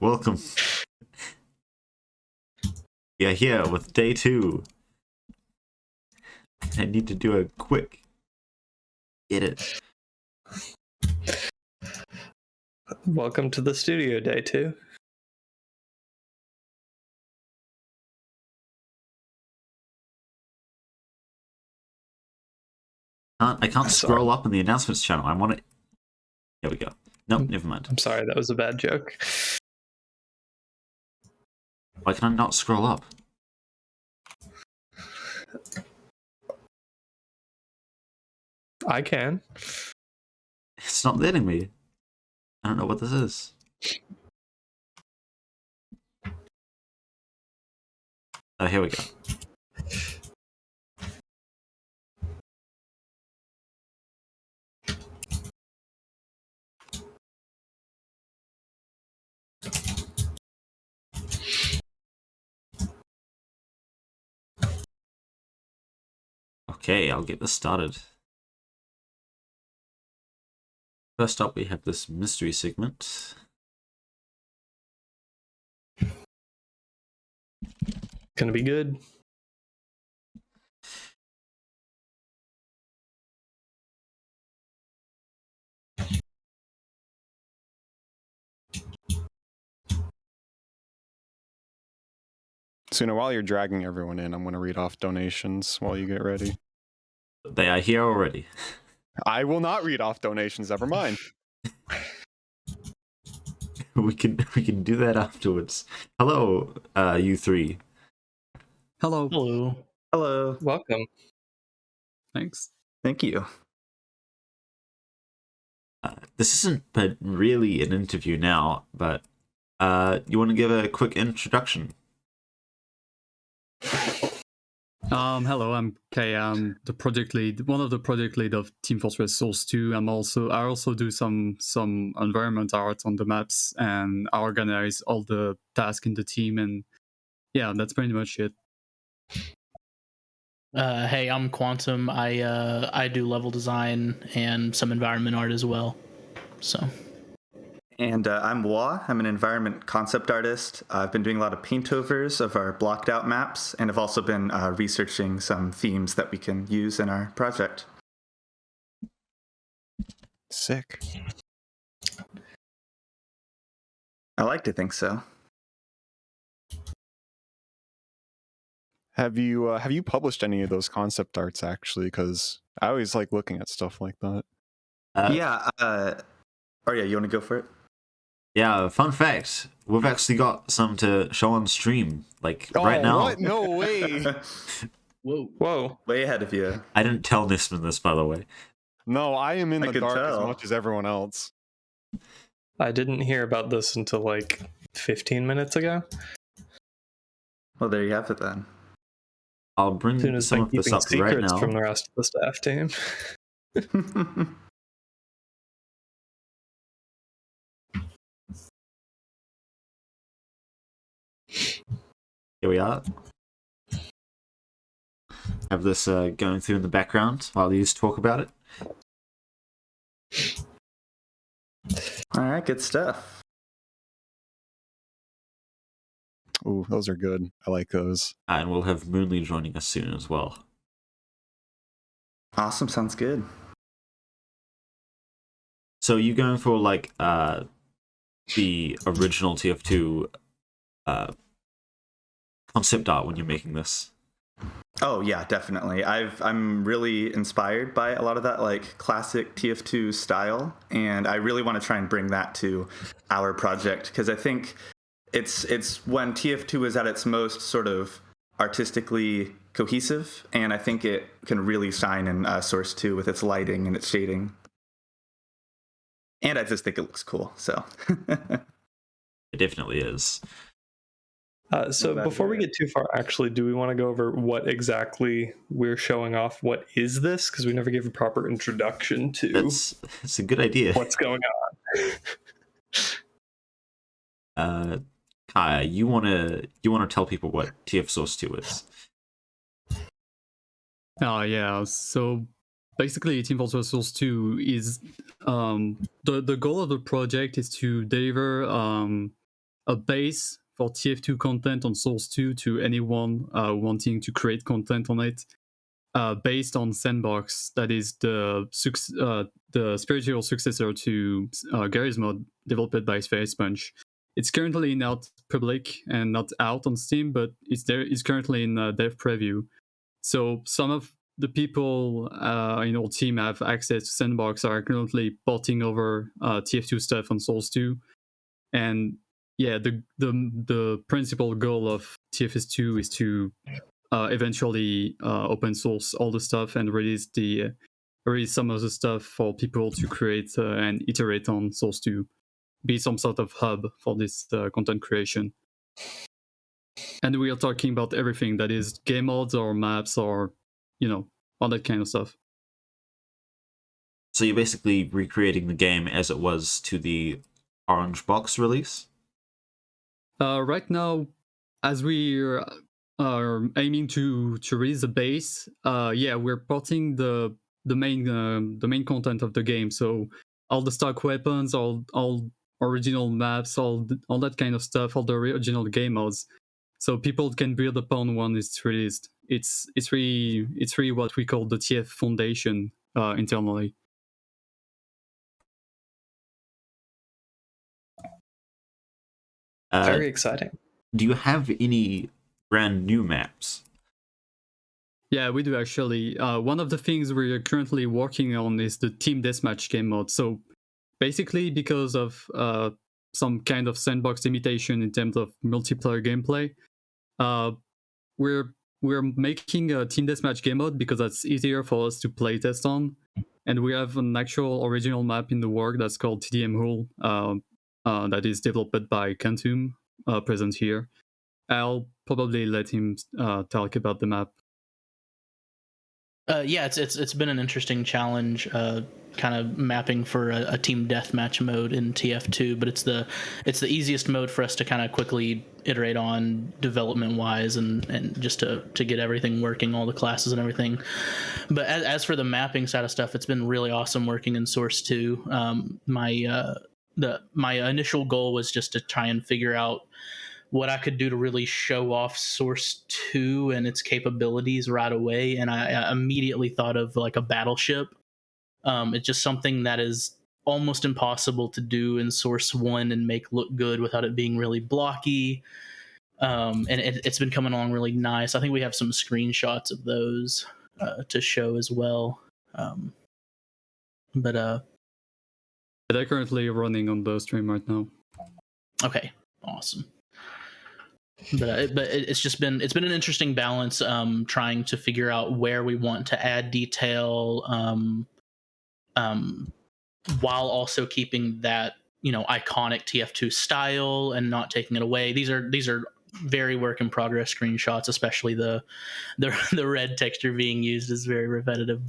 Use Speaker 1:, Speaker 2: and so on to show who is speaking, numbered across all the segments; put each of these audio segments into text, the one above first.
Speaker 1: welcome. We are here with day 2. I need to do a quick edit.
Speaker 2: Welcome to the studio, day 2.
Speaker 1: I can't scroll up in the announcements channel. I want it. There we go. Nope, never mind.
Speaker 2: I'm sorry, that was a bad joke.
Speaker 1: Why can I not scroll up?
Speaker 2: I can.
Speaker 1: It's not letting me. I don't know what this is. Oh, here we go. Okay, I'll get this started. First up, we have this mystery segment.
Speaker 2: Gonna be good.
Speaker 3: Suna, while you're dragging everyone in, I'm going to read off donations while you get ready.
Speaker 1: They are here already.
Speaker 3: I will not read off donations, never mind.
Speaker 1: we can do that afterwards. Hello, you three.
Speaker 4: Hello.
Speaker 2: Hello.
Speaker 5: Hello.
Speaker 2: Welcome.
Speaker 4: Thanks.
Speaker 5: Thank you.
Speaker 1: This isn't really an interview now, but you want to give a quick introduction?
Speaker 4: Hello, I'm Kay. I'm the project lead, one of the project lead of Team Fortress Source 2. I also do some environment art on the maps, and I organize all the tasks in the team, and yeah, that's pretty much it.
Speaker 6: Hey, I'm Quantum. I do level design and some environment art as well. So.
Speaker 5: And I'm Wa. I'm an environment concept artist. I've been doing a lot of paintovers of our blocked out maps, and I've also been researching some themes that we can use in our project.
Speaker 3: Sick.
Speaker 5: I like to think so.
Speaker 3: Have you published any of those concept arts, actually? Because I always like looking at stuff like that.
Speaker 5: Yeah. Oh, yeah, you want to go for it?
Speaker 1: Yeah, fun fact. We've actually got some to show on stream, like right now.
Speaker 3: What? No way.
Speaker 2: Whoa.
Speaker 5: Way ahead of you.
Speaker 1: I didn't tell Xbmann this, by the way.
Speaker 3: No, I am in
Speaker 5: I
Speaker 3: the
Speaker 5: could
Speaker 3: dark
Speaker 5: tell.
Speaker 3: as much as everyone else.
Speaker 2: I didn't hear about this until like 15 minutes ago.
Speaker 5: Well, there you have it then.
Speaker 1: I'll bring
Speaker 2: Suna's
Speaker 1: some
Speaker 2: been
Speaker 1: of this
Speaker 2: keeping
Speaker 1: up right
Speaker 2: secrets
Speaker 1: now.
Speaker 2: from the rest of the staff team.
Speaker 1: Here we are. Have this going through in the background while you talk about it.
Speaker 5: All right, good stuff.
Speaker 3: Ooh, those are good. I like those.
Speaker 1: And we'll have Moonly joining us soon as well.
Speaker 5: Awesome, sounds good.
Speaker 1: So you going for like the original TF2 concept art when you're making this?
Speaker 5: Oh yeah, definitely. I'm really inspired by a lot of that like classic TF2 style, and I really want to try and bring that to our project because I think it's when TF2 is at its most sort of artistically cohesive, and I think it can really shine in Source 2 with its lighting and its shading. And I just think it looks cool, so.
Speaker 1: It definitely is.
Speaker 2: So before we get too far, actually, do we want to go over what exactly we're showing off? What is this? Because we never gave a proper introduction to
Speaker 1: That's a good idea.
Speaker 2: what's going
Speaker 1: on. Kaya, you wanna tell people what TF Source 2 is?
Speaker 4: Yeah. So basically, Team Fortress Source 2 is the goal of the project is to deliver a base for TF2 content on Source 2 to anyone wanting to create content on it, based on Sandbox, that is the spiritual successor to Garry's Mod, developed by Xbmann. It's currently not public and not out on Steam, but it's currently in dev preview. So some of the people in our team have access to Sandbox, are currently porting over TF2 stuff on Source 2. And yeah, the principal goal of TFS2 is to eventually open source all the stuff and release some of the stuff for people to create and iterate on Source 2. Be some sort of hub for this content creation. And we are talking about everything that is game mods or maps or, all that kind of stuff.
Speaker 1: So you're basically recreating the game as it was to the Orange Box release?
Speaker 4: Right now, as we are aiming to release the base, we're porting the main content of the game. So all the stock weapons, all original maps, all that kind of stuff, all the original game modes, so people can build upon when it's released. It's really what we call the TF Foundation internally.
Speaker 2: Very exciting.
Speaker 1: Do you have any brand new maps?
Speaker 4: Yeah, we do actually. One of the things we're currently working on is the Team Deathmatch game mode. So basically, because of some kind of sandbox limitation in terms of multiplayer gameplay, we're making a Team Deathmatch game mode because that's easier for us to play test on. And we have an actual original map in the work that's called TDM Hull, that is developed by Quantum, present here. I'll probably let him talk about the map.
Speaker 6: It's been an interesting challenge, kind of mapping for a team deathmatch mode in TF2, but it's the easiest mode for us to kind of quickly iterate on development wise and just to get everything working, all the classes and everything. But as for the mapping side of stuff, it's been really awesome working in Source 2. My initial goal was just to try and figure out what I could do to really show off Source 2 and its capabilities right away. And I immediately thought of like a battleship. It's just something that is almost impossible to do in Source 1 and make look good without it being really blocky. And it's been coming along really nice. I think we have some screenshots of those to show as well. They're
Speaker 4: currently running on the stream right now.
Speaker 6: Okay, awesome. But it's been an interesting balance, trying to figure out where we want to add detail, while also keeping that iconic TF2 style and not taking it away. These are very work in progress screenshots, especially the red texture being used is very repetitive,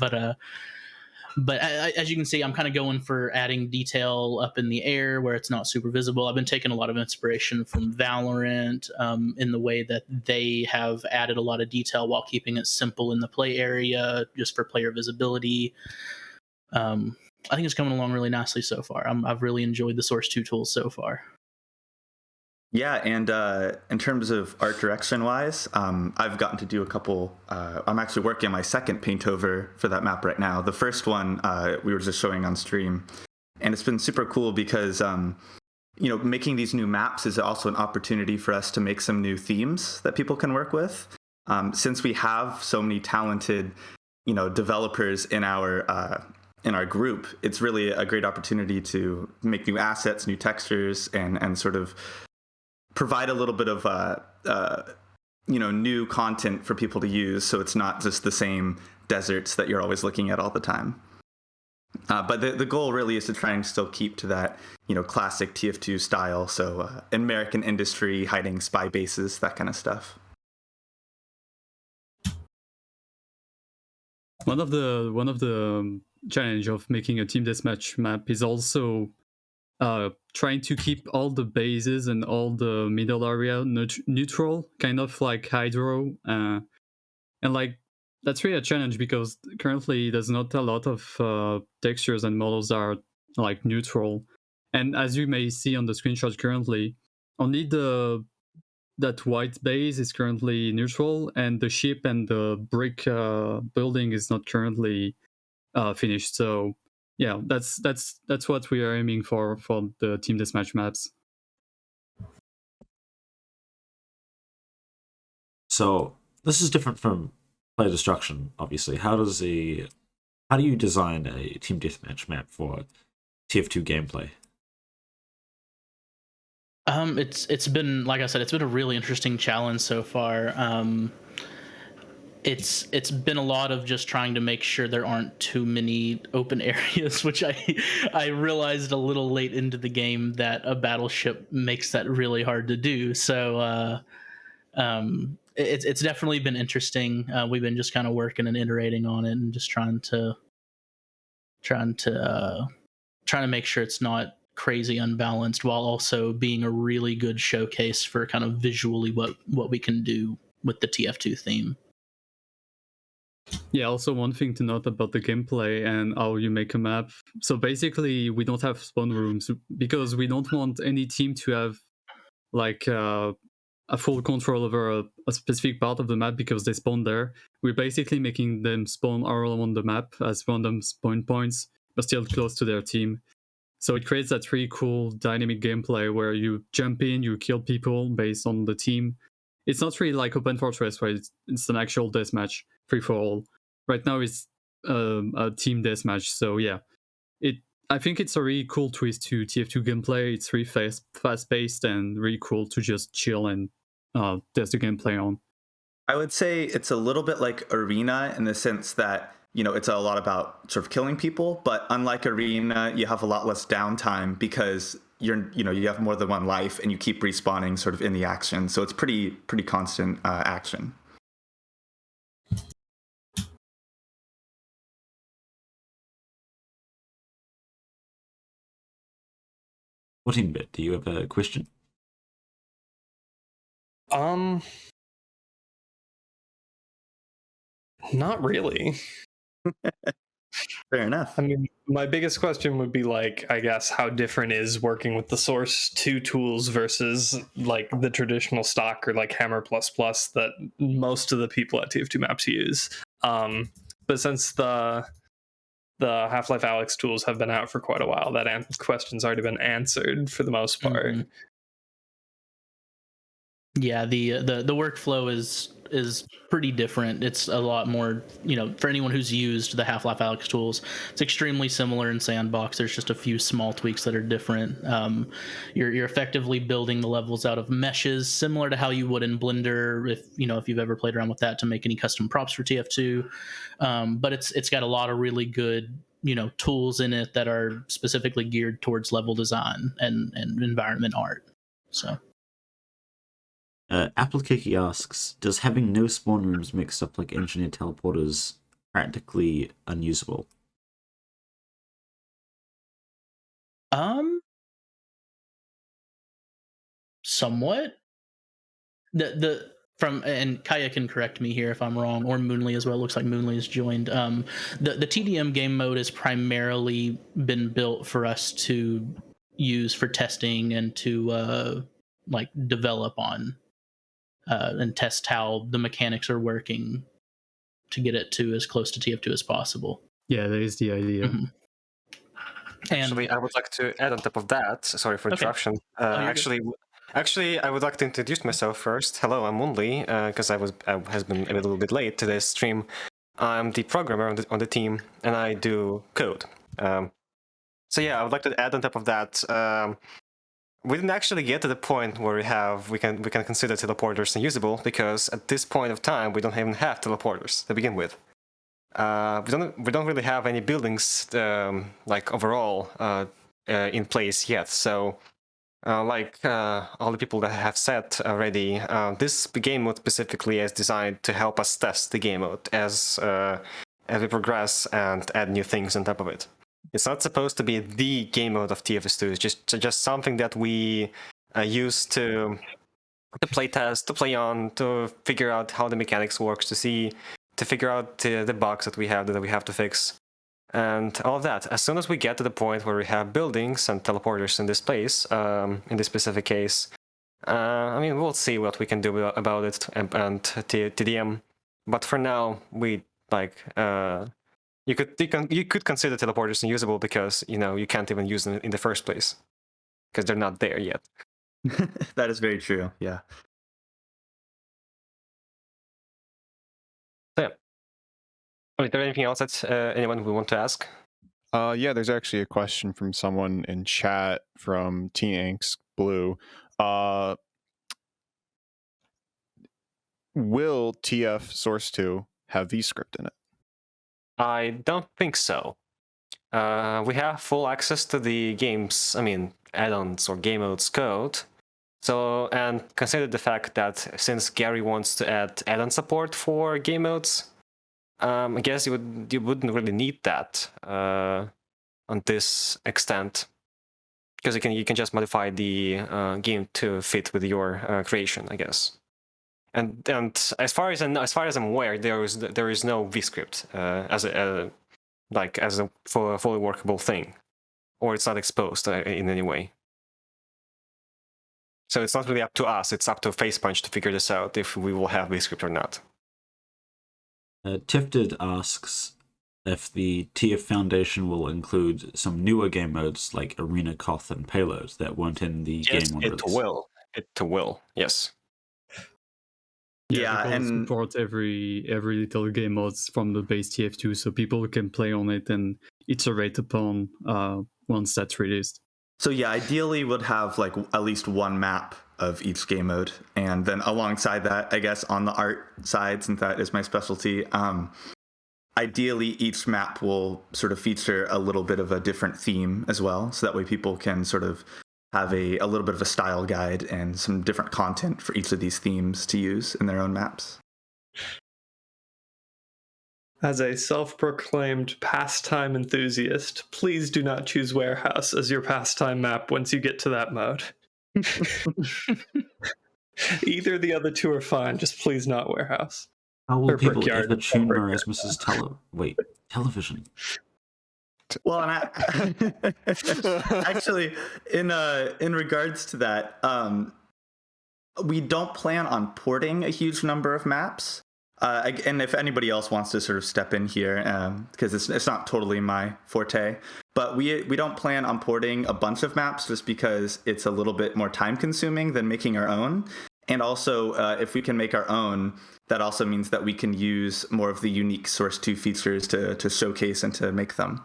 Speaker 6: But as you can see, I'm kind of going for adding detail up in the air where it's not super visible. I've been taking a lot of inspiration from Valorant, in the way that they have added a lot of detail while keeping it simple in the play area, just for player visibility. I think it's coming along really nicely so far. I've really enjoyed the Source 2 tools so far.
Speaker 5: Yeah, and in terms of art direction wise, I've gotten to do a couple. I'm actually working on my second paint over for that map right now. The first one we were just showing on stream, and it's been super cool because making these new maps is also an opportunity for us to make some new themes that people can work with. Since we have so many talented developers in our group, it's really a great opportunity to make new assets, new textures, and sort of provide a little bit of new content for people to use, so it's not just the same deserts that you're always looking at all the time. But the goal really is to try and still keep to that classic TF2 style, so American industry, hiding spy bases, that kind of stuff.
Speaker 4: One of the challenge of making a team deathmatch map is also trying to keep all the bases and all the middle area neutral, kind of like Hydro, and like that's really a challenge because currently there's not a lot of textures and models that are like neutral. And as you may see on the screenshot currently, only that white base is currently neutral, and the ship and the brick building is not currently finished. So yeah, that's what we are aiming for the team deathmatch maps.
Speaker 1: So this is different from player destruction, obviously. How do you design a team deathmatch map for TF2 gameplay?
Speaker 6: It's been, like I said, it's been a really interesting challenge so far. It's been a lot of just trying to make sure there aren't too many open areas, which I realized a little late into the game that a battleship makes that really hard to do. So it's definitely been interesting. We've been just kind of working and iterating on it and just trying to make sure it's not crazy unbalanced, while also being a really good showcase for kind of visually what we can do with the TF2 theme.
Speaker 4: Yeah, also one thing to note about the gameplay and how you make a map. So basically, we don't have spawn rooms because we don't want any team to have like a full control over a specific part of the map because they spawn there. We're basically making them spawn all on the map as random spawn points, but still close to their team. So it creates that really cool dynamic gameplay where you jump in, you kill people based on the team. It's not really like Open Fortress where it's an actual deathmatch, free for all. Right now it's a team deathmatch. So yeah, I think it's a really cool twist to TF2 gameplay. It's really fast-paced and really cool to just chill and test the gameplay on.
Speaker 5: I would say it's a little bit like Arena in the sense that, it's a lot about sort of killing people, but unlike Arena, you have a lot less downtime because you have more than one life and you keep respawning sort of in the action. So it's pretty constant action.
Speaker 1: What in bit? Do you have a question?
Speaker 2: Not really.
Speaker 5: Fair enough.
Speaker 2: I mean, my biggest question would be I guess how different is working with the Source 2 tools versus the traditional stock or Hammer++ that most of the people at TF2Maps use. But since the Half-Life Alyx tools have been out for quite a while, that question's already been answered for the most part.
Speaker 6: Mm-hmm. Yeah, the workflow is pretty different. It's a lot more, for anyone who's used the Half-Life Alyx tools, it's extremely similar in Sandbox. There's just a few small tweaks that are different. You're effectively building the levels out of meshes, similar to how you would in Blender if you've ever played around with that to make any custom props for TF2. But it's got a lot of really good tools in it that are specifically geared towards level design and environment art. So.
Speaker 1: Applikiki asks, does having no spawn rooms mixed up like engineered teleporters practically unusable?
Speaker 6: Somewhat. And Kaya can correct me here if I'm wrong, or Moonly as well. Looks like Moonly has joined. The TDM game mode has primarily been built for us to use for testing and to develop on. And test how the mechanics are working to get it to as close to TF2 as possible.
Speaker 4: Yeah, that is the idea.
Speaker 6: Mm-hmm.
Speaker 7: Actually, I would like to add on top of that. Sorry for interruption. Actually, I would like to introduce myself first. Hello, I'm Moonly, because I has been a little bit late to this stream. I'm the programmer on the team, and I do code. So yeah, I would like to add on top of that. We didn't actually get to the point where we can consider teleporters unusable because at this point of time we don't even have teleporters to begin with. We don't really have any buildings overall in place yet. So all the people that have said already, this game mode specifically is designed to help us test the game mode as we progress and add new things on top of it. It's not supposed to be the game mode of TF2. It's just something that we use to play test, to play on, to figure out how the mechanics works, to figure out the bugs that we have to fix, and all of that. As soon as we get to the point where we have buildings and teleporters in this place, in this specific case, I mean, we'll see what we can do about it and TDM. But for now, we like you could consider teleporters unusable because you can't even use them in the first place because they're not there yet.
Speaker 5: That is very true. Yeah.
Speaker 7: So, yeah. Is there anything else that anyone would want to ask?
Speaker 3: Yeah, there's actually a question from someone in chat from T-Inks Blue. Will TF Source 2 have vScript in it?
Speaker 7: I don't think so. We have full access to the game's, add-ons or game modes code. So, and consider the fact that since Gary wants to add add-on support for game modes, I guess you wouldn't really need that on this extent, because you can just modify the game to fit with your creation, I guess. And as far as I'm aware, there is no vScript as a fully workable thing, or it's not exposed in any way. So it's not really up to us; it's up to Facepunch to figure this out if we will have vScript or not.
Speaker 1: Tifted asks if the TF Foundation will include some newer game modes like Arena, Koth, and Payload that weren't in the game one release.
Speaker 7: It will. Yes.
Speaker 5: Yeah, and
Speaker 4: support every little game modes from the base TF2, so people can play on it and iterate upon once that's released.
Speaker 5: So yeah, ideally would have like at least one map of each game mode, and then alongside that, I guess on the art side, since that is my specialty, ideally each map will sort of feature a little bit of a different theme as well, so that way people can sort of have a little bit of a style guide and some different content for each of these themes to use in their own maps.
Speaker 2: As a self-proclaimed pastime enthusiast, please do not choose Warehouse as your pastime map once you get to that mode. Either the other two are fine, just please not Warehouse.
Speaker 1: How will
Speaker 2: Or
Speaker 1: people
Speaker 2: Brickyard.
Speaker 1: ever tune Erasmus's television?
Speaker 5: Well, and actually, in regards to that, we don't plan on porting a huge number of maps. And if anybody else wants to sort of step in here, because it's not totally my forte, but we don't plan on porting a bunch of maps just because it's a little bit more time consuming than making our own. And also, if we can make our own, that also means that we can use more of the unique Source 2 features to showcase and to make them.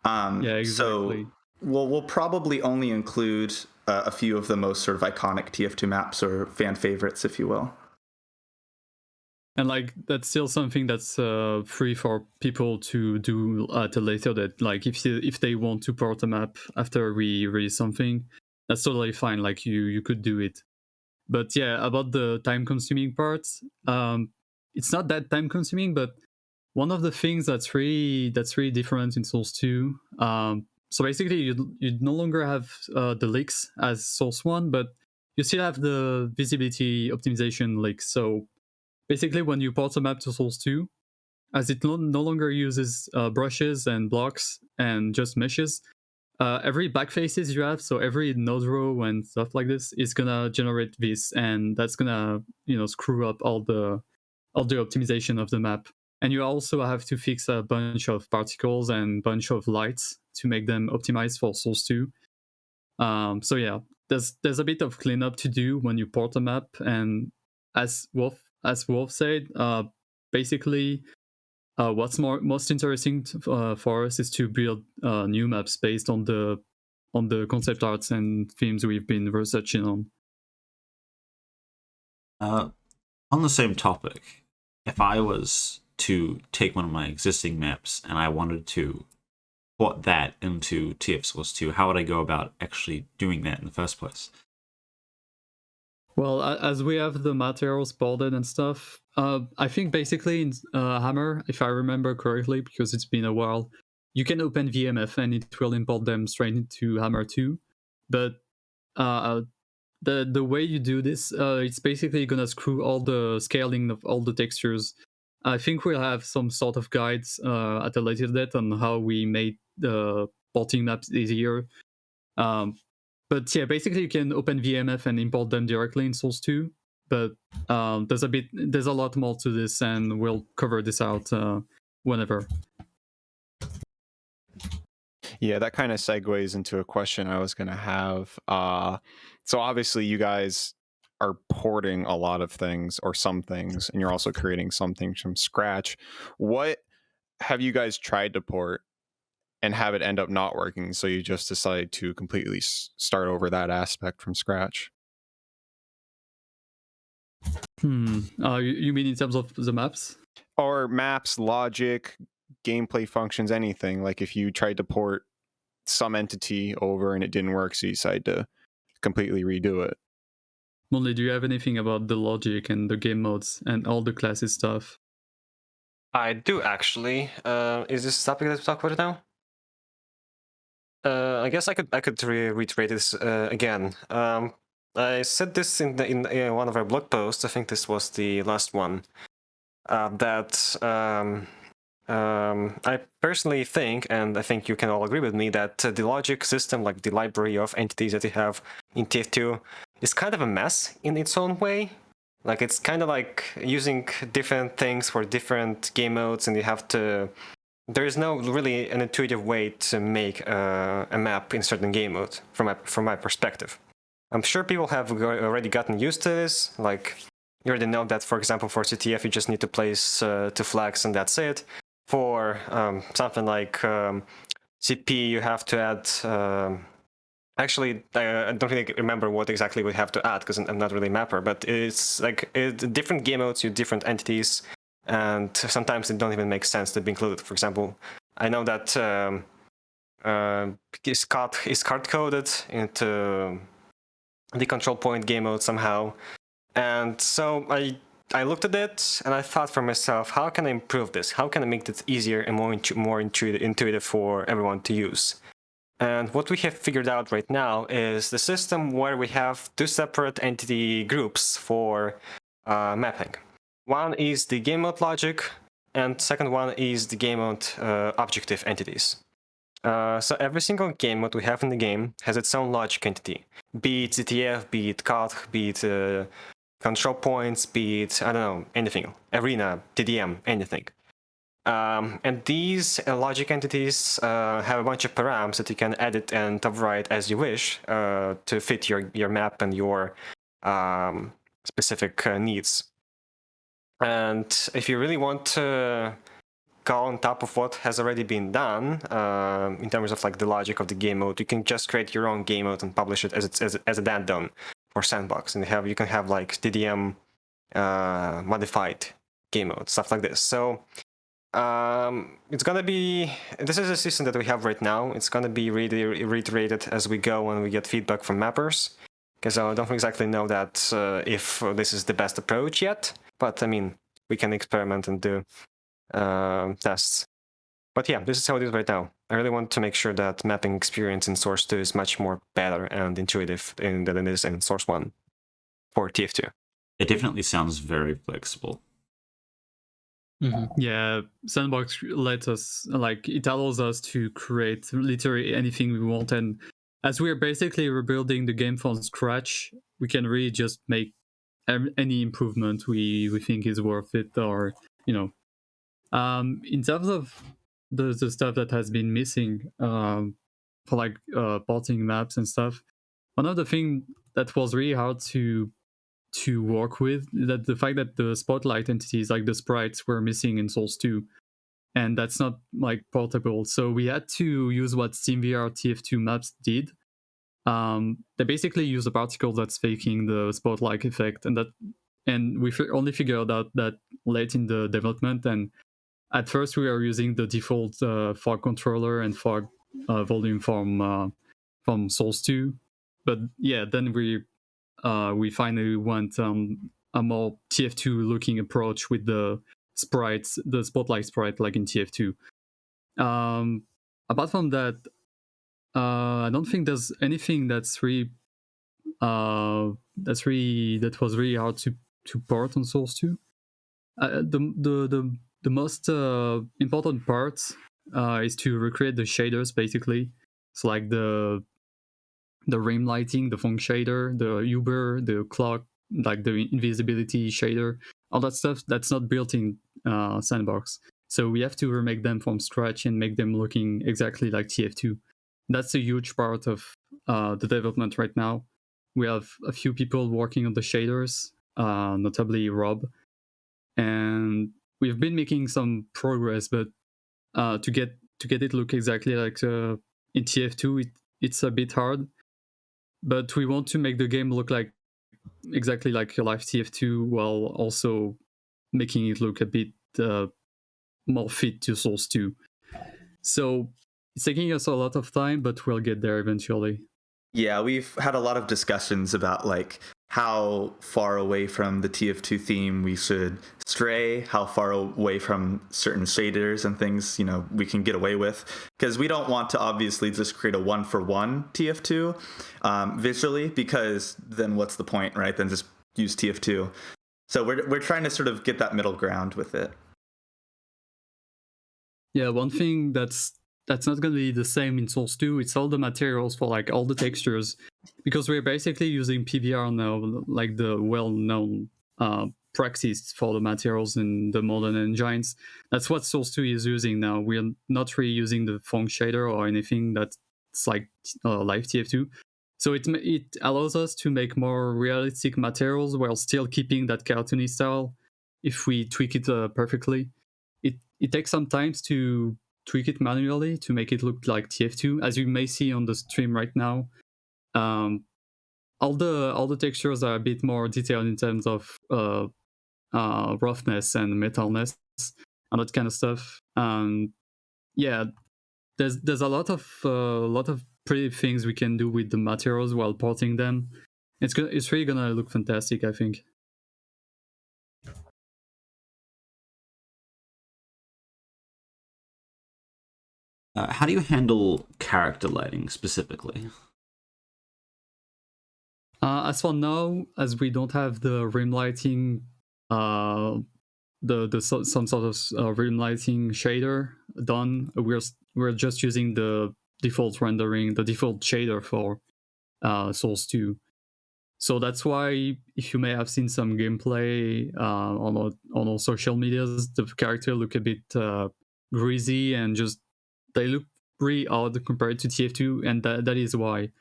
Speaker 4: Yeah, exactly.
Speaker 5: So we'll probably only include a few of the most sort of iconic TF2 maps or fan favorites, if you will.
Speaker 4: And like that's still something that's free for people to do at a later date. Like if they want to port a map after we release something, that's totally fine. Like you could do it. But yeah, about the time-consuming parts, it's not that time-consuming. But one of the things that's really different in Source 2. So basically, you no longer have the leaks as Source 1, but you still have the visibility optimization leaks. So basically, when you port a map to Source 2, as it no longer uses brushes and blocks and just meshes, every backfaces you have, so every node row and stuff like this, is gonna generate this, and that's gonna screw up all the optimization of the map. And you also have to fix a bunch of particles and bunch of lights to make them optimized for Source 2. So yeah, there's a bit of cleanup to do when you port a map, and as Wolf said, basically, what's most interesting for us is to build new maps based on the concept arts and themes we've been researching on.
Speaker 1: On the same topic, if I was to take one of my existing maps and I wanted to port that into TF Source 2, how would I go about actually doing that in the first place?
Speaker 4: Well, as we have the materials ported and stuff, I think basically in Hammer, if I remember correctly, because it's been a while, you can open VMF and it will import them straight into Hammer 2. But the way you do this, it's basically gonna screw all the scaling of all the textures. I think we'll have some sort of guides at a later date on how we made the porting maps easier. But yeah, basically you can open VMF and import them directly in Source 2. But there's a lot more to this, and we'll cover this out whenever.
Speaker 3: Yeah, that kind of segues into a question I was going to have. So obviously you guys are porting a lot of things or some things, and you're also creating some things from scratch. What have you guys tried to port and have it end up not working, so you just decide to completely start over that aspect from scratch?
Speaker 4: You mean in terms of the maps?
Speaker 3: Or maps, logic, gameplay functions, anything. Like if you tried to port some entity over and it didn't work, so you decide to completely redo it.
Speaker 4: Monley, do you have anything about the logic and the game modes and all the classes stuff?
Speaker 7: I do actually. Is this topic that we talk about now? I guess I could reiterate this again. I said this in one of our blog posts. I think this was the last one. That I personally think, and I think you can all agree with me, that the logic system, like the library of entities that you have in TF2, is kind of a mess in its own way. Like it's kind of like using different things for different game modes, and you have to. There is no really an intuitive way to make a map in certain game mode from my perspective. I'm sure people have already gotten used to this. Like you already know that, for example, for CTF you just need to place 2 flags and that's it. For something like CP, you have to add. Actually, I don't really remember what exactly we have to add because I'm not really a mapper. But it's like different game modes use different entities, and sometimes it don't even make sense to be included. For example, I know that is card coded into the control point game mode somehow, and so I looked at it and I thought for myself, how can I improve this? How can I make this easier and more intuitive for everyone to use? And what we have figured out right now is the system where we have 2 separate entity groups for mapping. One is the game mode logic, and second one is the game mode objective entities. So every single game mode we have in the game has its own logic entity, be it CTF, be it COD, be it control points, be it, I don't know, anything, arena, TDM, anything. And these logic entities have a bunch of params that you can edit and override as you wish to fit your map and your specific needs. And if you really want to go on top of what has already been done in terms of like the logic of the game mode, you can just create your own game mode and publish it as an add-on for Sandbox, and you can have like TDM modified game mode, stuff like this. So it's gonna be, this is a system that we have right now. It's gonna be reiterated as we go when we get feedback from mappers, because I don't exactly know that if this is the best approach yet, but I mean, we can experiment and do tests. But yeah, this is how it is right now. I really want to make sure that mapping experience in Source 2 is much more better and intuitive than it is in Source 1 for TF2.
Speaker 1: It definitely sounds very flexible.
Speaker 4: Mm-hmm. Yeah, Sandbox lets us, like, it allows us to create literally anything we want, and as we're basically rebuilding the game from scratch, we can really just make any improvement we think is worth it, or, you know. In terms of the stuff that has been missing for like porting maps and stuff, one of the things that was really hard to work with, that the fact that the spotlight entities, like the sprites, were missing in Source 2, and that's not like portable. So we had to use what SteamVR TF2Maps did. They basically use a particle that's faking the spotlight effect, and we only figured out that late in the development. And at first we were using the default fog controller and fog volume from Source 2, but yeah, then we finally went a more TF2 looking approach with the sprites, the spotlight sprite, like in TF2. Apart from that, I don't think there's anything that was really hard to port on Source 2. The most important part is to recreate the shaders, basically. So like the the rim lighting, the funk shader, the Uber, the clock, like the invisibility shader, all that stuff that's not built in Sandbox. So we have to remake them from scratch and make them looking exactly like TF2. That's a huge part of the development right now. We have a few people working on the shaders, notably Rob, and we've been making some progress, but to get it look exactly like in TF2, it's a bit hard. But we want to make the game look like exactly like a live TF2 while also making it look a bit more fit to Source 2. So it's taking us a lot of time, but we'll get there eventually.
Speaker 5: Yeah, we've had a lot of discussions about like how far away from the TF2 theme we should stray, how far away from certain shaders and things, we can get away with. Because we don't want to obviously just create a one-for-one TF2 visually, because then what's the point, right? Then just use TF2. So we're trying to sort of get that middle ground with it.
Speaker 4: Yeah, one thing that's not going to be the same in Source 2. It's all the materials for like all the textures, because we're basically using PBR now, like the well-known practice for the materials in the modern engines. That's what Source 2 is using now. We're not really using the funk shader or anything that's like live TF2. So it allows us to make more realistic materials while still keeping that cartoony style if we tweak it perfectly. It takes some time to tweak it manually to make it look like TF2, as you may see on the stream right now. All the textures are a bit more detailed in terms of roughness and metalness and that kind of stuff. Yeah, there's a lot of pretty things we can do with the materials while porting them. It's really gonna look fantastic, I think.
Speaker 1: How do you handle character lighting specifically?
Speaker 4: As for now, as we don't have the rim lighting, some sort of rim lighting shader done, we're just using the default rendering, the default shader for Source 2. So that's why, if you may have seen some gameplay on our social medias, the character look a bit greasy and just they look pretty odd compared to TF2, and that is why.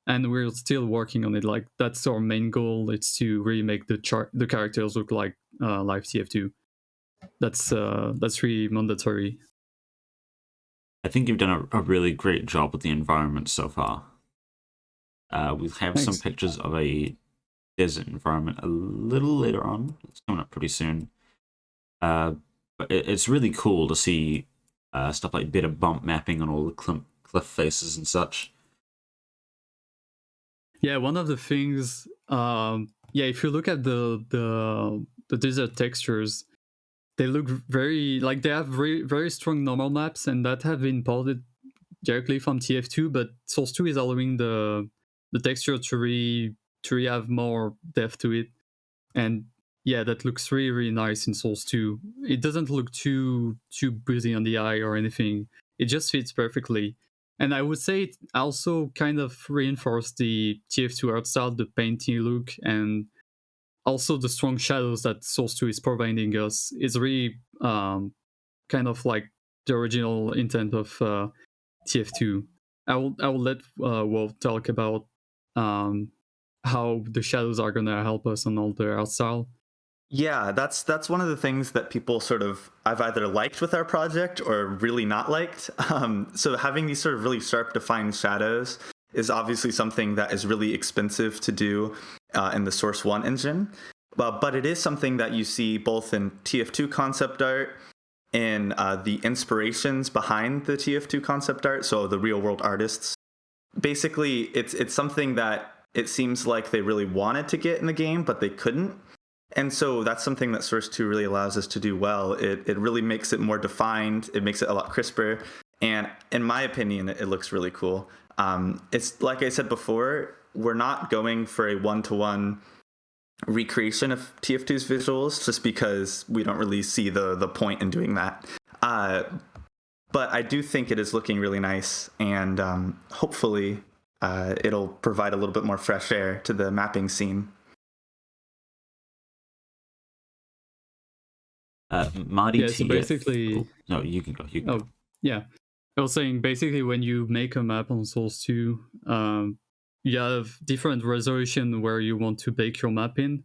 Speaker 4: And we're still working on it. Like, that's our main goal. It's to really make the characters look like live TF2. That's really mandatory.
Speaker 1: I think you've done a really great job with the environment so far. We have
Speaker 4: Thanks.
Speaker 1: some pictures of a desert environment a little later on. It's coming up pretty soon. But it's really cool to see stuff like bit of bump mapping on all the cliff faces and such.
Speaker 4: Yeah, one of the things, if you look at the desert textures, they look very, like, they have very, very strong normal maps, and that have been ported directly from TF2, but Source 2 is allowing the texture to really have more depth to it. And yeah, that looks really, really nice in Source 2. It doesn't look too busy on the eye or anything. It just fits perfectly. And I would say it also kind of reinforced the TF2 art style, the painty look, and also the strong shadows that Source 2 is providing us is really kind of like the original intent of TF2. I will let Wolf talk about how the shadows are going to help us on all the art style.
Speaker 5: Yeah, that's one of the things that people sort of I've either liked with our project or really not liked. So having these sort of really sharp defined shadows is obviously something that is really expensive to do in the Source 1 engine. But it is something that you see both in TF2 concept art, in the inspirations behind the TF2 concept art, so the real world artists. Basically, it's something that it seems like they really wanted to get in the game, but they couldn't. And so that's something that Source 2 really allows us to do well. It really makes it more defined. It makes it a lot crisper. And in my opinion, it looks really cool. It's like I said before, we're not going for a one-to-one recreation of TF2's visuals just because we don't really see the point in doing that. But I do think it is looking really nice. And hopefully it'll provide a little bit more fresh air to the mapping scene.
Speaker 1: Marty,
Speaker 4: yeah, so basically,
Speaker 1: no, you can go. You can go.
Speaker 4: Yeah, I was saying basically when you make a map on Source 2, you have different resolution where you want to bake your map in.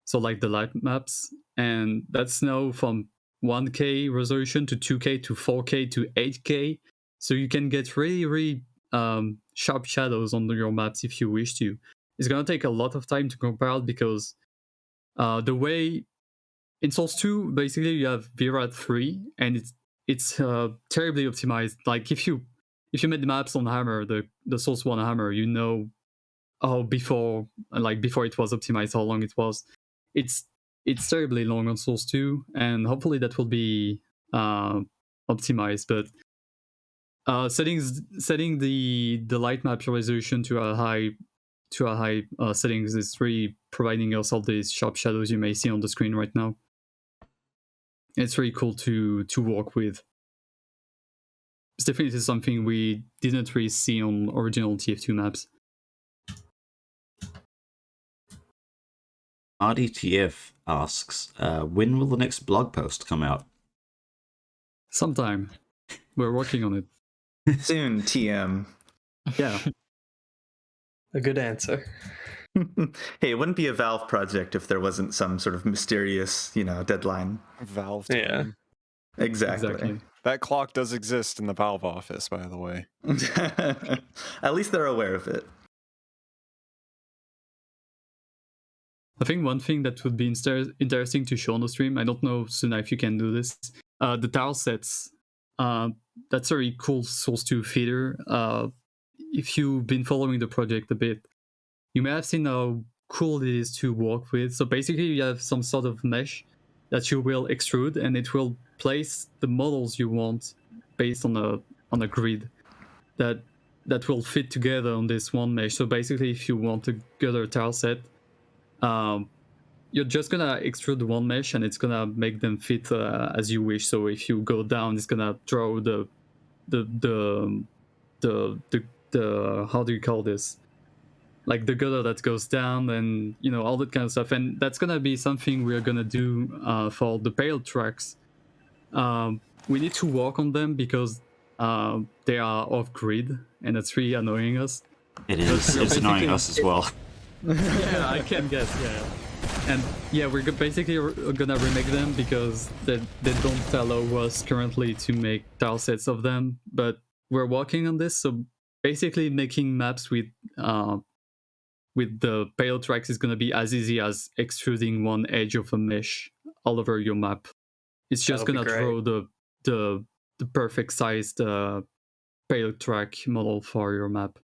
Speaker 4: So like the light maps, and that's now from 1K resolution to 2K to 4K to 8K. So you can get really sharp shadows on your maps if you wish to. It's gonna take a lot of time to compile because the way in Source 2, basically you have VRAD 3, and it's terribly optimized. Like if you made the maps on Hammer, the Source 1 Hammer, you know how before it was optimized, how long it was. It's terribly long on Source 2, and hopefully that will be optimized. But setting the light map resolution to a high settings is really providing us all these sharp shadows you may see on the screen right now. It's really cool to work with. It's definitely something we didn't really see on original TF2 maps.
Speaker 1: RDTF asks, when will the next blog post come out?
Speaker 4: Sometime. We're working on it.
Speaker 5: Soon, TM.
Speaker 4: Yeah.
Speaker 2: A good answer.
Speaker 5: Hey, it wouldn't be a Valve project if there wasn't some sort of mysterious, deadline.
Speaker 3: Valve.
Speaker 2: Yeah.
Speaker 5: Exactly.
Speaker 3: That clock does exist in the Valve office, by the way.
Speaker 5: At least they're aware of it.
Speaker 4: I think one thing that would be interesting to show on the stream, I don't know, Suna, if you can do this, the tile sets. That's a really cool Source 2 feature. If you've been following the project a bit, you may have seen how cool it is to work with. So basically you have some sort of mesh that you will extrude, and it will place the models you want based on a grid that will fit together on this one mesh. So basically if you want a gutter tile set, you're just gonna extrude one mesh and it's gonna make them fit as you wish. So if you go down, it's gonna draw the how do you call this? Like the gutter that goes down, and all that kind of stuff. And that's gonna be something we're gonna do for the payload tracks. We need to work on them because they are off grid, and it's really annoying us.
Speaker 1: It is. It's annoying us as well.
Speaker 4: Yeah, I can guess. Yeah, and yeah, we're basically gonna remake them because they don't allow us currently to make tile sets of them. But we're working on this, so basically making maps with the payload tracks is gonna be as easy as extruding one edge of a mesh all over your map. It's just gonna draw the perfect sized payload track model for your map.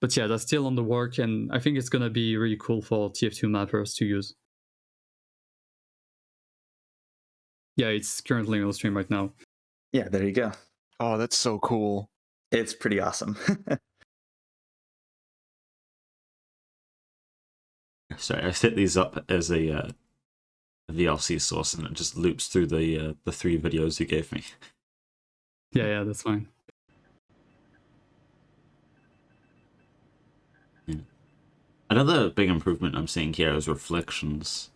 Speaker 4: But yeah, that's still on the work, and I think it's gonna be really cool for TF2 mappers to use. Yeah, it's currently on the stream right now.
Speaker 5: Yeah, there you go.
Speaker 3: Oh, that's so cool.
Speaker 5: It's pretty awesome.
Speaker 1: Sorry, I set these up as a VLC source, and it just loops through the 3 videos you gave me.
Speaker 4: Yeah, that's fine.
Speaker 1: Another big improvement I'm seeing here is reflections.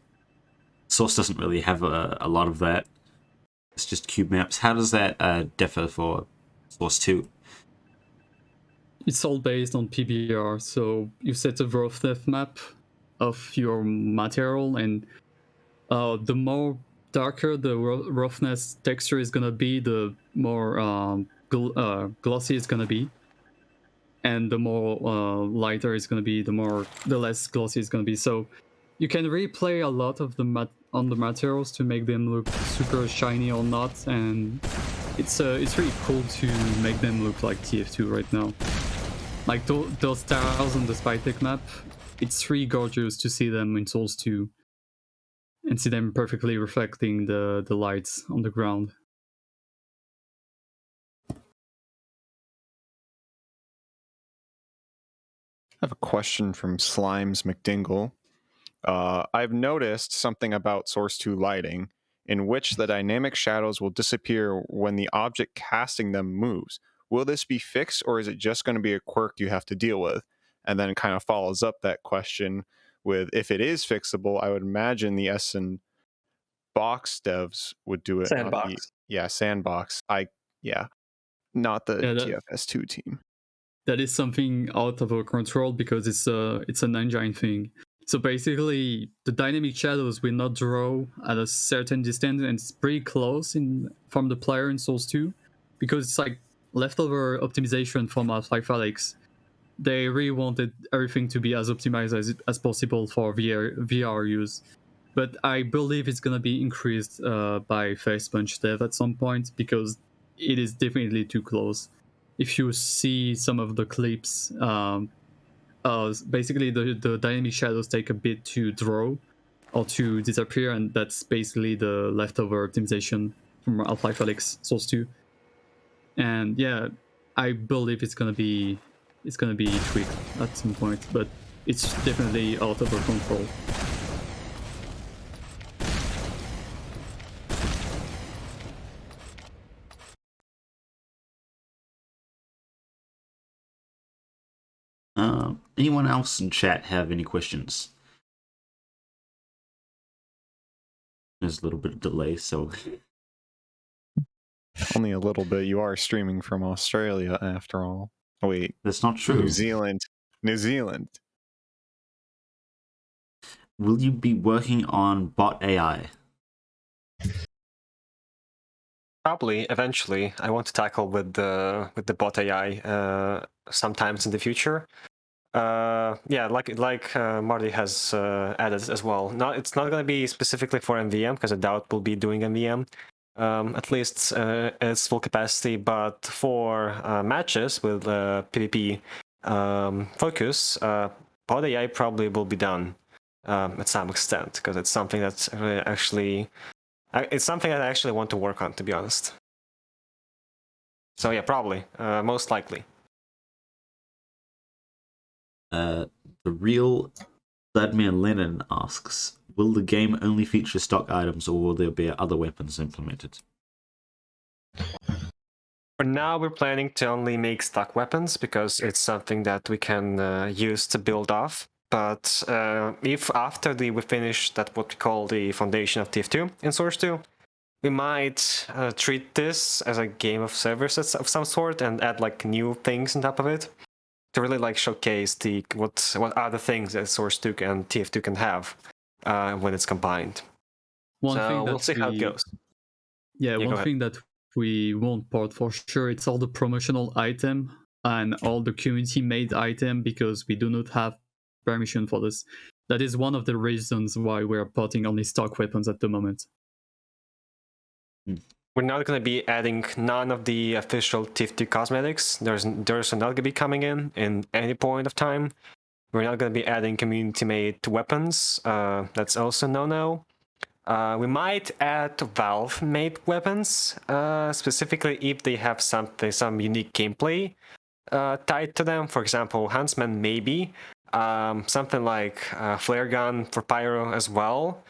Speaker 1: Source doesn't really have a lot of that. It's just cube maps. How does that differ for Source 2?
Speaker 4: It's all based on PBR, so you set a roughness map of your material, and the more darker the roughness texture is gonna be, the more glossy it's gonna be, and the more lighter it's gonna be, the less glossy it's gonna be. So you can replay a lot of the materials to make them look super shiny or not, and it's really cool to make them look like TF2 right now. Like those tiles on the Spytech map, it's really gorgeous to see them in Source 2 and see them perfectly reflecting the lights on the ground.
Speaker 3: I have a question from Slimes McDingle. I've noticed something about Source 2 lighting, in which the dynamic shadows will disappear when the object casting them moves. will this be fixed, or is it just going to be a quirk you have to deal with? And then it kind of follows up that question with, if it is fixable, I would imagine the Essen box devs would do it.
Speaker 2: Sandbox.
Speaker 3: Sandbox. Not the TFS2 team.
Speaker 4: That is something out of our control because it's an engine thing. So basically, the dynamic shadows will not draw at a certain distance, and it's pretty close from the player in Source 2, because it's like leftover optimization from Half-Life Alyx. They really wanted everything to be as optimized as possible for VR use. But I believe it's going to be increased by Facepunch Dev at some point, because it is definitely too close. If you see some of the clips, basically the dynamic shadows take a bit to draw or to disappear, and that's basically the leftover optimization from Half-Life Alyx Source 2. And yeah, I believe it's gonna be tweaked at some point, but it's definitely out of our control.
Speaker 1: Anyone else in chat have any questions? There's a little bit of delay, so...
Speaker 3: Only a little bit. You are streaming from Australia, after all. Oh, wait.
Speaker 1: That's not true.
Speaker 3: New Zealand.
Speaker 1: Will you be working on bot AI?
Speaker 7: Probably, eventually. I want to tackle with the bot AI sometimes in the future. Like Marty has added as well. It's not going to be specifically for MVM, because I doubt we'll be doing MVM, at least its full capacity. But for matches with PvP focus, bot AI probably will be done at some extent, because it's something that's actually I actually want to work on, to be honest. So yeah, probably, most likely.
Speaker 1: The real Vladimir Lenin asks, will the game only feature stock items, or will there be other weapons implemented?
Speaker 7: For now, we're planning to only make stock weapons, because it's something that we can use to build off. But if after we finish that, what we call the foundation of TF2 in Source 2, we might treat this as a game of services of some sort and add like new things on top of it, to really like showcase what are the things that Source 2 and TF2 can have when it's combined. We'll see how it goes.
Speaker 4: Yeah, one thing that we won't port for sure, it's all the promotional item and all the community-made item, because we do not have permission for this. That is one of the reasons why we're porting only stock weapons at the moment.
Speaker 7: We're not going to be adding none of the official TF2 cosmetics. There's not going to be coming in any point of time. We're not going to be adding community-made weapons. That's also no-no. We might add Valve-made weapons, specifically if they have some unique gameplay tied to them. For example, Huntsman maybe. Something like Flare Gun for Pyro as well.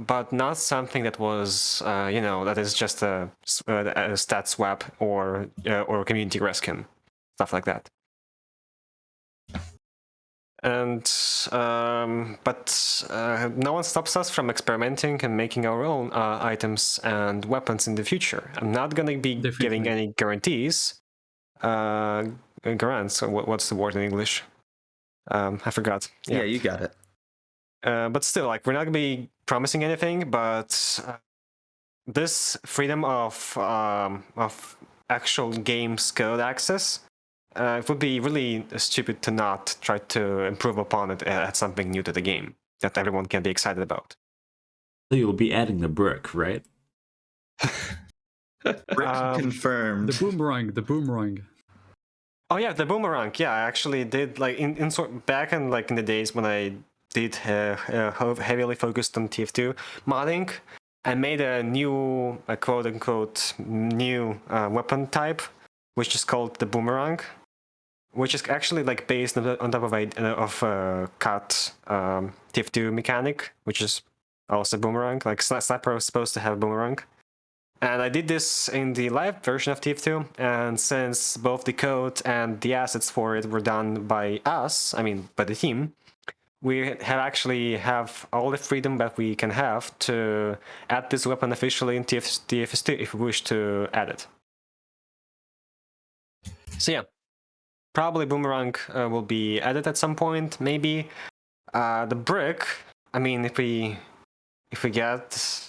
Speaker 7: But not something that was, that is just a stat swap or community reskin, stuff like that. And but no one stops us from experimenting and making our own items and weapons in the future. I'm not going to be giving any guarantees. Grants. What's the word in English? I forgot.
Speaker 5: Yeah, you got it.
Speaker 7: But still, like, we're not going to be promising anything, but this freedom of actual game's code access, it would be really stupid to not try to improve upon it, add something new to the game that everyone can be excited about.
Speaker 1: So you'll be adding the brick, right?
Speaker 5: Confirmed.
Speaker 4: The boomerang.
Speaker 7: Oh yeah, the boomerang. Yeah, I actually did, like, back in the days when I did heavily focused on TF2 modding, I made a new, quote-unquote, new weapon type, which is called the boomerang, which is actually like based on top of a cut TF2 mechanic, which is also boomerang. Like Sniper was supposed to have boomerang, And I did this in the live version of TF2, and since both the code and the assets for it were done by us, I mean by the team, we have all the freedom that we can have to add this weapon officially in TF2 if we wish to add it. So yeah, probably Boomerang will be added at some point, maybe. The brick, I mean, if we get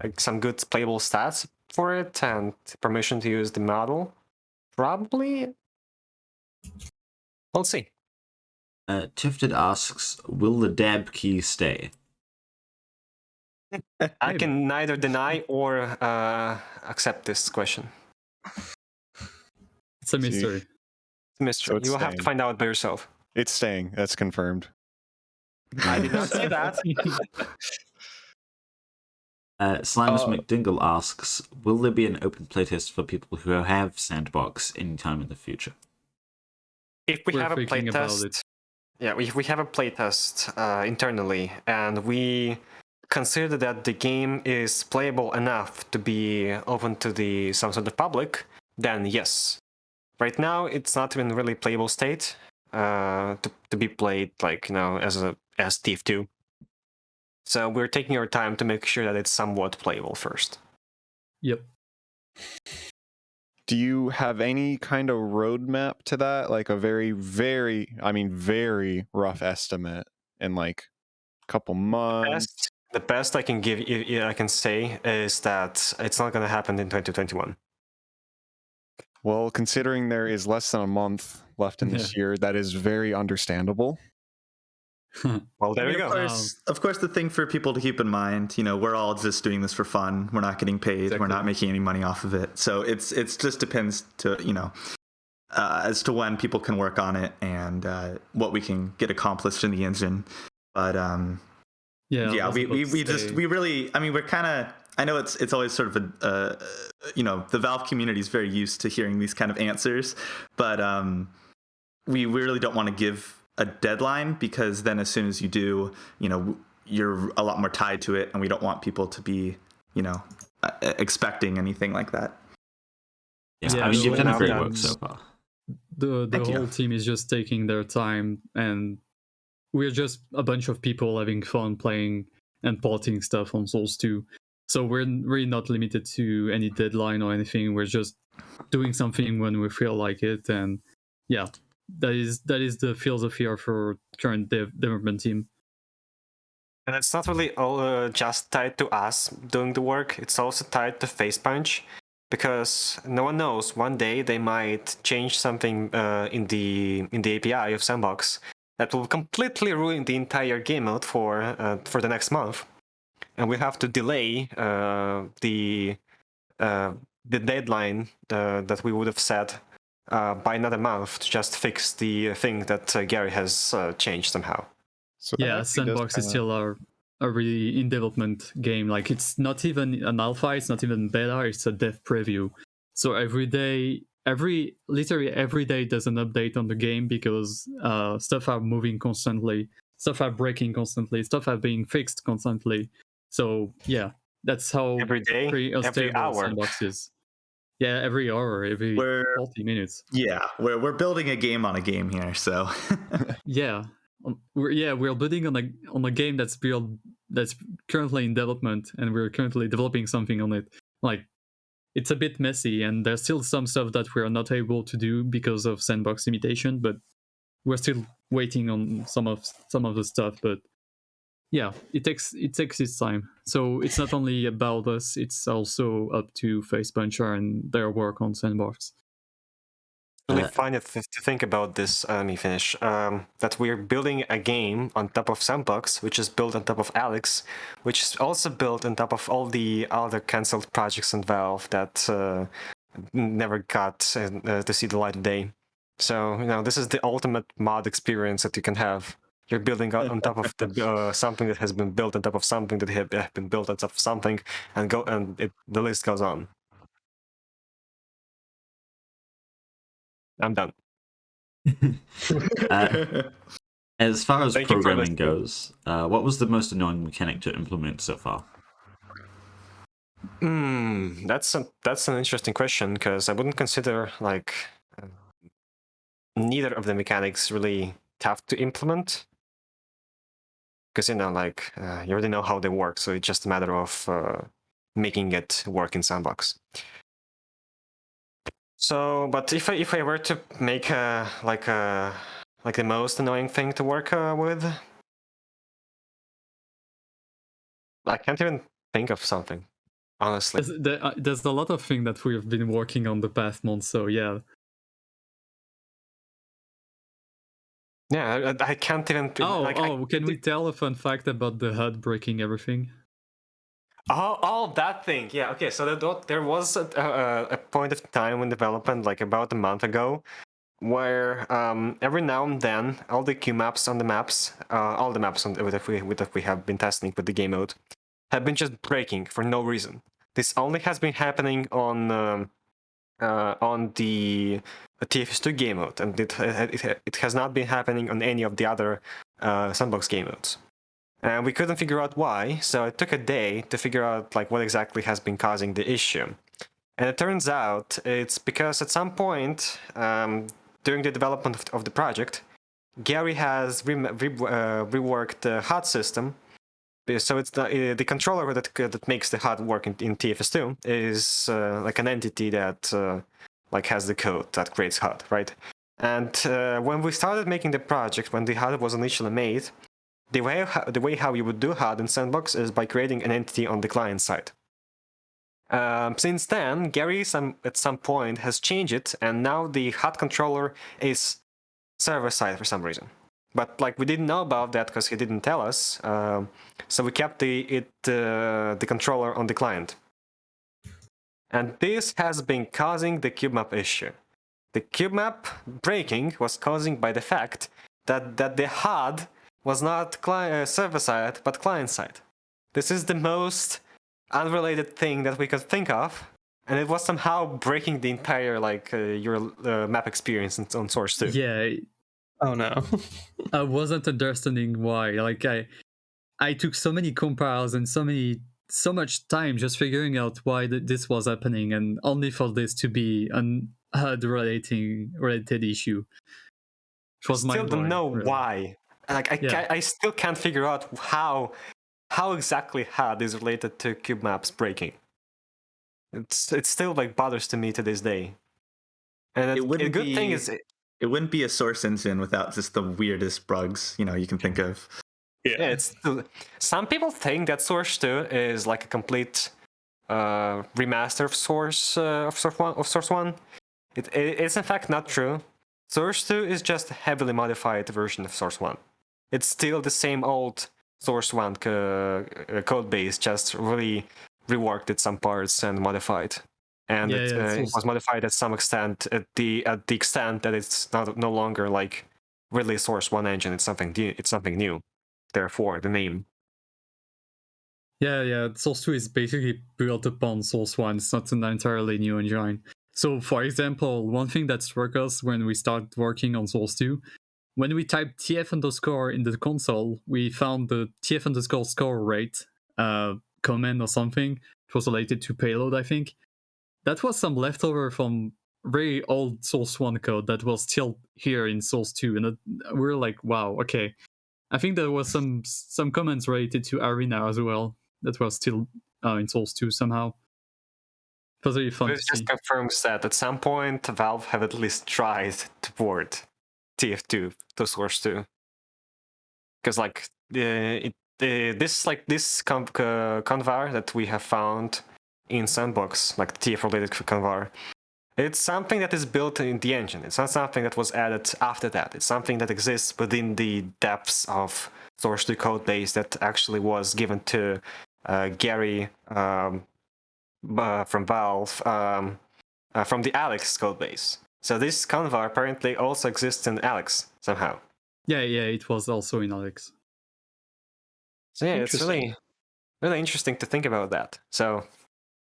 Speaker 7: like some good playable stats for it and permission to use the model, probably. We'll see.
Speaker 1: Tifted asks, will the dab key stay?
Speaker 7: I can neither deny or accept this question.
Speaker 4: It's a mystery.
Speaker 7: It's a mystery.
Speaker 3: So
Speaker 7: you will have to find out by yourself.
Speaker 3: It's staying. That's confirmed.
Speaker 7: I did not say that.
Speaker 1: Slimus McDingle asks, will there be an open playtest for people who have Sandbox anytime in the future?
Speaker 7: If we have a playtest, if we have a playtest internally, and we consider that the game is playable enough to be open to some sort of public, then yes. Right now, it's not in really playable state to be played as TF2. So we're taking our time to make sure that it's somewhat playable first.
Speaker 4: Yep.
Speaker 3: Do you have any kind of roadmap to that? Like a very, very rough estimate in like a couple months?
Speaker 7: The best I can I can say is that it's not going to happen in 2021.
Speaker 3: Well, considering there is less than a month left in this year, that is very understandable.
Speaker 7: Well, there you go.
Speaker 5: Of course, the thing for people to keep in mind, we're all just doing this for fun. We're not getting paid. Exactly. We're not making any money off of it. So it's just depends to as to when people can work on it and what we can get accomplished in the engine. But we really, I mean, we're kind of. I know it's always sort of the Valve community is very used to hearing these kind of answers, but we really don't want to give a deadline, because then as soon as you do, you're a lot more tied to it, and we don't want people to be, expecting anything like that.
Speaker 1: Yeah, I mean, you've done great work so far.
Speaker 4: The whole team is just taking their time, and we're just a bunch of people having fun playing and porting stuff on Souls 2. So we're really not limited to any deadline or anything. We're just doing something when we feel like it, and yeah. That is the philosophy of our current development team.
Speaker 7: And it's not really all just tied to us doing the work. It's also tied to Facepunch, because no one knows. One day they might change something in the API of Sandbox that will completely ruin the entire game mode for the next month, and we have to delay the deadline that we would have set. By another month to just fix the thing that Gary has changed somehow.
Speaker 4: So Sandbox is still a really in development game. Like, it's not even an alpha, it's not even beta, it's a dev preview. So literally every day there's an update on the game, because stuff are moving constantly, stuff are breaking constantly, stuff are being fixed constantly. So yeah, that's how
Speaker 7: every day, every hour.
Speaker 4: Sandbox is. Yeah, every hour, every 40 minutes.
Speaker 5: Yeah, we're building a game on a game here, so.
Speaker 4: We're building on a game that's currently in development, and we're currently developing something on it. Like, it's a bit messy, and there's still some stuff that we're not able to do because of Sandbox limitation, but we're still waiting on some of the stuff. But yeah, it takes its time. So it's not only about us, it's also up to Facepuncher and their work on Sandbox.
Speaker 7: Really find it to think about this, let me finish, that we're building a game on top of Sandbox, which is built on top of Alex, which is also built on top of all the other cancelled projects on Valve that never got to see the light of day. So, this is the ultimate mod experience that you can have. You're building on top of something that has been built on top of something that have been built on top of something, and the list goes on. I'm done.
Speaker 1: As far as programming goes, what was the most annoying mechanic to implement so far?
Speaker 7: That's an interesting question, because I wouldn't consider like neither of the mechanics really tough to implement, because like you already know how they work, so it's just a matter of making it work in Sandbox. So, but if I were to make the most annoying thing to work with, I can't even think of something, honestly.
Speaker 4: There's a lot of things that we've been working on the past month, so yeah.
Speaker 7: Yeah, I can't even.
Speaker 4: Can we tell a fun fact about the HUD breaking everything?
Speaker 7: Oh, that thing. Yeah, okay. So there was a point of time in development, like about a month ago, where every now and then all the Q maps on the maps, all the maps that we have been testing with the game mode, have been just breaking for no reason. This only has been happening on the TF2 game mode, and it has not been happening on any of the other Sandbox game modes. And we couldn't figure out why, so it took a day to figure out like what exactly has been causing the issue. And it turns out it's because at some point during the development of the project, Gary has reworked the HUD system. So it's the controller that makes the HUD work in TF2 is like an entity that like has the code that creates HUD, right? And when we started making the project, when the HUD was initially made, the way how you would do HUD in Sandbox is by creating an entity on the client side. Since then, Gary at some point has changed it, and now the HUD controller is server side for some reason. But like we didn't know about that because he didn't tell us, so we kept the controller on the client. And this has been causing the cube map issue. The cube map breaking was caused by the fact that the HUD was not server side but client side. This is the most unrelated thing that we could think of, and it was somehow breaking the entire your map experience on Source 2.
Speaker 4: Yeah.
Speaker 2: Oh no.
Speaker 4: I wasn't understanding why. Like I took so many compiles and so much time just figuring out why this was happening, and only for this to be an HUD related issue. It was
Speaker 7: still don't know
Speaker 4: really.
Speaker 7: Why. Like I still can't figure out how exactly HUD is related to cube maps breaking. It still like bothers to me to this day. And the good thing is
Speaker 5: it wouldn't be a source engine without just the weirdest bugs you can think of.
Speaker 7: Yeah, some people think that Source 2 is like a complete remaster of Source 1. It's in fact not true. Source 2 is just a heavily modified version of Source 1. It's still the same old Source 1 code base, just really reworked at some parts and modified. And it was modified at some extent, at the extent that it's no longer like really Source 1 engine. It's something new. Therefore, the name.
Speaker 4: Yeah. Source 2 is basically built upon Source 1. It's not an entirely new engine. So, for example, one thing that struck us when we started working on Source 2, when we typed TF_ in the console, we found the TF_ score rate command or something. It was related to payload, I think. That was some leftover from very old Source 1 code that was still here in Source 2. And we were like, wow, okay. I think there was some comments related to Arena as well that was still in Source 2 somehow. It was really fun to see.
Speaker 7: It just confirms that at some point Valve have at least tried to port TF2 to Source 2. Because this convar that we have found in Sandbox, like the TF related convar, it's something that is built in the engine. It's not something that was added after that. It's something that exists within the depths of Source 2 code base that actually was given to Gary from Valve from the Alex code base. So this convar apparently also exists in Alex somehow.
Speaker 4: Yeah, it was also in Alex.
Speaker 7: So yeah, it's really interesting to think about that. So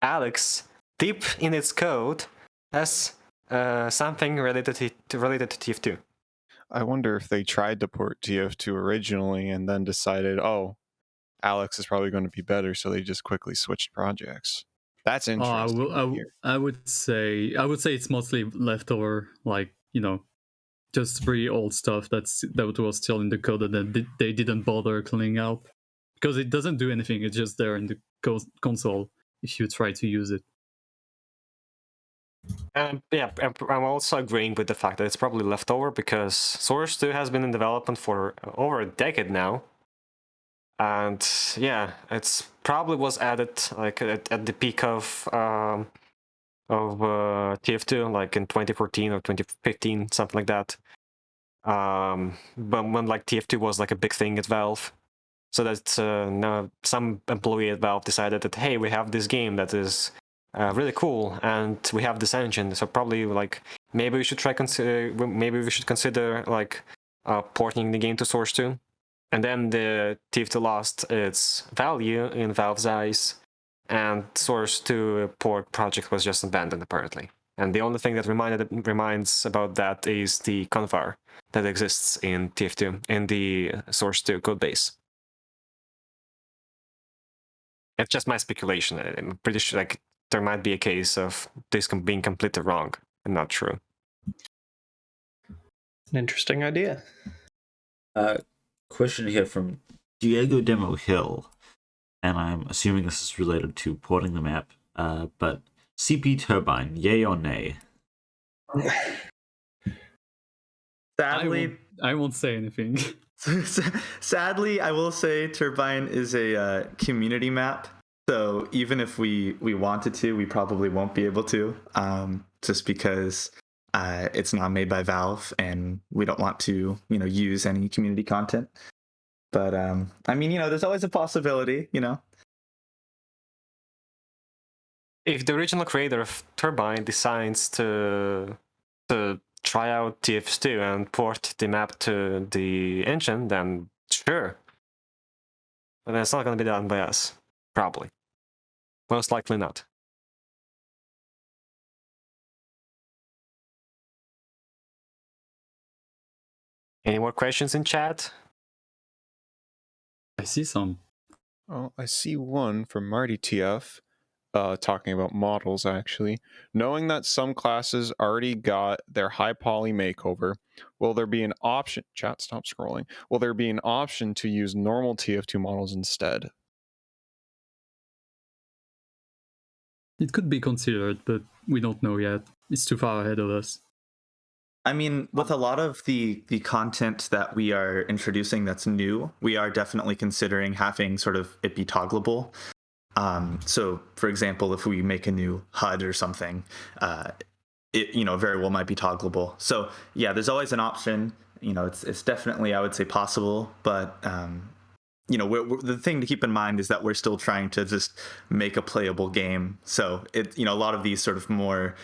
Speaker 7: Alex, deep in its code, has something related to TF2.
Speaker 3: I wonder if they tried to port TF2 originally and then decided, oh, Alex is probably going to be better, so they just quickly switched projects. That's interesting.
Speaker 4: I would say it's mostly leftover, like, just pretty old stuff that was still in the code that they didn't bother cleaning up, because it doesn't do anything. It's just there in the console if you try to use it.
Speaker 7: Yeah, I'm also agreeing with the fact that it's probably leftover, because Source 2 has been in development for over a decade now. And yeah, it's probably was added like at the peak of TF2, like in 2014 or 2015, something like that. But when like TF2 was like a big thing at Valve, so that now some employee at Valve decided that, hey, we have this game that is really cool, and we have this engine, so probably like maybe we should consider like porting the game to Source 2. And then the TF2 lost its value in Valve's eyes, and Source 2 port project was just abandoned apparently. And the only thing that reminds about that is the convar that exists in TF2 in the Source 2 code base. It's just my speculation. I'm pretty sure like there might be a case of this being completely wrong and not true.
Speaker 2: An interesting idea.
Speaker 1: Question here from Diego Demo Hill, and I'm assuming this is related to porting the map, but CP Turbine, yay or nay?
Speaker 5: Sadly,
Speaker 4: I won't say anything.
Speaker 5: Sadly, I will say Turbine is a community map, so even if we wanted to, we probably won't be able to, just because it's not made by Valve, and we don't want to, use any community content. But I mean, there's always a possibility,
Speaker 7: If the original creator of Turbine decides to try out TF2 and port the map to the engine, then sure. But it's not going to be done by us, probably. Most likely not. Any more questions in chat?
Speaker 4: I see some.
Speaker 3: Oh, I see one from Marty TF, talking about models, actually. Knowing that some classes already got their high poly makeover, will there be an option... Chat, stop scrolling. Will there be an option to use normal TF2 models instead?
Speaker 4: It could be considered, but we don't know yet. It's too far ahead of us.
Speaker 5: I mean, with a lot of the content that we are introducing that's new, we are definitely considering having sort of it be toggleable. So, for example, if we make a new HUD or something, it very well might be toggleable. So, yeah, there's always an option. It's definitely, I would say, possible. But the thing to keep in mind is that we're still trying to just make a playable game. So, a lot of these sort of more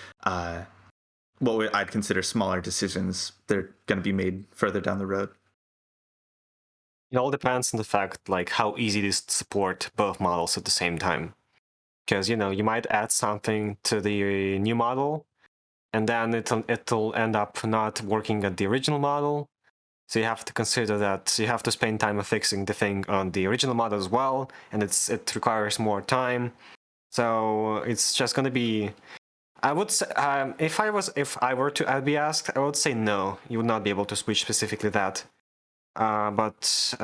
Speaker 5: what I'd consider smaller decisions, they're going to be made further down the road.
Speaker 7: It all depends on the fact, like, how easy it is to support both models at the same time. Because, you might add something to the new model, and then it'll end up not working at the original model. So you have to consider that you have to spend time fixing the thing on the original model as well, and it requires more time. So it's just going to be... I would say, if I were to be asked, I would say no. You would not be able to switch specifically that. But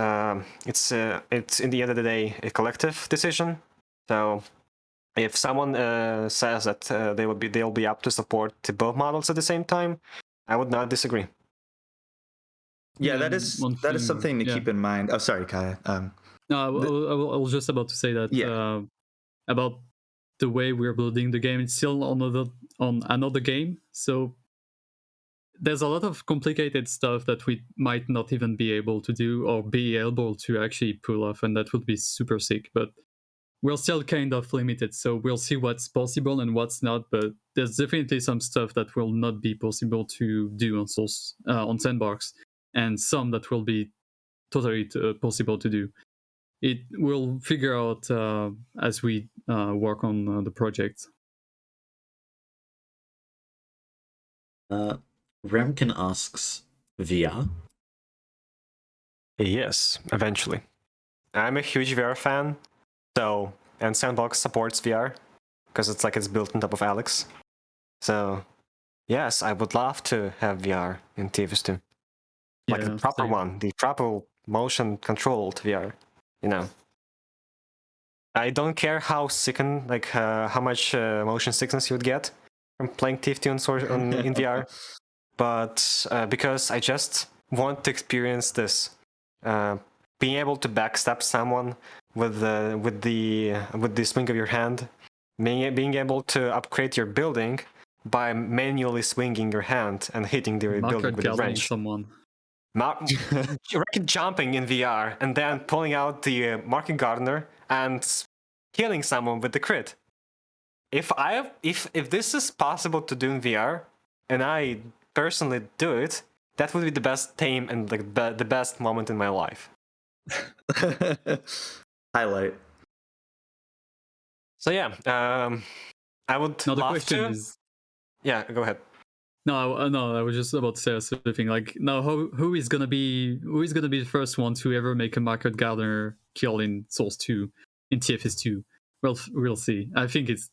Speaker 7: it's in the end of the day a collective decision. So if someone says that they'll be up to support both models at the same time, I would not disagree.
Speaker 5: Yeah, that is something to keep in mind. Oh, sorry, Kaya.
Speaker 4: No, I was just about to say that about the way we're building the game. It's still on another game, so there's a lot of complicated stuff that we might not even be able to do or be able to actually pull off, and that would be super sick. But we're still kind of limited, so we'll see what's possible and what's not. But there's definitely some stuff that will not be possible to do on Source on Sandbox, and some that will be totally possible to do. It will figure out as we work on the project.
Speaker 1: Remkin asks, VR?
Speaker 7: Yes, eventually. I'm a huge VR fan, and Sandbox supports VR. because it's built on top of Alex. So yes, I would love to have VR in TF2, like the proper one, the proper motion controlled VR. I don't care how sicken, like how much motion sickness you would get from playing TF2 in VR, but because I just want to experience this, being able to backstab someone with the swing of your hand, being able to upgrade your building by manually swinging your hand and hitting the building with a wrench.
Speaker 4: Someone.
Speaker 7: Jumping in VR and then pulling out the market gardener and killing someone with the crit. If this is possible to do in VR, and I personally do it, that would be the best time and the best moment in my life.
Speaker 5: Highlight.
Speaker 7: So yeah, I would love to. Is... Yeah, go ahead.
Speaker 4: No, I was just about to say something. Like, now, who is gonna be the first one to ever make a market gardener kill in Source 2 in TFS2? Well, we'll see. I think it's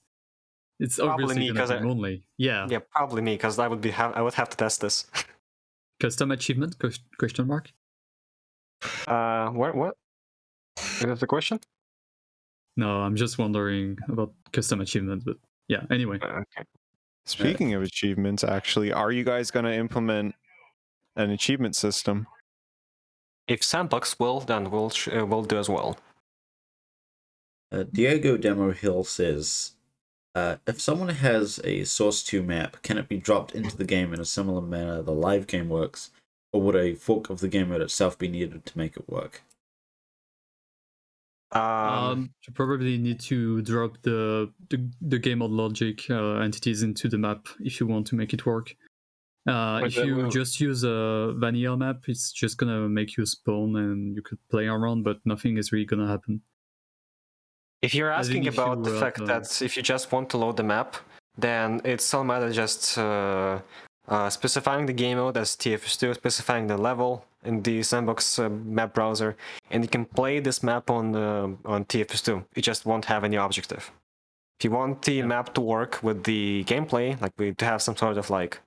Speaker 7: probably me because
Speaker 4: only. Yeah,
Speaker 7: probably me because I would have to test this.
Speaker 4: Custom achievement? Question mark.
Speaker 7: What? Is that the question?
Speaker 4: No, I'm just wondering about custom achievement, but yeah. Anyway.
Speaker 7: Okay.
Speaker 3: Speaking of achievements, actually, are you guys going to implement an achievement system?
Speaker 7: If Sandbox will, then we'll do as well.
Speaker 1: Diego Demo Hill says, if someone has a Source 2 map, can it be dropped into the game in a similar manner the live game works, or would a fork of the game mode itself be needed to make it work?
Speaker 4: You probably need to drop the game mode logic entities into the map if you want to make it work. If you just use a vanilla map, it's just gonna make you spawn and you could play around, but nothing is really gonna happen.
Speaker 7: If you're asking about the fact that if you just want to load the map, then it's all matter just specifying the game mode as TF2, specifying the level in the Sandbox map browser, and you can play this map on TF2. You just won't have any objective. If you want the map to work with the gameplay, like to have some sort of like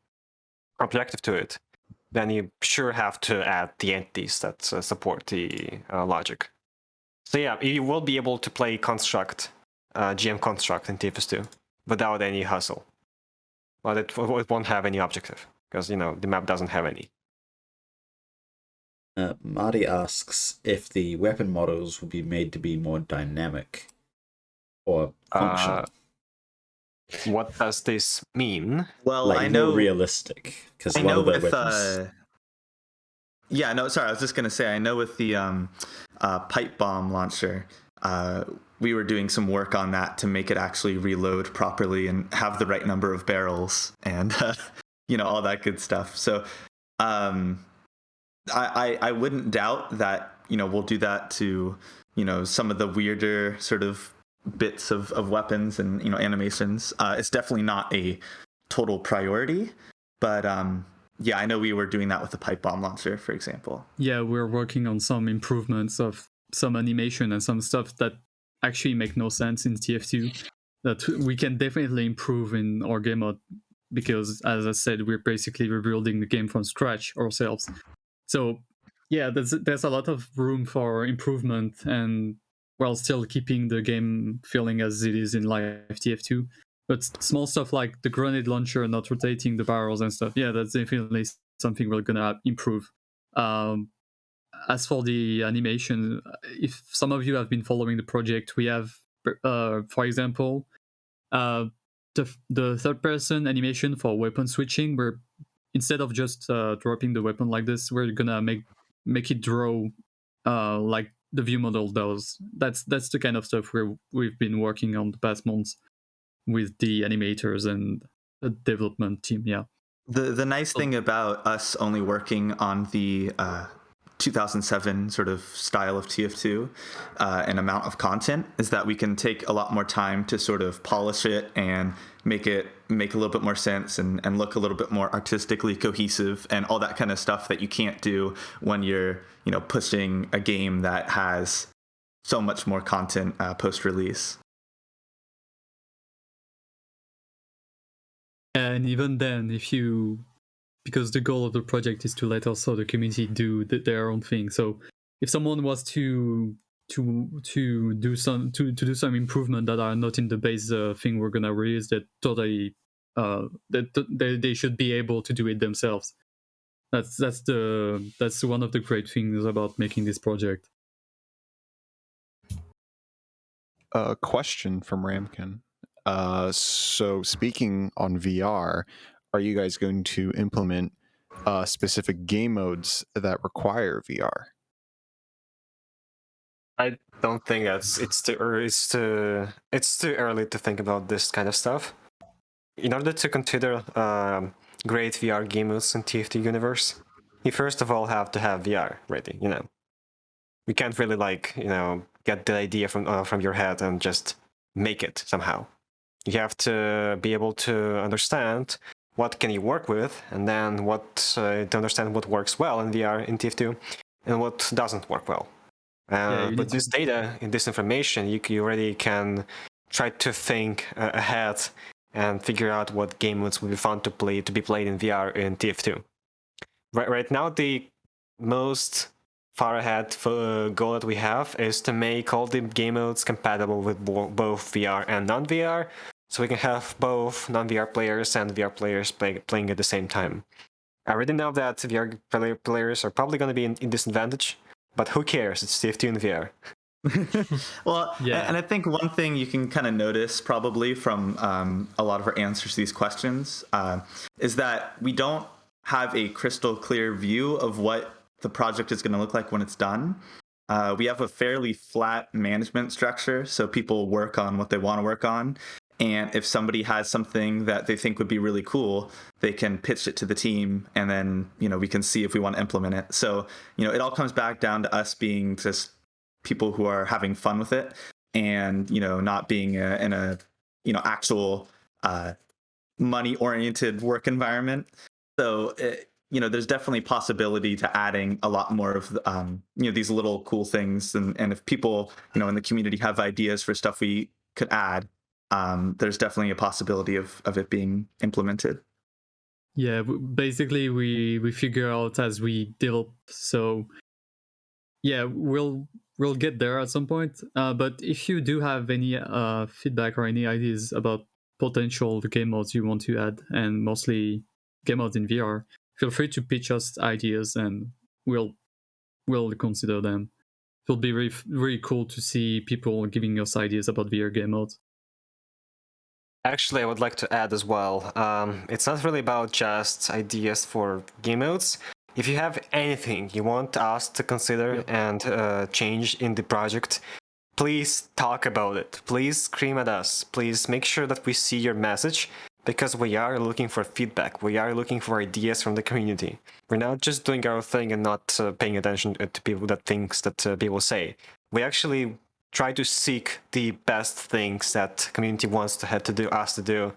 Speaker 7: objective to it, then you sure have to add the entities that support the logic. So yeah, you will be able to play construct, GM construct in TF2 without any hustle. But it won't have any objective because the map doesn't have any.
Speaker 1: Marty asks if the weapon models will be made to be more dynamic or functional.
Speaker 7: What does this mean?
Speaker 5: Well,
Speaker 1: like
Speaker 5: I know
Speaker 1: more realistic because
Speaker 5: I know with yeah, no, sorry, I was just gonna say I know with the pipe bomb launcher, we were doing some work on that to make it actually reload properly and have the right number of barrels and all that good stuff. So I wouldn't doubt that we'll do that to some of the weirder sort of bits of weapons and animations. It's definitely not a total priority, but yeah, I know we were doing that with the pipe bomb launcher, for example.
Speaker 4: Yeah, we're working on some improvements of some animation and some stuff that actually make no sense in TF2 that we can definitely improve in our game mode because, as I said, we're basically rebuilding the game from scratch ourselves. So yeah, there's a lot of room for improvement and while still keeping the game feeling as it is in live TF2. But small stuff like the grenade launcher not rotating the barrels and stuff, yeah, that's definitely something we're gonna improve. As for the animation, if some of you have been following the project, we have, for example, the third-person animation for weapon switching, where instead of just dropping the weapon like this, we're gonna make it draw like the view model does. That's the kind of stuff we've been working on the past months with the animators and the development team. Yeah.
Speaker 5: The nice thing about us only working on the 2007 sort of style of TF2 and amount of content is that we can take a lot more time to sort of polish it and make a little bit more sense and look a little bit more artistically cohesive and all that kind of stuff that you can't do when you're pushing a game that has so much more content post-release.
Speaker 4: And even then, because the goal of the project is to let also the community do their own thing. So if someone was to do some improvement that are not in the base thing we're gonna release, that totally they should be able to do it themselves. That's one of the great things about making this project.
Speaker 3: A question from Ramkin. So speaking on VR, are you guys going to implement specific game modes that require VR?
Speaker 7: I don't think it's too early. It's too early to think about this kind of stuff. In order to consider great VR game modes in TF2 universe, you first of all have to have VR ready. We can't really get the idea from your head and just make it somehow. You have to be able to understand what can you work with, and then to understand what works well in VR in TF2 and what doesn't work well. But this data and this information, you already can try to think ahead and figure out what game modes would be fun to be played in VR in TF2. Right now, the most far ahead goal that we have is to make all the game modes compatible with both VR and non-VR, so we can have both non-VR players and VR players playing at the same time. I already know that VR players are probably going to be in disadvantage, but who cares? It's TF2 in VR.
Speaker 5: Well, yeah. And I think one thing you can kind of notice probably from a lot of our answers to these questions is that we don't have a crystal clear view of what the project is going to look like when it's done. We have a fairly flat management structure, so people work on what they want to work on. And if somebody has something that they think would be really cool, they can pitch it to the team, and then we can see if we want to implement it. So it all comes back down to us being just people who are having fun with it, and not being in a actual money-oriented work environment. So there's definitely possibility to adding a lot more of these little cool things, and if people in the community have ideas for stuff we could add, there's definitely a possibility of it being implemented.
Speaker 4: Yeah, basically we figure out as we develop. So yeah, we'll get there at some point. But if you do have any feedback or any ideas about potential game modes you want to add, and mostly game modes in VR, feel free to pitch us ideas, and we'll consider them. It'll be really, really cool to see people giving us ideas about VR game modes.
Speaker 7: Actually, I would like to add as well, it's not really about just ideas for game modes. If you have anything you want us to consider and change in the project, please talk about it. Please scream at us. Please make sure that we see your message, because we are looking for feedback. We are looking for ideas from the community. We're not just doing our thing and not paying attention to people that people say. We actually try to seek the best things that community wants to do.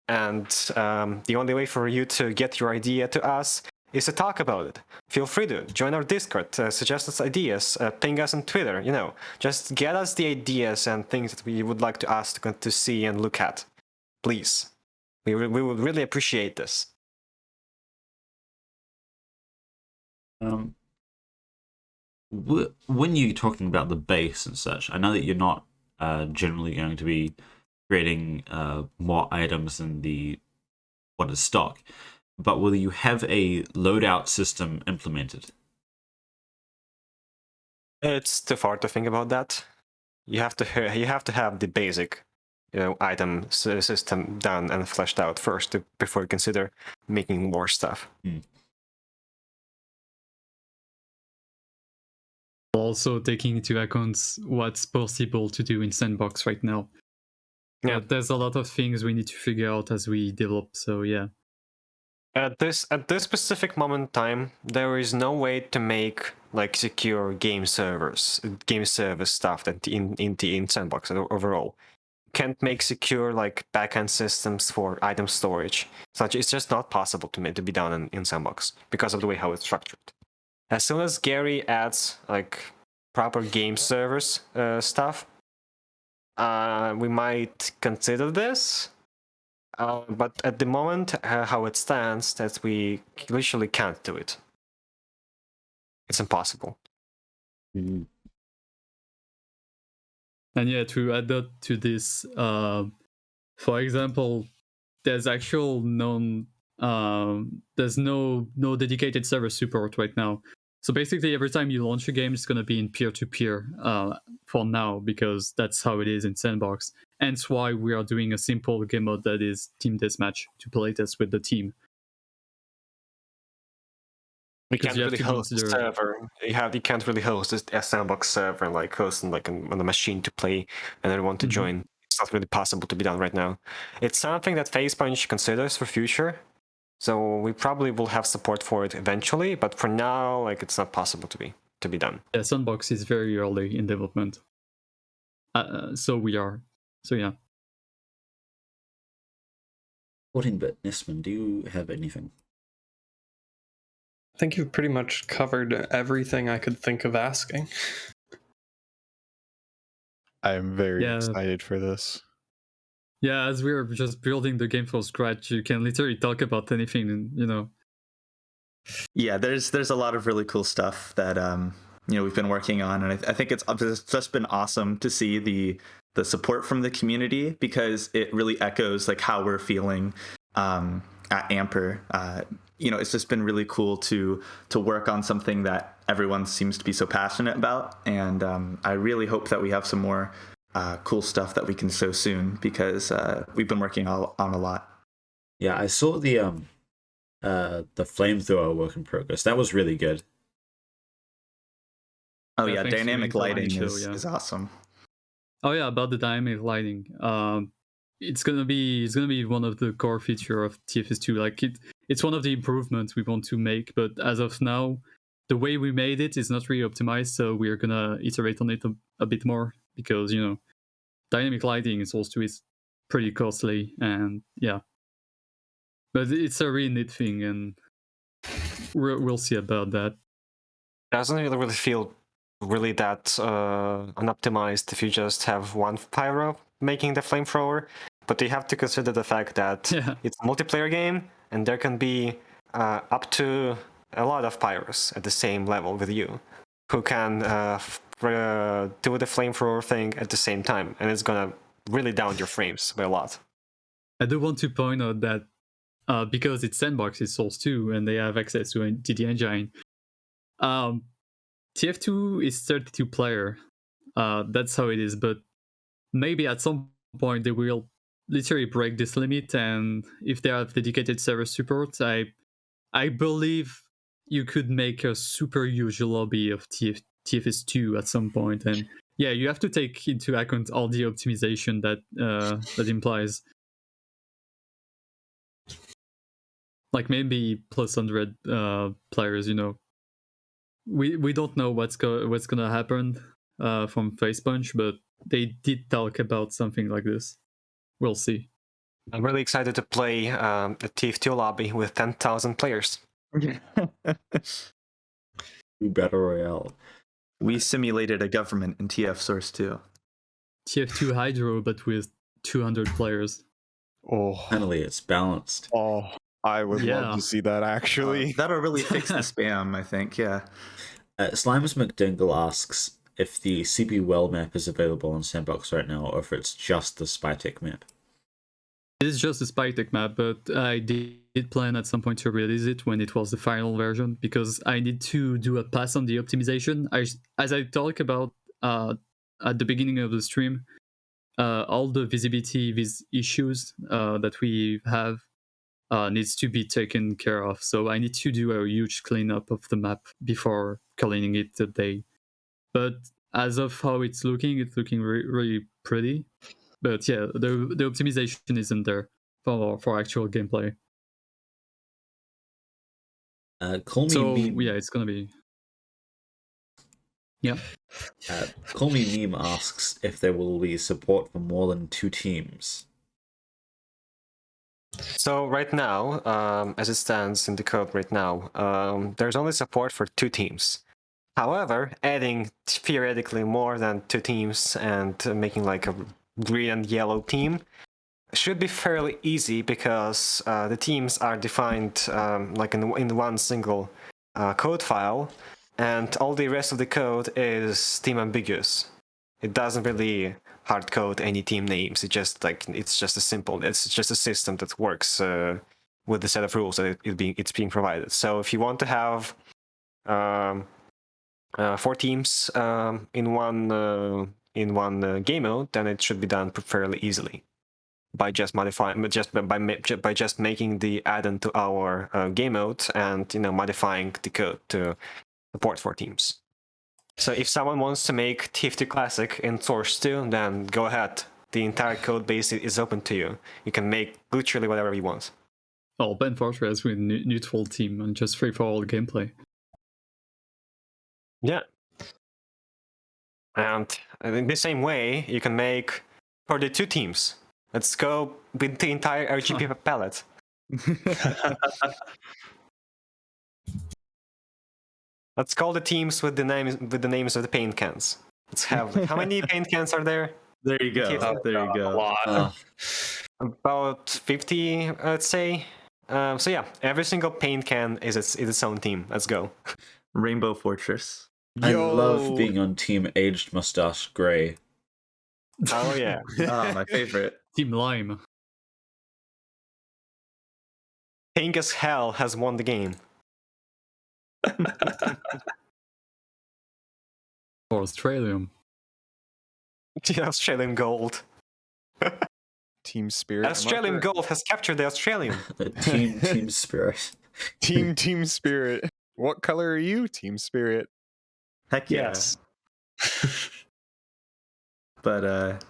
Speaker 7: And the only way for you to get your idea to us is to talk about it. Feel free to join our Discord, suggest us ideas, ping us on Twitter, just get us the ideas and things that we would like us to see and look at. Please. We would really appreciate this.
Speaker 1: When you're talking about the base and such, I know that you're not generally going to be creating more items than what is stock, but will you have a loadout system implemented?
Speaker 7: It's too far to think about that. You have to have the basic item system done and fleshed out first before you consider making more stuff.
Speaker 4: Also taking into account what's possible to do in Sandbox right now. Yeah, there's a lot of things we need to figure out as we develop, so yeah.
Speaker 7: At this specific moment in time, there is no way to make secure game service stuff that in Sandbox overall. Can't make secure backend systems for item storage. It's just not possible to be done in Sandbox because of the way how it's structured. As soon as Gary adds proper game servers stuff, we might consider this. But at the moment, how it stands, that we literally can't do it. It's impossible.
Speaker 1: Mm-hmm.
Speaker 4: And yeah, to add that to this, for example, there's actual there's no dedicated server support right now. So basically, every time you launch a game, it's going to be in peer-to-peer for now, because that's how it is in Sandbox. Hence why we are doing a simple game mode that is Team Deathmatch to play test with the team.
Speaker 7: You can't really host a server. You can't really host a Sandbox server, like hosting like on a machine to play and everyone to join. It's not really possible to be done right now. It's something that Facepunch considers for future. So we probably will have support for it eventually, but for now, like, it's not possible to be done.
Speaker 4: Yeah, Sandbox is very early in development. So yeah.
Speaker 1: Sporting bit, Nisman, do you have anything?
Speaker 2: I think you've pretty much covered everything I could think of asking.
Speaker 3: I'm very excited for this.
Speaker 4: Yeah, as we're just building the game from scratch, you can literally talk about anything, you know.
Speaker 5: Yeah, there's a lot of really cool stuff that we've been working on, and I think it's just been awesome to see the support from the community, because it really echoes like how we're feeling at Amper. It's just been really cool to work on something that everyone seems to be so passionate about, and I really hope that we have some more cool stuff that we can show soon, because we've been working on a lot.
Speaker 1: Yeah, I saw the flamethrower work in progress. That was really good.
Speaker 5: Oh yeah, dynamic lighting is awesome.
Speaker 4: Oh yeah, about the dynamic lighting. It's gonna be one of the core feature of TFS2. Like it's one of the improvements we want to make, but as of now, the way we made it is not really optimized, so we're gonna iterate on it a bit more, because dynamic lighting is pretty costly, and yeah. But it's a really neat thing, and we'll see about that.
Speaker 7: Doesn't really feel really that unoptimized if you just have one pyro making the flamethrower, but you have to consider the fact that it's a multiplayer game, and there can be up to a lot of pyros at the same level with you who can do the flamethrower thing at the same time, and it's gonna really down your frames by a lot.
Speaker 4: I do want to point out that because it's Sandbox, it's Source 2, and they have access to the engine. TF2 is 32 player. That's how it is, but maybe at some point they will literally break this limit, and if they have dedicated server support, I believe you could make a super huge lobby of TFS2 at some point, and yeah, you have to take into account all the optimization that implies. Like maybe plus 100 players, We don't know what's gonna happen from Facepunch, but they did talk about something like this. We'll see.
Speaker 7: I'm really excited to play a TF2 lobby with 10,000 players.
Speaker 1: Battle Royale.
Speaker 5: We simulated a government in TF Source 2.
Speaker 4: TF2 Hydro, but with 200 players.
Speaker 3: Oh,
Speaker 1: finally, it's balanced.
Speaker 3: Oh, I would love to see that, actually.
Speaker 5: That'll really fix the spam, I think, yeah.
Speaker 1: Slimus McDingle asks if the CP Well map is available on Sandbox right now, or if it's just the Spytek map.
Speaker 4: It is just the Spytek map, but I did plan at some point to release it when it was the final version, because I need to do a pass on the optimization. As I talked about at the beginning of the stream, all the visibility issues that we have needs to be taken care of. So I need to do a huge cleanup of the map before calling it a day. But as of how it's looking really pretty. But yeah, the optimization isn't there for actual gameplay.
Speaker 1: Call me meme.
Speaker 4: Yeah, it's gonna be. Yeah.
Speaker 1: Call me meme asks if there will be support for more than 2 teams.
Speaker 7: So right now, as it stands in the code right now, there's only support for 2 teams. However, adding theoretically more than 2 teams and making like a green and yellow team should be fairly easy because the teams are defined like in one single code file, and all the rest of the code is team ambiguous. It doesn't really hard code any team names. It's just a system that works with the set of rules that it's being provided. So if you want to have 4 teams in one game mode, then it should be done fairly easily by just modifying, by just making the add-on to our game mode and modifying the code to support 4 teams. So if someone wants to make TF2 Classic in Source 2, then go ahead. The entire code base is open to you. You can make literally whatever you want.
Speaker 4: Oh, Ben Fortress with neutral team and just free-for-all gameplay.
Speaker 7: Yeah. And in the same way, you can make 42 teams. Let's go with the entire RGB palette. Let's call the teams with the names of the paint cans. Let's have how many paint cans are there?
Speaker 5: There you go. There you go.
Speaker 2: A lot.
Speaker 7: About 50, let's say. So yeah, every single paint can is its own team. Let's go.
Speaker 5: Rainbow Fortress.
Speaker 1: I love being on Team Aged Mustache Gray.
Speaker 7: Oh yeah.
Speaker 5: My favorite.
Speaker 4: Team Lime.
Speaker 7: Pink as Hell has won the game.
Speaker 4: Or Australium.
Speaker 7: The Australian Gold.
Speaker 3: Team Spirit.
Speaker 7: Australian Gold has captured the Australian.
Speaker 1: The Team Spirit.
Speaker 3: Team Spirit. What color are you, Team Spirit?
Speaker 5: Heck yeah.
Speaker 2: Yes.
Speaker 5: But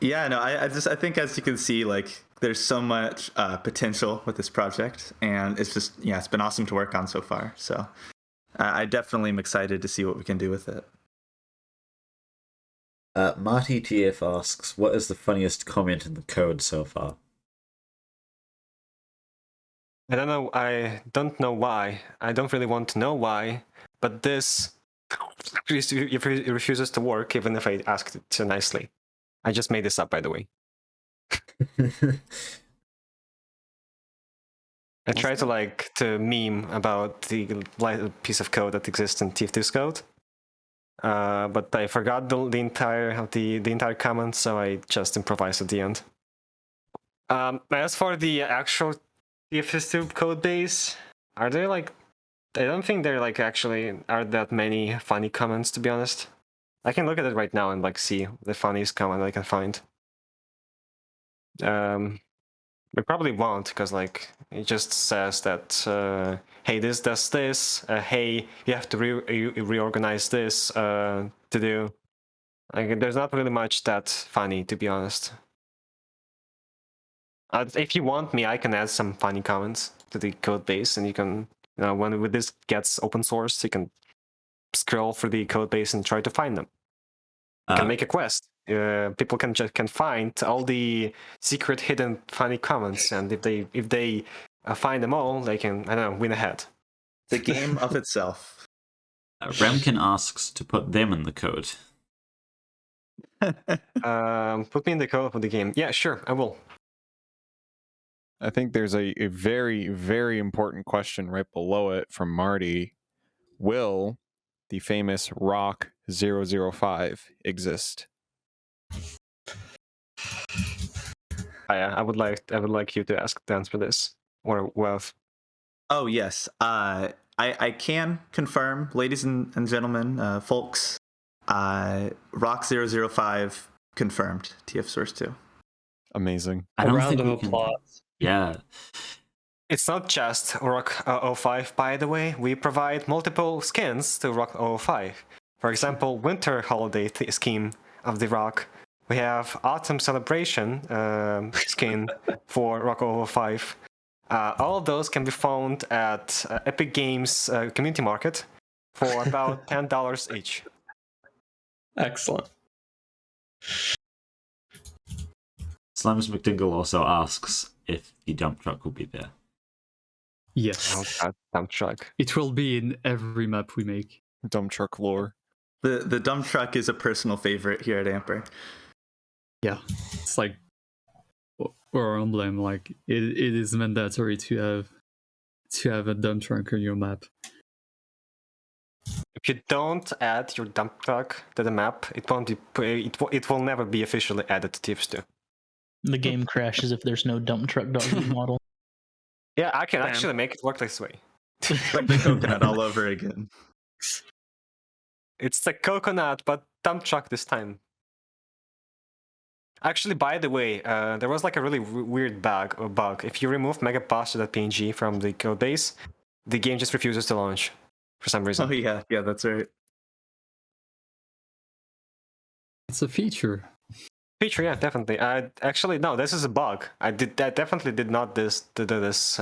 Speaker 5: yeah, no, I think as you can see, like there's so much potential with this project, and it's just it's been awesome to work on so far. So I definitely am excited to see what we can do with it.
Speaker 1: Marty TF asks, what is the funniest comment in the code so far?
Speaker 7: I don't know. I don't know why. I don't really want to know why. But this refuses to work, even if I asked it so nicely. I just made this up, by the way. I tried to meme about the piece of code that exists in TF2's code, but I forgot the entire comment, so I just improvised at the end. As for the actual TF2 code base, are there I don't think there actually are that many funny comments, to be honest. I can look at it right now and see the funniest comment I can find. We probably won't, because it just says that hey, this does this. Hey, you have to reorganize this to do. There's not really much that funny, to be honest. If you want me, I can add some funny comments to the code base, and you can, when this gets open sourced, you can scroll through the code base and try to find them. You can make a quest. People can find all the secret, hidden, funny comments, and if they find them all, they can win a hat.
Speaker 5: The game of itself.
Speaker 1: Remkin asks to put them in the code.
Speaker 7: Put me in the code for the game. Yeah, sure, I will.
Speaker 3: I think there's a very, very important question right below it from Marty. Will the famous Rock 005 exist?
Speaker 7: I would like you to answer this, or Wealth.
Speaker 5: Oh yes, I can confirm, ladies and gentlemen, folks. Rock 005 confirmed. TF Source 2.
Speaker 3: Amazing.
Speaker 2: A round of applause.
Speaker 1: Yeah.
Speaker 7: It's not just Rock 05, by the way. We provide multiple skins to Rock 05. For example, Winter Holiday scheme of the Rock. We have Autumn Celebration skin for Rock 05. All of those can be found at Epic Games Community Market for about $10 each.
Speaker 2: Excellent.
Speaker 1: Slimus McDingle also asks if the dump truck will be there.
Speaker 4: Yes.
Speaker 7: Oh, God, dump truck.
Speaker 4: It will be in every map we make.
Speaker 3: Dump truck lore.
Speaker 5: The dump truck is a personal favorite here at Amper.
Speaker 4: Yeah. It's or emblem, like it is mandatory to have a dump truck on your map.
Speaker 7: If you don't add your dump truck to the map, it won't be. It will never be officially added to TF2.
Speaker 6: The game crashes if there's no dump truck doggy model.
Speaker 7: Yeah, I can actually make it work this way.
Speaker 5: Like the coconut all over again.
Speaker 7: It's the coconut, but dump truck this time. Actually, by the way, there was like a really weird bug. If you remove megaposter.png from the code base, the game just refuses to launch for some reason.
Speaker 5: Oh yeah, that's right.
Speaker 4: It's a feature.
Speaker 7: Feature, yeah, definitely. Actually, no, this is a bug. I definitely did not do this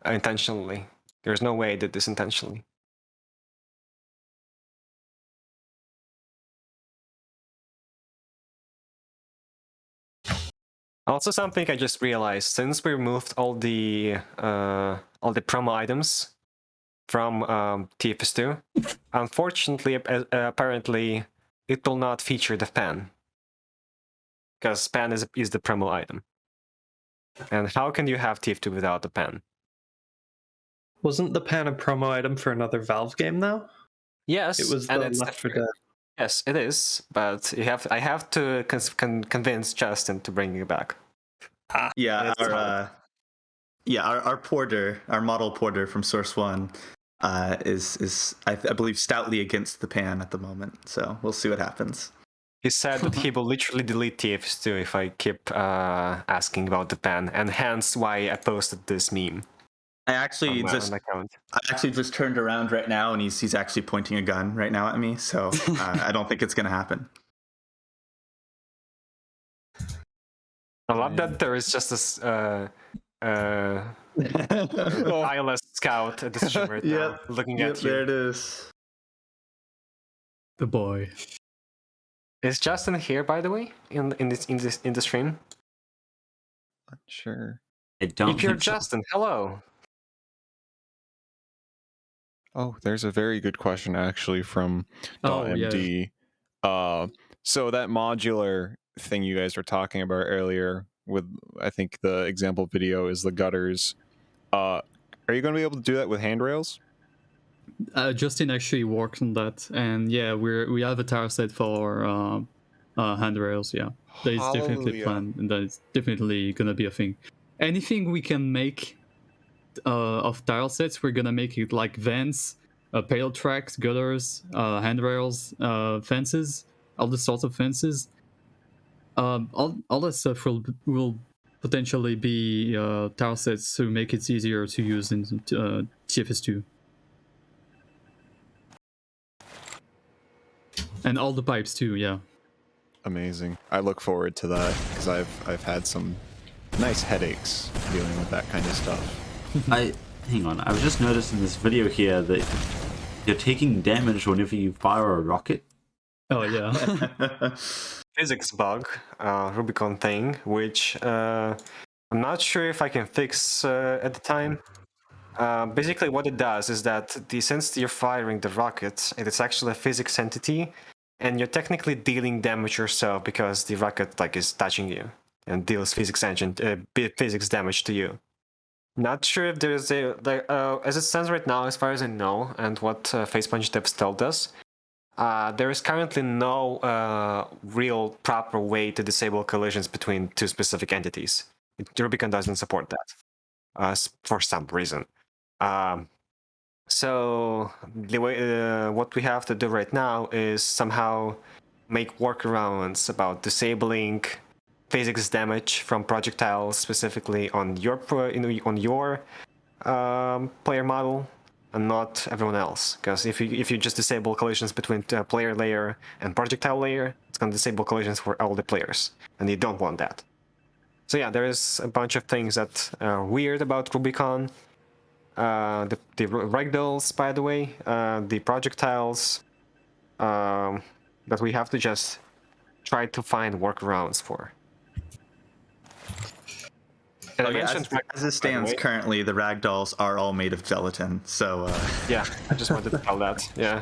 Speaker 7: intentionally. There's no way I did this intentionally. Also, something I just realized, since we removed all the promo items from TF2, unfortunately, apparently, it will not feature the fan, because pan is the promo item. And how can you have TF2 without the pan?
Speaker 2: Wasn't the pan a promo item for another Valve game though?
Speaker 7: Yes,
Speaker 2: It was the Left 4 Dead.
Speaker 7: Yes, it is, but I have to convince Justin to bring it back.
Speaker 5: Yeah, our porter, our model porter from Source One, is I believe stoutly against the pan at the moment. So we'll see what happens.
Speaker 7: He said that he will literally delete TF2 if I keep asking about the pan, and hence why I posted this meme.
Speaker 5: I actually just turned around right now, and he's actually pointing a gun right now at me. So I don't think it's gonna happen.
Speaker 7: I love that there is just this eyeless scout at the stream right now, looking at you.
Speaker 5: There it is.
Speaker 4: The boy.
Speaker 7: Is Justin here, by the way, in the stream?
Speaker 3: Not sure.
Speaker 1: I don't.
Speaker 7: If you're
Speaker 1: think so.
Speaker 7: Justin, hello.
Speaker 3: Oh, there's a very good question actually from .md. So that modular thing you guys were talking about earlier with, I think the example video is the gutters. Are you going to be able to do that with handrails?
Speaker 4: Justin actually worked on that, and yeah, we have a tile set for handrails. Yeah, that is definitely planned, and that is definitely gonna be a thing. Anything we can make of tile sets, we're gonna make it, like vents, payload tracks, gutters, handrails, fences, all the sorts of fences. All that stuff will potentially be tile sets to make it easier to use in TFS2. And all the pipes too, yeah.
Speaker 3: Amazing. I look forward to that because I've had some nice headaches dealing with that kind of stuff.
Speaker 1: Hang on. I was just noticing this video here that you're taking damage whenever you fire a rocket.
Speaker 4: Oh yeah.
Speaker 7: Physics bug, Rubicon thing, which I'm not sure if I can fix at the time. Basically, what it does is that since you're firing the rocket, it's actually a physics entity, and you're technically dealing damage yourself because the rocket is touching you and deals physics damage to you. Not sure if there is as it stands right now, as far as I know, and what Facepunch devs told us, there is currently no real proper way to disable collisions between two specific entities. Rubicon doesn't support that for some reason. So the way what we have to do right now is somehow make workarounds about disabling physics damage from projectiles, specifically on your player model, and not everyone else. Because if you just disable collisions between player layer and projectile layer, it's going to disable collisions for all the players, and you don't want that. So yeah, there is a bunch of things that are weird about Rubicon. The ragdolls, by the way, the projectiles that we have to just try to find workarounds for. And
Speaker 5: as it stands currently, the ragdolls are all made of gelatin. So
Speaker 7: yeah, I just wanted to tell that. Yeah,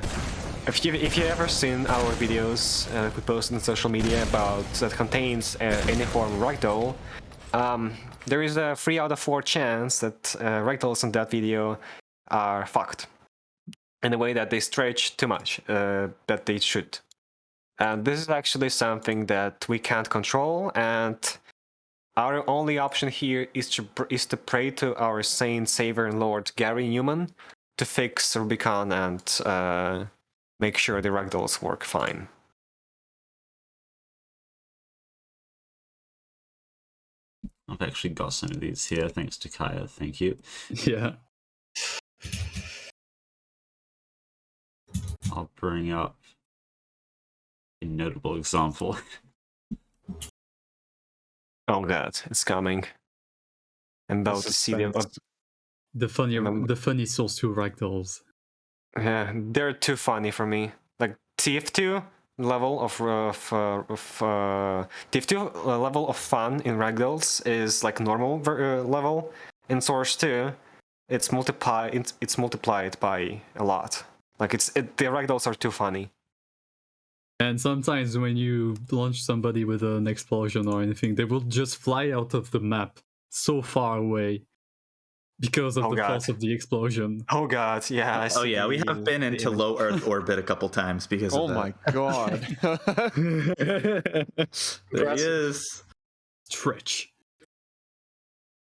Speaker 7: if you ever seen our videos we post on social media about that contains any form of ragdoll, there is a 3 out of 4 chance that ragdolls in that video are fucked in a way that they stretch too much, that they should. And this is actually something that we can't control, and our only option here is to pray to our saint, savior, and lord Gary Newman to fix Rubicon and make sure the ragdolls work fine.
Speaker 1: I've actually got some of these here, thanks to Kaya. Thank you.
Speaker 4: Yeah.
Speaker 1: I'll bring up a notable example.
Speaker 7: Oh god, it's coming. I'm about to see them.
Speaker 4: The funny Source 2 ragdolls.
Speaker 7: Yeah, they're too funny for me. Like TF2 level of TF2 level of fun in ragdolls is like normal level. In Source 2, it's multiplied by a lot. Like the ragdolls are too funny.
Speaker 4: And sometimes when you launch somebody with an explosion or anything, they will just fly out of the map so far away because of the force of the explosion.
Speaker 7: Oh god, yeah.
Speaker 5: Yeah, we have been into low Earth orbit a couple times because of that.
Speaker 3: Oh my god.
Speaker 5: There he is.
Speaker 4: Stretch.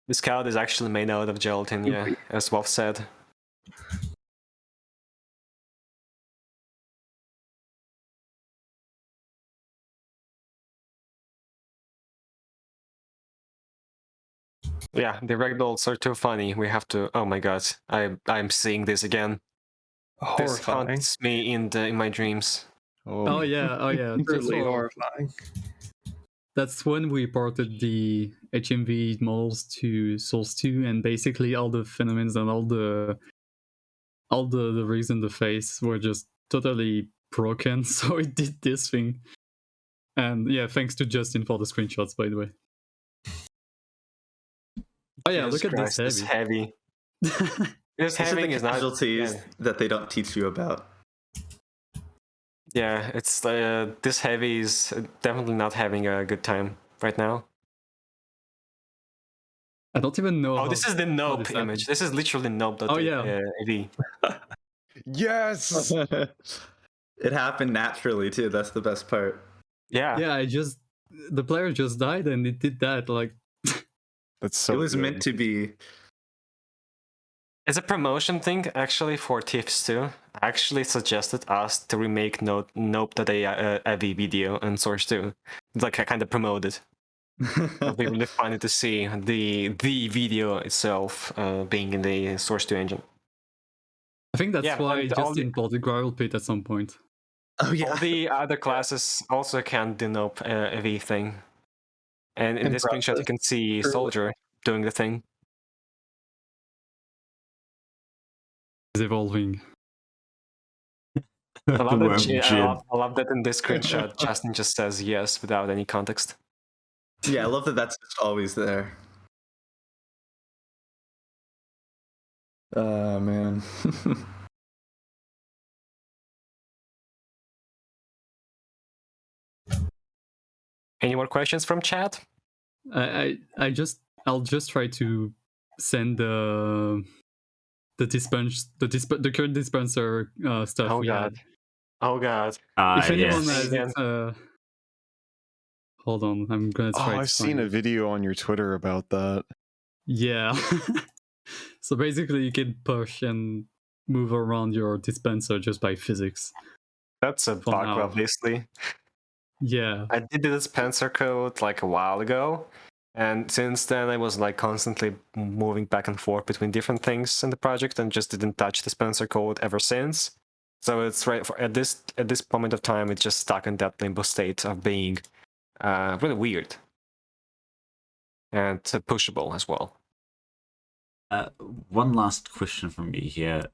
Speaker 7: The scout is actually made out of gelatin, yeah, as Wolf said. Yeah, the ragdolls are too funny. We have to. Oh my god, I'm seeing this again. This
Speaker 2: Horrifying.
Speaker 7: haunts me in my dreams.
Speaker 4: Oh yeah.
Speaker 2: Truly horrifying.
Speaker 4: That's when we ported the HMV models to Source 2, and basically all the phenomena and all the rigs in the face were just totally broken. So it did this thing. And yeah, thanks to Justin for the screenshots, by the way. Oh yeah,
Speaker 7: Jesus
Speaker 4: look at
Speaker 7: Christ,
Speaker 4: this heavy.
Speaker 7: This heavy is not
Speaker 5: casualties that they don't teach you about.
Speaker 7: Yeah, it's this heavy is definitely not having a good time right now.
Speaker 4: I don't even know.
Speaker 7: Oh, this is the Nope image. This is literally Nope.
Speaker 4: Oh yeah.
Speaker 3: Yes.
Speaker 5: It happened naturally too. That's the best part.
Speaker 7: Yeah.
Speaker 4: Yeah, the player just died and it did that. Like,
Speaker 3: That's so.
Speaker 5: It was
Speaker 3: good.
Speaker 5: meant to be.
Speaker 7: It's a promotion thing actually for TF2. Actually suggested us to remake Nope.AV video in Source 2. It's like I kind of promoted. It'll be really funny to see the video itself being in the Source 2 engine.
Speaker 4: I think that's why Justin bought the Gravel Pit at some point.
Speaker 5: Oh yeah.
Speaker 7: All the other classes also can do Nope AV thing. And in this screenshot you can see Soldier doing the thing.
Speaker 4: It's evolving.
Speaker 7: I love that in this screenshot Justin just says yes without any context.
Speaker 5: Yeah, I love that that's just always there. Oh man.
Speaker 7: Any more questions from chat?
Speaker 4: I'll just try to send the current dispenser stuff.
Speaker 7: Oh god. Oh god.
Speaker 4: If anyone has it, hold on, I'm gonna try.
Speaker 3: I've seen a video on your Twitter about that.
Speaker 4: Yeah. So basically, you can push and move around your dispenser just by physics.
Speaker 7: That's a bug, obviously.
Speaker 4: Yeah.
Speaker 7: I did the dispenser code like a while ago, and since then I was like constantly moving back and forth between different things in the project and just didn't touch dispenser code ever since. So it's at this moment of time, it's just stuck in that limbo state of being really weird and pushable as well.
Speaker 1: One last question from me here.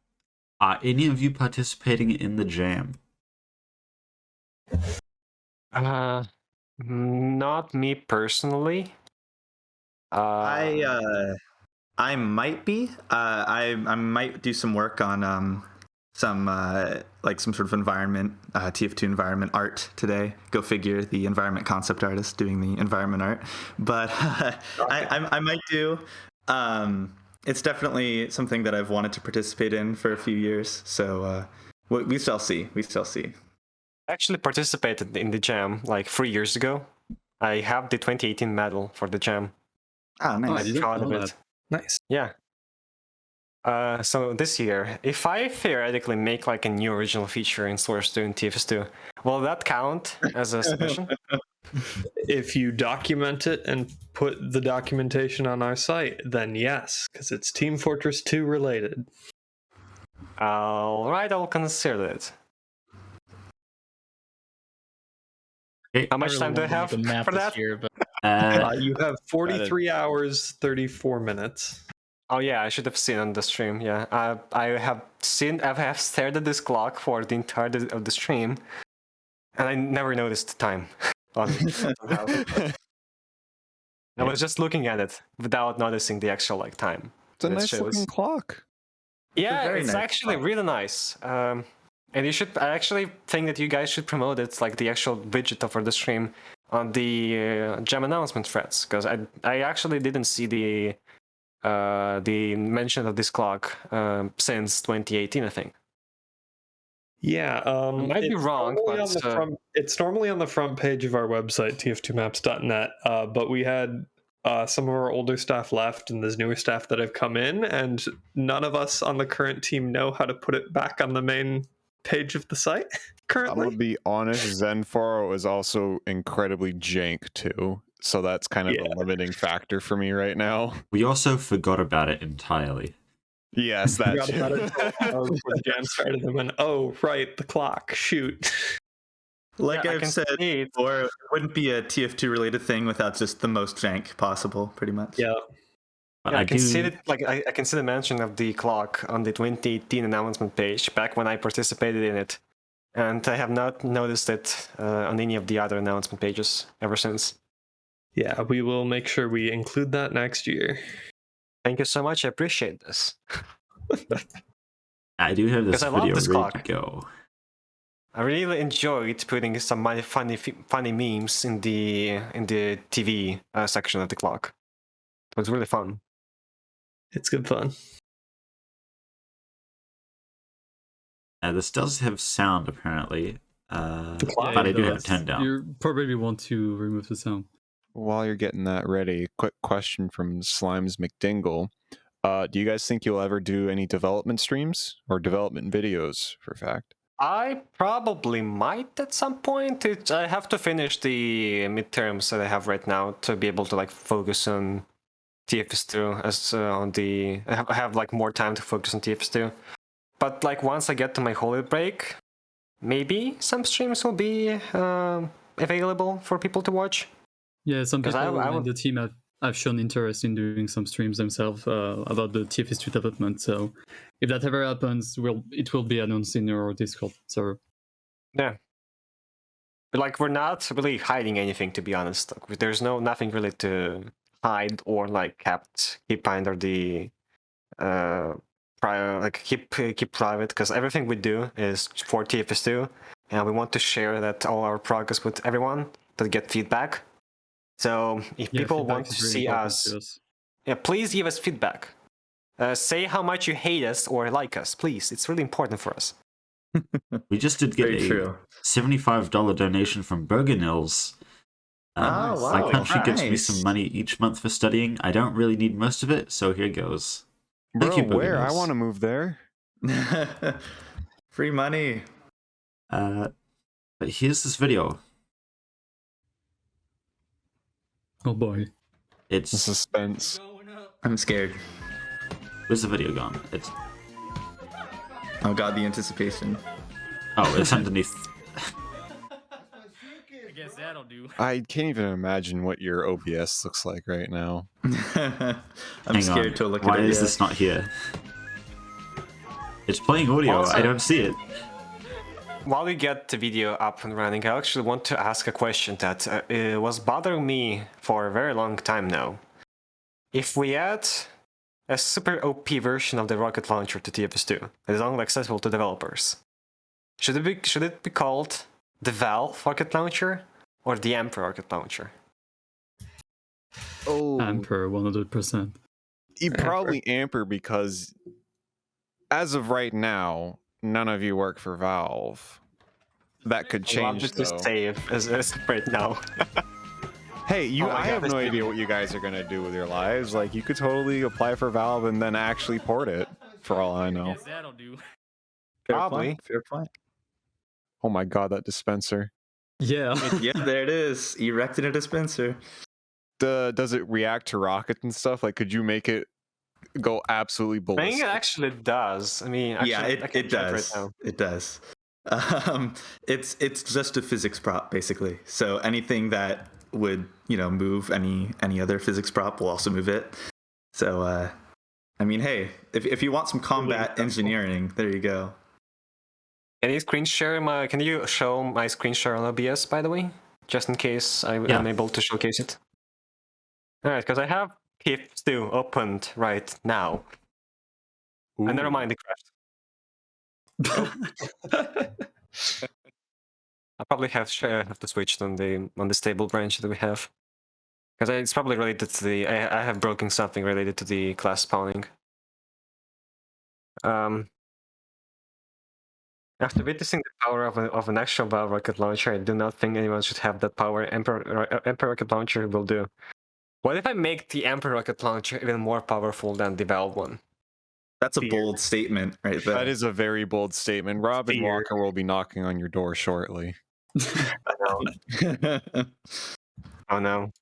Speaker 1: Are any of you participating in the jam?
Speaker 7: Not me personally.
Speaker 5: I might be. I might do some work on some sort of environment, TF2 environment art today. Go figure, the environment concept artist doing the environment art. But I might do. It's definitely something that I've wanted to participate in for a few years. So we shall see. We shall see.
Speaker 7: I actually participated in the jam like 3 years ago. I have the 2018 medal for the jam.
Speaker 5: Ah, nice.
Speaker 4: I didn't
Speaker 7: Proud of
Speaker 4: know
Speaker 7: it.
Speaker 4: that.
Speaker 2: Nice.
Speaker 7: Yeah. So this year, if I theoretically make like a new original feature in Source 2 and TF2, will that count as a submission?
Speaker 2: If you document it and put the documentation on our site, then yes, because it's Team Fortress 2 related.
Speaker 7: All right, I'll consider it.
Speaker 1: Okay.
Speaker 7: How much time do I have
Speaker 6: the map
Speaker 7: for
Speaker 6: this
Speaker 7: that?
Speaker 6: year, but
Speaker 2: You have 43 hours, 34 minutes.
Speaker 7: Oh yeah, I should have seen on the stream. Yeah, I have stared at this clock for the entirety of the stream, and I never noticed the time. I was just looking at it without noticing the actual like time.
Speaker 3: It's a
Speaker 7: It
Speaker 3: nice
Speaker 7: shows.
Speaker 3: looking clock.
Speaker 7: Yeah,
Speaker 5: very
Speaker 7: it's
Speaker 5: nice
Speaker 7: actually
Speaker 5: clock.
Speaker 7: really nice. And you should. I actually think that you guys should promote it, like the actual widget for the stream, on the jam announcement threads, because I actually didn't see the mention of this clock since 2018, I think.
Speaker 2: Yeah,
Speaker 7: I might be
Speaker 2: it's
Speaker 7: wrong,
Speaker 2: normally
Speaker 7: but
Speaker 2: on the front, it's normally on the front page of our website, tf2maps.net. But we had some of our older staff left, and there's newer staff that have come in, and none of us on the current team know how to put it back on the main page of the site
Speaker 3: I'm
Speaker 2: currently.
Speaker 3: gonna be honest, Zenfaro is also incredibly jank too. So that's kind of a limiting factor for me right now.
Speaker 1: We also forgot about it entirely.
Speaker 3: Yes, that
Speaker 2: Forgot about it
Speaker 3: too.
Speaker 2: until before the jam started, and went, oh, right, the clock, shoot.
Speaker 5: Like
Speaker 7: Yeah, I
Speaker 5: I've
Speaker 7: can
Speaker 5: said
Speaker 7: see it.
Speaker 5: before, it wouldn't be a TF2 related thing without just the most jank possible, pretty much.
Speaker 2: Yeah.
Speaker 1: But
Speaker 7: Yeah,
Speaker 1: I
Speaker 7: I can
Speaker 1: do.
Speaker 7: see it. Like I can see the mention of the clock on the 2018 announcement page back when I participated in it, and I have not noticed it on any of the other announcement pages ever since.
Speaker 2: Yeah, we will make sure we include that next year.
Speaker 7: Thank you so much. I appreciate this.
Speaker 1: I do have this
Speaker 7: 'Cause I love
Speaker 1: video
Speaker 7: this
Speaker 1: ready
Speaker 7: clock.
Speaker 1: to go.
Speaker 7: I really enjoyed putting some funny memes in the TV section of the clock. It was really fun.
Speaker 2: It's good fun.
Speaker 1: This does have sound apparently,
Speaker 2: clock?
Speaker 1: but I do
Speaker 4: it
Speaker 1: have it
Speaker 4: does.
Speaker 1: turned down.
Speaker 4: You probably want to remove the sound.
Speaker 3: While you're getting that ready, quick question from Slimes McDingle. Do you guys think you'll ever do any development streams or development videos, for a fact?
Speaker 7: I probably might at some point. I have to finish the midterms that I have right now to be able to like focus on TF2 as on the. I have like more time to focus on TF2. But like once I get to my holiday break, maybe some streams will be available for people to watch.
Speaker 4: Yeah, some
Speaker 7: 'Cause
Speaker 4: people
Speaker 7: I
Speaker 4: in
Speaker 7: would-
Speaker 4: the team have shown interest in doing some streams themselves about the TF2 development. So if that ever happens, it will be announced in our Discord server.
Speaker 7: Yeah. But like we're not really hiding anything, to be honest. Like, there's nothing really to hide or like keep under the keep private, because everything we do is for TF2, and we want to share that all our progress with everyone to get feedback. So if
Speaker 4: Yeah,
Speaker 7: people
Speaker 4: feedback
Speaker 7: want to
Speaker 4: is really
Speaker 7: see
Speaker 4: important
Speaker 7: us,
Speaker 4: to us.
Speaker 7: yeah, please give us feedback. Say how much you hate us or like us, please. It's really important for us.
Speaker 1: We just did get
Speaker 5: Very
Speaker 1: a
Speaker 5: true.
Speaker 1: $75 donation from Bergenils.
Speaker 5: Oh, wow,
Speaker 1: My country gives me
Speaker 5: nice.
Speaker 1: some money each month for studying. I don't really need most of it, so here goes. Thank
Speaker 3: Bro,
Speaker 1: you,
Speaker 3: where? I
Speaker 1: Bergenils.
Speaker 3: want to move there.
Speaker 5: Free money.
Speaker 1: But here's this video.
Speaker 4: Oh boy.
Speaker 3: The
Speaker 1: It's
Speaker 3: suspense.
Speaker 5: I'm scared.
Speaker 1: where's the video gone? It's
Speaker 5: Oh god, the anticipation.
Speaker 1: it's underneath.
Speaker 6: I guess that'll do.
Speaker 3: I can't even imagine what your OBS looks like right now.
Speaker 5: I'm
Speaker 1: Hang
Speaker 5: scared
Speaker 1: on.
Speaker 5: to look
Speaker 1: Why
Speaker 5: at it.
Speaker 1: is
Speaker 5: yet.
Speaker 1: this not here? It's playing audio.
Speaker 7: Also-
Speaker 1: I don't see it.
Speaker 7: While we get the video up and running, I actually want to ask a question that was bothering me for a very long time now. If we add a super OP version of the rocket launcher to TF2 that is only accessible to developers. Should it be called the Valve rocket launcher or the Emperor rocket launcher?
Speaker 3: Oh,
Speaker 4: Ampere, 100%.
Speaker 3: you probably Amper because as of right now, none of you work for Valve. That could change,
Speaker 7: though. Just save as right now.
Speaker 3: Hey, I have no
Speaker 7: this
Speaker 3: idea what you guys are gonna do with your lives. Like, you could totally apply for Valve and then actually port it, for all I know.
Speaker 4: Yes, that'll do.
Speaker 7: Probably.
Speaker 5: Fair point.
Speaker 3: Oh my god, that dispenser.
Speaker 4: Yeah.
Speaker 5: Yeah, there it is. Erected a dispenser.
Speaker 3: Does it react to rocket and stuff? Like, could you make it go absolutely
Speaker 7: I think
Speaker 3: ballistic?
Speaker 7: it actually does. I mean, actually,
Speaker 5: Yeah,
Speaker 7: I can
Speaker 5: it
Speaker 7: check
Speaker 5: does.
Speaker 7: right now.
Speaker 5: It does. It's just a physics prop basically. So anything that would move any other physics prop will also move it. So I mean, hey, if you want some combat engineering, there you go.
Speaker 7: Can you screen share my? Can you show my screen share on OBS, by the way, just in case I'm able to showcase it? All right, because I have TF2 opened right now.
Speaker 3: Ooh.
Speaker 7: And never mind, it crashed. I probably have to switch on the stable branch that we have, because it's probably related to the. I have broken something related to the class spawning. After witnessing the power of an actual Valve rocket launcher, I do not think anyone should have that power. Emperor rocket launcher will do. What if I make the Emperor rocket launcher even more powerful than the Valve one?
Speaker 5: That's a bold statement right there.
Speaker 3: That is a very bold statement. Robin Walker will be knocking on your door shortly.
Speaker 7: Oh no.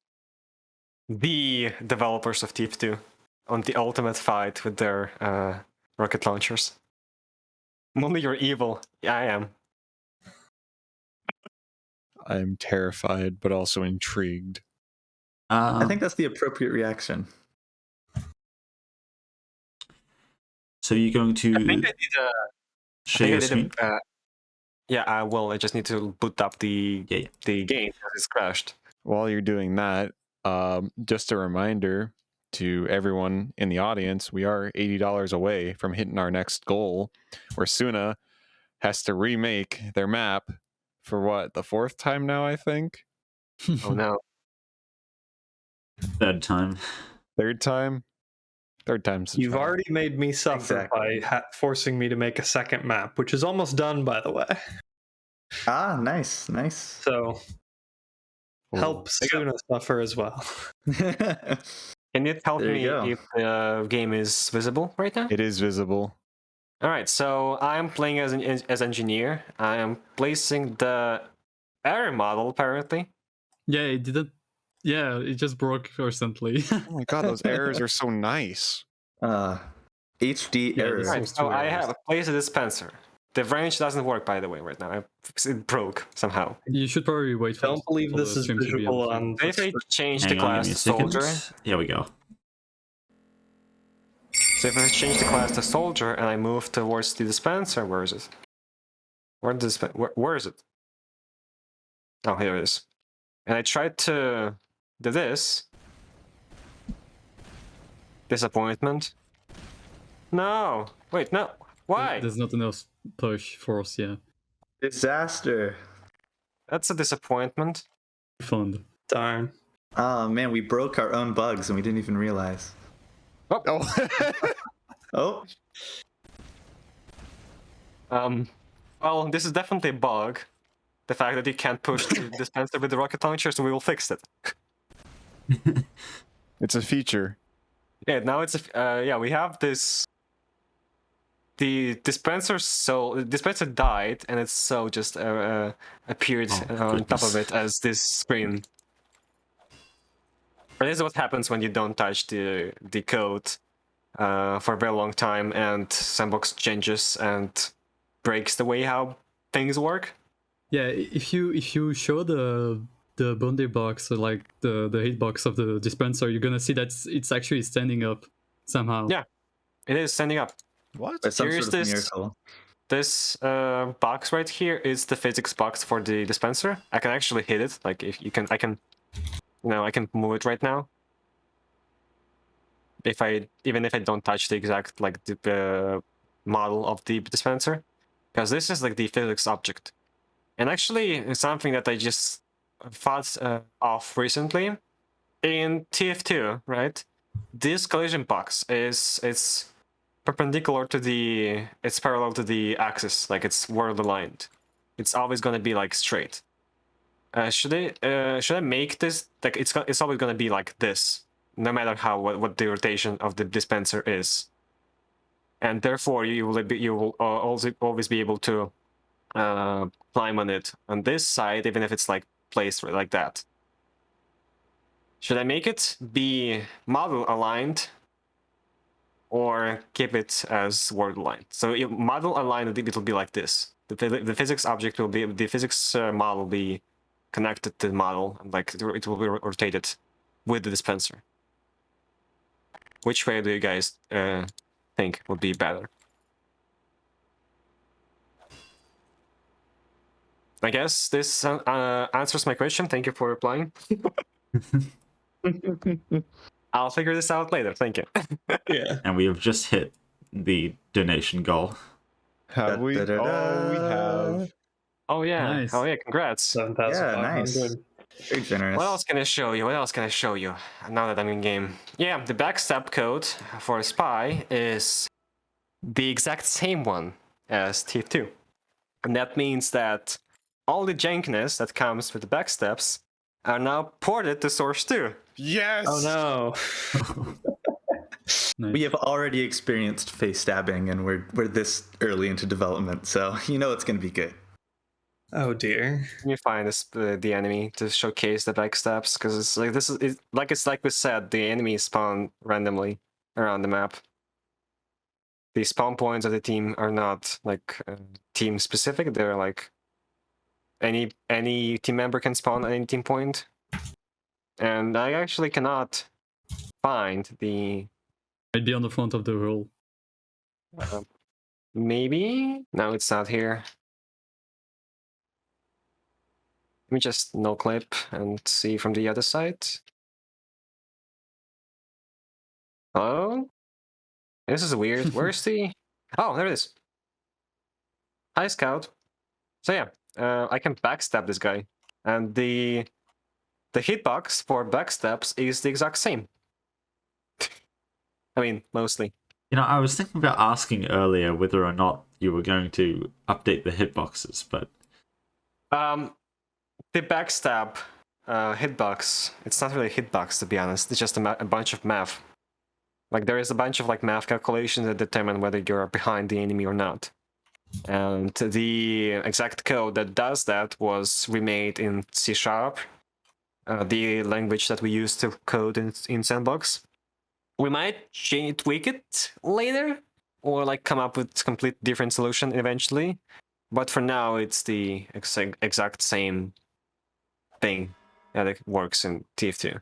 Speaker 7: The developers of TF2 on the ultimate fight with their rocket launchers. Only you're evil. Yeah, I am.
Speaker 3: I'm terrified, but also intrigued.
Speaker 5: I think that's the appropriate reaction.
Speaker 1: So you're going to
Speaker 7: I think I
Speaker 1: share your screen?
Speaker 7: Yeah, I will. I just need to boot up the game because it's crashed.
Speaker 3: While you're doing that, just a reminder to everyone in the audience, we are $80 away from hitting our next goal, where Suna has to remake their map for what, the 4th time now, I think?
Speaker 7: Oh no.
Speaker 1: Third time.
Speaker 3: 3rd time? 3rd time's
Speaker 2: You've already made me suffer
Speaker 5: Exactly.
Speaker 2: by forcing me to make a second map, which is almost done, by the way.
Speaker 5: Ah, nice.
Speaker 2: So help Suna suffer as well.
Speaker 7: Can you tell
Speaker 5: There
Speaker 7: me
Speaker 5: you go.
Speaker 7: if the game is visible right now?
Speaker 3: It is visible.
Speaker 7: All right, so I'm playing as engineer. I am placing the error model apparently.
Speaker 4: Yeah, it didn't. Yeah, it just broke recently.
Speaker 3: Oh my god, those errors are so nice.
Speaker 5: HD
Speaker 4: Yeah,
Speaker 5: error.
Speaker 4: this
Speaker 7: All right,
Speaker 4: was
Speaker 7: so
Speaker 4: 2
Speaker 7: I
Speaker 4: errors.
Speaker 7: have placed a dispenser. The range doesn't work, by the way, right now. It broke somehow.
Speaker 4: You should probably wait for.
Speaker 2: Don't believe
Speaker 4: for
Speaker 2: this
Speaker 4: the
Speaker 2: is
Speaker 4: stream to be
Speaker 2: visual
Speaker 4: able to-
Speaker 2: on.
Speaker 7: So if I change the
Speaker 1: Hang on, give
Speaker 7: class
Speaker 1: me
Speaker 7: to
Speaker 1: a second.
Speaker 7: soldier,
Speaker 1: Here we go.
Speaker 7: so if I change the class to soldier and I move towards the dispenser, where is it? Where is it? Oh, here it is. And I tried to do this. Disappointment. No. Wait, no. Why?
Speaker 4: There's not enough push force. Yeah,
Speaker 5: Disaster.
Speaker 7: That's a disappointment.
Speaker 4: fun.
Speaker 2: Darn.
Speaker 5: Oh man, we broke our own bugs and we didn't even realize. Oh,
Speaker 7: Well, this is definitely a bug. The fact that you can't push the dispenser with the rocket launcher, so we will fix it.
Speaker 3: It's a feature.
Speaker 7: Yeah, now it's we have this. The dispenser died, and its so just appeared on top of it as this screen. And this is what happens when you don't touch the code for a very long time, and sandbox changes and breaks the way how things work.
Speaker 4: Yeah, if you show the boundary box, or like the hitbox of the dispenser, you're gonna see that it's actually standing up somehow.
Speaker 7: Yeah, it is standing up.
Speaker 3: What?
Speaker 5: by some
Speaker 7: Here's
Speaker 5: sort of
Speaker 7: this-
Speaker 5: miracle.
Speaker 7: This box right here is the physics box for the dispenser. I can actually hit it. Like if you can, I can move it right now. even if I don't touch the exact like the model of the dispenser, because this is like the physics object. And actually, it's something that I just thought of recently in TF2, right? This collision box it's perpendicular to it's parallel to the axis, like it's world aligned. It's always going to be like straight. Should I make this like it's always going to be like this, no matter what the rotation of the dispenser is, and therefore you will always be able to climb on it on this side, even if it's like placed like that. Should I make it be model aligned or keep it as word aligned? So model aligned, it will be like this. The physics object will be, the physics model will be connected to the model, and like it will be rotated with the dispenser. Which way do you guys think would be better? I guess this answers my question. Thank you for replying. I'll figure this out later. Thank you.
Speaker 2: Yeah.
Speaker 1: And we have just hit the donation goal.
Speaker 3: Have we? Oh, we have.
Speaker 7: Oh yeah.
Speaker 4: Nice.
Speaker 7: Oh yeah. Congrats.
Speaker 2: 7,500.
Speaker 5: Yeah, nice. Very generous.
Speaker 7: What else can I show you? Now that I'm in game? Yeah, the backstab code for a spy is the exact same one as TF2. And that means that all the jankiness that comes with the backstabs are now ported to Source 2.
Speaker 3: Yes.
Speaker 2: Oh no.
Speaker 4: Nice.
Speaker 5: We have already experienced face stabbing, and we're this early into development, so you know it's going to be good.
Speaker 2: Oh dear.
Speaker 7: Let me find the enemy to showcase the backstabs, because it's like we said, the enemies spawn randomly around the map. The spawn points of the team are not like team specific. They're like any team member can spawn any team point, and I actually cannot find the.
Speaker 4: Might be on the front of the roll.
Speaker 7: Maybe no, it's not here. Let me just no clip and see from the other side. Oh, this is weird. Where's the? Oh, there it is. Hi, Scout. So yeah, I can backstab this guy, and the hitbox for backstabs is the exact same. I mean, mostly.
Speaker 1: You know, I was thinking about asking earlier whether or not you were going to update the hitboxes, but
Speaker 7: the backstab hitbox, it's not really a hitbox, to be honest. It's just a bunch of math. Like, there is a bunch of like math calculations that determine whether you're behind the enemy or not. And the exact code that does that was remade in C#, the language that we use to code in Sandbox. We might tweak it later, or like come up with a complete different solution eventually. But for now, it's the exact same thing that it works in TF2.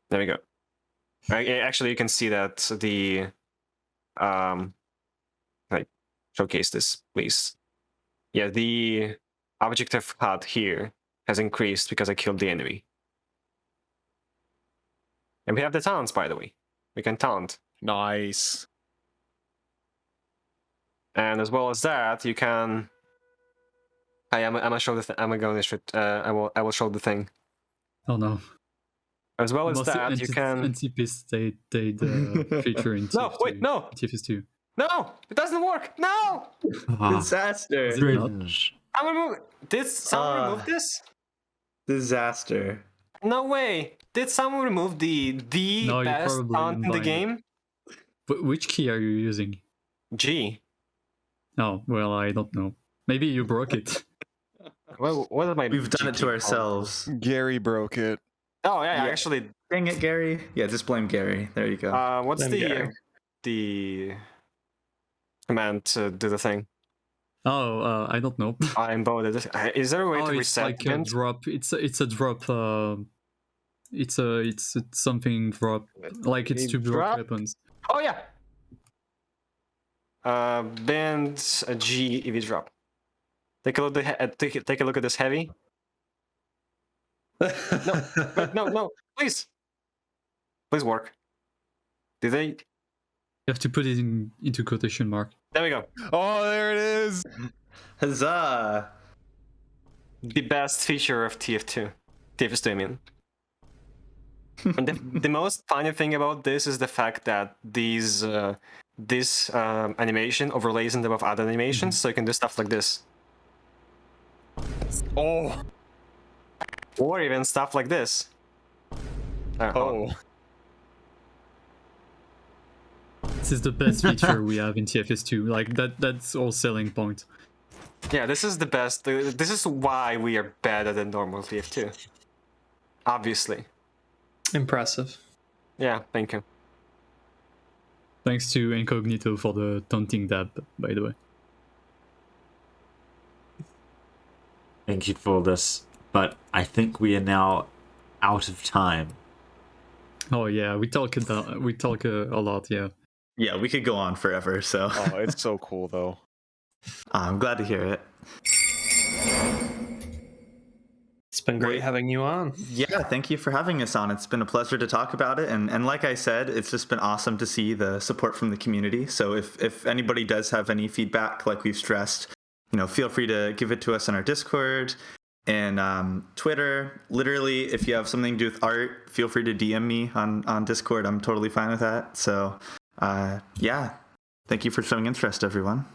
Speaker 7: There we go. Actually, you can see that the like showcase this, please. Yeah, the objective HUD here has increased because I killed the enemy. And we have the taunts, by the way. We can taunt.
Speaker 3: Nice.
Speaker 7: And as well as that, you can. I'm gonna show the. I'm going to. I will show the thing.
Speaker 4: Oh no.
Speaker 7: As well as that, you can.
Speaker 4: NCP feature in
Speaker 7: No, wait, no.
Speaker 4: TF2.
Speaker 7: No, it doesn't work. No.
Speaker 5: Disaster.
Speaker 1: Cringe.
Speaker 7: I'm remove. Did someone remove this?
Speaker 5: Disaster.
Speaker 7: No way. Did someone remove the
Speaker 4: No,
Speaker 7: best taunt in the
Speaker 4: combined
Speaker 7: game?
Speaker 4: Which key are you using?
Speaker 7: G.
Speaker 4: Oh, well, I don't know. Maybe you broke it.
Speaker 7: What am I?
Speaker 5: We've done it to ourselves.
Speaker 3: Gary broke it.
Speaker 7: Oh yeah,
Speaker 5: Yeah.
Speaker 7: actually.
Speaker 5: Dang it, Gary. Yeah, just blame Gary. There you go.
Speaker 7: What's
Speaker 2: Blame Gary.
Speaker 7: the command to do the thing?
Speaker 4: Oh, I don't know.
Speaker 7: I'm bothered. Is there a way to
Speaker 4: It's
Speaker 7: reset
Speaker 4: like
Speaker 7: again?
Speaker 4: a drop. It's a drop. It's something drop. Like it's
Speaker 7: A
Speaker 4: to drop
Speaker 7: drop?
Speaker 4: weapons.
Speaker 7: Oh yeah. Bend a G EV drop. Take a look. Take a look at this heavy. No, please. Please work. Did they?
Speaker 4: You have to put it into quotation mark.
Speaker 7: There we go.
Speaker 3: Oh, there it is.
Speaker 5: Huzzah!
Speaker 7: The best feature of TF2. TF2, I mean. And the most funny thing about this is the fact that this animation overlays on top of other animations, so you can do stuff like this.
Speaker 3: Oh.
Speaker 7: Or even stuff like this.
Speaker 3: Oh.
Speaker 4: This is the best feature we have in TFS2. Like that's our selling point.
Speaker 7: Yeah, this is the best. This is why we are better than normal TF2. Obviously.
Speaker 2: Impressive.
Speaker 7: Yeah, thank you.
Speaker 4: Thanks to Incognito for the taunting dab, by the way.
Speaker 1: Thank you for this, but I think we are now out of time.
Speaker 4: Oh yeah, we talk a lot. Yeah.
Speaker 5: Yeah, we could go on forever, so
Speaker 3: Oh, it's so cool though.
Speaker 5: I'm glad to hear it.
Speaker 2: It's been great having you on.
Speaker 5: Yeah, thank you for having us on. It's been a pleasure to talk about it. And like I said, it's just been awesome to see the support from the community. So if anybody does have any feedback, like we've stressed, feel free to give it to us on our Discord and Twitter. Literally, if you have something to do with art, feel free to DM me on Discord. I'm totally fine with that. So yeah, thank you for showing interest, everyone.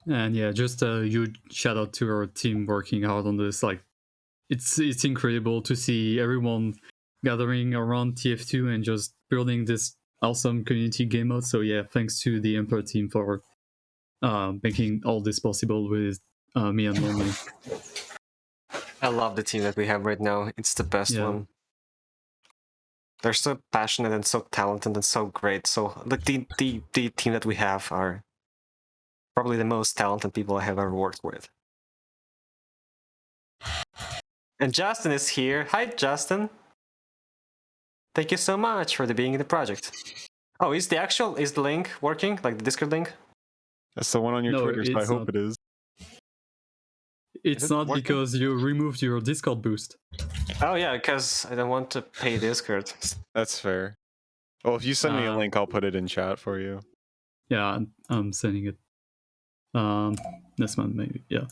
Speaker 4: And yeah, just a huge shout out to our team working hard on this. Like, it's incredible to see everyone gathering around TF2 and just building this awesome community game mode. So yeah, thanks to the Emperor team for making all this possible with me and Lonely.
Speaker 7: I love the team that we have right now. It's the best one. They're so passionate and so talented and so great. So like the team that we have are probably the most talented people I have ever worked with. And Justin is here. Hi, Justin. Thank you so much for being in the project. Oh, is the link working? Like the Discord link?
Speaker 3: That's the one on your Twitter, so I hope it is.
Speaker 4: It's not working? Because you removed your Discord boost.
Speaker 7: Oh yeah, because I don't want to pay Discord.
Speaker 3: That's fair. Well, if you send me a link, I'll put it in chat for you.
Speaker 4: Yeah, I'm sending it. This one maybe, yeah.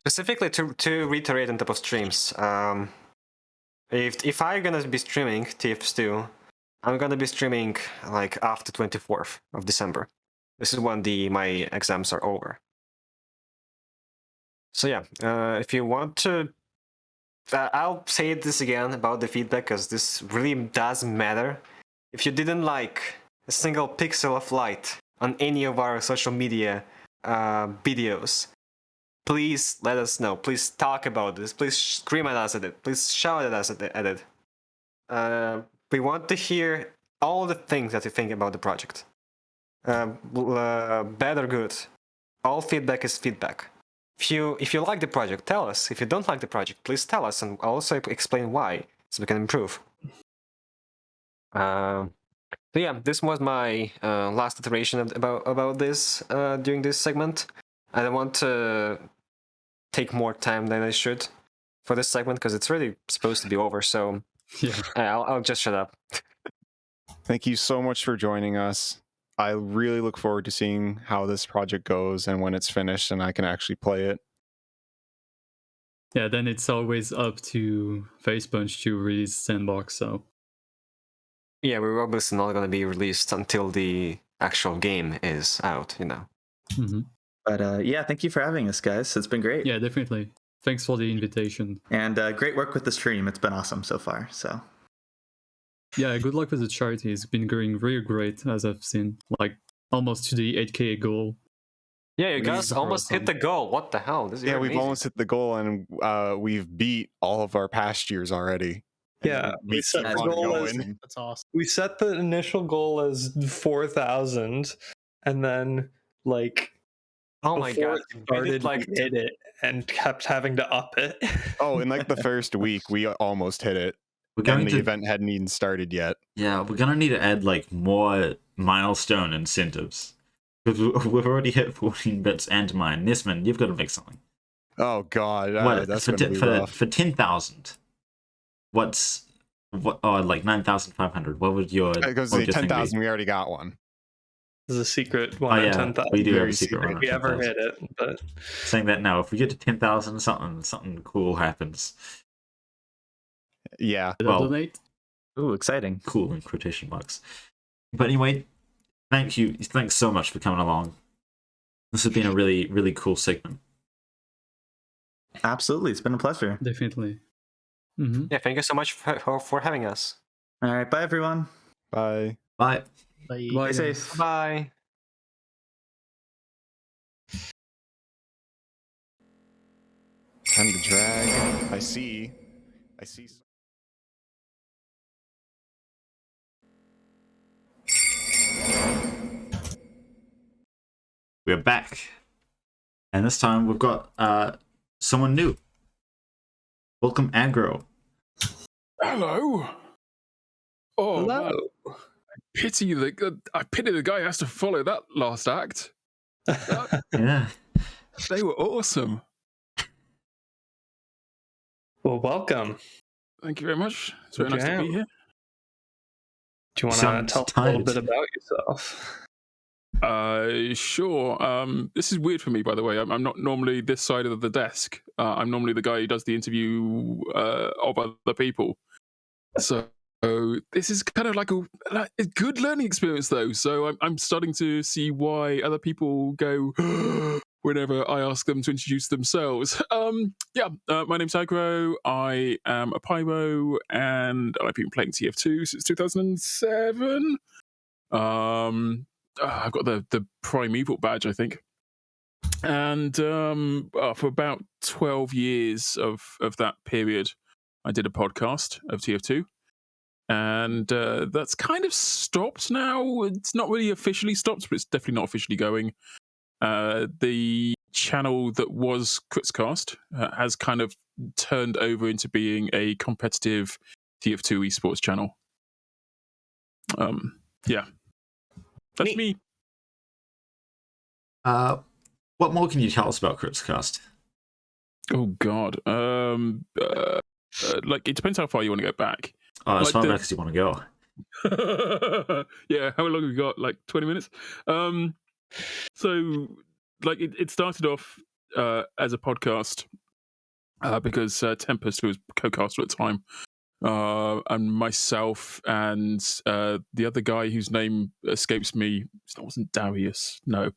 Speaker 7: Specifically to reiterate on top of streams, if I'm gonna be streaming TF2, I'm gonna be streaming like after 24th of December. This is when my exams are over. So yeah, if you want to, I'll say this again about the feedback because this really does matter. If you didn't like a single pixel of light on any of our social media videos, please let us know. Please talk about this. Please scream at us at it. Please shout at us at it. We want to hear all the things that you think about the project. Bad or good. All feedback is feedback. If you like the project, tell us. If you don't like the project, please tell us and also explain why, so we can improve. So yeah, this was my last iteration about this during this segment. I don't want to take more time than I should for this segment because it's really supposed to be over. So yeah, I'll just shut up.
Speaker 3: Thank you so much for joining us. I really look forward to seeing how this project goes and when it's finished and I can actually play it.
Speaker 4: Yeah, then it's always up to FacePunch to release Sandbox, so.
Speaker 7: Yeah, we're obviously not going to be released until the actual game is out,
Speaker 4: Mm-hmm.
Speaker 5: But yeah, thank you for having us, guys. It's been great.
Speaker 4: Yeah, definitely. Thanks for the invitation.
Speaker 5: And great work with the stream. It's been awesome so far. So.
Speaker 4: Yeah, good luck with the charity. It's been going really great, as I've seen. Like, almost to the 8K goal.
Speaker 7: Yeah, you guys almost hit the goal. What the hell? This is
Speaker 3: we've
Speaker 7: amazing.
Speaker 3: almost hit the goal, and we've beat all of our past years already.
Speaker 2: Yeah, we set the goal as,
Speaker 6: that's awesome.
Speaker 2: We set the initial goal as 4,000, and then
Speaker 7: oh my god,
Speaker 2: started, we hit it and kept having to up it.
Speaker 3: Oh, in the first week, we almost hit it. And the event hadn't even started yet.
Speaker 1: Yeah, we're gonna need to add more milestone incentives. Because we've already hit 14 bits and mine. Nisman, you've got to make something.
Speaker 3: Oh god, that's
Speaker 1: for
Speaker 3: gonna be rough.
Speaker 1: For 10,000. What's What? Oh, like 9,500. What would your?
Speaker 3: It goes
Speaker 1: what
Speaker 3: to
Speaker 1: would your thing
Speaker 3: 10,000.
Speaker 1: be?
Speaker 3: We already got one.
Speaker 2: There's a secret one
Speaker 1: Oh
Speaker 2: at
Speaker 1: yeah,
Speaker 2: 10,000.
Speaker 1: we do have a
Speaker 3: Very
Speaker 1: secret one.
Speaker 2: If we
Speaker 1: at
Speaker 2: ever
Speaker 1: 10,000.
Speaker 2: hit it, but
Speaker 1: Saying that now, if we get to 10,000, something cool happens.
Speaker 3: Yeah.
Speaker 4: Did I
Speaker 1: Well,
Speaker 4: donate?
Speaker 5: Ooh, exciting.
Speaker 1: cool in quotation marks. But anyway, thank you. Thanks so much for coming along. This has been a really, really cool segment.
Speaker 5: Absolutely. It's been a pleasure.
Speaker 4: Definitely. Mm-hmm.
Speaker 7: Yeah, thank you so much for having us.
Speaker 5: All right. Bye, everyone.
Speaker 3: Bye.
Speaker 1: Bye.
Speaker 6: Bye.
Speaker 4: Bye,
Speaker 5: Stay
Speaker 4: guys.
Speaker 5: safe.
Speaker 7: Bye.
Speaker 3: Time to drag. I see.
Speaker 1: We're back. And this time we've got someone new. Welcome, Agro.
Speaker 8: Hello. Oh,
Speaker 2: hello.
Speaker 8: man. I pity the guy who has to follow that last act.
Speaker 1: Yeah.
Speaker 8: They were awesome.
Speaker 2: Well, welcome.
Speaker 8: Thank you very much. It's very
Speaker 2: Good
Speaker 8: nice to be
Speaker 2: jam.
Speaker 8: here.
Speaker 2: Do you want to
Speaker 1: Sounds
Speaker 2: tell us a little
Speaker 1: tired.
Speaker 2: bit about yourself?
Speaker 8: Sure. This is weird for me, by the way. I'm not normally this side of the desk. I'm normally the guy who does the interview of other people. So this is kind of like a good learning experience, though. So I'm starting to see why other people go whenever I ask them to introduce themselves. My name's Agro. I am a pyro, and I've been playing TF2 since 2007. I've got the Primeval badge, I think. And for about 12 years of that period, I did a podcast of TF2. And that's kind of stopped now. It's not really officially stopped, but it's definitely not officially going. The channel that was Kritzcast has kind of turned over into being a competitive TF2 esports channel. Yeah. That's
Speaker 2: Neat.
Speaker 8: me.
Speaker 1: What more can you tell us about Kritzcast?
Speaker 8: Oh God. Like it depends how far you want to go back.
Speaker 1: Oh, as
Speaker 8: Like
Speaker 1: far
Speaker 8: the-
Speaker 1: back as you want to go.
Speaker 8: Yeah, how long have we got? Like 20 minutes? So like it started off as a podcast because Tempest, who was co-caster at the time, and myself and the other guy whose name escapes me, that wasn't Darius, no.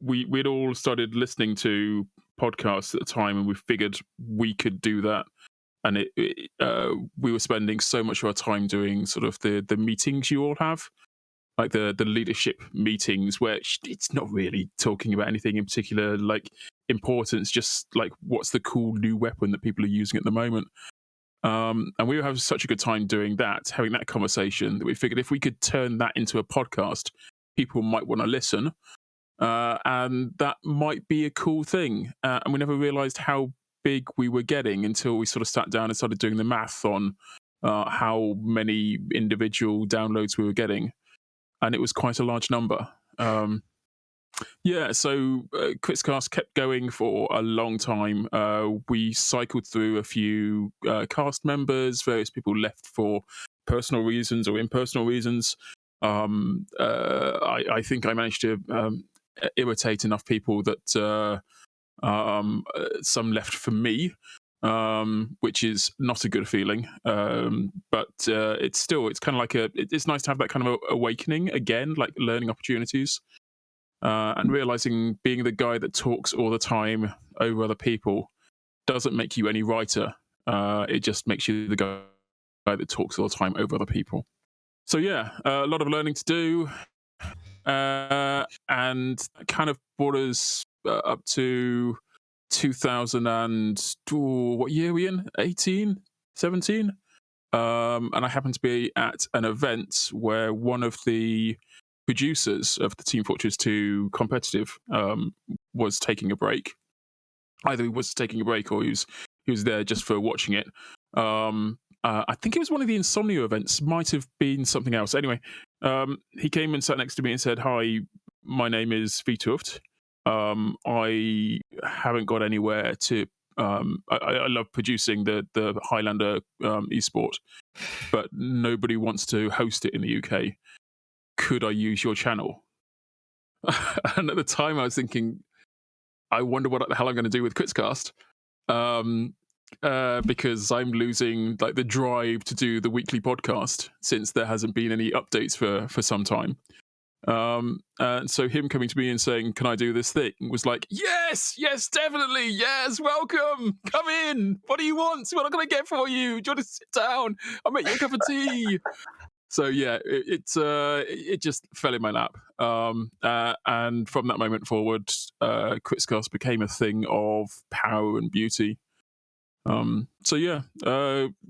Speaker 8: We'd all started listening to podcasts at the time, and we figured we could do that. And we were spending so much of our time doing sort of the meetings you all have, like the leadership meetings, where it's not really talking about anything in particular, like importance, just like what's the cool new weapon that people are using at the moment. And we were having such a good time doing that, having that conversation, that we figured if we could turn that into a podcast, people might want to listen. And that might be a cool thing. And we never realized how big we were getting until we sort of sat down and started doing the math on how many individual downloads we were getting. And it was quite a large number. So Kritzcast kept going for a long time. We cycled through a few cast members. Various people left for personal reasons or impersonal reasons. I think I managed to irritate enough people that some left for me, which is not a good feeling. But it's kind of like it's nice to have that kind of awakening again, like learning opportunities. And realizing being the guy that talks all the time over other people doesn't make you any writer. It just makes you the guy that talks all the time over other people. So yeah, a lot of learning to do. And kind of brought us up to 2000 and what year are we in? 18, 17? And I happened to be at an event where one of the producers of the Team Fortress 2 competitive was taking a break. Either he was taking a break or he was there just for watching it. I think it was one of the Insomnia events, might have been something else. Anyway, he came and sat next to me and said, "Hi, my name is Zythe. I haven't got anywhere to I love producing the Highlander esport, but nobody wants to host it in the UK. Could I use your channel? And at the time, I was thinking, I wonder what the hell I'm going to do with Quitscast, because I'm losing like the drive to do the weekly podcast since there hasn't been any updates for some time. And so him coming to me and saying, "Can I do this thing?" was like, yes, definitely, yes, welcome, come in. What do you want? What can I get for you? Do you want to sit down? I'll make you a cup of tea. So yeah, it just fell in my lap. And from that moment forward, Quitscast became a thing of power and beauty. So yeah,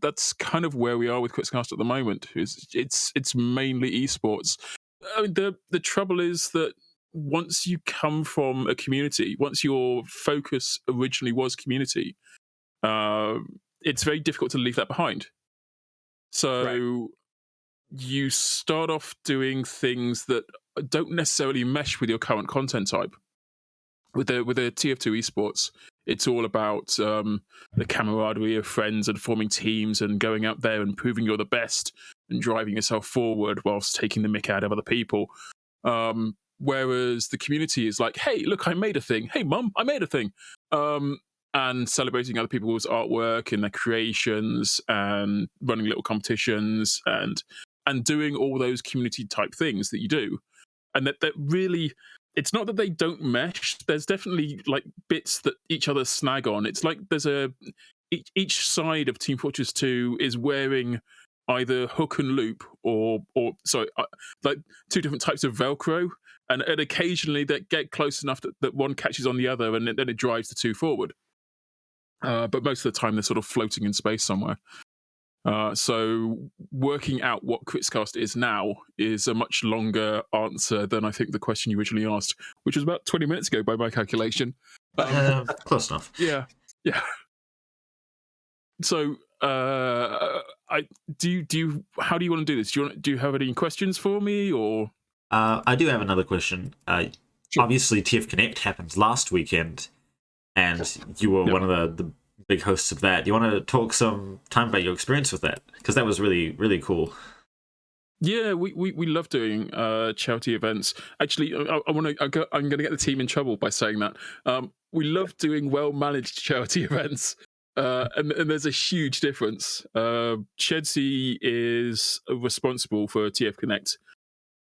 Speaker 8: that's kind of where we are with Quitscast at the moment. It's mainly esports. I mean, the trouble is that once you come from a community, once your focus originally was community, it's very difficult to leave that behind. So you start off doing things that don't necessarily mesh with your current content type. With the TF2 esports, it's all about the camaraderie of friends and forming teams and going out there and proving you're the best and driving yourself forward whilst taking the mick out of other people. Whereas the community is like, hey, look, I made a thing. Hey, mum, I made a thing. And celebrating other people's artwork and their creations and running little competitions and doing all those community type things that you do. And that really... It's not that they don't mesh. There's definitely like bits that each other snag on. It's like there's each side of Team Fortress 2 is wearing either hook and loop or like two different types of Velcro, and occasionally they get close enough that one catches on the other, and then it drives the two forward. But most of the time they're sort of floating in space somewhere. So working out what Quitscast is now is a much longer answer than I think the question you originally asked, which was about 20 minutes ago by my calculation.
Speaker 1: Close enough.
Speaker 8: Yeah. So, how do you want to do this? Do you have any questions for me, or?
Speaker 1: I do have another question. Sure. Obviously, TF Connect happened last weekend, and you were one of the big hosts of that. Do you want to talk some time about your experience with that? Because that was really, really cool.
Speaker 8: Yeah, we love doing charity events. Actually, I'm going to get the team in trouble by saying that. We love doing well-managed charity events, and there's a huge difference. Chedsy is responsible for TF Connect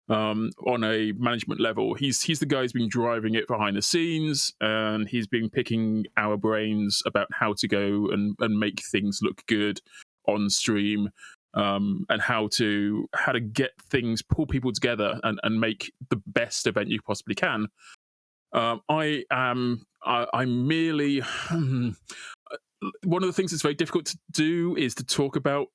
Speaker 8: on a management level. He's the guy who's been driving it behind the scenes, and he's been picking our brains about how to go and make things look good on stream, and how to get things, pull people together and make the best event you possibly can. I'm merely one of the things that's very difficult to do is to talk about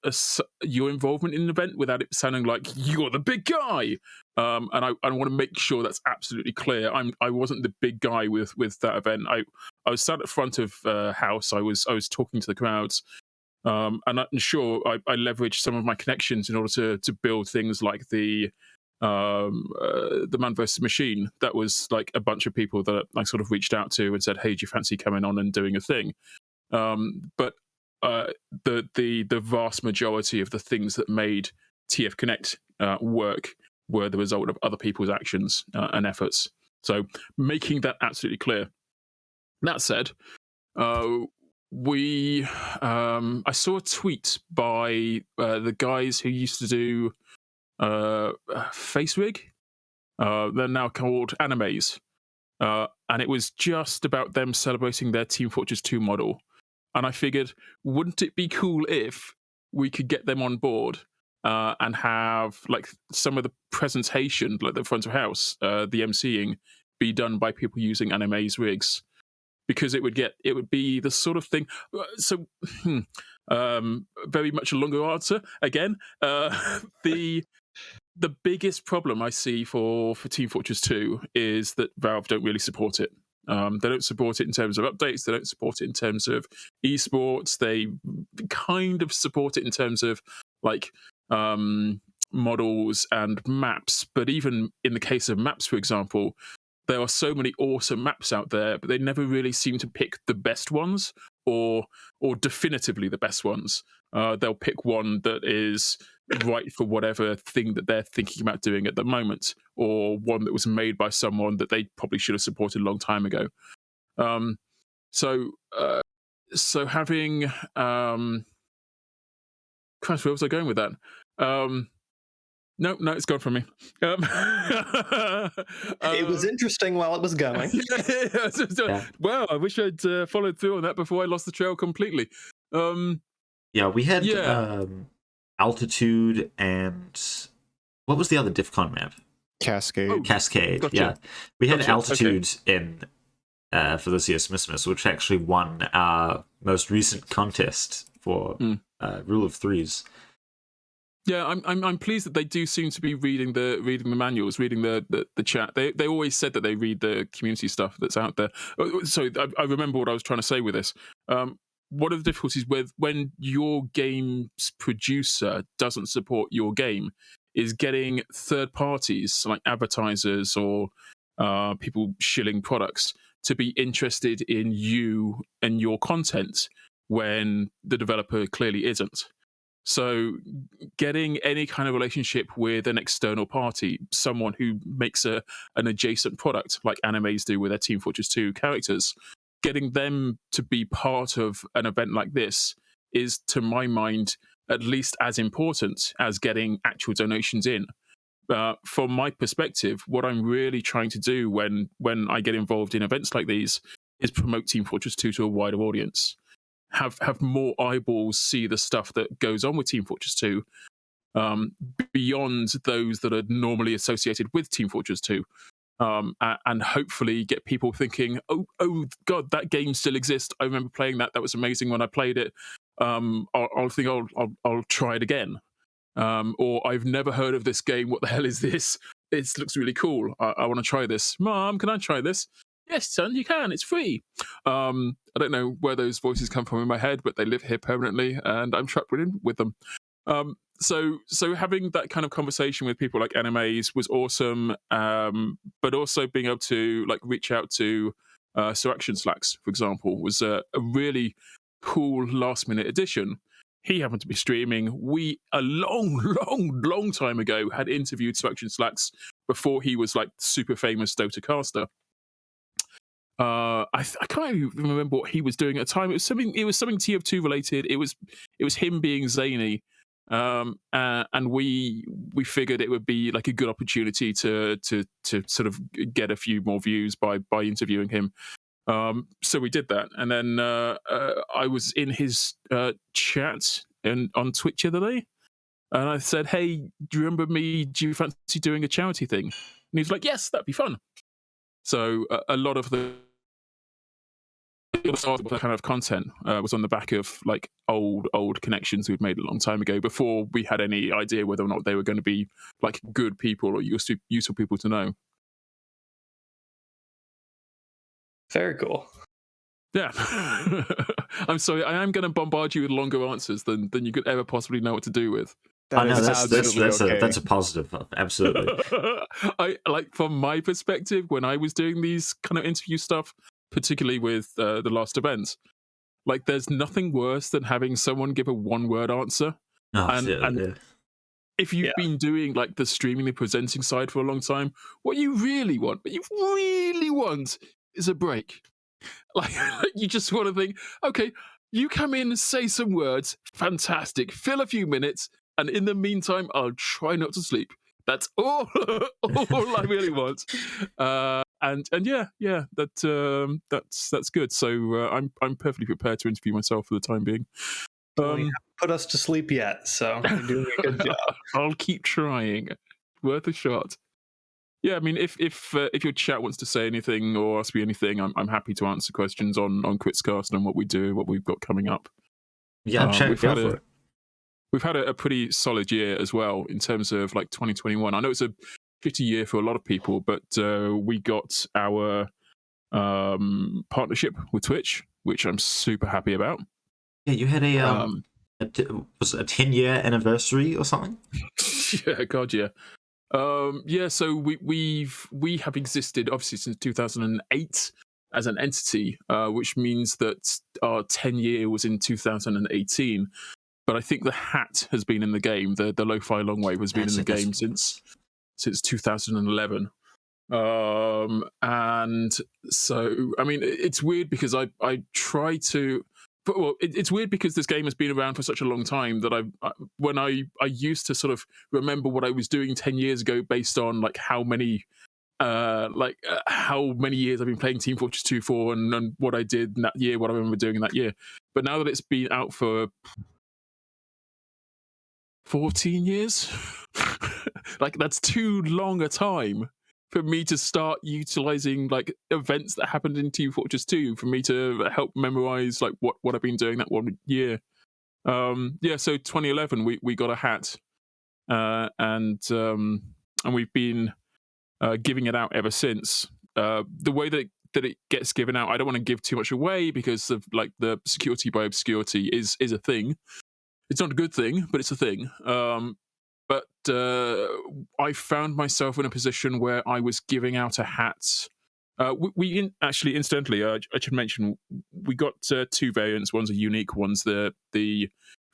Speaker 8: your involvement in an event without it sounding like you're the big guy. And I want to make sure that's absolutely clear. I wasn't the big guy with that event. I was sat at front of house. I was talking to the crowds, and I'm sure I leveraged some of my connections in order to build things like the Man vs. Machine. That was like a bunch of people that I sort of reached out to and said, "Hey, do you fancy coming on and doing a thing?" But the vast majority of the things that made TF Connect work were the result of other people's actions and efforts. So making that absolutely clear. That said, I saw a tweet by the guys who used to do Face Rig. They're now called Animes. And it was just about them celebrating their Team Fortress 2 model. And I figured, wouldn't it be cool if we could get them on board and have like some of the presentation, like the front of house, the MCing, be done by people using Anime's rigs? Because it would be the sort of thing. So, very much a longer answer again. The biggest problem I see for Team Fortress 2 is that Valve don't really support it. They don't support it in terms of updates. They don't support it in terms of esports. They kind of support it in terms of like models and maps. But even in the case of maps, for example, there are so many awesome maps out there, but they never really seem to pick the best ones or definitively the best ones. They'll pick one that is right for whatever thing that they're thinking about doing at the moment, or one that was made by someone that they probably should have supported a long time ago. So having Christ, where was I going with that? No, it's gone from me.
Speaker 2: It was interesting while it was going.
Speaker 8: Well, I wish I'd followed through on that before I lost the trail completely.
Speaker 1: We had Altitude and what was the other DIFCON map?
Speaker 3: Cascade.
Speaker 1: Cascade.
Speaker 8: Gotcha.
Speaker 1: Yeah, we had
Speaker 8: Gotcha.
Speaker 1: Altitude in for this year's Smithmas, which actually won our most recent contest for Rule of Threes.
Speaker 8: Yeah, I'm pleased that they do seem to be reading the manuals, reading the chat. They always said that they read the community stuff that's out there. So I remember what I was trying to say with this. One of the difficulties with when your game's producer doesn't support your game is getting third parties like advertisers or people shilling products to be interested in you and your content when the developer clearly isn't. So getting any kind of relationship with an external party, someone who makes an adjacent product like animes do with their Team Fortress 2 characters, getting them to be part of an event like this is, to my mind, at least as important as getting actual donations in. From my perspective, what I'm really trying to do when I get involved in events like these is promote Team Fortress 2 to a wider audience. Have more eyeballs see the stuff that goes on with Team Fortress 2 beyond those that are normally associated with Team Fortress 2, and hopefully get people thinking, oh God, that game still exists. I remember playing that. That was amazing when I played it. I'll try it again. Or I've never heard of this game. What the hell is this? It looks really cool. I want to try this. Mom, can I try this? Yes, son, you can. It's free. I don't know where those voices come from in my head, but they live here permanently, and I'm trapped with them. So having that kind of conversation with people like Animes was awesome, but also being able to like reach out to Sir Action Slacks, for example, was a really cool last-minute addition. He happened to be streaming. We, a long time ago, had interviewed Sir Action Slacks before he was like super famous Dota caster. I can't even remember what he was doing at the time. It was something TF2 related. It was him being zany, and we figured it would be like a good opportunity to sort of get a few more views by interviewing him. So we did that, and then I was in his chat on Twitch the other day, and I said, "Hey, do you remember me? Do you fancy doing a charity thing?" And he was like, "Yes, that'd be fun." So a lot of the kind of content was on the back of like old connections we'd made a long time ago, before we had any idea whether or not they were going to be like good people or useful people to know.
Speaker 2: Very cool.
Speaker 8: Yeah. I'm sorry, I am going to bombard you with longer answers than you could ever possibly know what to do with.
Speaker 1: That's a positive. Absolutely.
Speaker 8: I like, from my perspective, when I was doing these kind of interview stuff, particularly with the last events, like there's nothing worse than having someone give a one-word answer. If you've been doing like the streaming, the presenting side for a long time, what you really want is a break. Like you just want to think, okay, you come in, say some words, fantastic, fill a few minutes, and in the meantime, I'll try not to sleep. That's all I really want. And yeah, that's good. So I'm perfectly prepared to interview myself for the time being.
Speaker 2: You haven't put us to sleep yet, so you're doing a good job.
Speaker 8: I'll keep trying. Worth a shot. Yeah, I mean, if your chat wants to say anything or ask me anything, I'm happy to answer questions on Quitscast and what we do, what we've got coming up.
Speaker 1: Yeah,
Speaker 8: we've had a pretty solid year as well in terms of like 2021. I know it's a shitty year for a lot of people, but we got our partnership with Twitch, which I'm super happy about.
Speaker 1: Yeah, you had was it a 10-year anniversary or something?
Speaker 8: Yeah, God, yeah. So we have existed obviously since 2008. as an entity, which means that our 10-year was in 2018. But I think the hat has been in the game. The lo-fi long wave has been in the game since 2011. And so, I mean, it's weird because I try to. Well, it's weird because this game has been around for such a long time that when I used to sort of remember what I was doing 10 years ago based on like how many years I've been playing Team Fortress 2 for and what I did in that year, what I remember doing in that year. But now that it's been out for 14 years, like that's too long a time for me to start utilizing like events that happened in Team Fortress 2 for me to help memorize like what I've been doing that one year. So 2011 we got a hat, and we've been giving it out ever since. The way that it gets given out, I don't want to give too much away because of like the security by obscurity is a thing. It's not a good thing, but it's a thing. But I found myself in a position where I was giving out a hat. Actually, incidentally, I should mention, we got two variants. One's a unique, one's the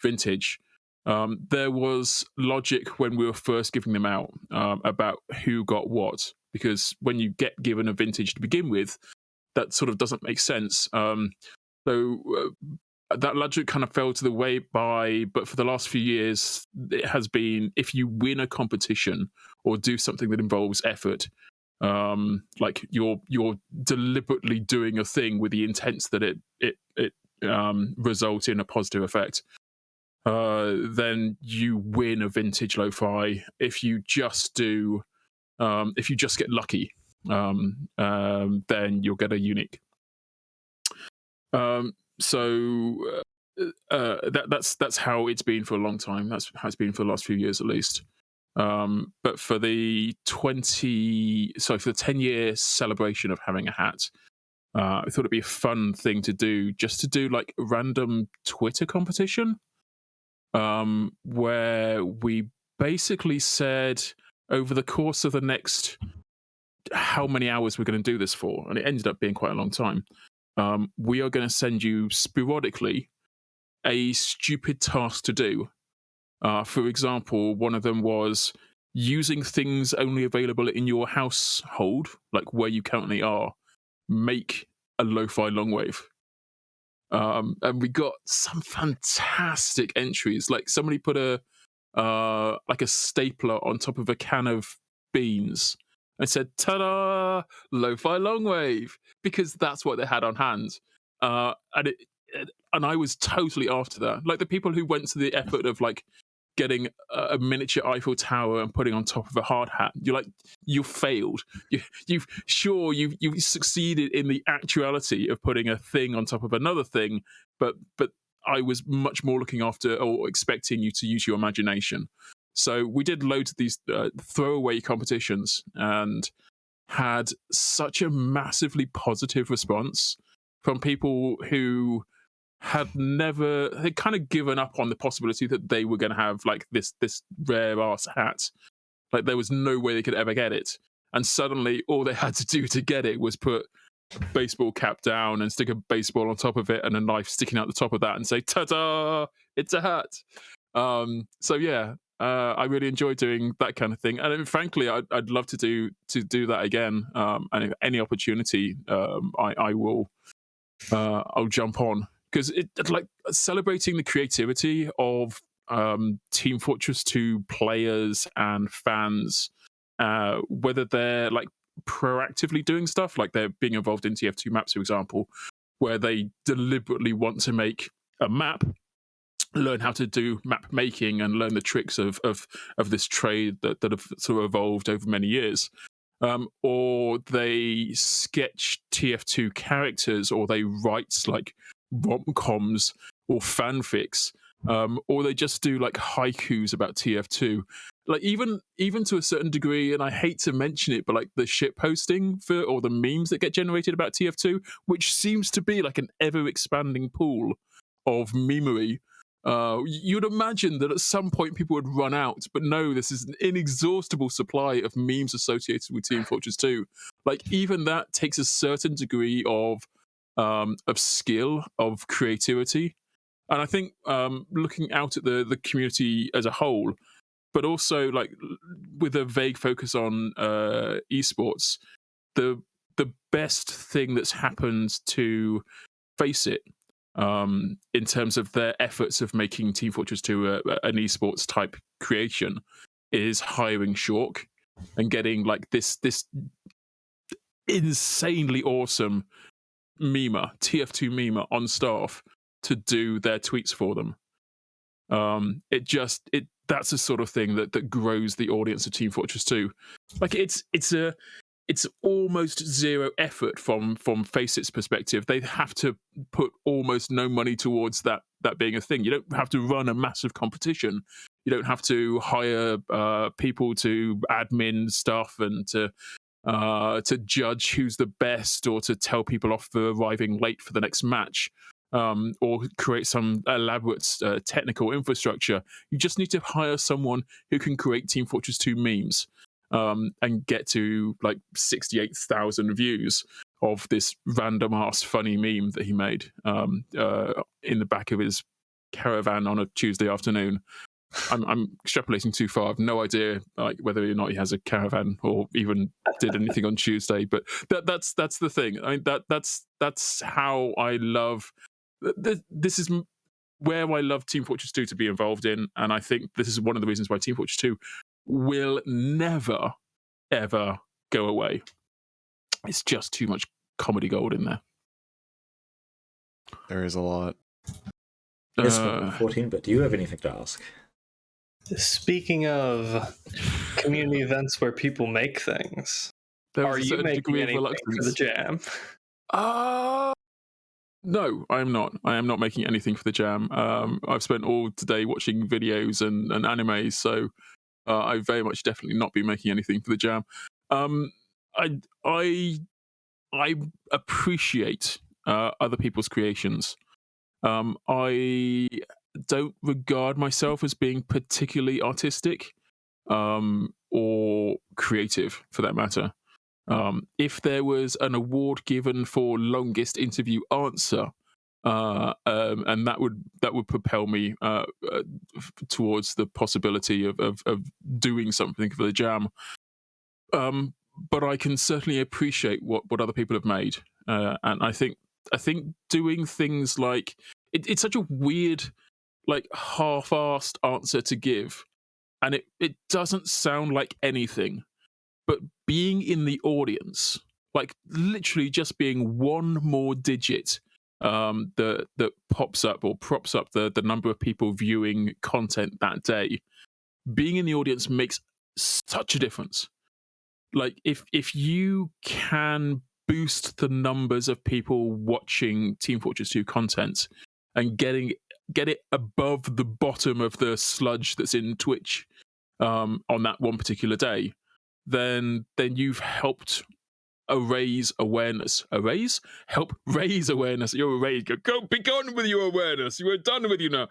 Speaker 8: vintage. There was logic when we were first giving them out about who got what, because when you get given a vintage to begin with, that sort of doesn't make sense. That logic kind of fell to the way but for the last few years, it has been if you win a competition or do something that involves effort, like you're deliberately doing a thing with the intent that it result in a positive effect, then you win a vintage lo-fi. If you just get lucky, then you'll get a unique. That's how it's been for a long time. That's how it's been for the last few years at least. But for the 10-year celebration of having a hat, I thought it'd be a fun thing to do, just to do like a random Twitter competition, where we basically said over the course of the next how many hours we're going to do this for, and it ended up being quite a long time. We are going to send you sporadically a stupid task to do. For example, one of them was using things only available in your household, like where you currently are, make a lo-fi long wave. And we got some fantastic entries. Like somebody put a stapler on top of a can of beans and said, ta-da, lo-fi long wave, because that's what they had on hand. And I was totally after that. Like the people who went to the effort of like getting a miniature Eiffel Tower and putting on top of a hard hat, you're like, you failed. You've succeeded in the actuality of putting a thing on top of another thing, but I was much more looking after or expecting you to use your imagination. So we did loads of these throwaway competitions and had such a massively positive response from people who had kind of given up on the possibility that they were going to have like this rare ass hat. Like there was no way they could ever get it. And suddenly all they had to do to get it was put a baseball cap down and stick a baseball on top of it and a knife sticking out the top of that and say, ta-da, it's a hat. I really enjoy doing that kind of thing, and frankly, I'd love to do that again. And if any opportunity, I will. I'll jump on, because it like celebrating the creativity of Team Fortress 2 players and fans, whether they're like proactively doing stuff, like they're being involved in TF2Maps, for example, where they deliberately want to make a map, learn how to do map making and learn the tricks of this trade that have sort of evolved over many years, or they sketch TF2 characters, or they write like rom-coms or fanfics, or they just do like haikus about TF2. Like even to a certain degree, and I hate to mention it, but like the shit posting or the memes that get generated about TF2, which seems to be like an ever expanding pool of memery. You'd imagine that at some point people would run out, but no, this is an inexhaustible supply of memes associated with Team Fortress 2. Like even that takes a certain degree of skill, of creativity, and I think looking out at the community as a whole, but also like with a vague focus on esports, the best thing that's happened to Face It, in terms of their efforts of making Team Fortress 2 an esports type creation, is hiring Shork and getting like this insanely awesome memer, TF2 memer on staff to do their tweets for them. That's the sort of thing that grows the audience of Team Fortress 2. Like it's almost zero effort from Face It's perspective. They have to put almost no money towards that being a thing. You don't have to run a massive competition. You don't have to hire people to admin stuff and to judge who's the best, or to tell people off for arriving late for the next match, or create some elaborate technical infrastructure. You just need to hire someone who can create Team Fortress 2 memes. And get to like 68,000 views of this random ass funny meme that he made in the back of his caravan on a Tuesday afternoon. I'm extrapolating too far. I've no idea like whether or not he has a caravan or even did anything on Tuesday. But that's the thing. I mean that's how I love. This is where I love Team Fortress 2 to be involved in, and I think this is one of the reasons why Team Fortress 2 will never, ever go away. It's just too much comedy gold in there.
Speaker 3: There is a lot.
Speaker 1: Yes, 14, but do you have anything to ask?
Speaker 2: Speaking of community events where people make things, are you making anything for the jam?
Speaker 8: No, I am not. I am not making anything for the jam. I've spent all today watching videos and animes, so I very much definitely not be making anything for the jam. I appreciate other people's creations. I don't regard myself as being particularly artistic or creative, for that matter. If there was an award given for longest interview answer, and that would propel me towards the possibility of doing something for the jam. But I can certainly appreciate what other people have made, and I think doing things like it's such a weird, like half-assed answer to give, and it doesn't sound like anything, but being in the audience, like literally just being one more digit that pops up or props up the number of people viewing content that day, being in the audience makes such a difference. Like if you can boost the numbers of people watching Team Fortress 2 content and get it above the bottom of the sludge that's in Twitch on that one particular day, then you've helped raise awareness. Help raise awareness. You're a raise. Go be gone with your awareness. You are done with you now.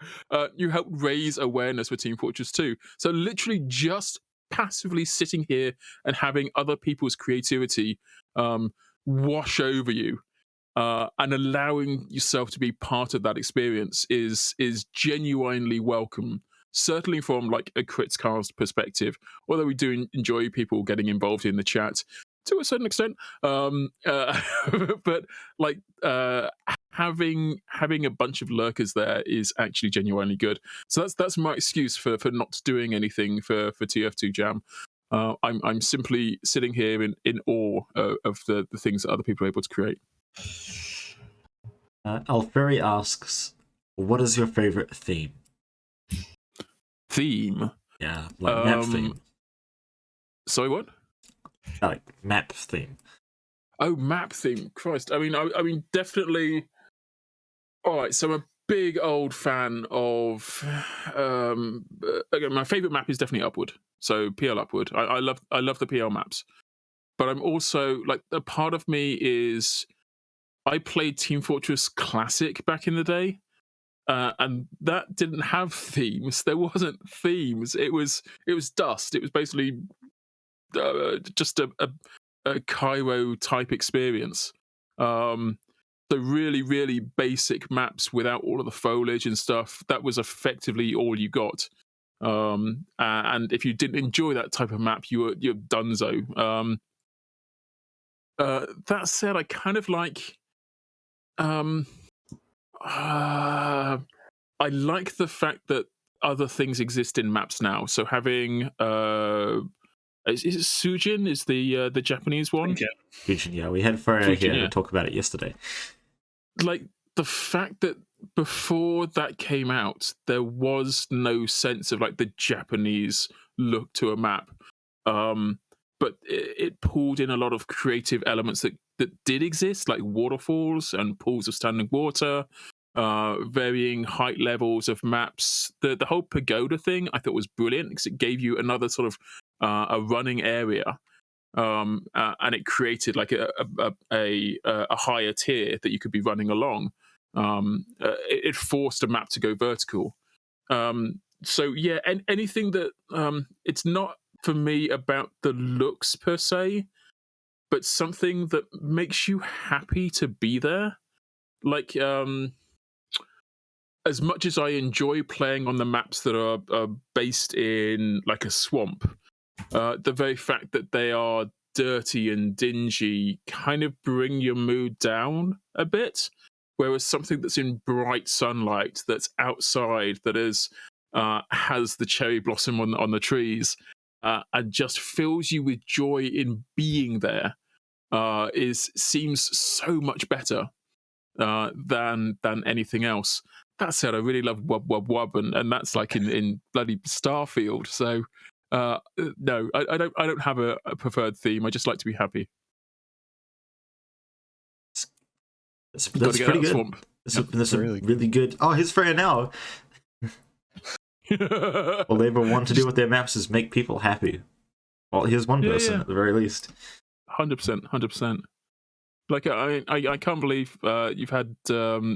Speaker 8: You help raise awareness for Team Fortress 2. So literally just passively sitting here and having other people's creativity wash over you and allowing yourself to be part of that experience is genuinely welcome. Certainly from like a Critscast perspective, although we do enjoy people getting involved in the chat to a certain extent, but like having a bunch of lurkers there is actually genuinely good. So that's my excuse for not doing anything for TF2 Jam. I'm simply sitting here in awe of the things that other people are able to create.
Speaker 1: Alferi asks, what is your favorite theme?
Speaker 8: Theme?
Speaker 1: Yeah, like map theme.
Speaker 8: Sorry, what?
Speaker 1: Like map theme.
Speaker 8: Oh, map theme. Christ. I mean, definitely. All right, so I'm a big old fan of. Again, my favorite map is definitely Upward. So PL Upward. I love the PL maps, but I'm also like a part of me is. I played Team Fortress Classic back in the day, and that didn't have themes. There wasn't themes. It was dust. It was basically just a Cairo type experience. So really, really basic maps without all of the foliage and stuff. That was effectively all you got. And if you didn't enjoy that type of map, you're donezo. That said, I kind of like. I like the fact that other things exist in maps now. So having is it Sujin is the Japanese one?
Speaker 1: Sujin, yeah. We had Freya here to talk about it yesterday.
Speaker 8: Like the fact that before that came out, there was no sense of like the Japanese look to a map. But it pulled in a lot of creative elements that did exist, like waterfalls and pools of standing water, varying height levels of maps. The whole pagoda thing I thought was brilliant because it gave you another sort of a running area, and it created like a higher tier that you could be running along. It forced a map to go vertical. So yeah, anything that it's not for me about the looks per se, but something that makes you happy to be there. Like as much as I enjoy playing on the maps that are based in like a swamp, the very fact that they are dirty and dingy kind of bring your mood down a bit. Whereas something that's in bright sunlight, that's outside, that has the cherry blossom on the trees, and just fills you with joy in being there, seems so much better than anything else. That said, I really love Wub Wub Wub, and that's like in bloody Starfield. So no, I don't have a preferred theme. I just like to be happy.
Speaker 1: That's pretty good. That's really good. Oh, here's Freya now. All they ever want to do with their maps is make people happy. Well, here's one person at the very least.
Speaker 8: 100%. Like I can't believe you've had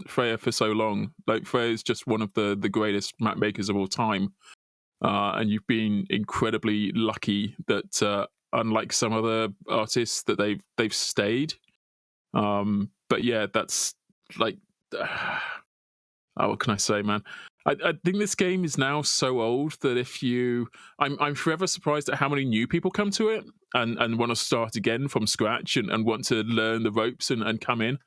Speaker 8: Freya for so long. Like Freya is just one of the greatest map makers of all time, and you've been incredibly lucky that unlike some other artists that they've stayed. But yeah, that's like, what can I say, man? I think this game is now so old that I'm forever surprised at how many new people come to it and want to start again from scratch and want to learn the ropes and come in.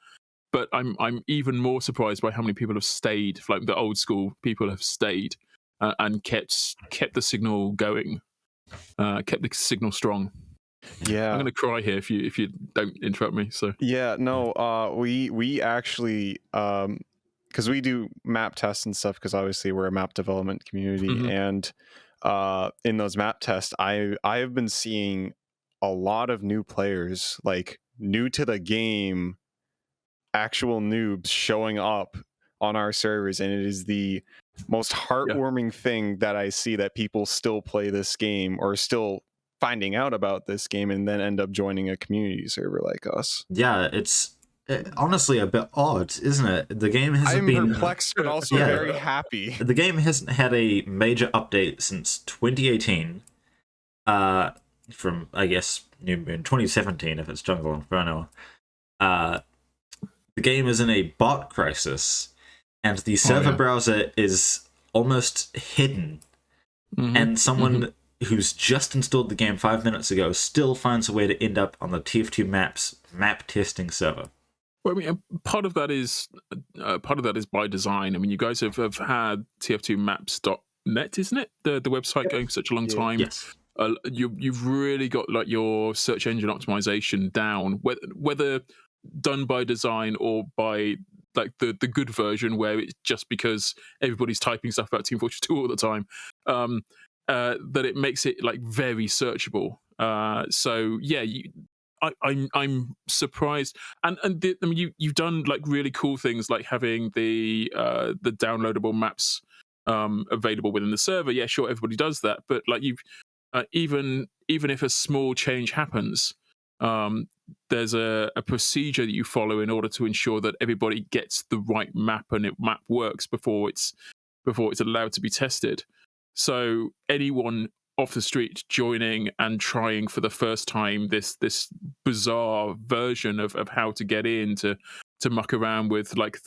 Speaker 8: But I'm even more surprised by how many people have stayed, like the old school people have stayed and kept the signal going, kept the signal strong.
Speaker 3: Yeah,
Speaker 8: I'm gonna cry here if you don't interrupt me. So
Speaker 3: yeah, no, we actually because we do map tests and stuff, because obviously we're a map development community, and in those map tests, I have been seeing a lot of new players, like new to the game, actual noobs showing up on our servers, and it is the most heartwarming thing that I see, that people still play this game or still finding out about this game and then end up joining a community server like us.
Speaker 1: Yeah, it's honestly a bit odd, isn't it? The game hasn't been
Speaker 3: perplexed, but also very happy.
Speaker 1: The game hasn't had a major update since 2018. From I guess New Moon 2017 if it's Jungle Inferno. The game is in a bot crisis, and the server browser is almost hidden, and someone who's just installed the game 5 minutes ago still finds a way to end up on the TF2Maps map testing server.
Speaker 8: Well, I mean, part of that is by design. I mean, you guys have had TF2Maps.net, isn't it? The website going for such a long time.
Speaker 1: Yes.
Speaker 8: You've really got like your search engine optimization down, whether done by design or by like the good version where it's just because everybody's typing stuff about Team Fortress 2 all the time, that it makes it like very searchable. So yeah, I'm surprised, and I mean you've done like really cool things like having the downloadable maps available within the server. Yeah, sure, everybody does that, but like you've even if a small change happens, there's a procedure that you follow in order to ensure that everybody gets the right map and map works before it's allowed to be tested. So anyone off the street joining and trying for the first time this bizarre version of how to get in to muck around with like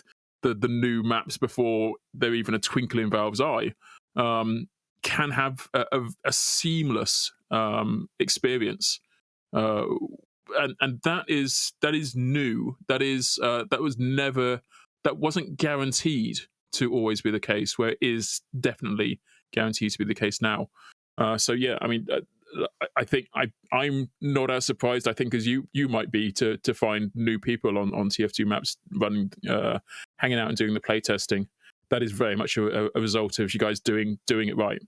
Speaker 8: the new maps before they're even a twinkle in Valve's eye, can have a seamless experience, and that is new. That wasn't guaranteed to always be the case, where it is definitely guaranteed to be the case now. So yeah, I mean, I think I'm not as surprised, I think, as you might be to find new people on TF2Maps running, hanging out and doing the playtesting. That is very much a result of you guys doing it right.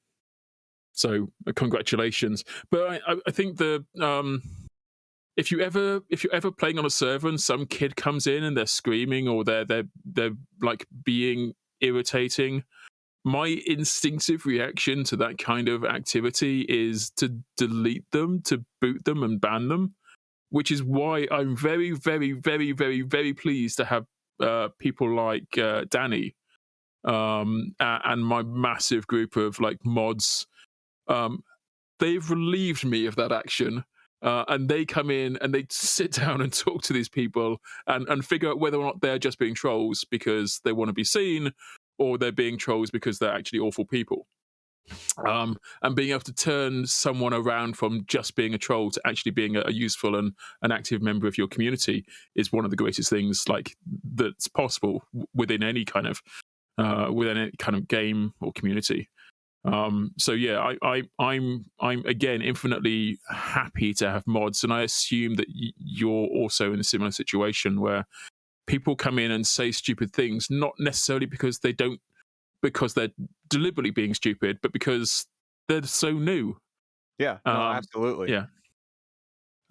Speaker 8: So congratulations. But I think if you're ever playing on a server and some kid comes in and they're screaming or they're like being irritating, my instinctive reaction to that kind of activity is to delete them, to boot them and ban them, which is why I'm very, very, very, very, very pleased to have people like Danny and my massive group of like mods. They've relieved me of that action. And they come in and they sit down and talk to these people and figure out whether or not they're just being trolls because they want to be seen, or they're being trolls because they're actually awful people. And being able to turn someone around from just being a troll to actually being a useful and an active member of your community is one of the greatest things like that's possible within any kind of game or community. So yeah, I'm again infinitely happy to have mods, and I assume that you're also in a similar situation where people come in and say stupid things, not necessarily because they're deliberately being stupid, but because they're so new.
Speaker 3: Yeah, no, absolutely.
Speaker 8: Yeah,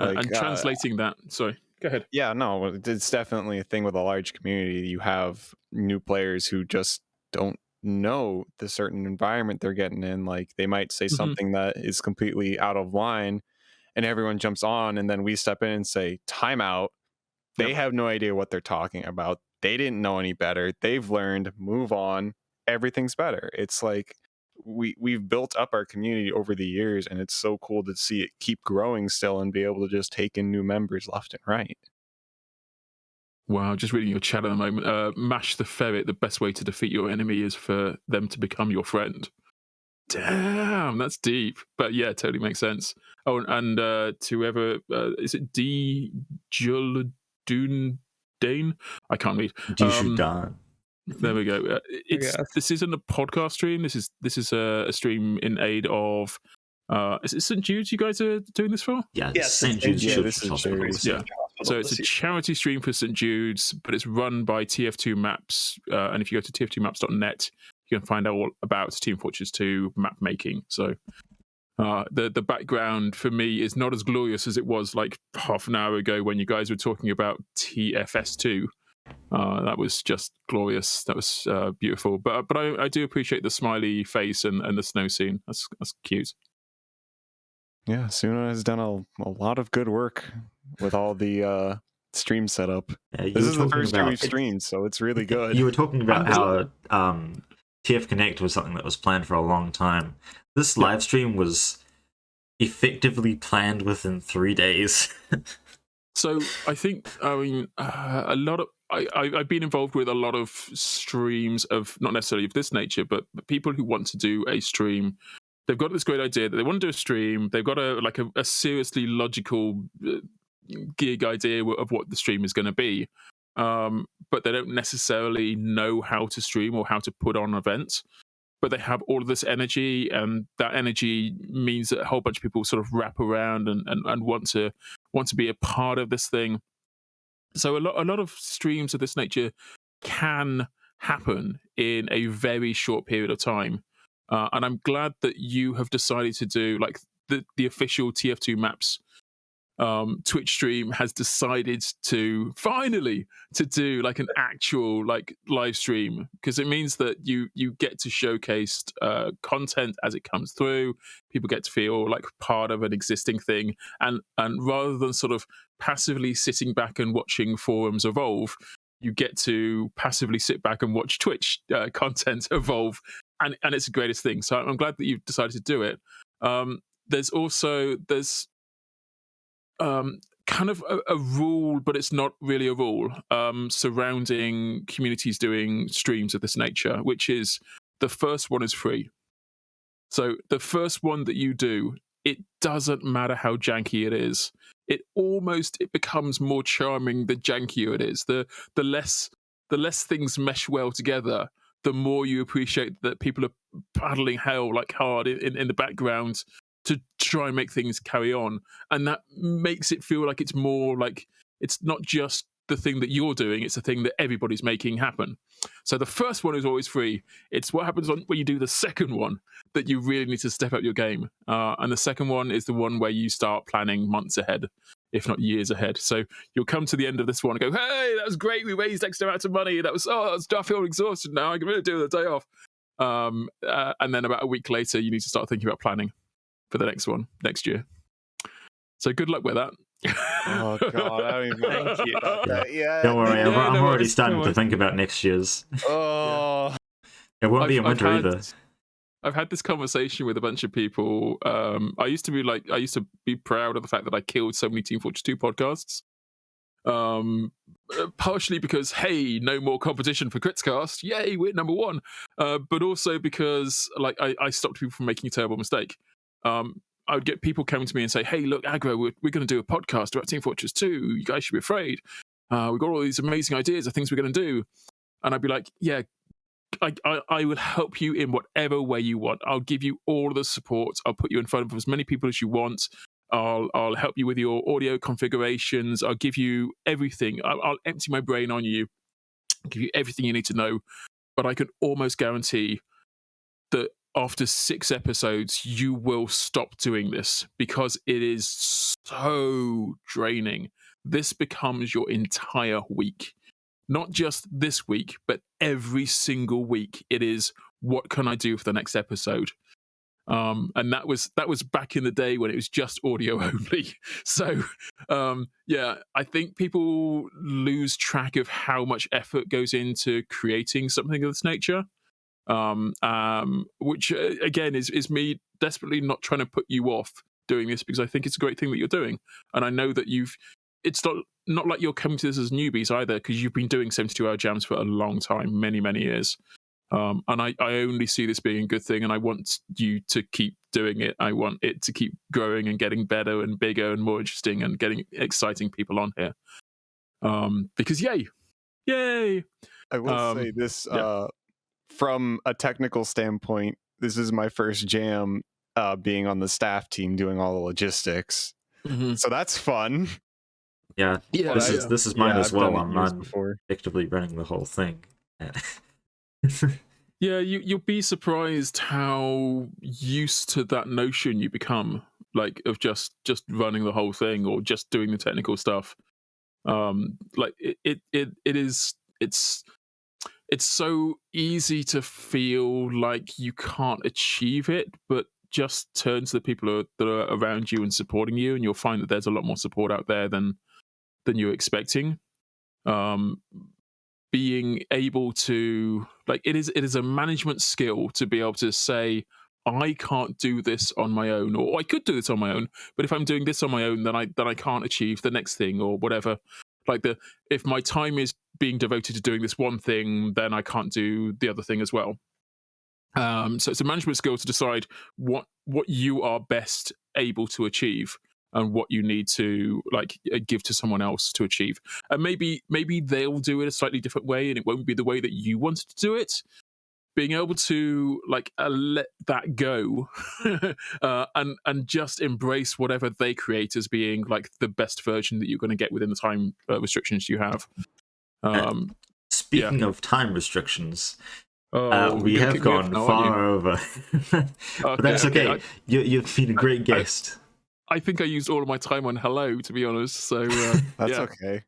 Speaker 8: like, and translating that. Sorry, go ahead.
Speaker 3: Yeah, no, it's definitely a thing with a large community. You have new players who just don't know the certain environment they're getting in. Like they might say something that is completely out of line and everyone jumps on, and then we step in and say timeout. They have no idea what they're talking about. They didn't know any better. They've learned, move on, everything's better. It's like we've built up our community over the years, and it's so cool to see it keep growing still and be able to just take in new members left and right.
Speaker 8: Wow, just reading your chat at the moment. Mache the ferret, the best way to defeat your enemy is for them to become your friend. Damn, that's deep. But yeah, totally makes sense. Oh, and to whoever, is it D. Dane? I can't read. There we go. This isn't a podcast stream. This is a stream in aid of. Is it St. Jude's you guys are doing this for?
Speaker 1: Yeah,
Speaker 2: yes,
Speaker 1: St. Jude's.
Speaker 8: Yeah. So it's a charity stream for St. Jude's, but it's run by TF2Maps. And if you go to tf2maps.net, you can find out all about Team Fortress 2 map making. So the background for me is not as glorious as it was like half an hour ago when you guys were talking about TFS2. That was just glorious. That was beautiful. But I do appreciate the smiley face and the snow scene. That's cute.
Speaker 3: Yeah, Suna has done a lot of good work with all the stream setup.
Speaker 1: Yeah,
Speaker 3: this is the first year we've streamed, so it's really good.
Speaker 1: You were talking about how TF Connect was something that was planned for a long time. This live stream was effectively planned within 3 days.
Speaker 8: So I think, I mean, a lot of I've been involved with a lot of streams of not necessarily of this nature, but people who want to do a stream. They've got this great idea that they want to do a stream. They've got a seriously logical gig idea of what the stream is going to be, but they don't necessarily know how to stream or how to put on events. But they have all of this energy, and that energy means that a whole bunch of people sort of wrap around and want to be a part of this thing. So a lot of streams of this nature can happen in a very short period of time. And I'm glad that you have decided to do like the official TF2Maps Twitch stream has decided to finally to do like an actual like live stream, because it means that you get to showcase content as it comes through. People get to feel like part of an existing thing, and rather than sort of passively sitting back and watching forums evolve, you get to passively sit back and watch Twitch content evolve. And it's the greatest thing. So I'm glad that you've decided to do it. There's kind of a rule, but it's not really a rule, surrounding communities doing streams of this nature, which is the first one is free. So the first one that you do, it doesn't matter how janky it is. It becomes more charming the jankier it is. The less things mesh well together, the more you appreciate that people are paddling hell like hard in the background to try and make things carry on. And that makes it feel like it's more like it's not just the thing that you're doing, it's the thing that everybody's making happen. So the first one is always free. It's what happens when you do the second one that you really need to step up your game. And the second one is the one where you start planning months ahead, if not years ahead. So you'll come to the end of this one and go, hey, that was great. We raised X amount of money. I feel exhausted now. I can really do the day off. And then about a week later, you need to start thinking about planning for the next one next year. So good luck with that.
Speaker 3: Oh God! I don't even
Speaker 2: Thank you.
Speaker 3: Yeah.
Speaker 1: Don't worry, I'm
Speaker 8: no
Speaker 1: already
Speaker 8: worries,
Speaker 1: starting
Speaker 8: no
Speaker 1: to
Speaker 8: worries.
Speaker 1: think about next year's.
Speaker 3: Oh.
Speaker 1: It won't be in winter either.
Speaker 8: I've had this conversation with a bunch of people. I used to be proud of the fact that I killed so many Team Fortress 2 podcasts. Partially because, hey, no more competition for Critscast. Yay, we're number one. But also because I stopped people from making a terrible mistake. I would get people coming to me and say, hey, look, Agro, we're going to do a podcast about Team Fortress 2. You guys should be afraid. We've got all these amazing ideas of things we're going to do. And I'd be like, yeah, I will help you in whatever way you want. I'll give you all of the support. I'll put you in front of as many people as you want. I'll help you with your audio configurations. I'll give you everything. I'll empty my brain on you, give you everything you need to know. But I can almost guarantee that after 6 episodes, you will stop doing this because it is so draining. This becomes your entire week. Not just this week, but every single week. It is, what can I do for the next episode? And that was back in the day when it was just audio only. So yeah, I think people lose track of how much effort goes into creating something of this nature. Which again is me desperately not trying to put you off doing this, because I think it's a great thing that you're doing, and I know that it's not like you're coming to this as newbies either, because you've been doing 72-hour jams for a long time, many years, and I only see this being a good thing, and I want you to keep doing it. I want it to keep growing and getting better and bigger and more interesting and getting exciting people on here, because yay.
Speaker 3: I will say this.
Speaker 8: Yeah.
Speaker 3: From a technical standpoint, this is my first jam being on the staff team doing all the logistics. Mm-hmm. So that's fun.
Speaker 1: Yeah. This is mine as well. I'm not effectively running the whole thing.
Speaker 8: Yeah, you'll be surprised how used to that notion you become, like of just running the whole thing or just doing the technical stuff. Like it's so easy to feel like you can't achieve it, but just turn to the people that are around you and supporting you, and you'll find that there's a lot more support out there than you're expecting. Being able to, like, it is a management skill to be able to say, I can't do this on my own, or I could do this on my own, but if I'm doing this on my own, then I can't achieve the next thing or whatever. Like if my time is being devoted to doing this one thing, then I can't do the other thing as well. So it's a management skill to decide what you are best able to achieve and what you need to give to someone else to achieve. And maybe they'll do it a slightly different way, and it won't be the way that you wanted to do it. Being able to let that go and just embrace whatever they create as being like the best version that you're going to get within the time restrictions you have.
Speaker 1: Speaking of time restrictions, we have gone far over. But that's okay. You've been a great guest.
Speaker 8: I think I used all of my time on hello, to be honest. So
Speaker 3: that's okay.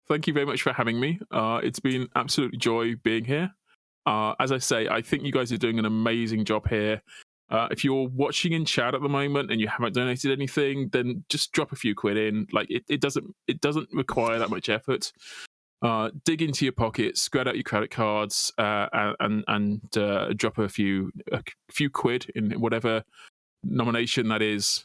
Speaker 8: Thank you very much for having me. It's been absolute joy being here. As I say, I think you guys are doing an amazing job here. If you're watching in chat at the moment and you haven't donated anything, then just drop a few quid in. Like it doesn't require that much effort. Dig into your pockets, spread out your credit cards, and drop a few quid in whatever nomination that is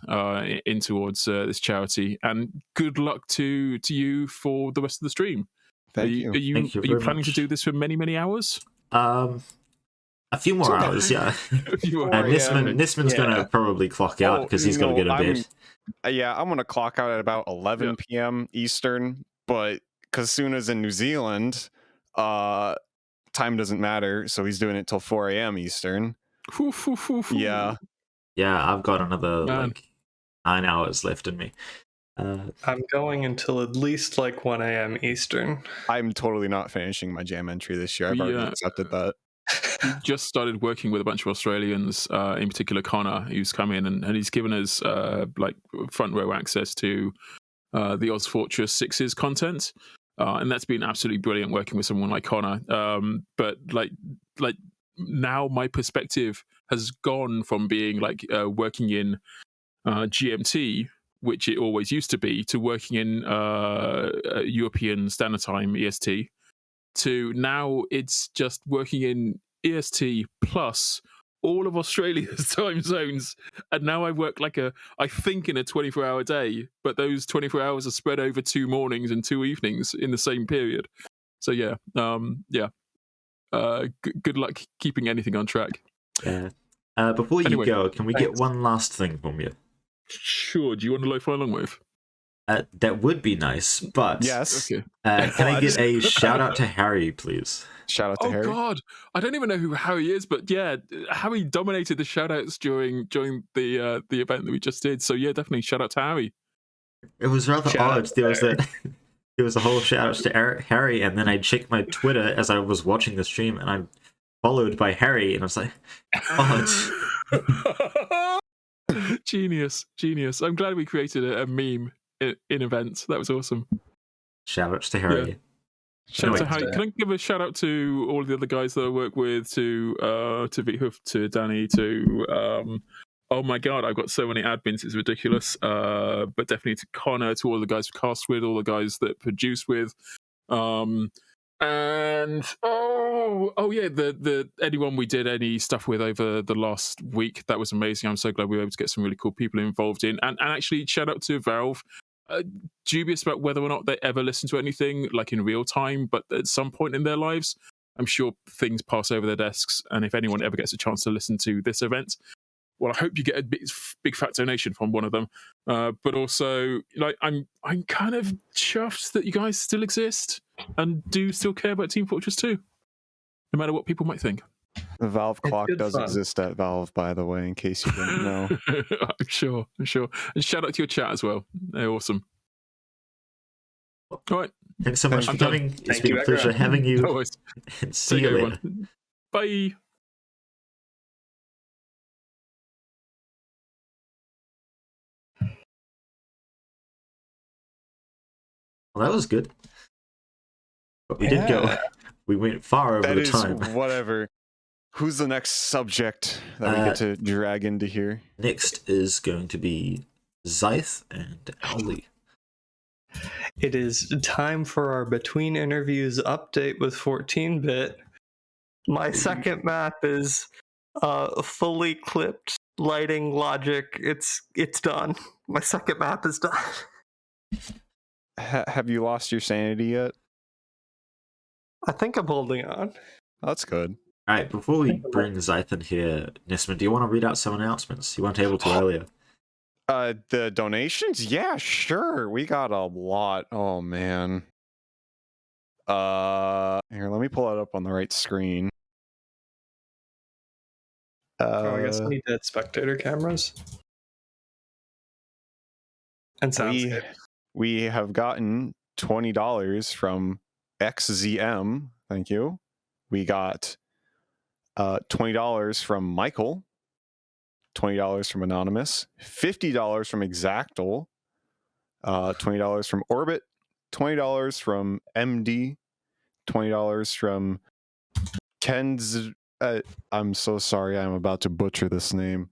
Speaker 8: in towards this charity. And good luck to you for the rest of the stream.
Speaker 3: Thank you.
Speaker 8: Are you
Speaker 1: very
Speaker 8: planning
Speaker 1: much.
Speaker 8: to do this for many hours?
Speaker 1: A few more hours, yeah. And Nisman's gonna probably clock out because he's got to go to bed.
Speaker 3: I'm gonna clock out at about 11 p.m. Eastern, but because Suna's in New Zealand, time doesn't matter, so he's doing it till 4 a.m. Eastern. Yeah,
Speaker 1: I've got another like 9 hours left in me.
Speaker 2: I'm going until at least like 1 a.m. Eastern.
Speaker 3: I'm totally not finishing my jam entry this year. I've already accepted that.
Speaker 8: We just started working with a bunch of Australians, in particular Connor, who's come in and he's given us like front row access to the Oz Fortress 6's content, and that's been absolutely brilliant working with someone like Connor. But like now my perspective has gone from being like working in GMT, which it always used to be, to working in European Standard Time EST. To now it's just working in EST plus all of Australia's time zones, and now I work like I think in a 24-hour day, but those 24 hours are spread over 2 mornings and 2 evenings in the same period. So good luck keeping anything on track.
Speaker 1: Before you go, can we get one last thing from you?
Speaker 8: Sure. Do you want a lo-fi long wave?
Speaker 1: That would be nice, but
Speaker 3: yes.
Speaker 1: Okay. Can I get a shout out to Harry, please?
Speaker 3: Shout out to Harry.
Speaker 8: Oh God, I don't even know who Harry is, but yeah, Harry dominated the shout outs during the event that we just did. So yeah, definitely shout out to Harry.
Speaker 1: It was rather odd. There was a whole shout out to Harry, and then I checked my Twitter as I was watching the stream, and I'm followed by Harry, and I was like, odd.
Speaker 8: Genius. I'm glad we created a meme in events. That was awesome.
Speaker 1: Shout outs to Harry.
Speaker 8: Yeah. Shout out to Harry. Can I give a shout out to all the other guys that I work with, to Vithoof, to Danny, to oh my God, I've got so many admins, it's ridiculous. But definitely to Connor, to all the guys who cast with, all the guys that produce with. And anyone we did any stuff with over the last week, that was amazing. I'm so glad we were able to get some really cool people involved in, and actually shout out to Valve. Dubious about whether or not they ever listen to anything like in real time, but at some point in their lives, I'm sure things pass over their desks, and if anyone ever gets a chance to listen to this event, well, I hope you get a big fat donation from one of them. But also, like, I'm kind of chuffed that you guys still exist and do still care about Team Fortress 2, no matter what people might think.
Speaker 3: The Valve clock does exist at Valve, by the way, in case you didn't know.
Speaker 8: I'm sure. And shout out to your chat as well. They're awesome. All right.
Speaker 1: Thanks so much for coming. It's been a pleasure having you.
Speaker 8: Always.
Speaker 1: And see you later.
Speaker 8: Bye.
Speaker 1: Well, that was good. But we did go. We went far over the time.
Speaker 3: Whatever. Who's the next subject that we get to drag into here?
Speaker 1: Next is going to be Zythe and Aulli.
Speaker 2: It is time for our Between Interviews update with 14-bit. My second map is fully clipped lighting logic. It's done. My second map is done.
Speaker 3: Have you lost your sanity yet?
Speaker 2: I think I'm holding on.
Speaker 3: That's good.
Speaker 1: All right, before we bring Zythe in here, Nisman, do you want to read out some announcements? You weren't able to earlier.
Speaker 3: The donations? Yeah, sure. We got a lot. Oh, man. Here, let me pull it up on the right screen.
Speaker 2: I guess we need to hit spectator cameras. And soundscape.
Speaker 3: We have gotten $20 from XZM. Thank you. We got $20 from Michael, $20 from Anonymous, $50 from Exactal, $20 from Orbit, $20 from MD, $20 from Ken's. I'm so sorry, I'm about to butcher this name.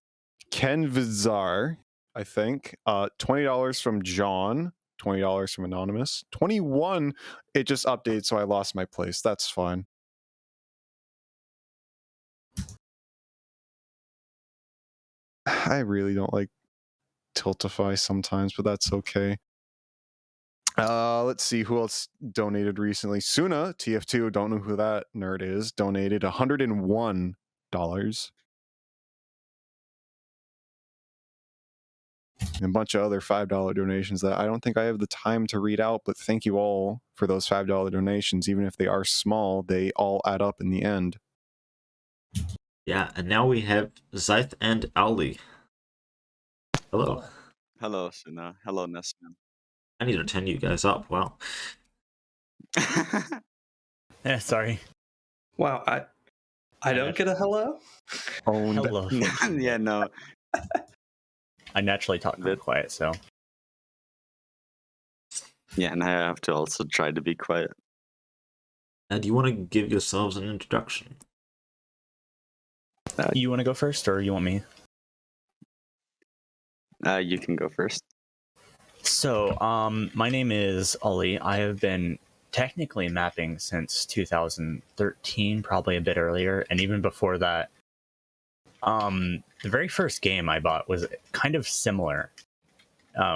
Speaker 3: Ken Vizar, I think. $20 from John, $20 from Anonymous, 21. It just updated, so I lost my place. That's fine. I really don't like Tiltify sometimes, but that's okay. Let's see who else donated recently. Suna, TF2, don't know who that nerd is, donated $101. And a bunch of other $5 donations that I don't think I have the time to read out, but thank you all for those $5 donations. Even if they are small, they all add up in the end.
Speaker 1: Yeah, and now we have Zythe and Aulli. Hello.
Speaker 9: Hello, Suna. Hello, Nesman.
Speaker 1: I need to turn you guys up. Wow.
Speaker 10: Yeah, sorry.
Speaker 2: Wow, I don't get a hello?
Speaker 3: Owned.
Speaker 10: Hello.
Speaker 9: Yeah, no.
Speaker 10: I naturally talk kind of quiet, so.
Speaker 9: Yeah, and I have to also try to be quiet.
Speaker 1: Do you want to give yourselves an introduction?
Speaker 10: You want to go first, or you want me?
Speaker 9: You can go first.
Speaker 10: So, my name is Aulli. I have been technically mapping since 2013, probably a bit earlier, and even before that. The very first game I bought was kind of similar,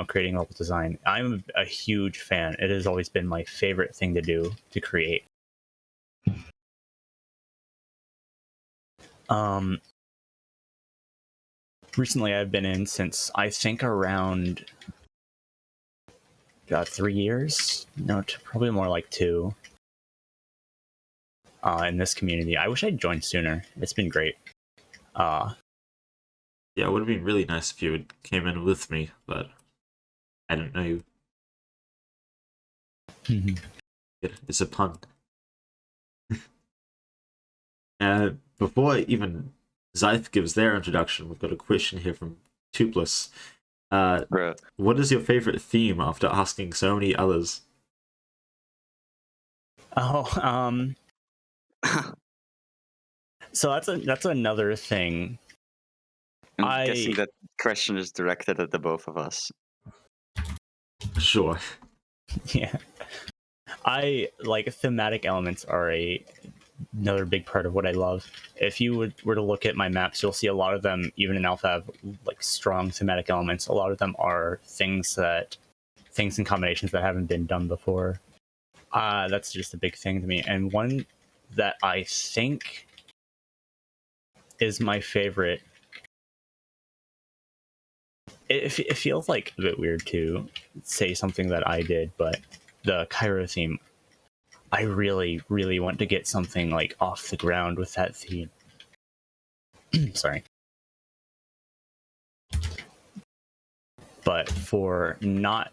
Speaker 10: creating level design. I'm a huge fan. It has always been my favorite thing to do, to create. Recently I've been in since I think around 3 years. No, probably more like 2. In this community. I wish I'd joined sooner. It's been great.
Speaker 1: Yeah, it would have been really nice if you had came in with me, but I didn't know you. It's a pun. Before even Zythe gives their introduction, we've got a question here from Toopliss. What is your favorite theme after asking so many others?
Speaker 10: So that's another thing.
Speaker 9: I'm guessing that question is directed at the both of us.
Speaker 1: Sure.
Speaker 10: Yeah. I like thematic elements are another big part of what I love. If you were to look at my maps, you'll see a lot of them, even in Alpha, have like strong thematic elements. A lot of them are things and combinations that haven't been done before. That's just a big thing to me. And one that I think is my favorite. It feels like a bit weird to say something that I did, but the Cairo theme, I really, really want to get something like off the ground with that theme. Sorry. But for not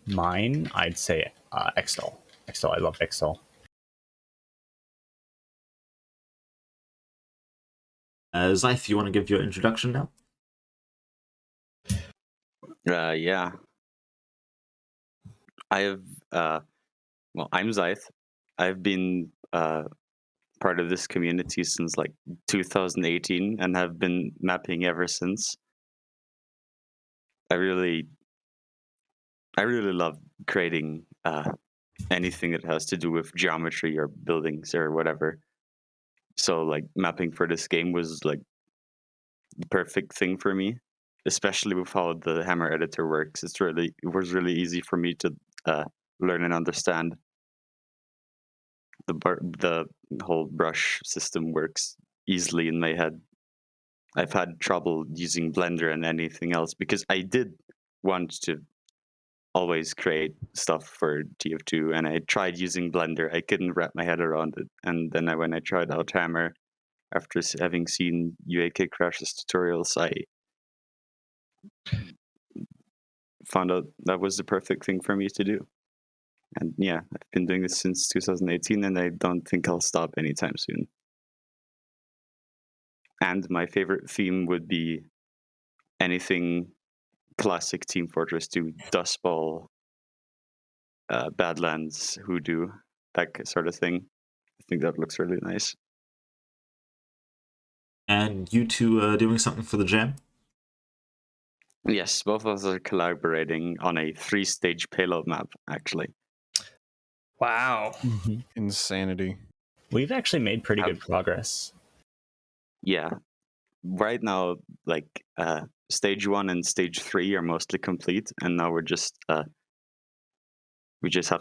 Speaker 10: mine, I'd say Xstall. Xstall, I love Xstall.
Speaker 1: Zythe, you want to give your introduction now?
Speaker 9: Yeah. I have, I'm Zythe. I've been part of this community since like 2018 and have been mapping ever since. I really love creating anything that has to do with geometry or buildings or whatever. So like mapping for this game was like the perfect thing for me, especially with how the Hammer editor works. It was really easy for me to learn and understand. The whole brush system works easily in my head. I've had trouble using Blender and anything else because I did want to always create stuff for TF2, and I tried using Blender. I couldn't wrap my head around it, and then when I tried out Hammer, after having seen UAK Crash's tutorials, I found out that was the perfect thing for me to do. And yeah, I've been doing this since 2018, and I don't think I'll stop anytime soon. And my favorite theme would be anything classic Team Fortress 2, Dust Bowl, Badlands, Hoodoo, that sort of thing. I think that looks really nice.
Speaker 1: And you two are doing something for the jam?
Speaker 9: Yes, both of us are collaborating on a 3-stage payload map, actually.
Speaker 2: Wow.
Speaker 10: Mm-hmm.
Speaker 3: Insanity.
Speaker 10: We've actually made pretty good progress.
Speaker 9: Yeah. right now, like stage 1 and stage 3 are mostly complete, and now we just have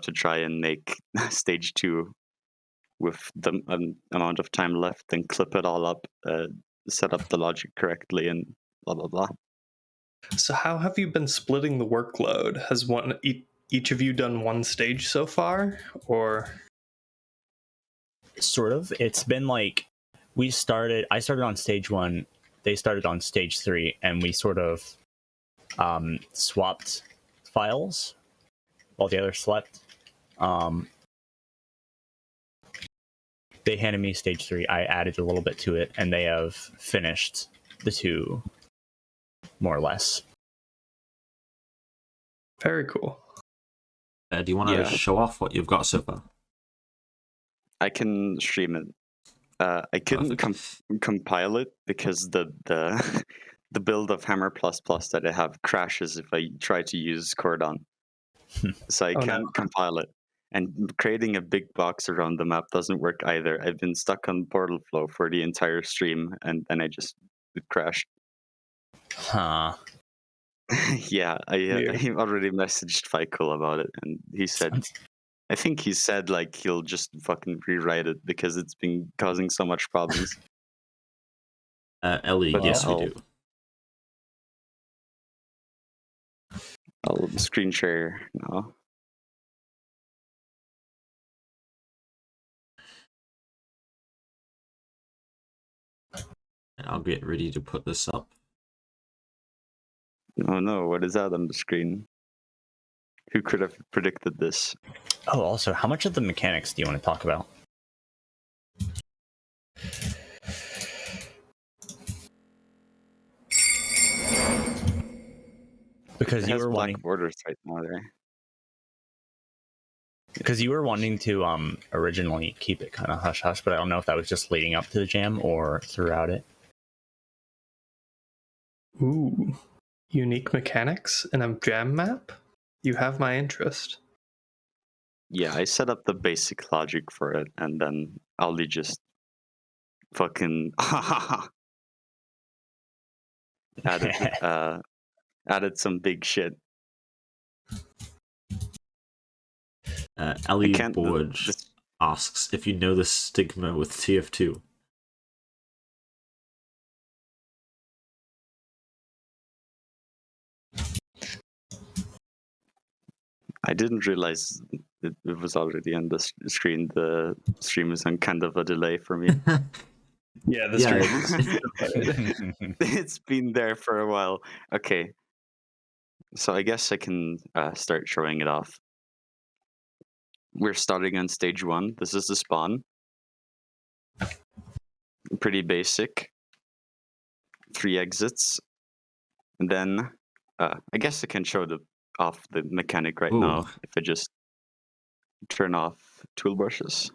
Speaker 9: to try and make stage 2 with the amount of time left, and clip it all up, set up the logic correctly, and blah blah blah.
Speaker 2: So how have you been splitting the workload? Has each of you done one stage so far, or
Speaker 10: Sort of. It's been like I started on stage 1, they started on stage 3, and we sort of swapped files while the others slept. They handed me stage 3, I added a little bit to it, and they have finished the 2 more or less.
Speaker 2: Very cool.
Speaker 1: Do you want to show off what you've got so far?
Speaker 9: I can stream it. I couldn't compile it because the the build of Hammer++ that I have crashes if I try to use Cordon. So I can't compile it. And creating a big box around the map doesn't work either. I've been stuck on Portal Flow for the entire stream, and then it crashed.
Speaker 10: Huh.
Speaker 9: Yeah, I already messaged Feikul about it, and he said, I think he said like he'll just fucking rewrite it because it's been causing so much problems.
Speaker 1: Ellie,
Speaker 9: but
Speaker 1: yes, we do.
Speaker 9: I'll screen share now.
Speaker 1: I'll get ready to put this up.
Speaker 9: Oh no, what is that on the screen? Who could have predicted this?
Speaker 10: Oh, also, how much of the mechanics do you want to talk about? Because you were wanting
Speaker 9: borders right now there.
Speaker 10: Because you were wanting to originally keep it kind of hush hush, but I don't know if that was just leading up to the jam or throughout it.
Speaker 2: Ooh, unique mechanics in a jam map? You have my interest.
Speaker 9: Yeah, I set up the basic logic for it, and then Aulli just fucking added some big shit.
Speaker 1: Ellie Borge asks if you know the stigma with TF2.
Speaker 9: I didn't realize it was already on the screen. The stream is on kind of a delay for me.
Speaker 2: Yeah, the stream.
Speaker 9: It's been there for a while. Okay. So I guess I can start showing it off. We're starting on stage 1. This is the spawn. Pretty basic. 3 exits. And then I guess I can show off the mechanic right now if I just turn off toolbrushes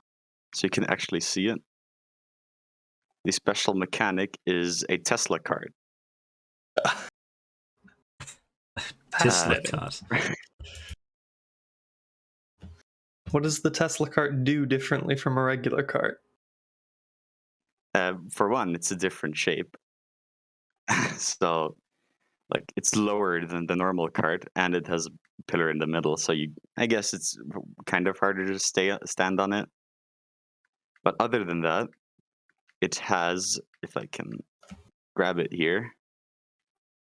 Speaker 9: so you can actually see it. The special mechanic is a Tesla card.
Speaker 1: Tesla card.
Speaker 2: What does the Tesla cart do differently from a regular cart?
Speaker 9: For one, it's a different shape. So, like, it's lower than the normal cart, and it has a pillar in the middle. So I guess it's kind of harder to stand on it. But other than that, it has, if I can grab it here,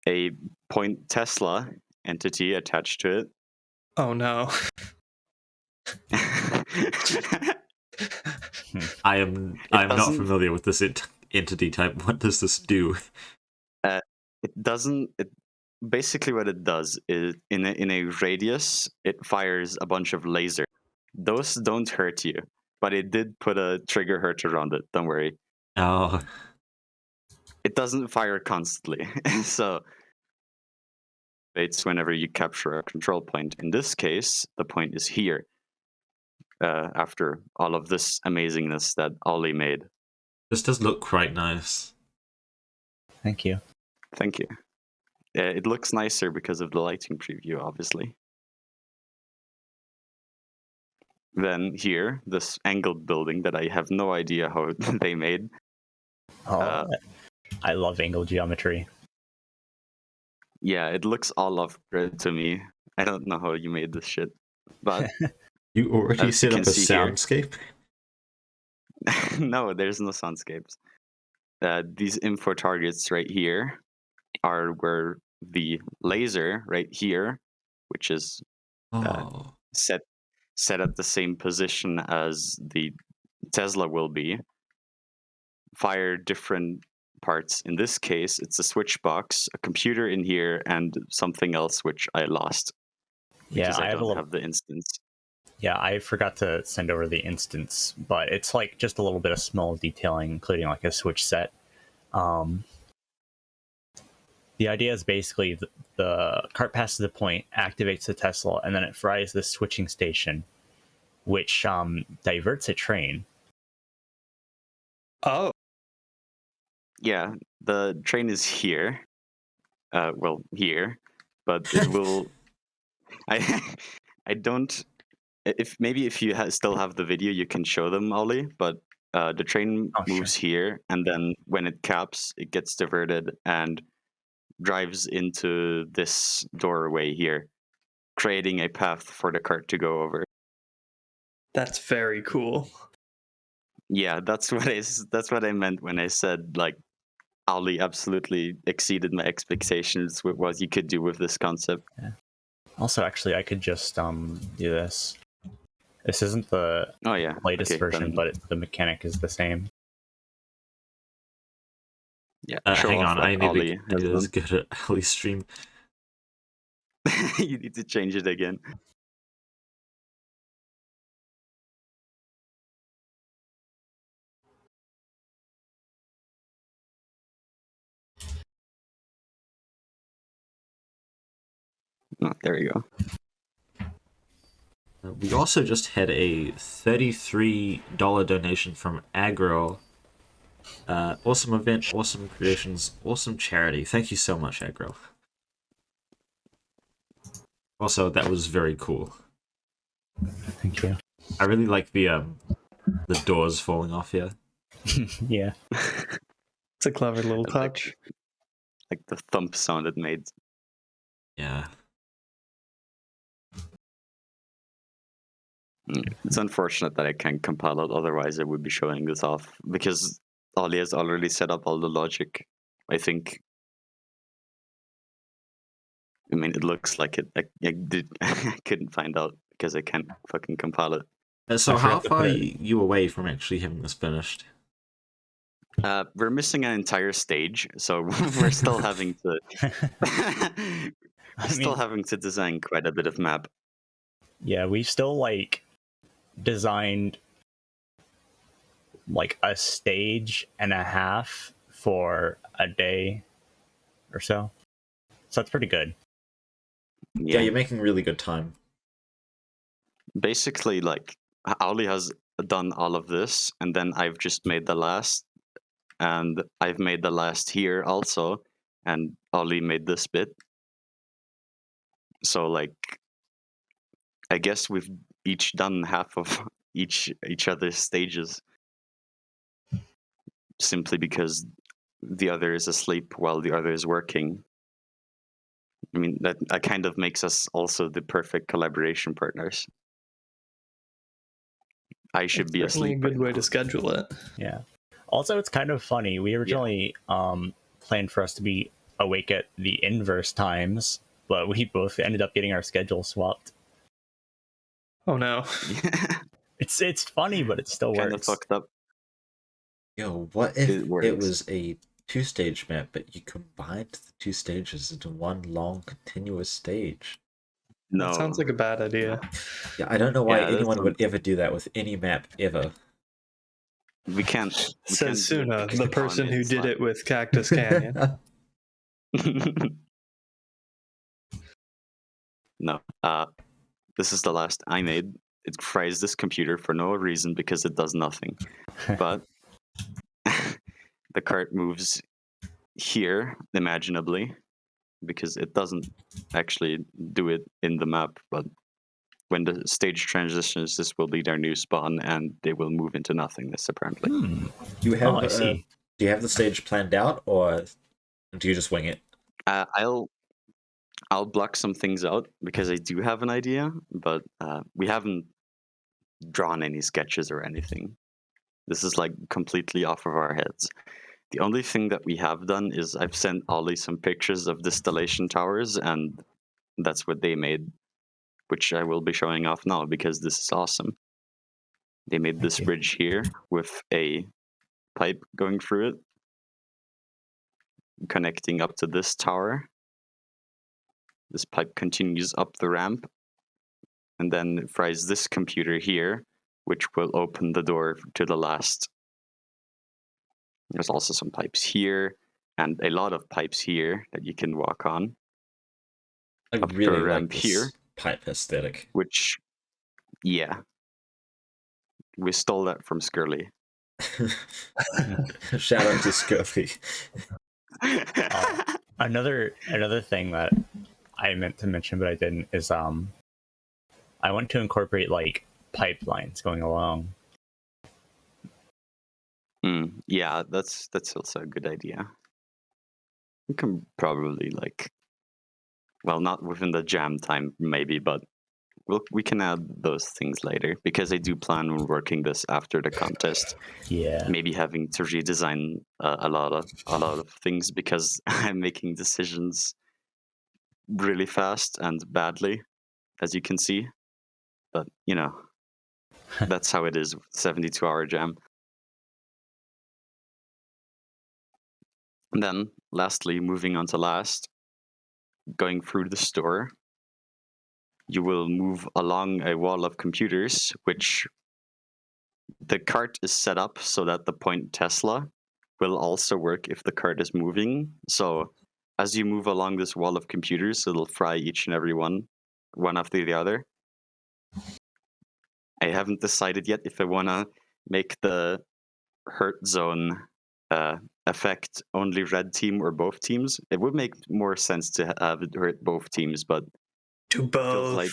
Speaker 9: a point Tesla entity attached to it.
Speaker 2: Oh no.
Speaker 1: I'm not familiar with this entity type. What does this do?
Speaker 9: It doesn't. Basically, what it does is in a radius, it fires a bunch of lasers. Those don't hurt you, but it did put a trigger hurt around it. Don't worry.
Speaker 1: Oh.
Speaker 9: It doesn't fire constantly, so it's whenever you capture a control point. In this case, the point is here. After all of this amazingness that Aulli made.
Speaker 1: This does look quite nice.
Speaker 10: Thank you.
Speaker 9: Thank you. It looks nicer because of the lighting preview, obviously. Then here, this angled building that I have no idea how they made.
Speaker 10: I love angle geometry.
Speaker 9: Yeah, it looks all off-grid to me. I don't know how you made this shit, but
Speaker 1: You already
Speaker 9: as
Speaker 1: set
Speaker 9: you
Speaker 1: up a
Speaker 9: can see here-
Speaker 1: soundscape?
Speaker 9: no, there's no soundscapes. These info targets right here are where the laser right here, which is
Speaker 1: Oh.
Speaker 9: set at the same position as the Tesla will be, fire different parts. In this case, it's a switch box, a computer in here, and something else which I lost.
Speaker 10: Yeah,
Speaker 9: Because I
Speaker 10: have
Speaker 9: don't have the instance.
Speaker 10: Yeah, I forgot to send over the instance, but it's like just a little bit of small detailing, including like a switch set. The idea is basically the cart passes the point, activates the Tesla, and then it fries this switching station, which diverts a train.
Speaker 2: Oh,
Speaker 9: Yeah, the train is here. Well, here, but it will. I don't. If you still have the video, you can show them, Aulli. But the train moves here, and then when it caps, it gets diverted and drives into this doorway here, creating a path for the cart to go over.
Speaker 2: that's very cool.
Speaker 9: Yeah, that's what I meant when I said like Aulli absolutely exceeded my expectations with what you could do with this concept.
Speaker 10: Yeah. Also, actually, I could just do this. This isn't the latest version,
Speaker 9: then.
Speaker 10: but the mechanic is the same.
Speaker 9: Yeah,
Speaker 1: hang on, I need
Speaker 9: Aulli
Speaker 1: to get an Aulli stream.
Speaker 9: You need to change it again. Oh, there we go.
Speaker 1: We also just had a $33 donation from Agro. Awesome event, awesome creations, awesome charity. Thank you so much, Agro. Also, that was very cool.
Speaker 10: Thank you.
Speaker 1: I really like the doors falling off here.
Speaker 10: Yeah.
Speaker 2: It's a clever little touch.
Speaker 9: Like the thump sound it made.
Speaker 1: Yeah.
Speaker 9: It's unfortunate that I can't compile it, otherwise I would be showing this off. Because Aulli has already set up all the logic, I think. I mean, it looks like it. I couldn't find out because I can't fucking compile it.
Speaker 1: So how far are you away from actually having this finished?
Speaker 9: We're missing an entire stage, so we're still having to having to design quite a bit of map.
Speaker 10: Yeah, we've still like designed like a stage and a half for a day or so. So that's pretty good.
Speaker 1: Yeah, you're making really good time.
Speaker 9: Basically, like, Aulli has done all of this, and then I've just made the last, and I've made the last here also, and Aulli made this bit. So, like, I guess we've each done half of each other's stages, simply because the other is asleep while the other is working. I mean, that kind of makes us also the perfect collaboration partners. I should be asleep.
Speaker 2: A good way to schedule it.
Speaker 10: Yeah. Also, it's kind of funny. We originally planned for us to be awake at the inverse times, but we both ended up getting our schedules swapped.
Speaker 2: Oh no.
Speaker 10: It's funny, but it still
Speaker 9: kind
Speaker 10: works.
Speaker 9: Of fucked up.
Speaker 1: Yo, what if it was a two-stage map, but you combined the two stages into one long continuous stage?
Speaker 9: No.
Speaker 2: That sounds like a bad idea.
Speaker 1: Yeah, I don't know why anyone would ever do that with any map ever.
Speaker 9: We can't.
Speaker 2: Says Suna, the person who did it with Cactus Canyon.
Speaker 9: No. This is the last I made. It fries this computer for no reason because it does nothing. But the cart moves here, imaginably, because it doesn't actually do it in the map, but when the stage transitions, this will be their new spawn, and they will move into nothingness, apparently.
Speaker 1: You have,
Speaker 10: I see.
Speaker 1: Do you have the stage planned out, or do you just wing it?
Speaker 9: I'll block some things out because I do have an idea, but we haven't drawn any sketches or anything. This is like completely off of our heads. The only thing that we have done is I've sent Aulli some pictures of distillation towers, and that's what they made, which I will be showing off now because this is awesome. They made this bridge here with a pipe going through it, connecting up to this tower. This pipe continues up the ramp, and then it fries this computer here, which will open the door to the last. There's also some pipes here, and a lot of pipes here that you can walk on.
Speaker 1: I
Speaker 9: up
Speaker 1: really
Speaker 9: to a
Speaker 1: like
Speaker 9: ramp
Speaker 1: this
Speaker 9: here,
Speaker 1: pipe aesthetic.
Speaker 9: which, yeah, we stole that from Skirly.
Speaker 1: Shout out to Scurvy.
Speaker 10: Another thing that I meant to mention but I didn't is I want to incorporate like pipelines going along.
Speaker 9: Yeah, that's also a good idea. We can probably not within the jam time maybe, but we can add those things later because I do plan on working this after the contest.
Speaker 10: Yeah.
Speaker 9: Maybe having to redesign a lot of things because I'm making decisions really fast and badly, as you can see. But that's how it is with 72-hour jam. And then, lastly, moving on to last, going through the store, you will move along a wall of computers, which the cart is set up so that the point Tesla will also work if the cart is moving. So as you move along this wall of computers, it'll fry each and every one after the other. I haven't decided yet if I want to make the hurt zone affect only red team or both teams. It would make more sense to have it hurt both teams, but
Speaker 2: Do both.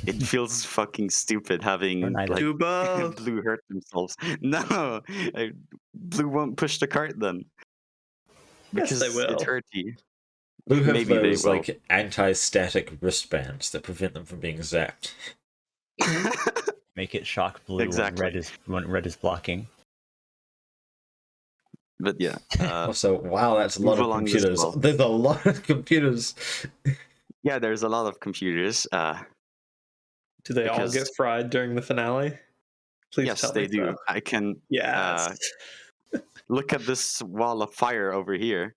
Speaker 9: It feels fucking stupid having
Speaker 2: Do both.
Speaker 9: blue hurt themselves. No, blue won't push the cart then. Because
Speaker 2: Yes, they will.
Speaker 9: it's hurty.
Speaker 1: Blue have
Speaker 9: Maybe
Speaker 1: those
Speaker 9: they will.
Speaker 1: like anti-static wristbands that prevent them from being zapped.
Speaker 10: Make it shock blue
Speaker 9: Exactly.
Speaker 10: when red is blocking.
Speaker 9: But yeah.
Speaker 1: Also, wow, that's a lot of
Speaker 9: along this
Speaker 1: computers.
Speaker 9: wall.
Speaker 1: There's a lot of computers.
Speaker 9: Yeah, there's a lot of computers.
Speaker 2: Do they all
Speaker 9: because-
Speaker 2: get fried during the finale? Please
Speaker 9: yes,
Speaker 2: tell
Speaker 9: they
Speaker 2: me
Speaker 9: do.
Speaker 2: so.
Speaker 9: I can
Speaker 2: Yes.
Speaker 9: look at this wall of fire over here.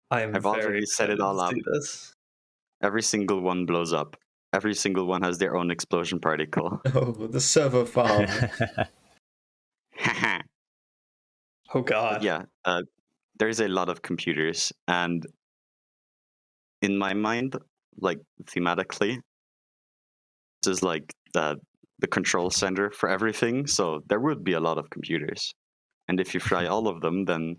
Speaker 2: I've
Speaker 9: I've already set it all up.
Speaker 2: This.
Speaker 9: Every single one blows up. Every single one has their own explosion particle.
Speaker 1: Oh, the server farm.
Speaker 2: Oh god.
Speaker 9: Yeah, there's a lot of computers, and in my mind, like thematically, this is like the control center for everything. So there would be a lot of computers, and if you fry all of them, then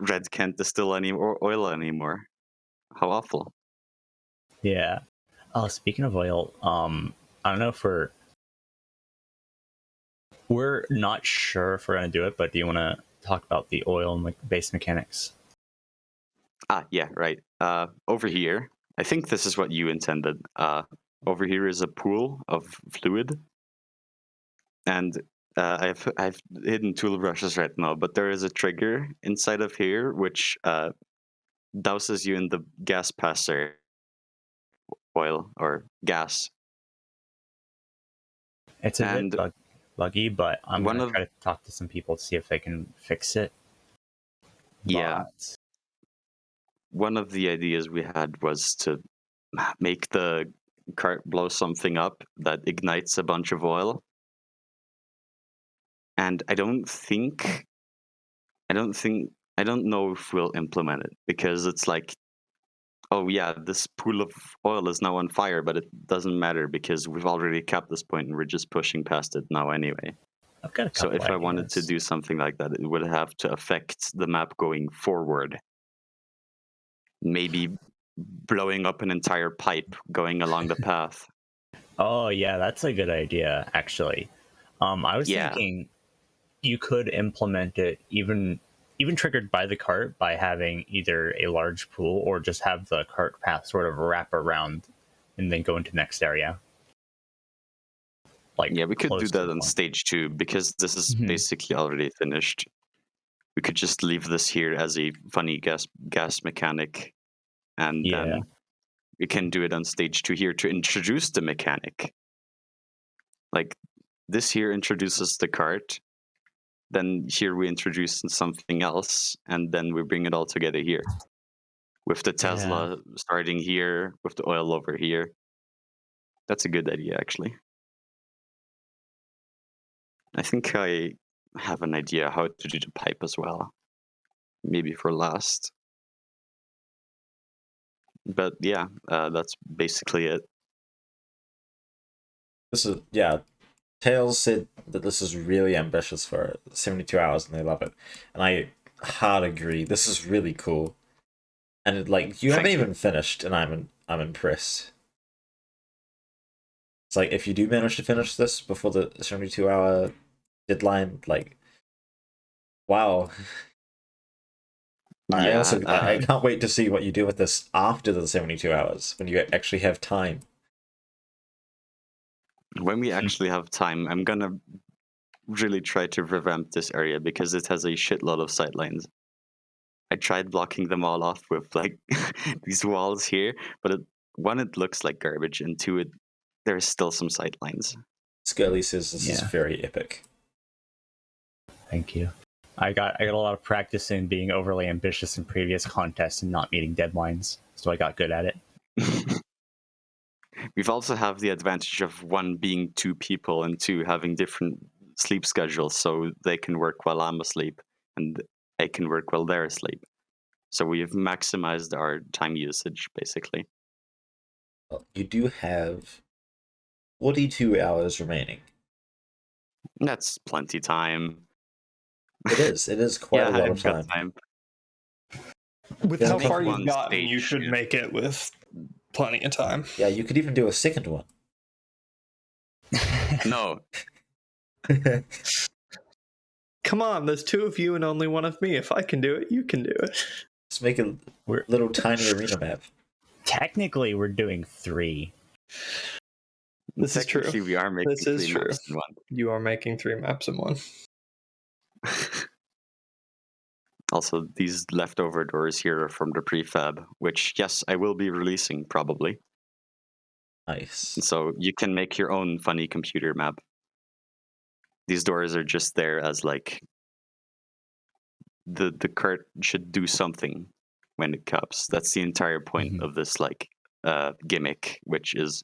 Speaker 9: red can't distill any oil anymore. How awful!
Speaker 10: Yeah. Oh, speaking of oil, I don't know if we're not sure if we're gonna do it, but do you want to talk about the oil and like base mechanics?
Speaker 9: Yeah, right. Over here, I think this is what you intended. Over here is a pool of fluid, and I've hidden tool brushes right now, but there is a trigger inside of here which douses you in the gas passer oil or gas.
Speaker 10: It's a
Speaker 9: And
Speaker 10: bit buggy, but I'm
Speaker 9: one
Speaker 10: gonna
Speaker 9: of-
Speaker 10: try to talk to some people to see if they can fix it.
Speaker 9: Yeah.
Speaker 10: But-
Speaker 9: One of the ideas we had was to make the cart blow something up that ignites a bunch of oil. And I don't know if we'll implement it because it's like, oh yeah, this pool of oil is now on fire, but it doesn't matter because we've already capped this point and we're just pushing past it now anyway.
Speaker 10: I've got a
Speaker 9: So
Speaker 10: couple
Speaker 9: if I wanted to
Speaker 10: ideas.
Speaker 9: do something like that, it would have to affect the map going forward. Maybe blowing up an entire pipe going along the path.
Speaker 10: Oh yeah, that's a good idea actually. I was
Speaker 9: Yeah.
Speaker 10: thinking you could implement it even triggered by the cart by having either a large pool or just have the cart path sort of wrap around and then go into the next area. Like,
Speaker 9: yeah, we could do
Speaker 10: close to
Speaker 9: that
Speaker 10: the
Speaker 9: on
Speaker 10: point.
Speaker 9: stage 2 because this is
Speaker 10: Mhm.
Speaker 9: basically already finished. We could just leave this here as a funny gas mechanic, and
Speaker 10: Yeah.
Speaker 9: then we can do it on stage 2 here to introduce the mechanic. Like, this here introduces the cart, then here we introduce something else, and then we bring it all together here. With the Tesla starting here, with the oil over here. That's a good idea, actually. I think I have an idea how to do the pipe as well. Maybe for last. But yeah, that's basically it.
Speaker 1: This is, yeah, Tails said that this is really ambitious for 72 hours and they love it. And I hard agree. This is really cool. And it, like, you haven't even finished, and I'm impressed. It's like, if you do manage to finish this before the 72-hour deadline, like, wow.
Speaker 9: Yeah,
Speaker 1: I can't wait to see what you do with this after the 72 hours, when you actually have time.
Speaker 9: When we actually have time, I'm gonna really try to revamp this area because it has a shitload of sightlines. I tried blocking them all off with like these walls here, but one, it looks like garbage, and two, there's still some sightlines.
Speaker 1: Scully says this is very epic.
Speaker 10: Thank you. I got a lot of practice in being overly ambitious in previous contests and not meeting deadlines, so I got good at it.
Speaker 9: We've also have the advantage of one being 2 people and 2 having different sleep schedules, so they can work while I'm asleep and I can work while they're asleep. So we've maximized our time usage, basically.
Speaker 1: Well, you do have 42 hours remaining.
Speaker 9: That's plenty time.
Speaker 1: It is quite a lot of
Speaker 9: I've got
Speaker 1: time.
Speaker 2: With how far
Speaker 9: one
Speaker 2: you've gotten,
Speaker 9: stage
Speaker 2: you should
Speaker 9: here.
Speaker 2: make it with plenty of time.
Speaker 1: Yeah, you could even do a second one.
Speaker 9: No.
Speaker 2: Come on, there's 2 of you and only 1 of me. If I can do it, you can do it.
Speaker 1: Just make a little tiny arena map.
Speaker 10: Technically, we're doing 3.
Speaker 2: This is true.
Speaker 9: We are making
Speaker 2: This is
Speaker 9: 3
Speaker 2: true.
Speaker 9: maps in one.
Speaker 2: You are making 3 maps in one.
Speaker 9: Also, these leftover doors here are from the prefab, which, yes, I will be releasing probably.
Speaker 1: Nice.
Speaker 9: So you can make your own funny computer map. These doors are just there as like the cart should do something when it cups. That's the entire point of this like gimmick, which is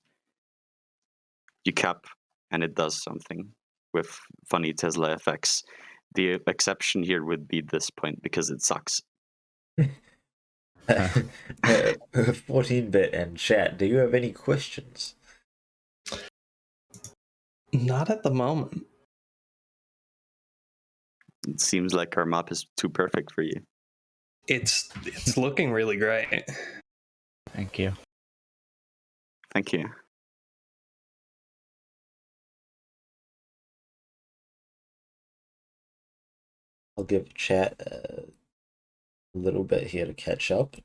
Speaker 9: you cap and it does something with funny Tesla effects. The exception here would be this point because it sucks.
Speaker 1: 14-bit and chat, do you have any questions?
Speaker 2: Not at the moment.
Speaker 9: It seems like our map is too perfect for you.
Speaker 2: It's looking really great.
Speaker 10: Thank you.
Speaker 9: Thank you.
Speaker 1: I'll give chat a little bit here to catch up.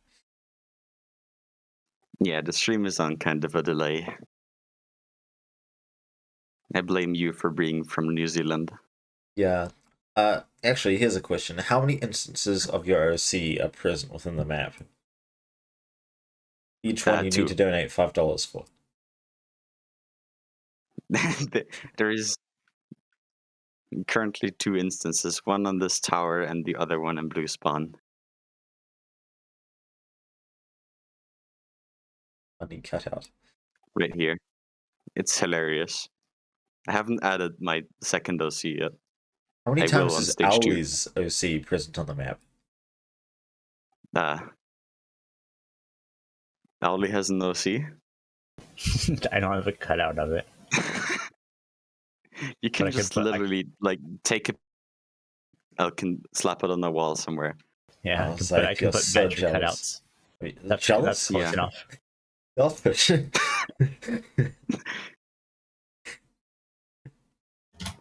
Speaker 9: Yeah, the stream is on kind of a delay. I blame you for being from New Zealand.
Speaker 1: Yeah. Actually, here's a question. How many instances of your OC are present within the map? Each one you
Speaker 9: 2.
Speaker 1: need to donate $5 for.
Speaker 9: There is currently 2 instances, one on this tower and the other one in Blue Spawn.
Speaker 1: Funny cutout.
Speaker 9: Right here. It's hilarious. I haven't added my second OC yet.
Speaker 1: How many
Speaker 9: I
Speaker 1: times
Speaker 9: will on
Speaker 1: is
Speaker 9: stage 2.
Speaker 1: Aulli's OC present on the map?
Speaker 9: Aulli has an OC.
Speaker 10: I don't have a cutout of it.
Speaker 9: You can
Speaker 10: But I
Speaker 9: just
Speaker 10: could put-
Speaker 9: literally like take it. I can slap it on the wall somewhere.
Speaker 10: Yeah,
Speaker 1: Oh,
Speaker 10: I can
Speaker 1: Zythe,
Speaker 10: put, I can
Speaker 1: you're
Speaker 10: put
Speaker 1: so
Speaker 10: badger
Speaker 1: jealous.
Speaker 10: cutouts.
Speaker 1: Wait,
Speaker 10: That's
Speaker 1: jealous?
Speaker 10: close
Speaker 9: Yeah.
Speaker 10: enough.
Speaker 1: Selfish.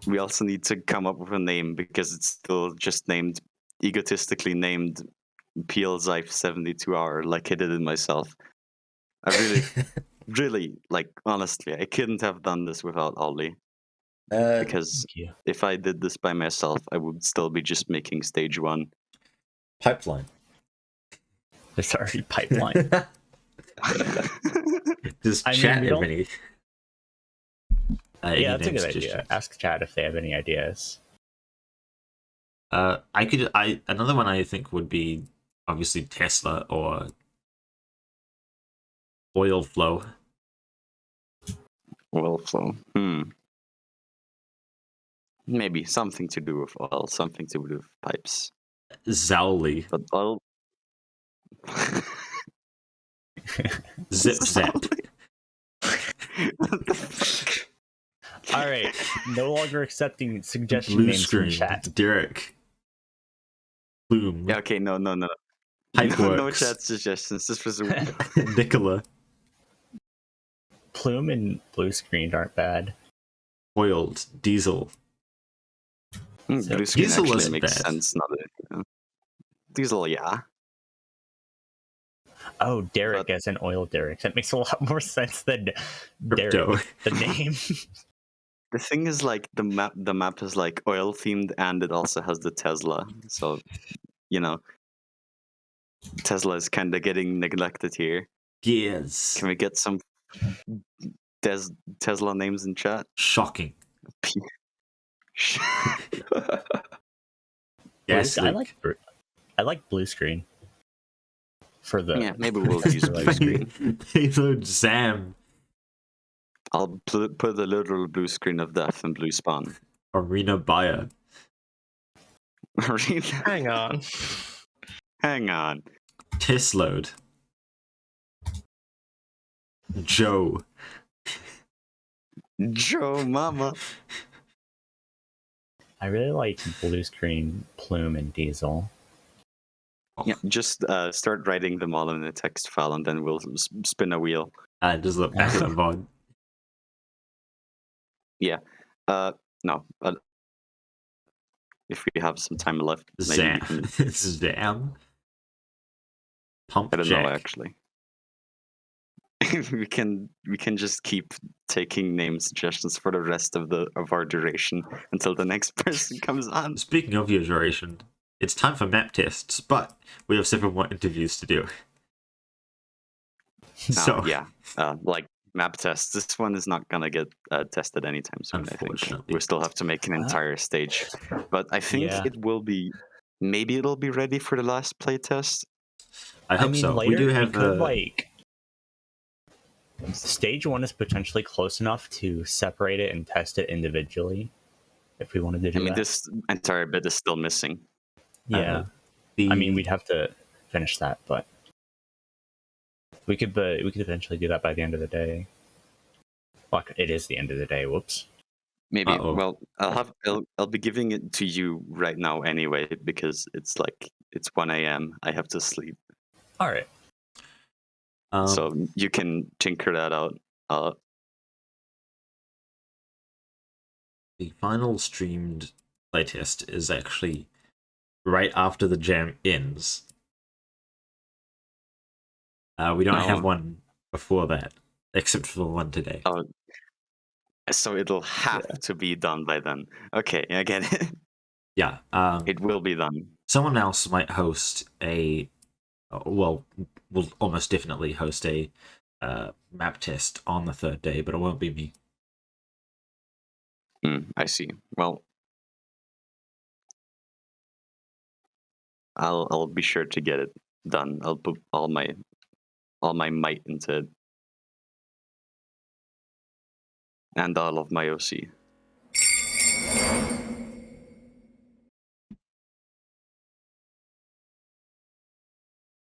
Speaker 9: we also need to come up with a name because it's still just egotistically named PL Zythe 72 hour, like I did it myself. I really, really, like, honestly, I couldn't have done this without Aulli. Because if I did this by myself, I would still be just making stage 1.
Speaker 1: Pipeline.
Speaker 10: There's already pipeline.
Speaker 1: Just chat if any.
Speaker 10: Yeah, that's a good idea. Ask chat if they have any ideas.
Speaker 1: Another one I think would be obviously Tesla or oil flow.
Speaker 9: Oil flow. Maybe something to do with oil, something to do with pipes.
Speaker 1: Aulli.
Speaker 9: But oil.
Speaker 1: Zip zap.
Speaker 9: What the fuck?
Speaker 10: All right, no longer accepting suggestion
Speaker 1: Blue
Speaker 10: names
Speaker 1: screen.
Speaker 10: from chat.
Speaker 1: Derek. Bloom.
Speaker 9: Yeah, okay, no.
Speaker 1: Pipeworks.
Speaker 9: No chat suggestions. This was
Speaker 1: Nicola.
Speaker 10: Plume and blue screen aren't bad.
Speaker 1: Oiled. Diesel.
Speaker 9: blue screen
Speaker 1: Diesel
Speaker 9: actually
Speaker 1: wasn't
Speaker 9: makes
Speaker 1: bad.
Speaker 9: sense. Diesel, yeah.
Speaker 10: Oh, Derek as an oil Derek. That makes a lot more sense than
Speaker 1: Crypto.
Speaker 10: Derek, the name.
Speaker 9: The thing is, like, the map is like oil themed, and it also has the Tesla. So, Tesla is kind of getting neglected here.
Speaker 1: Gears.
Speaker 9: Can we get some Tesla names in chat?
Speaker 1: Shocking. Yes.
Speaker 10: I like blue screen. For the
Speaker 9: Yeah, maybe we'll use blue screen.
Speaker 1: Payload Zam.
Speaker 9: I'll put the literal blue screen of death in blue spawn.
Speaker 1: Arena Buyer.
Speaker 2: Hang on.
Speaker 9: Hang on.
Speaker 1: Tisload. Joe.
Speaker 9: Joe Mama.
Speaker 10: I really like blue screen, Plume, and Diesel.
Speaker 9: Yeah, just start writing them all in a text file, and then we'll spin a wheel.
Speaker 1: Just look back at the VOD.
Speaker 9: Yeah. No. If we have some time left, maybe
Speaker 1: Zam.
Speaker 9: we can...
Speaker 1: Zam. Pump
Speaker 9: I don't
Speaker 1: jack.
Speaker 9: know, actually. we can just keep taking name suggestions for the rest of our duration until the next person comes on.
Speaker 1: Speaking of your duration, it's time for map tests, but we have several more interviews to do. So
Speaker 9: yeah, like map tests. This one is not gonna get tested anytime soon. I think we still have to make an entire stage, but I think it will be. Maybe it'll be ready for the last play test.
Speaker 1: I hope so.
Speaker 10: Later,
Speaker 1: we do have
Speaker 10: stage 1 is potentially close enough to separate it and test it individually. If we wanted to do that.
Speaker 9: This entire bit is still missing.
Speaker 10: Yeah, we'd have to finish that, but we could eventually do that by the end of the day. Fuck, it is the end of the day. Whoops.
Speaker 9: Maybe. Well, I'll be giving it to you right now anyway because it's 1 a.m. I have to sleep.
Speaker 10: All right.
Speaker 9: So you can tinker that out.
Speaker 1: The final streamed playtest is actually right after the jam ends. We don't have one before that, except for the one today.
Speaker 9: Oh, so it'll have to be done by then. Okay, I get it.
Speaker 1: Yeah.
Speaker 9: It will be done.
Speaker 1: Someone else might host will almost definitely host a map test on the third day, but it won't be me.
Speaker 9: I see. Well, I'll be sure to get it done. I'll put all my might into it. And all of my OC.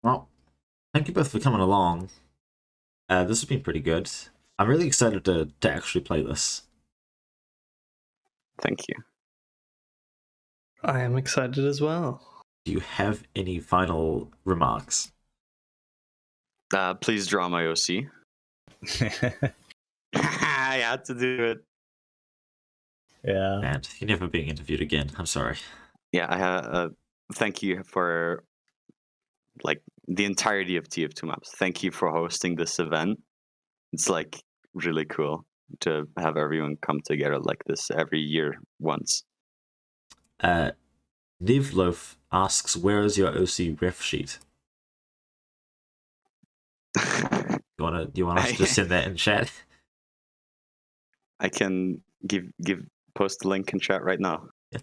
Speaker 1: Well, thank you both for coming along. This has been pretty good. I'm really excited to actually play this.
Speaker 9: Thank you.
Speaker 2: I am excited as well.
Speaker 1: Do you have any final remarks?
Speaker 9: Please draw my OC. I had to do it.
Speaker 10: Yeah.
Speaker 1: And you're never being interviewed again. I'm sorry.
Speaker 9: Yeah, I thank you for like the entirety of TF2Maps. Thank you for hosting this event. It's like really cool to have everyone come together like this every year once.
Speaker 1: Nivloaf asks, where is your OC ref sheet? You want us to send that in chat?
Speaker 9: I can post the link in chat right now.
Speaker 1: Yeah.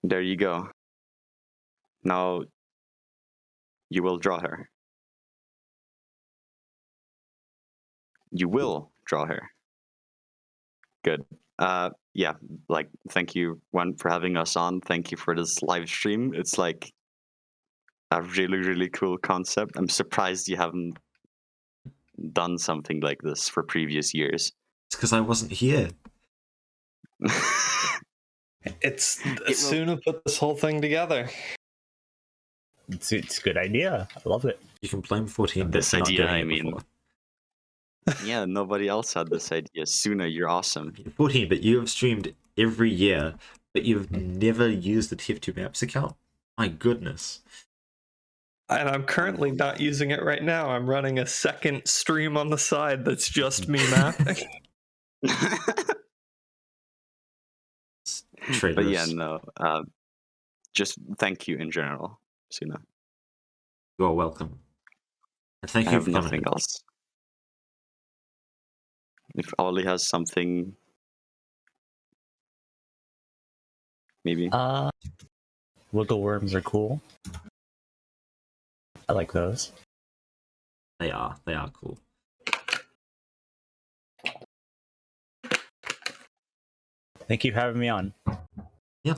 Speaker 9: There you go. Now you will draw her. You will draw her. Good. Yeah, like thank you one for having us on. Thank you for this live stream. It's like a really, really cool concept. I'm surprised you haven't done something like this for previous years.
Speaker 1: It's because I wasn't here.
Speaker 2: Suna put this whole thing together.
Speaker 10: It's a good idea. I love it.
Speaker 1: You can blame 14
Speaker 9: This
Speaker 1: for not
Speaker 9: idea,
Speaker 1: doing
Speaker 9: I
Speaker 1: it
Speaker 9: mean.
Speaker 1: before.
Speaker 9: Yeah, nobody else had this idea. Suna, you're awesome.
Speaker 1: 14, but you have streamed every year, but you've never used the TF2Maps account? My goodness.
Speaker 2: And I'm currently not using it right now. I'm running a second stream on the side that's just me mapping.
Speaker 9: But yeah, no. Just thank you in general, Suna.
Speaker 1: You are welcome. And thank
Speaker 9: I
Speaker 1: you
Speaker 9: have
Speaker 1: for
Speaker 9: nothing
Speaker 1: coming.
Speaker 9: else. If Aulli has something, maybe.
Speaker 10: Wiggle worms are cool. I like those.
Speaker 1: They are cool.
Speaker 10: Thank you for having me on.
Speaker 1: Yeah,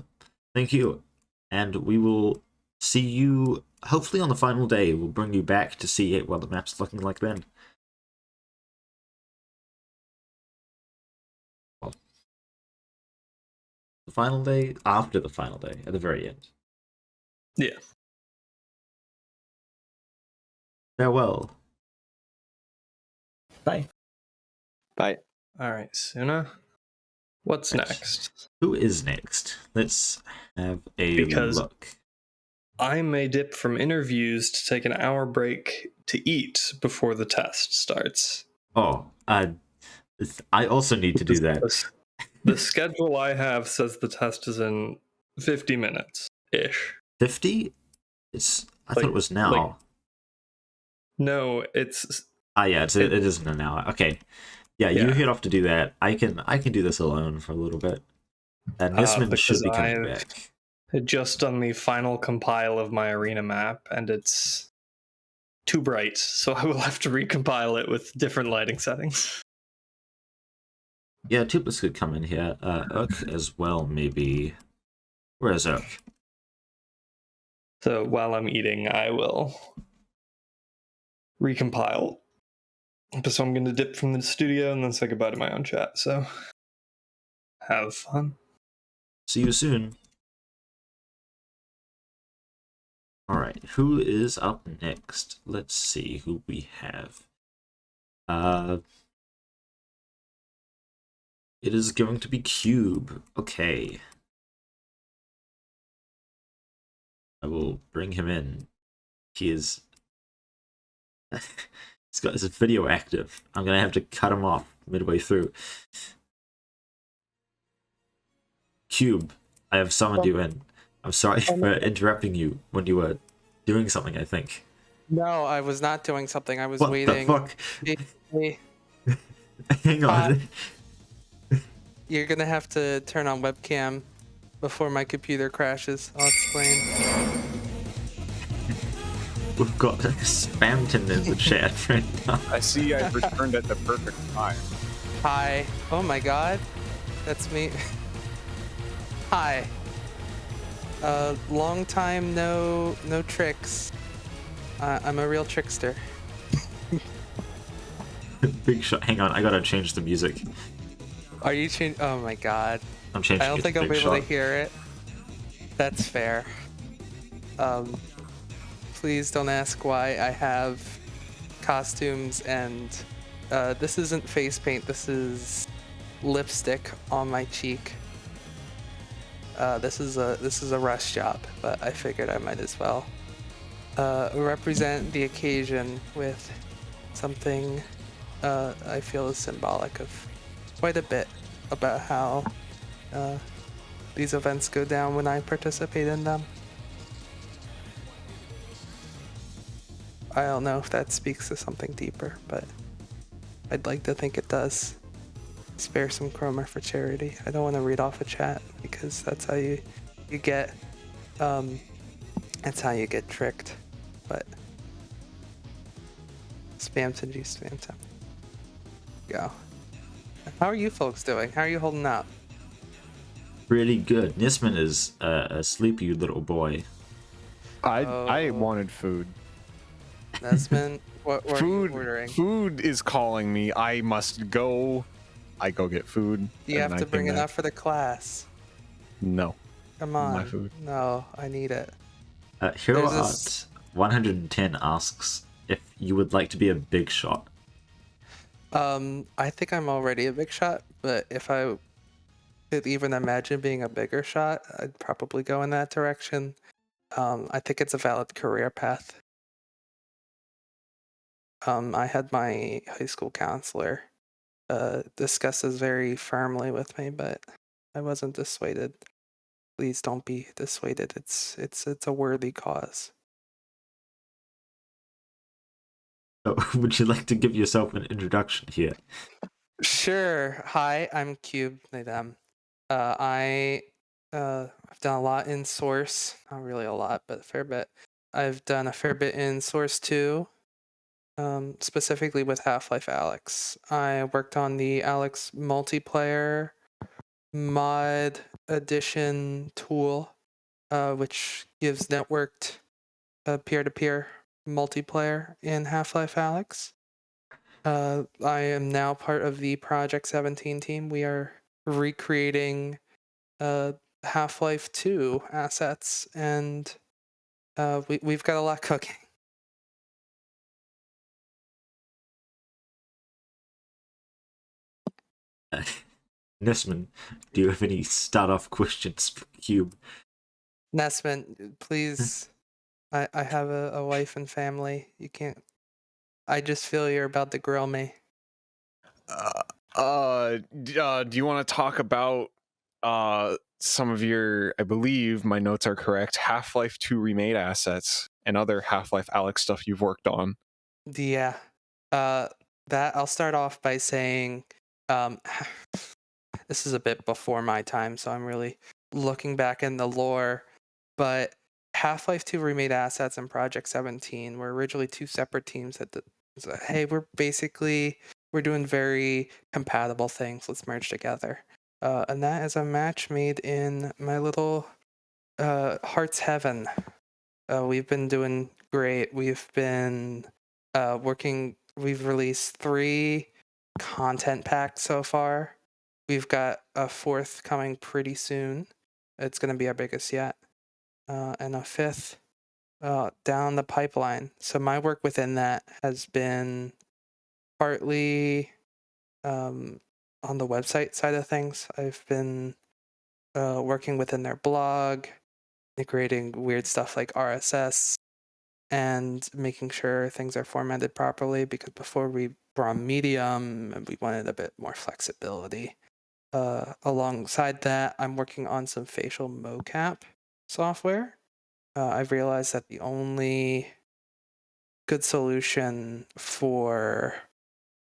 Speaker 1: thank you. And we will see you hopefully on the final day. We'll bring you back to see what the map's looking like then. Well, the final day, after the final day, at the very end.
Speaker 2: Yeah.
Speaker 1: Farewell.
Speaker 10: Bye.
Speaker 9: Bye.
Speaker 2: All right, Suna. What's next?
Speaker 1: Who is next? Let's have a look.
Speaker 2: I may dip from interviews to take an hour break to eat before the test starts.
Speaker 1: Oh, I also need to do that.
Speaker 2: The schedule I have says the test is in 50 minutes-ish.
Speaker 1: 50? I thought it was now.
Speaker 2: No, it's...
Speaker 1: Yeah, it isn't an hour. Okay. Yeah, you head off to do that. I can do this alone for a little bit. And Nisman should be coming back.
Speaker 2: Just done the final compile of my arena map, and it's too bright, so I will have to recompile it with different lighting settings.
Speaker 1: Yeah, Toopliss could come in here. Urk as well, maybe. Where is Urk?
Speaker 2: So while I'm eating, I will recompile. So I'm going to dip from the studio and then say goodbye to my own chat, so have fun.
Speaker 1: See you soon. Alright, who is up next? Let's see who we have. It is going to be Kube. Okay. I will bring him in. He is... He's got his video active. I'm going to have to cut him off midway through. Kube, I have summoned you in. I'm sorry for interrupting you when you were doing something, I think.
Speaker 11: No, I was not doing something. I was
Speaker 1: What
Speaker 11: waiting.
Speaker 1: the fuck?
Speaker 11: Hey,
Speaker 1: Hang on.
Speaker 11: you're going to have to turn on webcam before my computer crashes. I'll explain.
Speaker 1: We've got Spamton in the chat right now.
Speaker 3: I see I've returned at the perfect time.
Speaker 11: Hi. Oh my god. That's me. Hi. Long time no tricks. I'm a real trickster.
Speaker 1: Big shot. Hang on, I gotta change the music.
Speaker 11: Are you changing? Oh my god.
Speaker 1: I'm changing
Speaker 11: I don't
Speaker 1: it to
Speaker 11: think I'll
Speaker 1: Big
Speaker 11: be able to
Speaker 1: Shot.
Speaker 11: hear it. That's fair. Please don't ask why I have costumes, and this isn't face paint. This is lipstick on my cheek. This is a rush job, but I figured I might as well represent the occasion with something I feel is symbolic of quite a bit about how these events go down when I participate in them. I don't know if that speaks to something deeper, but I'd like to think it does. Spare some chroma for charity. I don't want to read off a chat because that's how you get that's how you get tricked. But spam to G, spam to go. How are you folks doing? How are you holding up?
Speaker 1: Really good. Nisman is a sleepy little boy.
Speaker 3: I wanted food.
Speaker 11: Nisman, what are
Speaker 3: Food,
Speaker 11: you ordering?
Speaker 3: food is calling me. I must go. I go get food.
Speaker 11: You
Speaker 3: and
Speaker 11: have
Speaker 3: I
Speaker 11: to bring
Speaker 3: came back.
Speaker 11: enough for the class.
Speaker 3: No.
Speaker 11: Come on.
Speaker 3: My food.
Speaker 11: No, I need it.
Speaker 1: Hero
Speaker 11: There's
Speaker 1: Art
Speaker 11: this-
Speaker 1: 110 asks if you would like to be a big shot.
Speaker 11: I think I'm already a big shot, but if I could even imagine being a bigger shot, I'd probably go in that direction. I think it's a valid career path. I had my high school counselor discuss this very firmly with me, but I wasn't dissuaded. Please don't be dissuaded. It's a worthy cause.
Speaker 1: So, would you like to give yourself an introduction here?
Speaker 11: Sure. Hi, I'm Kube. They them. I've done a lot in Source. Not really a lot, but a fair bit. I've done a fair bit in Source 2, specifically with Half-Life Alyx. I worked on the Alyx multiplayer mod edition tool, which gives networked peer-to-peer multiplayer in Half-Life Alyx. I am now part of the Project 17 team. We are recreating Half-Life 2 assets, and we've got a lot cooking.
Speaker 1: Nisman, do you have any start-off questions for Cube?
Speaker 11: Nesman, please. I have a wife and family. You can't. I just feel you're about to grill me.
Speaker 3: Do you want to talk about some of your, I believe my notes are correct, Half-Life 2 remade assets and other Half-Life Alyx stuff you've worked on?
Speaker 11: Yeah. That I'll start off by saying this is a bit before my time, so I'm really looking back in the lore, but Half-Life 2 remade assets and Project 17 were originally two separate teams that said, hey, we're doing very compatible things. Let's merge together. And that is a match made in my little heart's heaven. We've been doing great. We've been working. We've released 3 content packs so far. We've got a 4th coming pretty soon. It's going to be our biggest yet. And a 5th down the pipeline. So my work within that has been partly on the website side of things. I've been working within their blog, integrating weird stuff like RSS, and making sure things are formatted properly, because before we were on Medium, we wanted a bit more flexibility. Alongside that, I'm working on some facial mocap software. I've realized that the only good solution for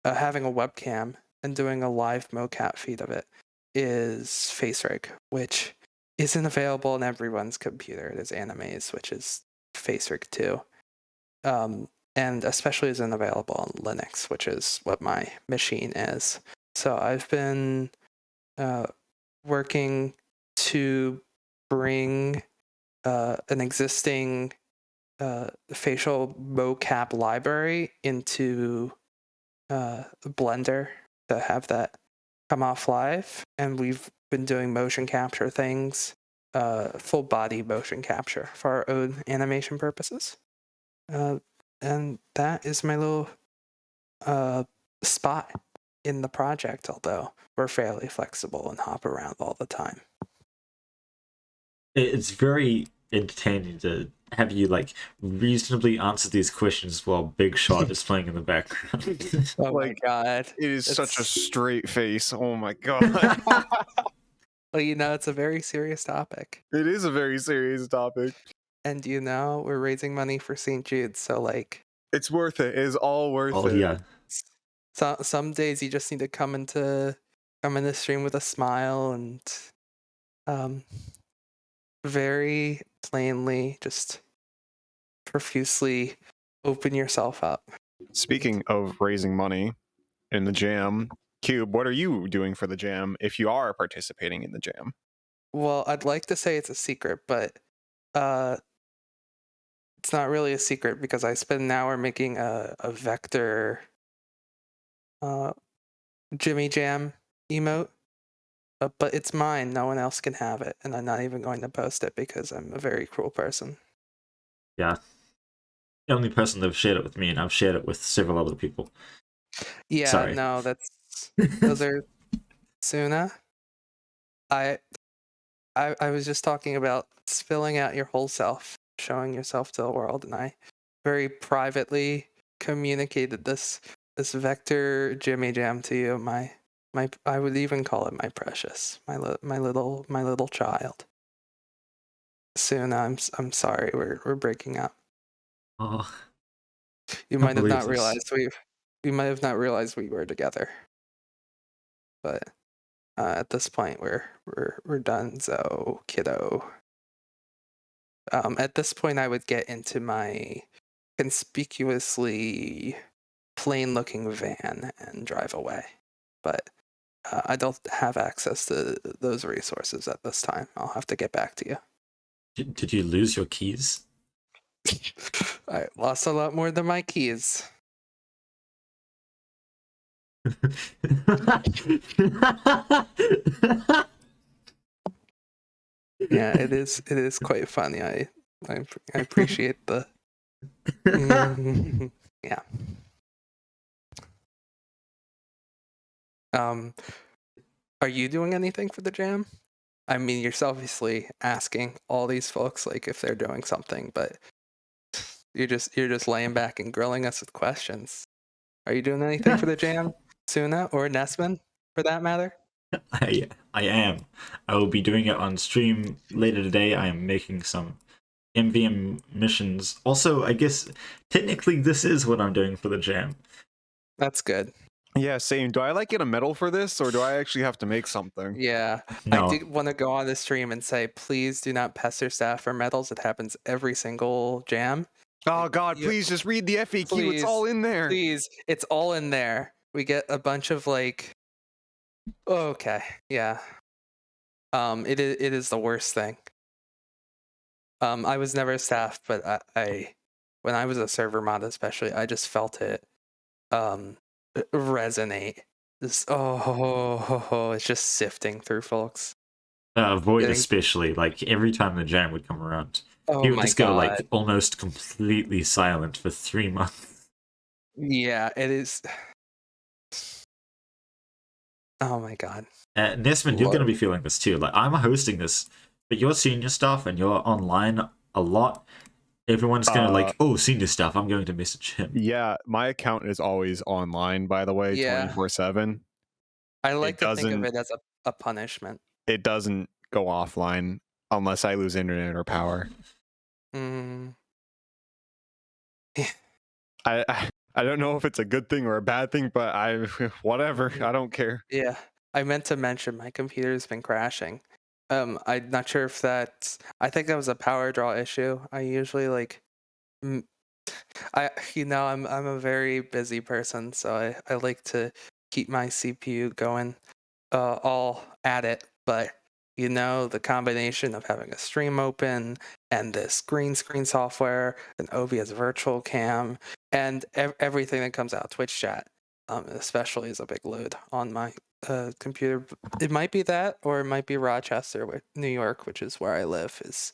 Speaker 11: having a webcam and doing a live mocap feed of it is FaceRig, which isn't available on everyone's computer. It is Animaze, which is FaceRig 2. And especially isn't available on Linux, which is what my machine is. So I've been working to bring an existing facial mocap library into Blender to have that come off live, and we've been doing motion capture things, full body motion capture for our own animation purposes. And that is my little spot in the project, although we're fairly flexible and hop around all the time.
Speaker 1: It's very entertaining to have you like reasonably answer these questions while Big Shot is playing in the background.
Speaker 11: Oh my god.
Speaker 3: It is such a straight face. Oh my god.
Speaker 11: Well, it's a very serious topic.
Speaker 3: It is a very serious topic.
Speaker 11: And we're raising money for St. Jude, so like
Speaker 3: it's worth it. It is all worth it.
Speaker 1: Yeah.
Speaker 11: So some days you just need to come into stream with a smile and very plainly just profusely open yourself up.
Speaker 3: Speaking of raising money in the jam, Kube, what are you doing for the jam if you are participating in the jam?
Speaker 11: Well, I'd like to say it's a secret, but it's not really a secret because I spent an hour making a vector Jimmy Jam emote. But it's mine. No one else can have it, and I'm not even going to post it because I'm a very cruel person.
Speaker 1: Yeah. The only person that's shared it with me, and I've shared it with several other people.
Speaker 11: Yeah,
Speaker 1: Sorry.
Speaker 11: No, those are Suna. I was just talking about spilling out your whole self, showing yourself to the world, and I very privately communicated this vector Jimmy Jam to you, I would even call it my precious, my little child. Soon, I'm sorry, we're breaking up.
Speaker 1: Oh,
Speaker 11: You might have not realized we were together, but at this point we're done. So kiddo. At this point, I would get into my conspicuously plain-looking van and drive away, but. I don't have access to those resources at this time. I'll have to get back to you.
Speaker 1: Did you lose your keys?
Speaker 11: I lost a lot more than my keys. Yeah, it is quite funny. I appreciate the yeah. Are you doing anything for the jam? I mean, you're obviously asking all these folks like if they're doing something, but you're just laying back and grilling us with questions. Are you doing anything for the jam, Suna or Xbmann, for that matter?
Speaker 1: I am. I will be doing it on stream later today. I am making some MVM missions. Also, I guess technically this is what I'm doing for the jam.
Speaker 11: That's good.
Speaker 3: Yeah, same. Do I get a medal for this, or do I actually have to make something?
Speaker 11: Yeah,
Speaker 1: no.
Speaker 11: I do want to go on the stream and say, please do not pester staff for medals. It happens every single jam.
Speaker 3: Oh God, please just read the FAQ.
Speaker 11: Please,
Speaker 3: it's all in there.
Speaker 11: Please, it's all in there. We get a bunch of like. Okay, yeah. It is the worst thing. I was never a staff, but I when I was a server mod especially, I just felt it resonate. It's just sifting through folks.
Speaker 1: Void especially, like every time the jam would come around, he would just go like almost completely silent for 3 months.
Speaker 11: Yeah, it is. Oh my god.
Speaker 1: Xbmann, you're going to be feeling this too. Like, I'm hosting this, but you're senior stuff and you're online a lot. Everyone's going to like, oh, senior stuff, I'm going to message him.
Speaker 3: Yeah, my account is always online, by the way, 24/7.
Speaker 11: I like to think of it as a punishment.
Speaker 3: It doesn't go offline unless I lose internet or power.
Speaker 11: Mm.
Speaker 3: I don't know if it's a good thing or a bad thing, but whatever. I don't care.
Speaker 11: Yeah, I meant to mention my computer's been crashing. I'm not sure if I think that was a power draw issue. I usually I'm a very busy person, so I like to keep my CPU going all at it. But the combination of having a stream open and this green screen software, and OBS virtual cam, and everything that comes out, Twitch chat, especially is a big load on my computer. It might be that, or it might be Rochester, New York, which is where I live, is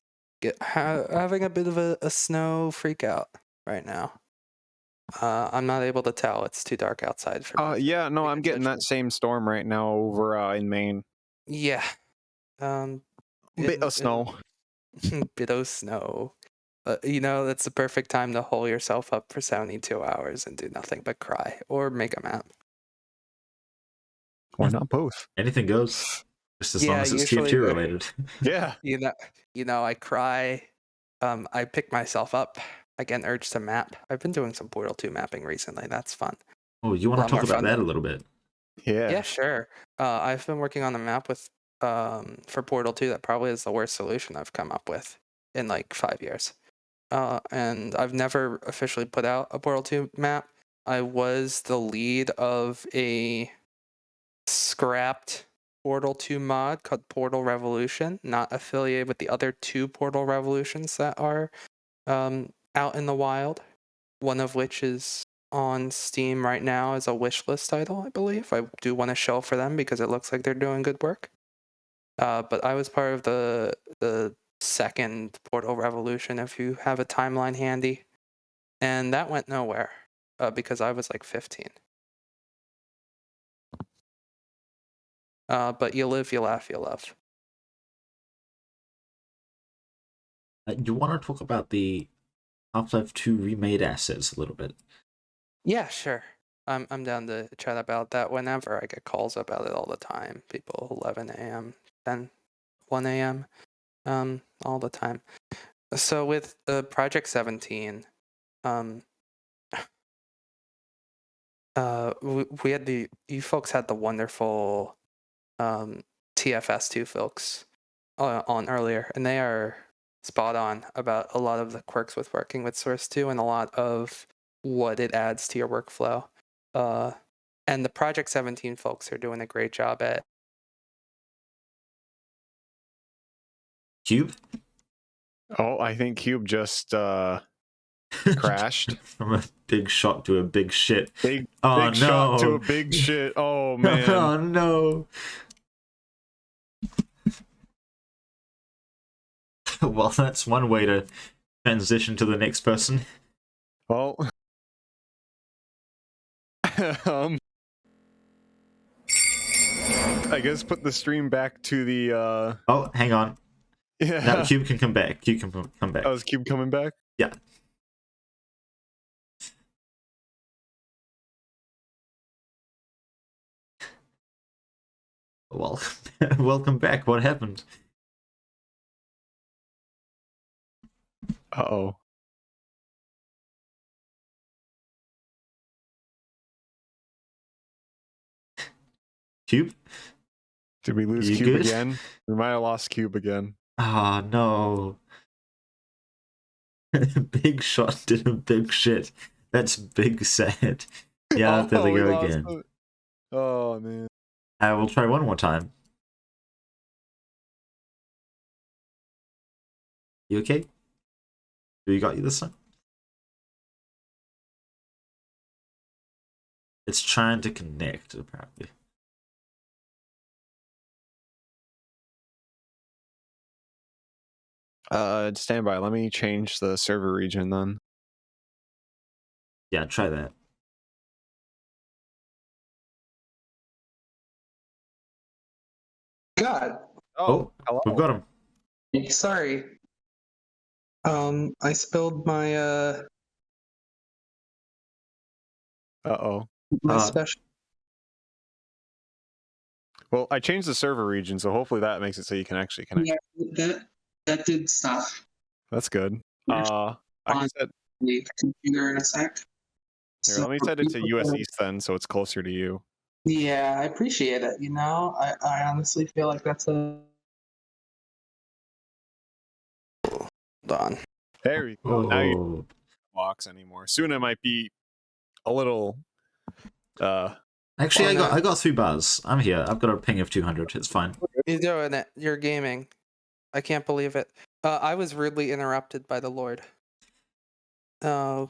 Speaker 11: having a bit of a snow freak out right now. I'm not able to tell. It's too dark outside for me.
Speaker 3: Yeah, no, I'm getting that same storm right now over in Maine.
Speaker 11: Yeah.
Speaker 3: Bit of snow.
Speaker 11: Bit of snow. That's the perfect time to hole yourself up for 72 hours and do nothing but cry or make a map.
Speaker 3: Or not both.
Speaker 1: Anything goes. Just as long as it's
Speaker 11: usually
Speaker 1: TF2 related.
Speaker 3: Yeah.
Speaker 11: I cry. I pick myself up. I get an urge to map. I've been doing some Portal 2 mapping recently. That's fun.
Speaker 1: Oh, you want to talk about that a little bit?
Speaker 11: Yeah, sure. I've been working on a map with for Portal 2 that probably is the worst solution I've come up with in like 5 years. And I've never officially put out a Portal 2 map. I was the lead of a scrapped Portal 2 mod called Portal Revolution, not affiliated with the other 2 Portal Revolutions that are out in the wild, one of which is on Steam right now as a wishlist title, I believe. I do want to show for them because it looks like they're doing good work. But I was part of the second Portal Revolution, if you have a timeline handy. And that went nowhere because I was like 15. But you live, you laugh, you love.
Speaker 1: You want to talk about the Half-Life 2 remade assets a little bit?
Speaker 11: Yeah, sure. I'm down to chat about that whenever. I get calls about it all the time. People 11 a.m., 10, 1 a.m., all the time. So with Project 17, we had you folks had the wonderful TFS2 folks on earlier, and they are spot on about a lot of the quirks with working with Source 2 and a lot of what it adds to your workflow. And the Project 17 folks are doing a great job at
Speaker 1: Kube?
Speaker 3: Oh, I think Kube just crashed.
Speaker 1: From a big shot to a big shit.
Speaker 3: Big shot to a big shit. Oh, man.
Speaker 1: Oh, no. Well, that's one way to transition to the next person.
Speaker 3: Well, I guess put the stream back to the.
Speaker 1: Oh, hang on.
Speaker 3: Yeah.
Speaker 1: Now Cube can come back. Cube can come back.
Speaker 3: Oh, is Cube coming back?
Speaker 1: Yeah. Well, welcome back. What happened?
Speaker 3: Uh-oh.
Speaker 1: Cube?
Speaker 3: Did we lose Cube again? We might have lost Cube again.
Speaker 1: Oh, no. Big shot did a big shit. That's big sad. Yeah, there they go again.
Speaker 3: Oh, man.
Speaker 1: I will try one more time. You okay? We got you this time? It's trying to connect, apparently.
Speaker 3: Stand by. Let me change the server region then.
Speaker 1: Yeah, try that.
Speaker 11: God.
Speaker 1: Oh,
Speaker 3: hello.
Speaker 1: We've got him.
Speaker 11: Sorry. I spilled my
Speaker 3: Uh-oh.
Speaker 11: my special.
Speaker 3: Well, I changed the server region, so hopefully that makes it so you can actually connect.
Speaker 11: Yeah, that did stuff.
Speaker 3: That's good. I can set
Speaker 11: The computer in a sec.
Speaker 3: here, let me set it to US East then, so it's closer to you.
Speaker 11: Yeah, I appreciate it. I honestly feel like that's a. Hold on.
Speaker 3: There we go. Now you don't box anymore. Suna might be a little.
Speaker 1: Actually, I got 3 bars. I'm here. I've got a ping of 200. It's fine.
Speaker 11: You're doing it. You're gaming. I can't believe it. I was rudely interrupted by the Lord.
Speaker 3: The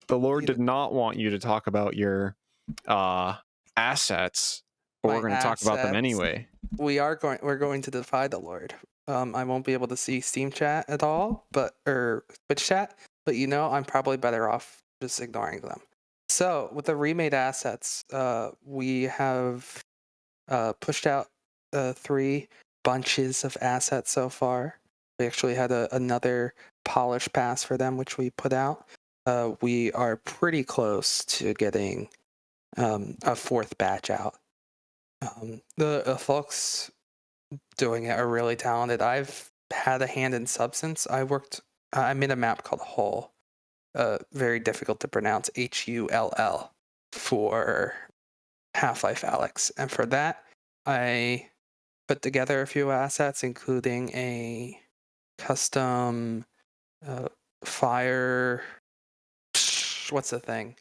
Speaker 3: Lord did not want you to talk about your assets, but we're going to talk about them anyway.
Speaker 11: We're going to defy the Lord. I won't be able to see Steam chat at all, or Twitch chat. But I'm probably better off just ignoring them. So with the remade assets, we have pushed out 3 bunches of assets so far. We actually had another polish pass for them, which we put out. We are pretty close to getting a 4th batch out. The folks doing it are really talented. I've had a hand in Substance. I made a map called Hull, very difficult to pronounce, Hull, for Half-Life Alyx. And for that, I put together a few assets, including a custom fire. What's the thing?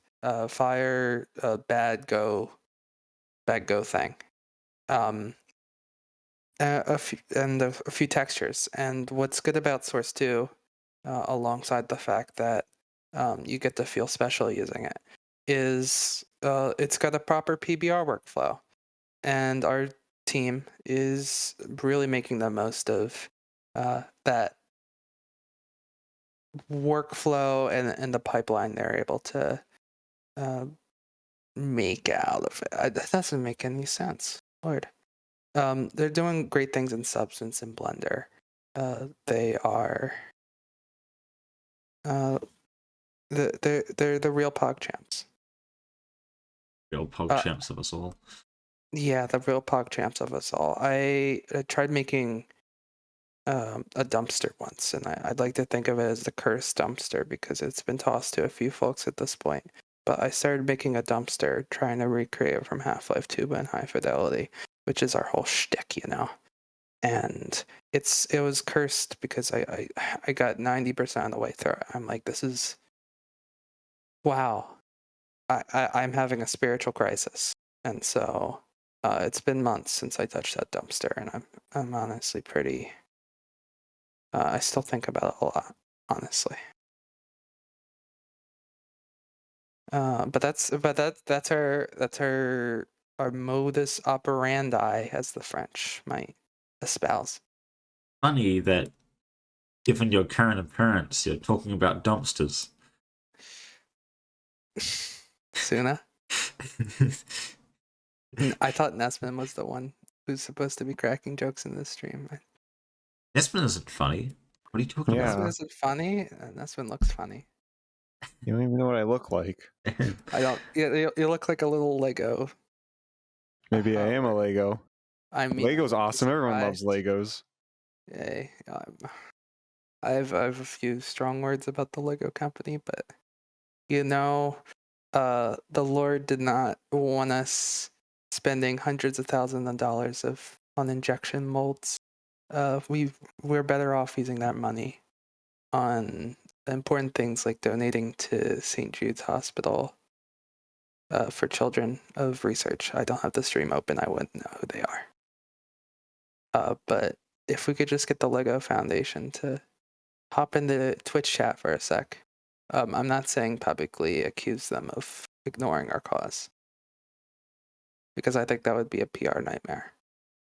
Speaker 11: Fire bad go thing. A few textures. And what's good about Source 2, alongside the fact that you get to feel special using it, is it's got a proper PBR workflow. And our team is really making the most of that workflow and the pipeline they're able to make out of it. That doesn't make any sense. Lord. They're doing great things in Substance and Blender. They are they're the real PogChamps.
Speaker 1: Real PogChamps of us all.
Speaker 11: Yeah, the real PogChamps of us all. I tried making a dumpster once, and I'd like to think of it as the cursed dumpster because it's been tossed to a few folks at this point. But I started making a dumpster, trying to recreate it from Half-Life 2 but in high fidelity, which is our whole shtick, you know. And it was cursed because I got 90% of the way through it. I'm like, this is wow. I'm having a spiritual crisis, and so it's been months since I touched that dumpster, and I'm honestly pretty. I still think about it a lot, honestly. But that's our modus operandi, as the French might espouse.
Speaker 1: Funny that, given your current appearance, you're talking about dumpsters.
Speaker 11: Suna? I thought Xbmann was the one who's supposed to be cracking jokes in this stream.
Speaker 1: Xbmann isn't funny. What are you talking about?
Speaker 11: Xbmann isn't funny? Xbmann looks funny.
Speaker 3: You don't even know what I look like.
Speaker 11: I don't. You look like a little Lego.
Speaker 3: Maybe I am a Lego.
Speaker 11: I mean,
Speaker 3: Lego's awesome. Everyone loves Legos.
Speaker 11: Yay. I have a few strong words about the Lego company, but you know, the Lord did not want us spending hundreds of thousands of dollars on injection molds. We're better off using that money on important things like donating to St. Jude's Hospital for children of research. I don't have the stream open. I wouldn't know who they are. But if we could just get the Lego Foundation to hop into Twitch chat for a sec. I'm not saying publicly accuse them of ignoring our cause, because I think that would be a PR nightmare.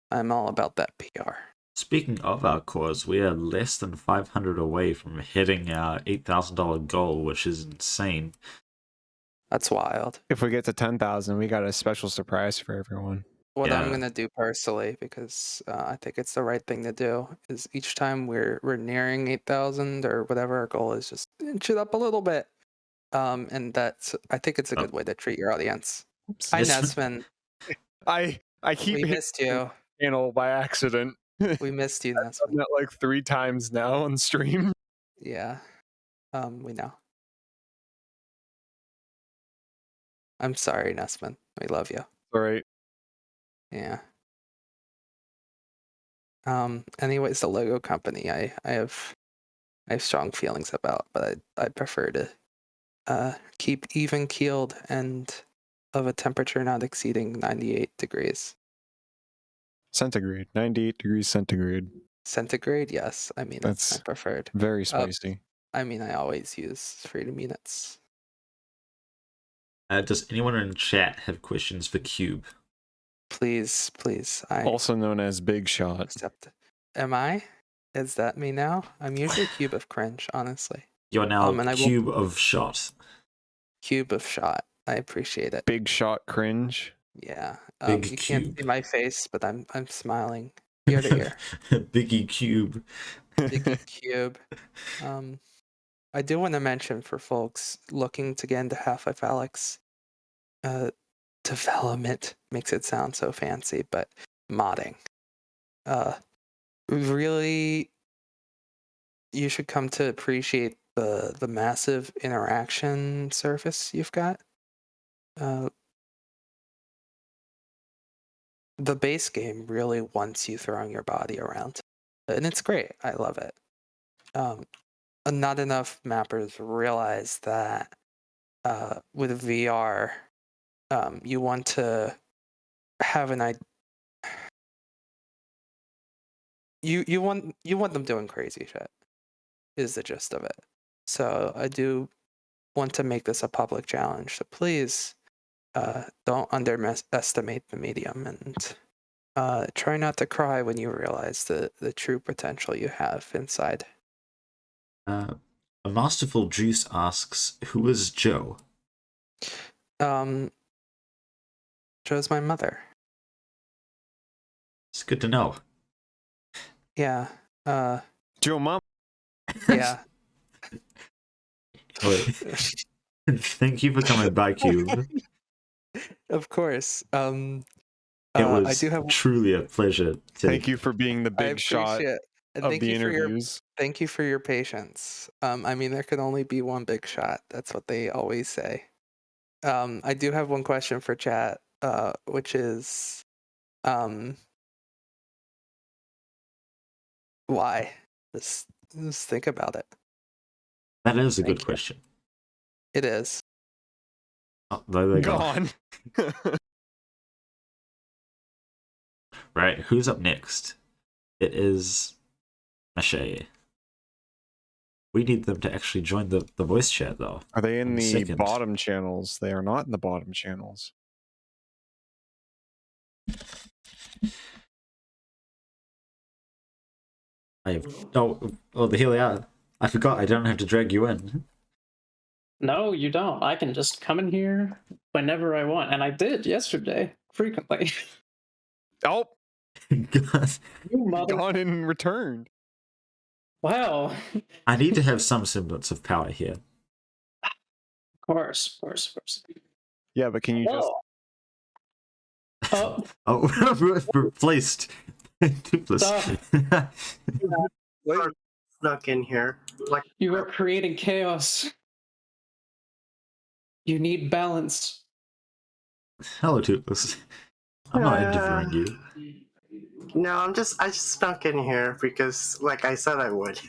Speaker 11: I'm all about that PR.
Speaker 1: Speaking of our cause, we are less than 500 away from hitting our $8,000 goal, which is insane.
Speaker 11: That's wild.
Speaker 3: If we get to 10,000, we got a special surprise for everyone.
Speaker 11: What I'm gonna do personally, because I think it's the right thing to do, is each time we're nearing 8,000 or whatever our goal is, just inch it up a little bit. And I think it's a good way to treat your audience. Hi, Xbmann.
Speaker 3: I keep
Speaker 11: missed you.
Speaker 3: Channel by accident.
Speaker 11: We missed you,
Speaker 3: I've done that like 3 times now on stream.
Speaker 11: Yeah. We know. I'm sorry, Xbmann. We love you.
Speaker 3: All right.
Speaker 11: Yeah. Anyways, the Lego company I have strong feelings about, but I prefer to keep even keeled and of a temperature not exceeding 98 degrees.
Speaker 3: Centigrade. 98 degrees centigrade.
Speaker 11: Centigrade, yes. I mean, that's my preferred.
Speaker 3: Very spicy.
Speaker 11: I mean, I always use freedom units.
Speaker 1: Does anyone in chat have questions for Kube?
Speaker 11: Please.
Speaker 3: Also known as Big Shot.
Speaker 11: Accept. Am I? Is that me now? I'm usually Cube of Cringe, honestly.
Speaker 1: You're now Cube of Shot.
Speaker 11: cube of shot. I appreciate it.
Speaker 3: Big shot cringe.
Speaker 11: Yeah.
Speaker 1: Big
Speaker 11: you can't
Speaker 1: cube.
Speaker 11: see my face, but I'm smiling ear to ear.
Speaker 1: Biggie Cube.
Speaker 11: Biggie cube. I do want to mention for folks looking to get into Half-Life Alyx, development makes it sound so fancy, but modding. Really, you should come to appreciate the massive interaction surface you've got. The base game really wants you throwing your body around, and it's great. I love it. Not enough mappers realize that with VR, you want to have an idea. You want them doing crazy shit, is the gist of it. So I do want to make this a public challenge. So please don't underestimate the medium, and try not to cry when you realize the true potential you have inside.
Speaker 1: A Masterful Juice asks, who is Joe?
Speaker 11: Joe's my mother.
Speaker 1: It's good to know.
Speaker 11: Yeah.
Speaker 3: Joe mom.
Speaker 11: Yeah.
Speaker 1: Wait. Thank you for coming by, Cube.
Speaker 11: Of course.
Speaker 1: It was
Speaker 11: I do have
Speaker 1: truly a pleasure.
Speaker 3: Thank you for being the big shot
Speaker 11: and
Speaker 3: of
Speaker 11: thank
Speaker 3: the
Speaker 11: you
Speaker 3: interviews.
Speaker 11: Thank you for your patience. I mean, there can only be one big shot. That's what they always say. I do have one question for chat, which is, why? Just think about it.
Speaker 1: That is a
Speaker 11: Thank
Speaker 1: good
Speaker 11: you.
Speaker 1: question.
Speaker 11: It is.
Speaker 1: Oh, there they go.
Speaker 3: Gone.
Speaker 1: Right, who's up next? It is Mache. We need them to actually join the voice chat, though.
Speaker 3: Are they in the
Speaker 1: Second.
Speaker 3: bottom channels? They are not in the bottom channels.
Speaker 1: Here they are. I forgot, I don't have to drag you in.
Speaker 12: No, you don't. I can just come in here whenever I want, and I did yesterday, frequently.
Speaker 3: Oh!
Speaker 1: God.
Speaker 12: You mother...
Speaker 3: Gone and returned.
Speaker 12: Wow.
Speaker 1: I need to have some semblance of power here.
Speaker 12: Of course.
Speaker 3: Yeah, but can you just...
Speaker 12: Oh,
Speaker 1: replaced. Toopliss.
Speaker 13: Snuck in here. Like
Speaker 12: you are creating chaos. You need balance.
Speaker 1: Hello, Toopliss. I'm not interviewing you.
Speaker 13: No, I just snuck in here because, like I said, I would.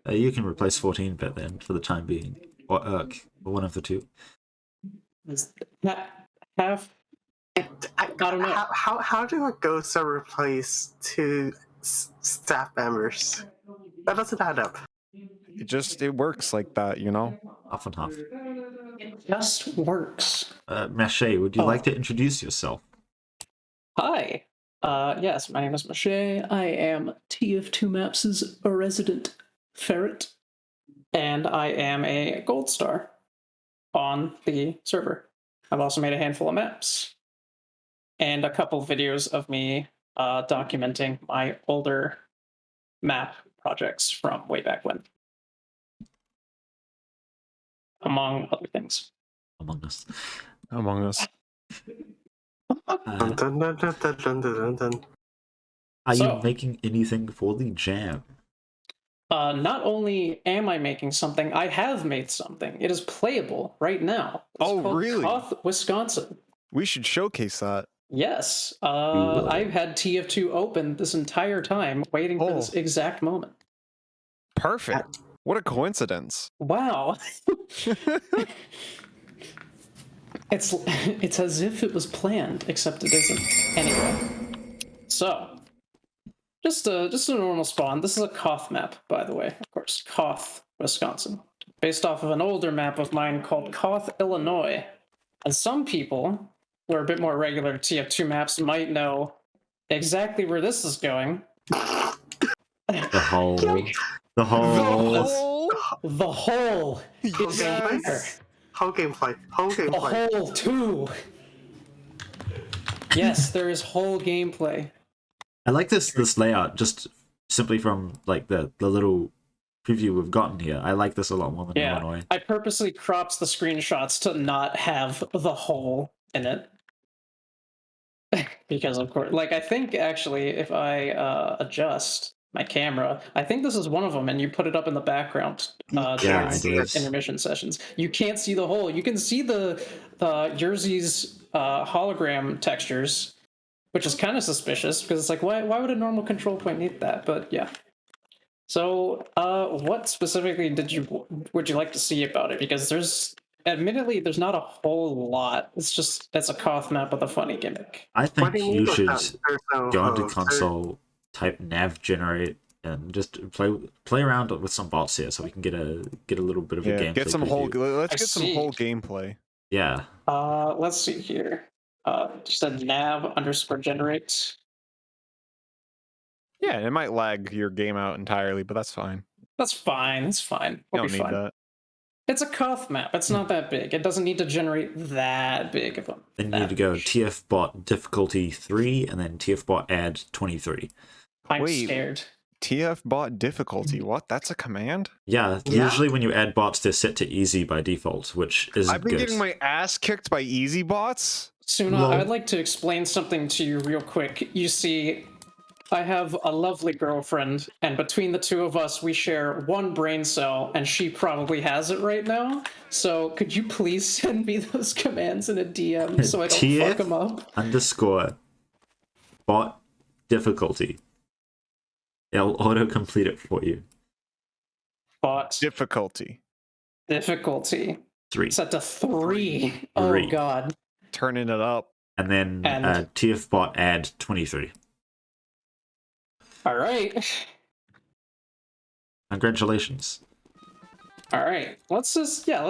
Speaker 1: You can replace 14-bit then for the time being, or Urk, or one of the two.
Speaker 12: Half. I don't know.
Speaker 13: How do a ghost replace two staff members? That doesn't add up.
Speaker 3: It works like that, you know?
Speaker 1: Half and half.
Speaker 12: It just works.
Speaker 1: Mache, would you like to introduce yourself?
Speaker 12: Hi. Yes, my name is Mache. I am TF2Maps' resident ferret, and I am a gold star on the server. I've also made a handful of maps and a couple of videos of me documenting my older map projects from way back when, among other things.
Speaker 1: Among Us. Are you making anything for the jam?
Speaker 12: Not only am I making something, I have made something. It is playable right now. It's called
Speaker 3: really?
Speaker 12: Koth, Wisconsin.
Speaker 3: We should showcase that.
Speaker 12: Yes. I've had TF2 open this entire time, waiting for this exact moment.
Speaker 3: Perfect. What a coincidence.
Speaker 12: Wow. It's as if it was planned, except it isn't. Anyway. So, just a normal spawn. This is a Koth map, by the way. Of course, Koth, Wisconsin. Based off of an older map of mine called Koth, Illinois. And some people who are a bit more regular to TF2 maps might know exactly where this is going.
Speaker 1: The hole. The hole.
Speaker 12: The hole is here.
Speaker 13: Whole gameplay. Whole
Speaker 12: A
Speaker 13: gameplay.
Speaker 12: whole two. Yes, there is whole gameplay.
Speaker 1: I like this layout just simply from like the little preview we've gotten here. I like this a lot more than Illinois.
Speaker 12: I purposely cropped the screenshots to not have the hole in it. Because of course, like I think actually if I adjust my camera, I think this is one of them, and you put it up in the background during intermission sessions. You can't see the hole. You can see the Jersey's hologram textures, which is kind of suspicious because it's like, why would a normal control point need that? But yeah. So what specifically would you like to see about it? Because admittedly there's not a whole lot. It's a Koth map with a funny gimmick.
Speaker 1: I think you should go into console, type nav generate, and just play around with some bots here, so we can get a little bit of a gameplay.
Speaker 3: Get some let's get some whole gameplay.
Speaker 1: Yeah.
Speaker 12: Let's see here. Just a nav_generate.
Speaker 3: Yeah, it might lag your game out entirely, but that's fine.
Speaker 12: That's fine. It's fine.
Speaker 3: You don't need that.
Speaker 12: It's a Koth map. It's not that big. It doesn't need to generate that big of a.
Speaker 1: Then you need to go TF-bot difficulty 3 and then TF-bot add 23.
Speaker 12: I'm scared.
Speaker 3: TF-bot difficulty? What? That's a command?
Speaker 1: Yeah, usually when you add bots, they're set to easy by default, which is
Speaker 3: I've been getting my ass kicked by easy bots.
Speaker 12: Suna, I'd like to explain something to you real quick. You see, I have a lovely girlfriend, and between the two of us, we share one brain cell, and she probably has it right now. So could you please send me those commands in a DM so I don't fuck them up?
Speaker 1: _bot difficulty. It'll auto-complete it for you.
Speaker 12: Bot
Speaker 3: difficulty.
Speaker 1: 3.
Speaker 12: Set to 3. Oh god.
Speaker 3: Turning it up.
Speaker 1: And then TF-bot add 23.
Speaker 12: All right.
Speaker 1: Congratulations.
Speaker 12: All right. Let's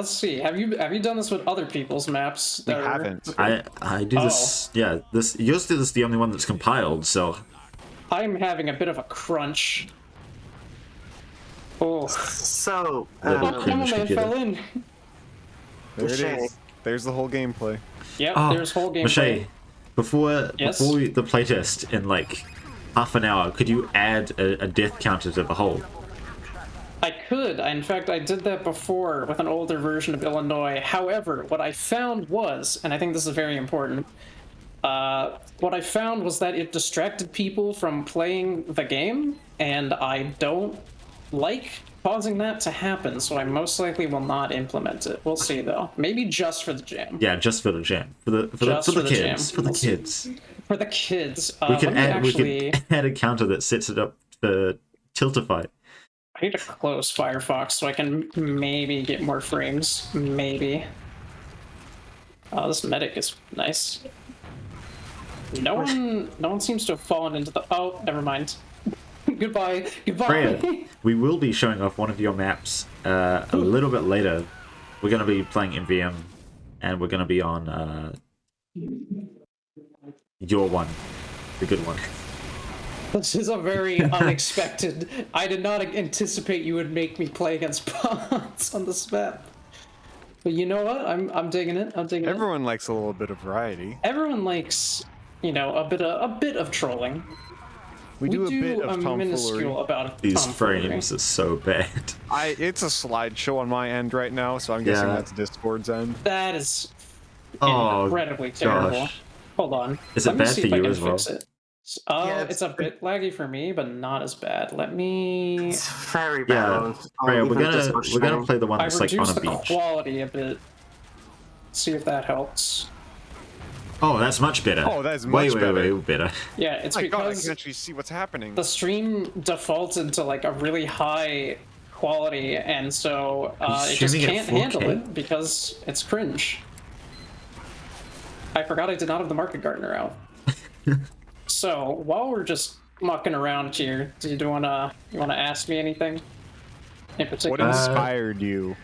Speaker 12: see. Have you done this with other people's maps?
Speaker 3: We haven't.
Speaker 1: I do this. Yeah, yours is the only one that's compiled, so
Speaker 12: I'm having a bit of a crunch. Oh.
Speaker 13: So
Speaker 12: come on, man, fell in.
Speaker 3: There it is. There's the whole gameplay.
Speaker 12: Yep, there's whole gameplay.
Speaker 1: Mache, before the playtest in like half an hour, could you add a death counter to the hole?
Speaker 12: I could. In fact, I did that before with an older version of Illinois. However, what I found was, and I think this is very important, what I found was that it distracted people from playing the game, and I don't like causing that to happen, so I most likely will not implement it. We'll see, though. Maybe just for the jam.
Speaker 1: Yeah, just for the jam. For the kids. For the kids.
Speaker 12: For the kids.
Speaker 1: We can add a counter that sets it up for Tiltify.
Speaker 12: I need to close Firefox so I can maybe get more frames. Maybe. Oh, this medic is nice. No one seems to have fallen into the... Oh, never mind. Goodbye.
Speaker 1: Freya, we will be showing off one of your maps a little bit later. We're going to be playing MVM, and we're going to be on your one, the good one.
Speaker 12: This is a very unexpected... I did not anticipate you would make me play against bots on this map. But you know what? I'm digging it.
Speaker 3: Everyone likes a little bit of variety.
Speaker 12: Everyone likes, a bit of trolling.
Speaker 3: We do a bit of tomfoolery.
Speaker 1: These frames are so bad.
Speaker 3: It's a slideshow on my end right now, so I'm guessing that's Discord's end.
Speaker 12: That is incredibly terrible.
Speaker 1: Gosh.
Speaker 12: Hold on.
Speaker 1: Is it bad for you as well?
Speaker 12: It's a bit laggy for me, but not as bad. Let me.
Speaker 13: It's very bad.
Speaker 1: Yeah, we're gonna play the one that's like on a beach.
Speaker 12: I reduced the quality a bit. See if that helps.
Speaker 1: Oh, that's much better.
Speaker 3: Oh, that's much better.
Speaker 1: Way better.
Speaker 12: Yeah, it's because
Speaker 3: God, I can actually see what's happening.
Speaker 12: The stream defaulted to like a really high quality, and so it just can't handle it because it's cringe. I forgot I did not have the Market Gardener out. So while we're just mucking around here, do you wanna ask me anything in particular?
Speaker 3: What inspired you?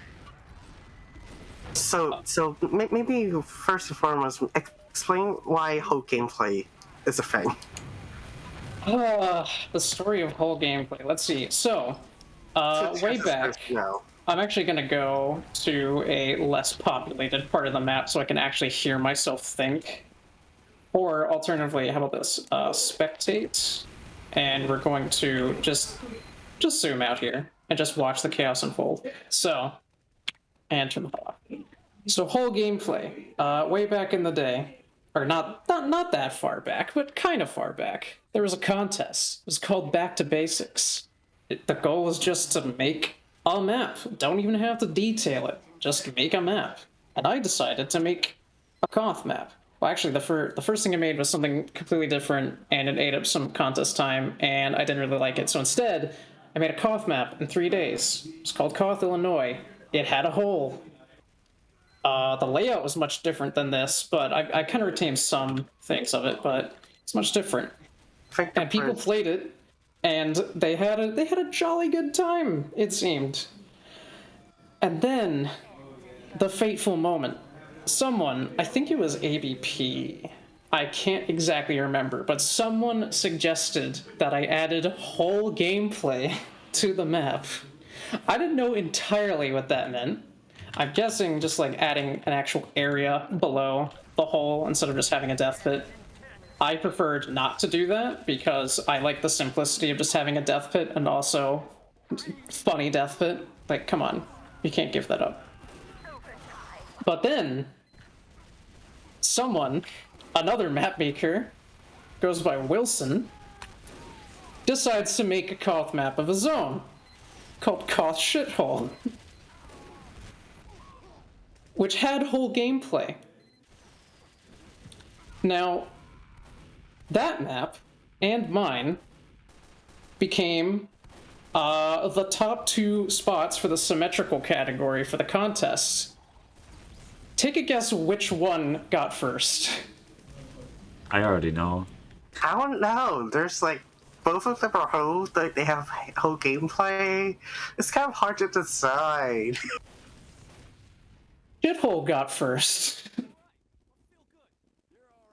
Speaker 13: So maybe first and foremost, explain why whole gameplay is a thing.
Speaker 12: The story of whole gameplay. Let's see. So, way back. I'm actually going to go to a less populated part of the map so I can actually hear myself think. Or alternatively, how about this? Spectate. And we're going to just zoom out here and just watch the chaos unfold. So, and turn the hell off. So whole gameplay, way back in the day, or not that far back, but kind of far back, there was a contest. It was called Back to Basics. The goal was just to make a map. Don't even have to detail it. Just make a map. And I decided to make a Koth map. Well, actually, the first thing I made was something completely different, and it ate up some contest time, and I didn't really like it. So instead, I made a Koth map in 3 days. It's called Koth, Illinois. It had a hole. The layout was much different than this, but I kind of retained some things of it, but it's much different. And people played it, and they had a jolly good time, it seemed. And then, the fateful moment. Someone, I think it was ABP, I can't exactly remember, but someone suggested that I added whole gameplay to the map. I didn't know entirely what that meant. I'm guessing just like adding an actual area below the hole instead of just having a death pit. I preferred not to do that because I like the simplicity of just having a death pit and also funny death pit. Like, come on, you can't give that up. But then, someone, another map maker, goes by Wilson, decides to make a Koth map of his own, called Koth Shithole, which had whole gameplay. Now, that map, and mine, became the top 2 spots for the symmetrical category for the contest. Take a guess which one got first.
Speaker 1: I already know.
Speaker 13: I don't know. There's like both of them are whole. Like they have whole gameplay. It's kind of hard to decide.
Speaker 12: Shithole got first.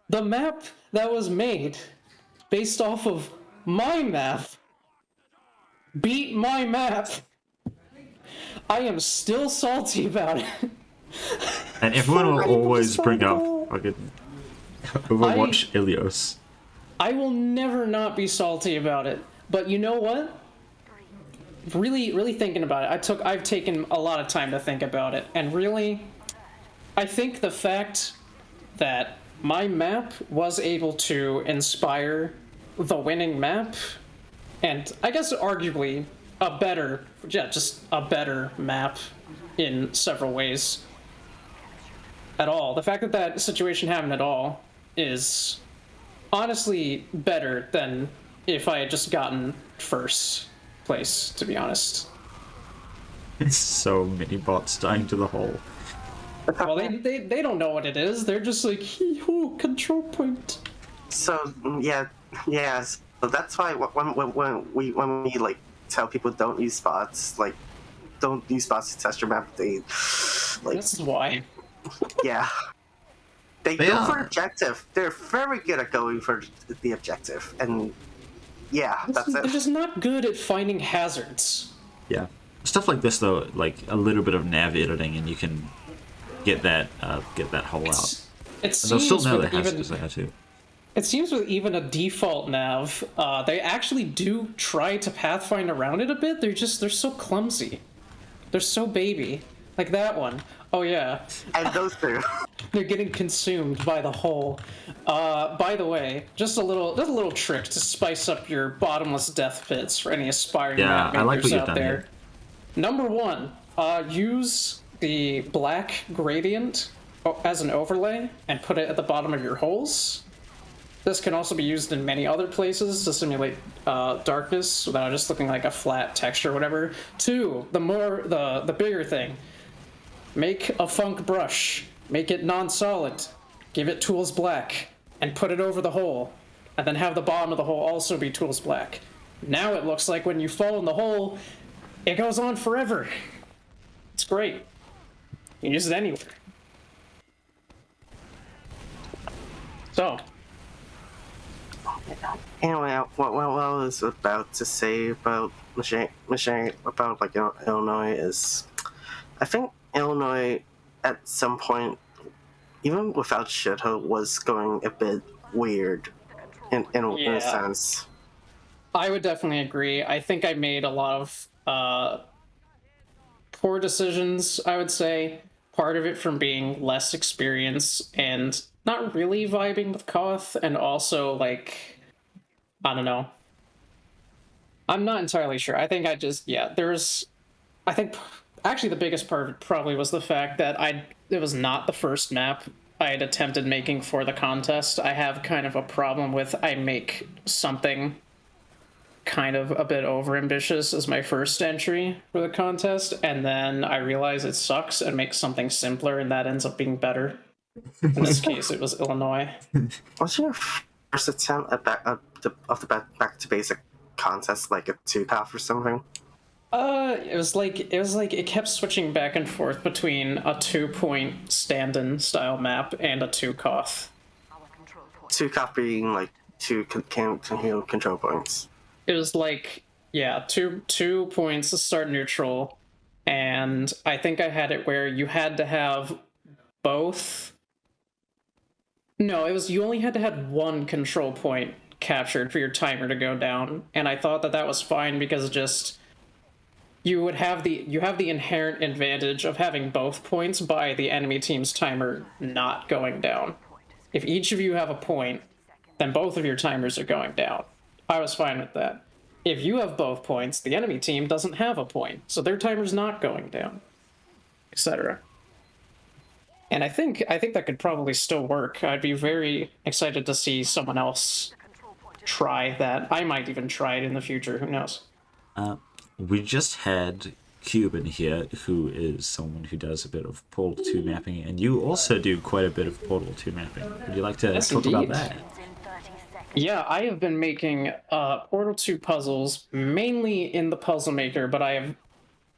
Speaker 12: The map that was made based off of my map beat my map. I am still salty about it.
Speaker 1: And everyone will always bring up fucking Overwatch Ilios.
Speaker 12: I will never not be salty about it. But you know what? Really thinking about it, I've taken a lot of time to think about it, and really, I think the fact that my map was able to inspire the winning map, and I guess arguably just a better map in several ways. At all. The fact that that situation happened at all is honestly better than if I had just gotten first place, to be honest.
Speaker 1: It's so many bots dying to the hole.
Speaker 12: Well, they don't know what it is. They're just like, hee-hoo, control point.
Speaker 13: So, yeah. So that's why when we like tell people don't use spots, like don't use spots to test your map, they like.
Speaker 12: This is why.
Speaker 13: Yeah. They go for objective. They're very good at going for the objective. And yeah, that's it.
Speaker 12: They're just not good at finding hazards.
Speaker 1: Yeah. Stuff like this though, like a little bit of nav editing and you can get that hole out.
Speaker 12: It seems
Speaker 1: they'll still know the
Speaker 12: with
Speaker 1: hazards there too.
Speaker 12: It seems with even a default nav, they actually do try to pathfind around it a bit. They're so clumsy. They're so baby. Like that one. Oh yeah.
Speaker 13: And those two.
Speaker 12: They're getting consumed by the hole. By the way, just a little trick to spice up your bottomless death pits for any aspiring map makers
Speaker 1: I like what you've
Speaker 12: out
Speaker 1: done
Speaker 12: there.
Speaker 1: here.
Speaker 12: Number 1, use the black gradient as an overlay and put it at the bottom of your holes. This can also be used in many other places to simulate darkness without just looking like a flat texture or whatever. 2, the bigger thing. Make a funk brush, make it non-solid, give it tools black, and put it over the hole, and then have the bottom of the hole also be tools black. Now it looks like when you fall in the hole, it goes on forever. It's great. You can use it anywhere. So.
Speaker 13: Anyway, what I was about to say about Mache, about like Illinois is I think Illinois at some point, even without Shithole, was going a bit weird in a sense.
Speaker 12: I would definitely agree. I think I made a lot of poor decisions, I would say. Part of it from being less experience and not really vibing with Koth, and also, like, I don't know. I'm not entirely sure. I think I just, I think actually the biggest part probably was the fact that it was not the first map I had attempted making for the contest. I have kind of a problem with I make something kind of a bit overambitious as my first entry for the contest, and then I realize it sucks and make something simpler, and that ends up being better. In this case, it was Illinois.
Speaker 13: Was your first attempt at back to basic contest like a 2-half or something?
Speaker 12: It was like it kept switching back and forth between a 2-point stand-in style map and a 2-Koth.
Speaker 13: 2-Koth being like 2 control points.
Speaker 12: It was like, yeah, two points to start neutral, and I think I had it where you had to have both. No, it was you only had to have one control point captured for your timer to go down, and I thought that was fine because just you have the inherent advantage of having both points by the enemy team's timer not going down. If each of you have a point, then both of your timers are going down. I was fine with that. If you have both points, the enemy team doesn't have a point, so their timer's not going down, etc. And I think that could probably still work. I'd be very excited to see someone else try that. I might even try it in the future, who knows?
Speaker 1: We just had Kube in here, who is someone who does a bit of Portal 2 mapping, and you also do quite a bit of Portal 2 mapping. Would you like to talk about that?
Speaker 12: Yeah, I have been making Portal 2 puzzles, mainly in the Puzzle Maker, but I have,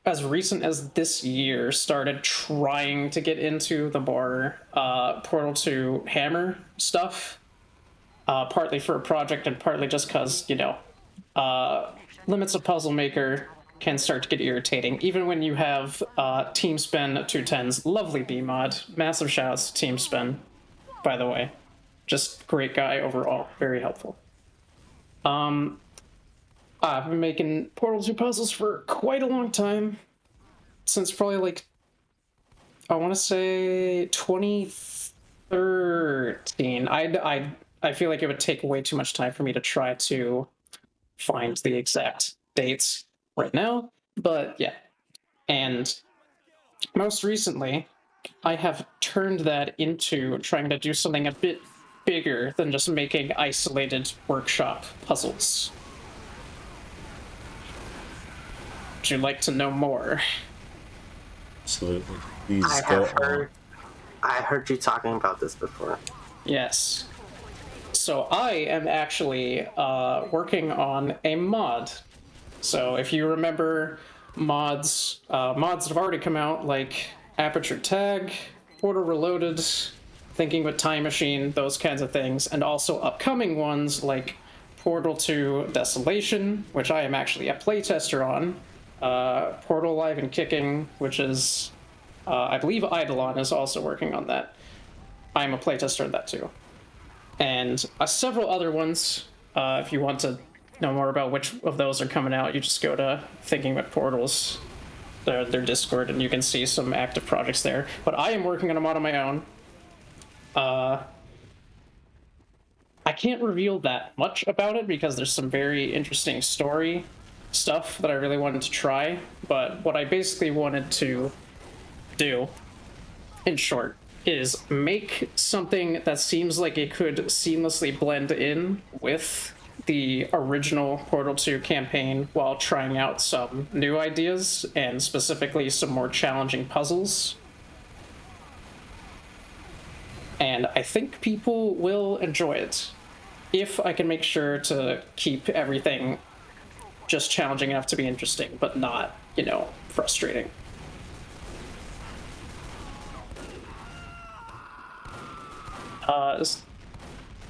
Speaker 12: as recent as this year, started trying to get into the more Portal 2 hammer stuff, partly for a project and partly just because, limits of Puzzle Maker can start to get irritating, even when you have TeamSpin 210's lovely B mod. Massive shoutouts to TeamSpin, by the way. Just great guy overall, very helpful. I've been making Portal 2 puzzles for quite a long time, since probably like, I want to say 2013. I feel like it would take way too much time for me to try to find the exact dates right now, but yeah. And most recently, I have turned that into trying to do something a bit bigger than just making isolated workshop puzzles. Would you like to know more?
Speaker 1: Absolutely. Please
Speaker 13: I heard you talking about this before.
Speaker 12: Yes. So I am actually working on a mod. So if you remember mods that have already come out, like Aperture Tag, Portal Reloaded, Thinking with Time Machine, those kinds of things, and also upcoming ones like Portal 2 Desolation, which I am actually a playtester on, Portal Live and Kicking, which is, I believe Eidolon is also working on that. I'm a playtester of that too. And several other ones. If you want to know more about which of those are coming out, you just go to Thinking with Portals, their Discord, and you can see some active projects there. But I am working on a mod on my own. I can't reveal that much about it because there's some very interesting story stuff that I really wanted to try, but what I basically wanted to do, in short, is make something that seems like it could seamlessly blend in with the original Portal 2 campaign while trying out some new ideas and specifically some more challenging puzzles. And I think people will enjoy it if I can make sure to keep everything just challenging enough to be interesting, but not, frustrating.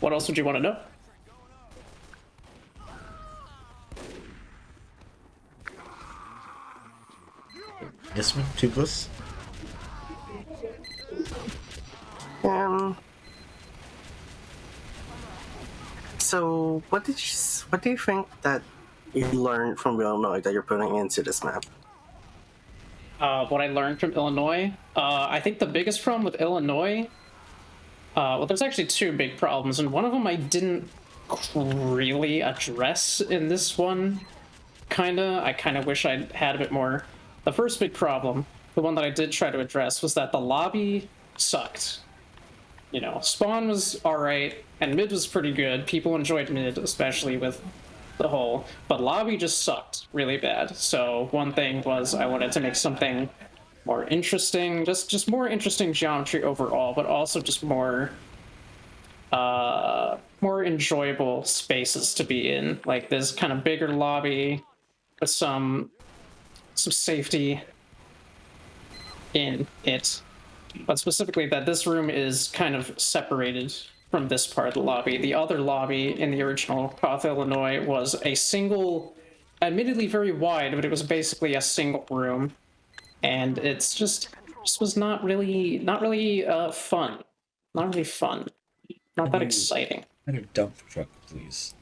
Speaker 12: What else would you want to know?
Speaker 1: Yes, Toopliss?
Speaker 13: So, what do you think that you learned from Illinois that you're putting into this map?
Speaker 12: What I learned from Illinois, I think the biggest problem with Illinois, well, there's actually two big problems, and one of them I didn't really address in this one. I kind of wish I had a bit more. The first big problem, the one that I did try to address, was that the lobby sucked. You know, spawn was alright, and mid was pretty good. People enjoyed mid, especially with the whole, but lobby just sucked really bad. So one thing was I wanted to make something more interesting, just more interesting geometry overall, but also just more more enjoyable spaces to be in, like this kind of bigger lobby with some safety in it, but specifically that this room is kind of separated from this part of the lobby. The other lobby in the original Koth, Illinois was a single, admittedly very wide, but it was basically a single room, and it's just was not really fun. Not really fun. Not that exciting.
Speaker 1: Kind of dump truck, please.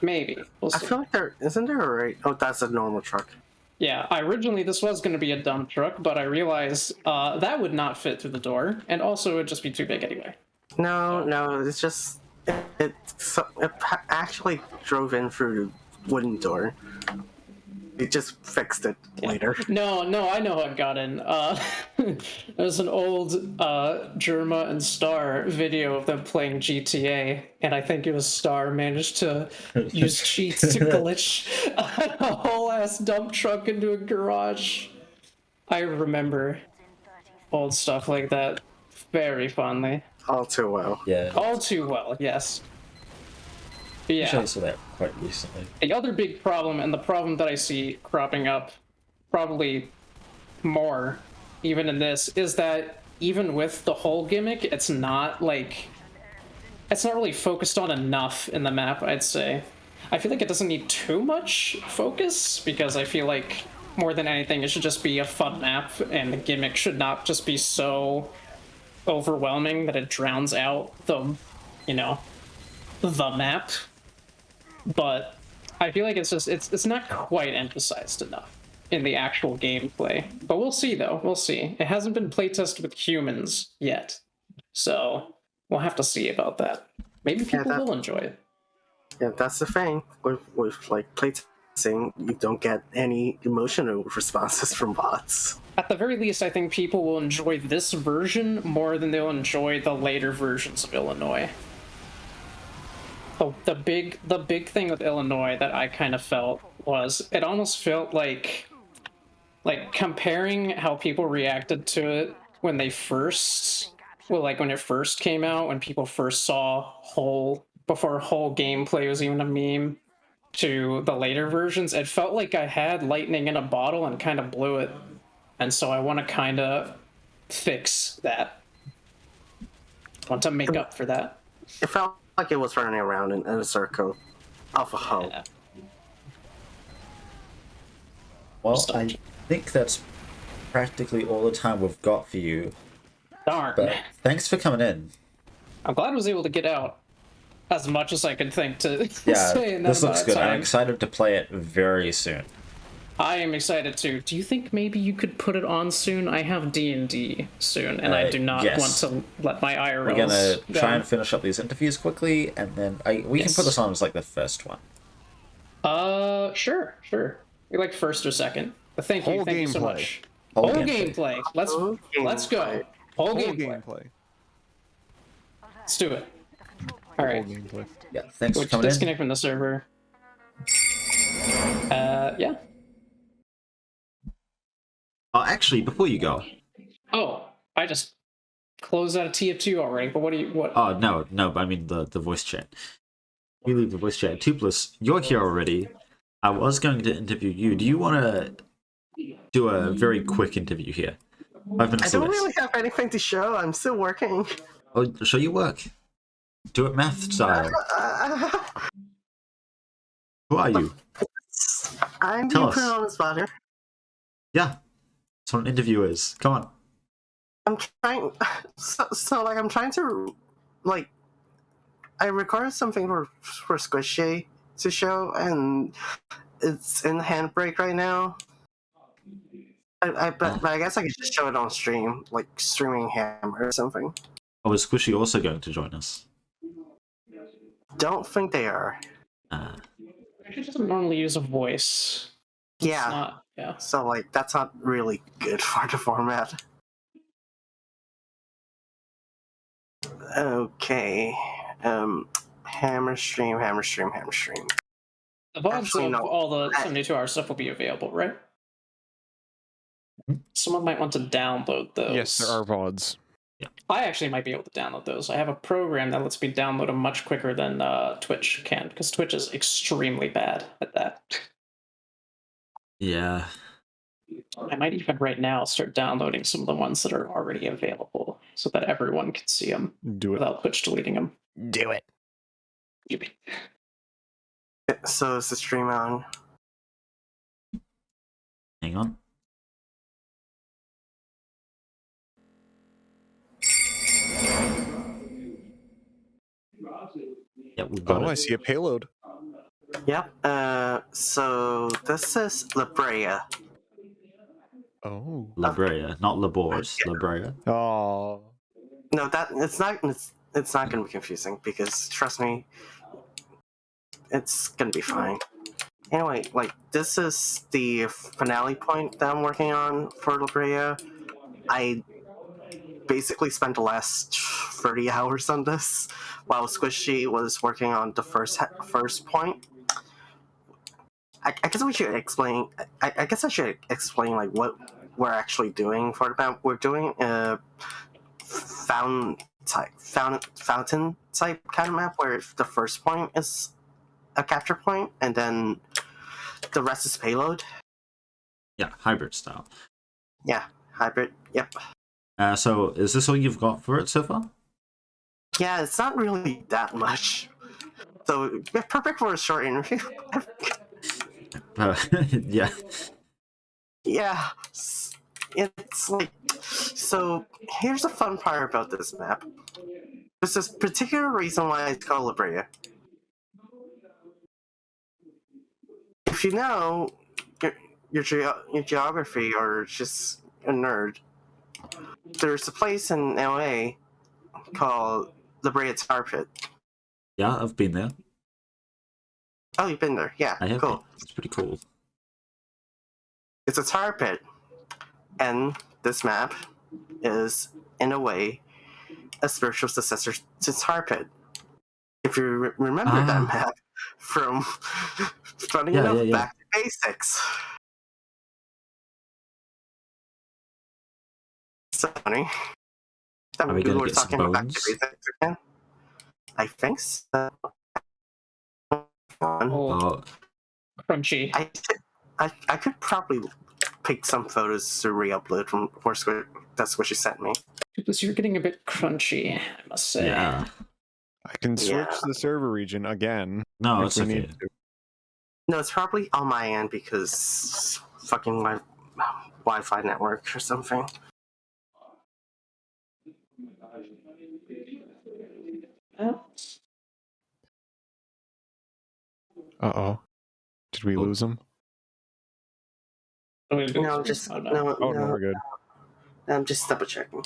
Speaker 12: Maybe. We'll see.
Speaker 13: I feel like isn't there a right? Oh, that's a normal truck.
Speaker 12: Yeah, originally this was going to be a dump truck, but I realized that would not fit through the door, and also it would just be too big anyway.
Speaker 13: No, it's just it actually drove in through the wooden door. It just fixed it later.
Speaker 12: No, I know how it got in. There's an old Germa and Star video of them playing GTA, and I think it was Star managed to use cheats to glitch a whole ass dump truck into a garage. I remember old stuff like that very fondly.
Speaker 13: All too well.
Speaker 1: Yeah.
Speaker 12: All too well, yes. Yeah.
Speaker 1: Actually, I saw that quite recently.
Speaker 12: The other big problem, and the problem that I see cropping up probably more even in this, is that even with the whole gimmick, it's not really focused on enough in the map, I'd say. I feel like it doesn't need too much focus, because I feel like more than anything, it should just be a fun map, and the gimmick should not just be so overwhelming that it drowns out the map. But I feel like it's not quite emphasized enough in the actual gameplay. But we'll see, though. We'll see. It hasn't been playtested with humans yet, so we'll have to see about that. Maybe people will enjoy it.
Speaker 13: Yeah, that's the thing with like playtesting. You don't get any emotional responses from bots.
Speaker 12: At the very least, I think people will enjoy this version more than they'll enjoy the later versions of Illinois. The big thing with Illinois that I kind of felt was it almost felt like comparing how people reacted to it when they first, when it first came out, when people first saw before whole gameplay was even a meme, to the later versions. It felt like I had lightning in a bottle and kind of blew it, and so I want to kind of fix that. I want to make up for that.
Speaker 13: It felt like it was running around in a circle off a hoe.
Speaker 12: Yeah.
Speaker 1: Well, I think that's practically all the time we've got for you.
Speaker 12: Darn.
Speaker 1: But thanks for coming in.
Speaker 12: I'm glad I was able to get out as much as I could think to say in that
Speaker 1: this looks good.
Speaker 12: time.
Speaker 1: I'm excited to play it very soon.
Speaker 12: I am excited too. Do you think maybe you could put it on soon? I have D&D soon, and I do not want to let my IRLs
Speaker 1: We're gonna try
Speaker 12: down.
Speaker 1: and finish up these interviews quickly, and then we can put this on as like the first one.
Speaker 12: Sure. You like first or second? But thank you so much.
Speaker 1: Whole
Speaker 12: gameplay. Let's go. Whole gameplay. Let's do it. All right.
Speaker 1: Yeah. Thanks for coming in.
Speaker 12: Disconnect from the server. Yeah.
Speaker 1: Actually, before you go.
Speaker 12: Oh, I just closed out of TF2 already. But what?
Speaker 1: Oh no, but I mean the voice chat. You leave the voice chat. Toopliss, you're here already. I was going to interview you. Do you want to do a very quick interview here? 5 minutes.
Speaker 13: I don't really have anything to show. I'm still working.
Speaker 1: Oh, show your work. Do it math style. Who are you?
Speaker 13: I'm
Speaker 1: Tell
Speaker 13: being
Speaker 1: us.
Speaker 13: put on the spot here.
Speaker 1: Yeah. That's what an interview is. Come on.
Speaker 13: I'm trying. So like I'm trying to like I recorded something for Squishy to show, and it's in Handbrake right now. But I guess I could just show it on stream, like streaming ham or something.
Speaker 1: Oh, is Squishy also going to join us?
Speaker 13: Don't think they are.
Speaker 12: She doesn't normally use a voice.
Speaker 13: Yeah.
Speaker 12: Yeah.
Speaker 13: So like that's not really good for the format. Okay. Hammer stream.
Speaker 12: The VODs
Speaker 13: Actually,
Speaker 12: of
Speaker 13: no.
Speaker 12: all the 72-hour stuff will be available, right? Someone might want to download those.
Speaker 3: Yes, there are VODs.
Speaker 1: Yeah.
Speaker 12: I actually might be able to download those. I have a program that lets me download them much quicker than Twitch can, because Twitch is extremely bad at that.
Speaker 1: Yeah.
Speaker 12: I might even right now start downloading some of the ones that are already available, so that everyone can see them.
Speaker 3: Do it.
Speaker 12: Without Twitch deleting them.
Speaker 3: Do it.
Speaker 13: So is the stream on?
Speaker 1: Hang on. Yeah, we've got it.
Speaker 3: I see a payload.
Speaker 13: Yep. So this is La Brea.
Speaker 3: Oh.
Speaker 1: La Brea, not Labors. La Brea.
Speaker 3: Oh.
Speaker 13: No, it's not going to be confusing because trust me, it's going to be fine. Anyway, like this is the finale point that I'm working on for La Brea. I basically spent the last 30 hours on this, while Squishy was working on the first point. I guess we should explain. I guess I should explain like what we're actually doing for the map. We're doing a fountain type kind of map where the first point is a capture point, and then the rest is payload.
Speaker 1: Yeah, hybrid style.
Speaker 13: Yeah, hybrid. Yep.
Speaker 1: So is this all you've got for it so far?
Speaker 13: Yeah, it's not really that much. So perfect for a short interview.
Speaker 1: Yeah.
Speaker 13: Yeah, it's like, so here's the fun part about this map. There's this particular reason why it's called La Brea. If you know your geography or just a nerd, there's a place in LA called La Brea Tar Pit.
Speaker 1: Yeah, I've been there.
Speaker 13: Oh, you've been there? Yeah,
Speaker 1: I have.
Speaker 13: cool.
Speaker 1: It's pretty cool.
Speaker 13: It's a tar pit, and this map is, in a way, a spiritual successor to tar pit. If you remember that map from funny enough, Back to Basics. So funny.
Speaker 1: Are we gonna get some
Speaker 13: about Back to
Speaker 1: bones?
Speaker 13: Basics again? I think so.
Speaker 12: Oh. Crunchy.
Speaker 13: I could probably pick some photos to re-upload from that's what she sent me.
Speaker 12: Because you're getting a bit crunchy, I must say.
Speaker 1: Yeah.
Speaker 3: I can switch the server region again.
Speaker 1: No,
Speaker 3: if
Speaker 1: it's
Speaker 3: we
Speaker 1: okay.
Speaker 3: need to.
Speaker 13: No, it's probably on my end because fucking Wi-Fi network or something.
Speaker 3: Uh-oh. Did we lose him?
Speaker 13: No, I'm just no,
Speaker 3: we're good.
Speaker 13: I'm just double checking.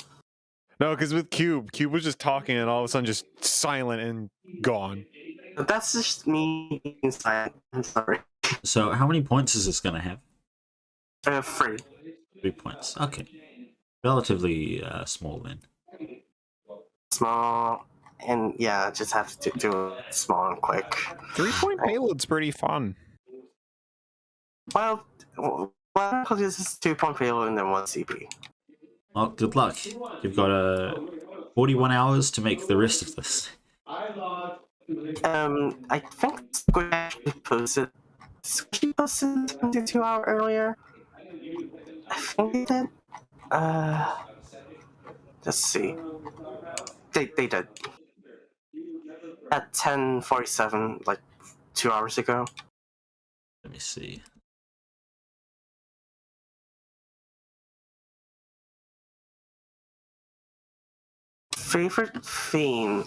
Speaker 3: No, because with Cube was just talking and all of a sudden just silent and gone.
Speaker 13: That's just me being silent. I'm sorry.
Speaker 1: So how many points is this gonna have?
Speaker 13: 3.
Speaker 1: 3 points. Okay. Relatively small then.
Speaker 13: Small, and yeah, just have to do it small and quick.
Speaker 3: 3-point payload's pretty fun.
Speaker 13: Well, this is 2-point payload and then 1 CP.
Speaker 1: Well, good luck. You've got 41 hours to make the rest of this.
Speaker 13: I think Squid actually posted 22 hour earlier. I think they did. Let's see. They did. At 10:47, like 2 hours ago.
Speaker 1: Let me see.
Speaker 13: Favorite theme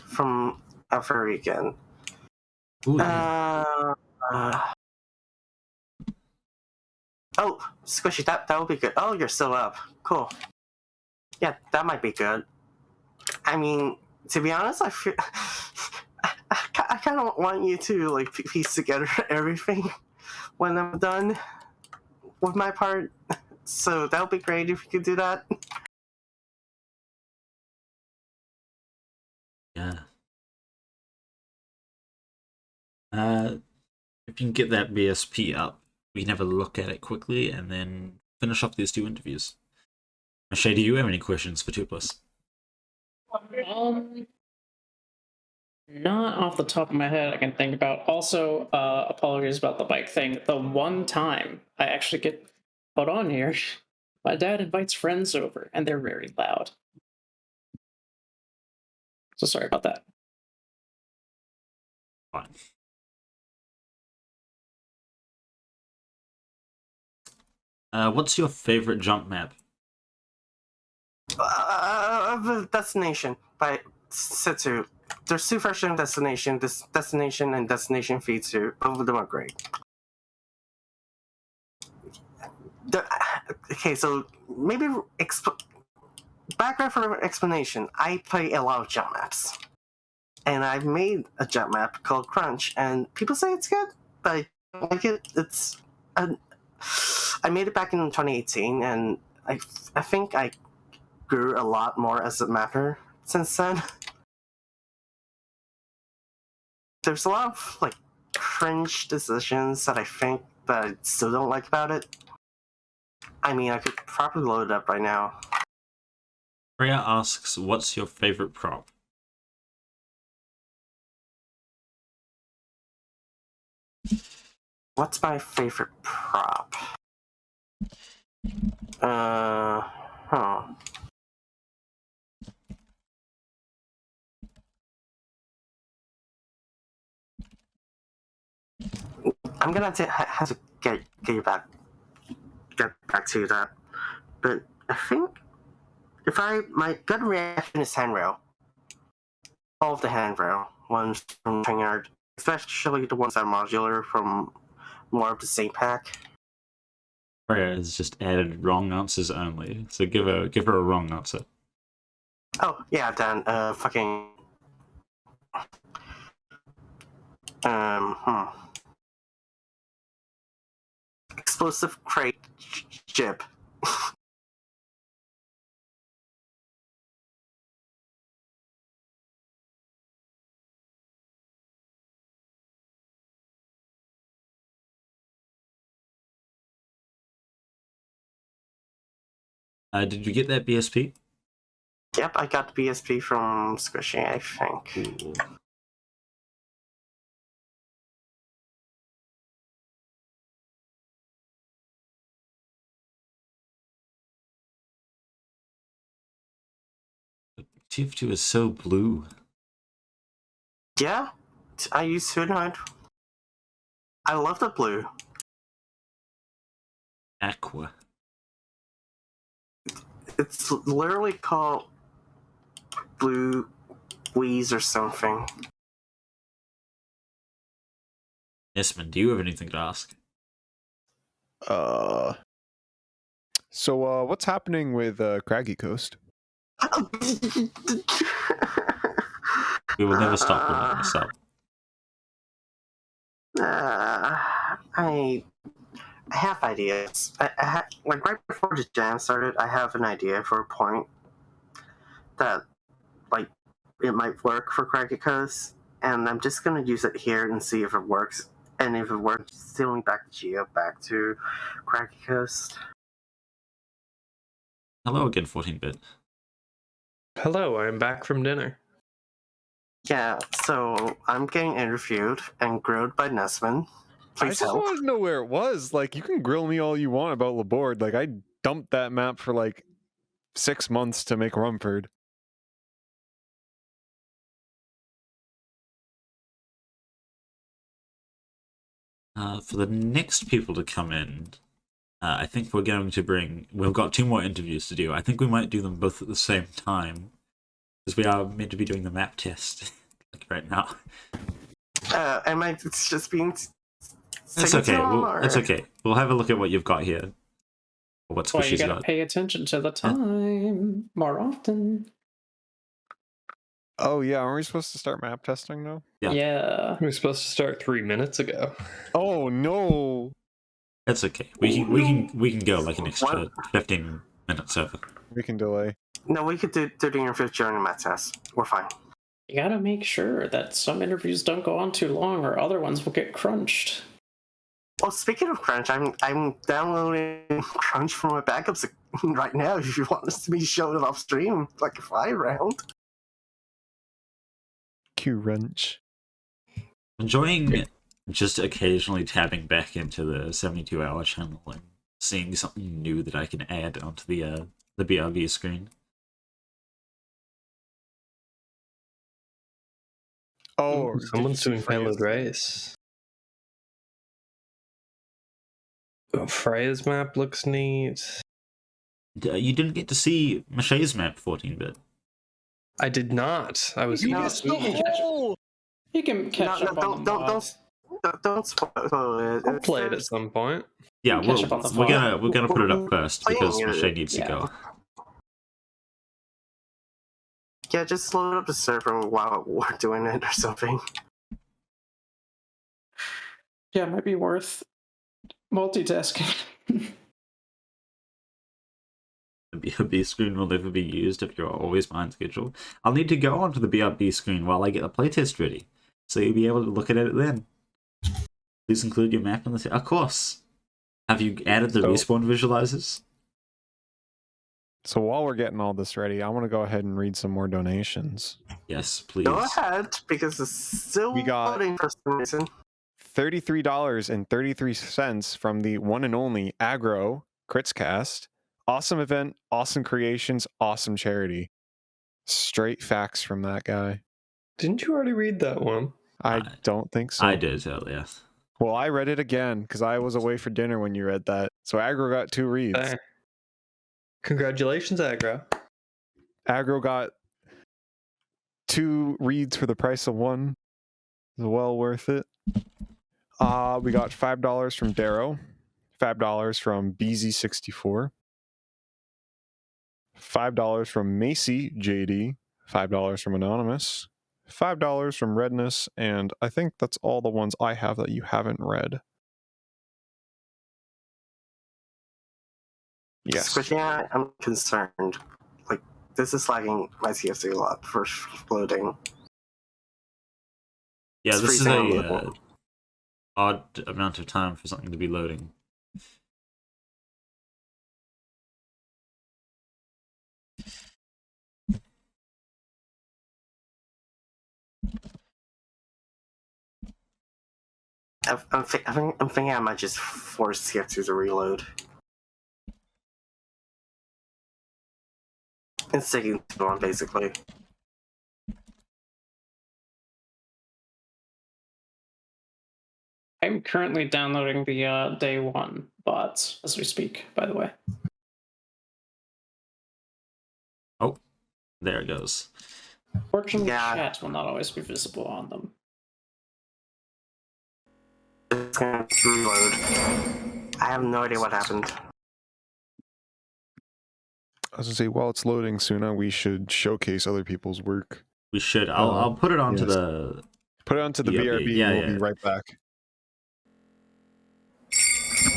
Speaker 13: from Puerto Rican.
Speaker 1: Ooh,
Speaker 13: oh, Squishy, that would be good. Oh, you're still up. Cool. Yeah, that might be good. I mean, to be honest, I feel I kind of want you to like piece together everything when I'm done with my part. So that would be great if you could do that.
Speaker 1: yeah. If you can get that BSP up, we can have a look at it quickly and then finish off these 2 interviews. Mache, do you have any questions for Toopliss?
Speaker 12: Not off the top of my head I can think about. Also, apologies about the bike thing. The one time I actually get put on here, my dad invites friends over, and they're very loud. So sorry about that.
Speaker 1: Fine. What's your favorite jump map?
Speaker 13: Destination by Setsu. There's 2 versions of Destination. This Destination and Destination V2. Both of them are great. Okay, so maybe background for explanation. I play a lot of jump maps, and I've made a jump map called Crunch, and people say it's good, but I don't like it. I made it back in 2018, and I think I grew a lot more as a mapper since then. There's a lot of like cringe decisions that I think that I still don't like about it. I mean, I could probably load it up right now.
Speaker 1: Freya asks, what's your favorite prop?
Speaker 13: What's my favorite prop? I'm gonna have to get back to that. But I think my gut reaction is handrail. All of the handrail ones from Tringyard, especially the ones that are modular from more of the same pack.
Speaker 1: Freya has just added wrong answers only, so give her a wrong answer.
Speaker 13: Oh yeah, Dan. Fucking. Explosive crate jib.
Speaker 1: Did you get that BSP?
Speaker 13: Yep, I got the BSP from Squishy, I think.
Speaker 1: Cool. TF2 is so blue.
Speaker 13: Yeah, I use Hoodhunt. I love the blue.
Speaker 1: Aqua.
Speaker 13: It's literally called Blue Wheeze or something.
Speaker 1: Xbmann, do you have anything to ask?
Speaker 3: So what's happening with Craggy Coast?
Speaker 1: We will never stop bringing this up.
Speaker 13: I have ideas. I like right before the jam started, I have an idea for a point that like it might work for Craggy Coast, and I'm just gonna use it here and see if it works. And if it works, stealing back the Geo back to Craggy Coast.
Speaker 1: Hello again, 14-bit.
Speaker 2: Hello, I'm back from dinner.
Speaker 13: Yeah, so I'm getting interviewed and grilled by Xbmann.
Speaker 3: I just wanted to know where it was. Like, you can grill me all you want about Laborde. Like, I dumped that map for like 6 months to make Rumford.
Speaker 1: For the next people to come in, I think we've got 2 more interviews to do. I think we might do them both at the same time. Because we are meant to be doing the map test like right now.
Speaker 13: Am I just being?
Speaker 1: It's okay. It's okay. We'll have a look at what you've got here. What
Speaker 12: Well, you
Speaker 1: Squishy's
Speaker 12: gotta
Speaker 1: got.
Speaker 12: pay attention to the time more often.
Speaker 3: Oh yeah, aren't we supposed to start map testing now?
Speaker 1: Yeah.
Speaker 2: We were supposed to start 3 minutes ago.
Speaker 3: Oh no.
Speaker 1: That's okay. We can go like an extra 15 minutes over.
Speaker 3: We can delay.
Speaker 13: No, we could do 30 or 50 during the mat test. We're fine.
Speaker 12: You gotta make sure that some interviews don't go on too long, or other ones will get crunched.
Speaker 13: Well, speaking of crunch, I'm downloading crunch from my backups right now. If you want us to be showing it off stream, like a 5 round.
Speaker 3: Q wrench.
Speaker 1: Enjoying just occasionally tabbing back into the 72-hour channel and seeing something new that I can add onto the BRB screen.
Speaker 3: Oh,
Speaker 2: someone's doing payload race. Oh, Freya's map looks neat.
Speaker 1: You didn't get to see Mache's map 14-bit.
Speaker 2: I did not. I was.
Speaker 12: You can catch up on the mods.
Speaker 13: Don't spoil it.
Speaker 2: I'll play it at some point.
Speaker 1: Yeah,
Speaker 12: Catch up on the
Speaker 1: we're
Speaker 12: VOD.
Speaker 1: gonna put it up first because
Speaker 13: Playing it,
Speaker 1: Mache needs to
Speaker 12: yeah.
Speaker 1: go.
Speaker 13: Yeah, just load up the server while we're doing it or something.
Speaker 12: Yeah, it might be worth multitasking.
Speaker 1: The BRB screen will never be used if you're always behind schedule. I'll need to go onto the BRB screen while I get the playtest ready, so you'll be able to look at it then. Please include your map in the... Of course! Have you added the respawn visualizers?
Speaker 3: So while we're getting all this ready, I want to go ahead and read some more donations.
Speaker 1: Yes, please.
Speaker 13: Go ahead, because it's still loading for some reason.
Speaker 3: $33.33 from the one and only Agro Critscast. Awesome event, awesome creations, awesome charity. Straight facts from that guy.
Speaker 2: Didn't you already read that one?
Speaker 3: I don't think so.
Speaker 1: I did earlier.
Speaker 3: Well, I read it again because I was away for dinner when you read that. So Agro got 2 reads.
Speaker 2: There. Congratulations, Agro.
Speaker 3: Agro got 2 reads for the price of 1. It's well worth it. We got $5 from Darrow, $5 from BZ64, $5 from Macy JD, $5 from Anonymous, $5 from Redness, and I think that's all the ones I have that you haven't read. Yes.
Speaker 13: Squishy, I'm concerned. Like, this is lagging my CFC a lot for loading.
Speaker 1: Yeah,
Speaker 13: It's
Speaker 1: this is
Speaker 13: freezing
Speaker 1: a odd amount of time for something to be loading.
Speaker 13: I'm thinking I might just force CF2 to reload. And sticking to one, basically.
Speaker 12: I'm currently downloading the day 1 bots as we speak, by the way.
Speaker 1: Oh, there it goes.
Speaker 12: Fortunately, chat will not always be visible on them.
Speaker 13: It's gonna reload. I have no idea what happened.
Speaker 3: I was gonna say, while it's loading, Suna, we should showcase other people's work.
Speaker 1: We should. I'll put it onto the...
Speaker 3: Put it onto the BRB,
Speaker 1: yeah,
Speaker 3: and we'll
Speaker 1: yeah.
Speaker 3: be right back.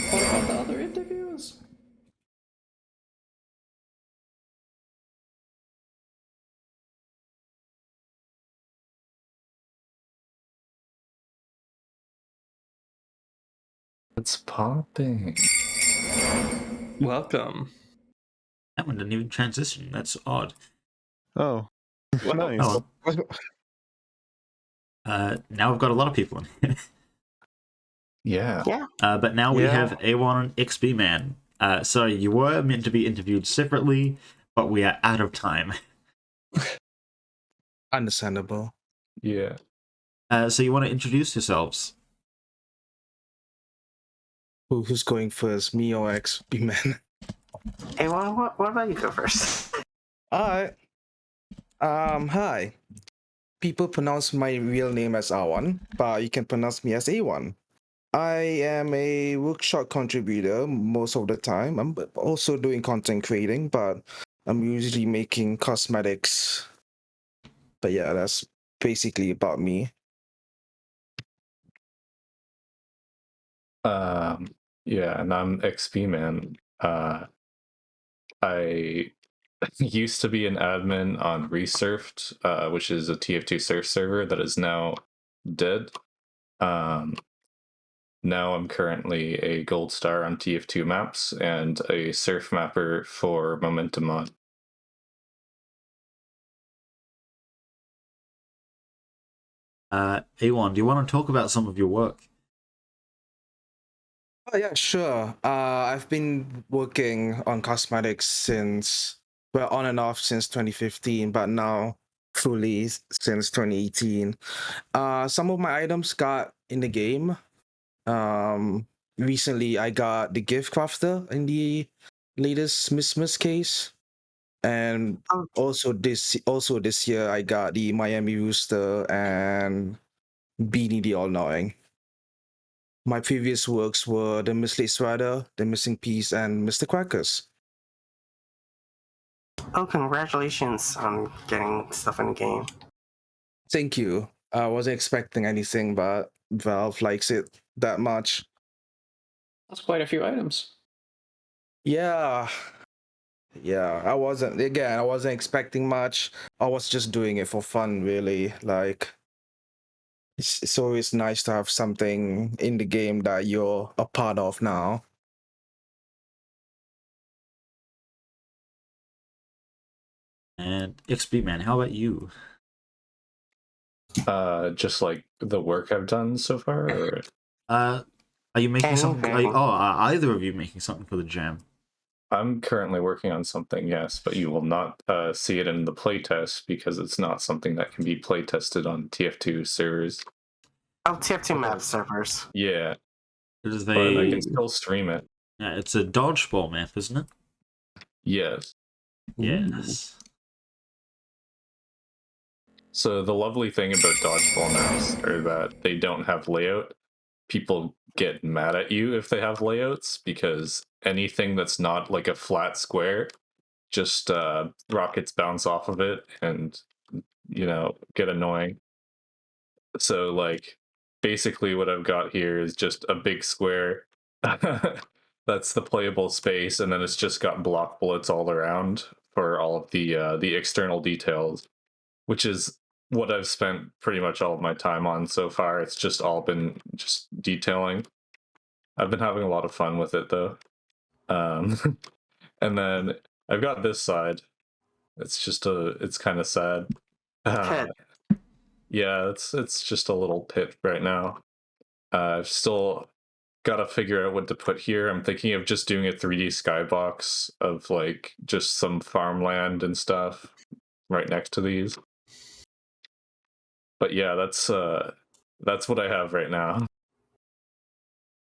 Speaker 12: What about the other interviews?
Speaker 14: It's popping.
Speaker 2: Welcome.
Speaker 1: That one didn't even transition. That's odd.
Speaker 3: Oh, nice.
Speaker 1: Oh, now we've got a lot of people in here.
Speaker 14: Yeah.
Speaker 1: But now we have Awan and Xbmann. Sorry, you were meant to be interviewed separately, but we are out of time.
Speaker 14: Understandable. Yeah.
Speaker 1: So you want to introduce yourselves?
Speaker 14: Who's going first, me or Xbmann?
Speaker 13: Hey, what about you go first?
Speaker 14: Alright. Hi. People pronounce my real name as Awan, but you can pronounce me as A1. I am a workshop contributor most of the time. I'm also doing content creating, but I'm usually making cosmetics. But yeah, that's basically about me.
Speaker 15: Yeah, and I'm Xbmann. I used to be an admin on Resurfed, which is a TF2 surf server that is now dead. Now I'm currently a gold star on TF2Maps and a surf mapper for Momentum Mod.
Speaker 1: Awan, do you want to talk about some of your work?
Speaker 14: Oh yeah, sure. I've been working on cosmetics since, well, on and off since 2015, but now fully since 2018. Some of my items got in the game. Recently I got the gift crafter in the latest Christmas case, and also this year I got the Miami Rooster and Beanie the All Knowing. My previous works were The Mislead Rider, The Missing Piece, and Mr. Crackers.
Speaker 13: Oh, congratulations on getting stuff in the game.
Speaker 14: Thank you. I wasn't expecting anything, but Valve likes it that much.
Speaker 12: That's quite a few items.
Speaker 14: Yeah. Yeah, I wasn't expecting much. I was just doing it for fun, really. Like, it's always nice to have something in the game that you're a part of now.
Speaker 1: And Xbmann, how about you?
Speaker 15: Just like the work I've done so far? Or...
Speaker 1: Are you making something? Are either of you making something for the jam?
Speaker 15: I'm currently working on something, yes, but you will not see it in the playtest because it's not something that can be playtested on TF2 servers.
Speaker 13: Oh, TF2Maps servers.
Speaker 15: Yeah.
Speaker 1: But
Speaker 15: I can still stream it.
Speaker 1: Yeah, it's a dodgeball map, isn't it?
Speaker 15: Yes.
Speaker 1: Yes.
Speaker 15: So the lovely thing about dodgeball maps are that they don't have layout. People get mad at you if they have layouts because anything that's not like a flat square, just rockets bounce off of it and, get annoying. So like basically what I've got here is just a big square. That's the playable space, and then it's just got block bullets all around for all of the external details, which is what I've spent pretty much all of my time on so far. It's just all been just detailing. I've been having a lot of fun with it though. And then I've got this side. It's kind of sad. Yeah, it's just a little pit right now. I've still got to figure out what to put here. I'm thinking of just doing a 3D skybox of like just some farmland and stuff right next to these. But yeah, that's what I have right now.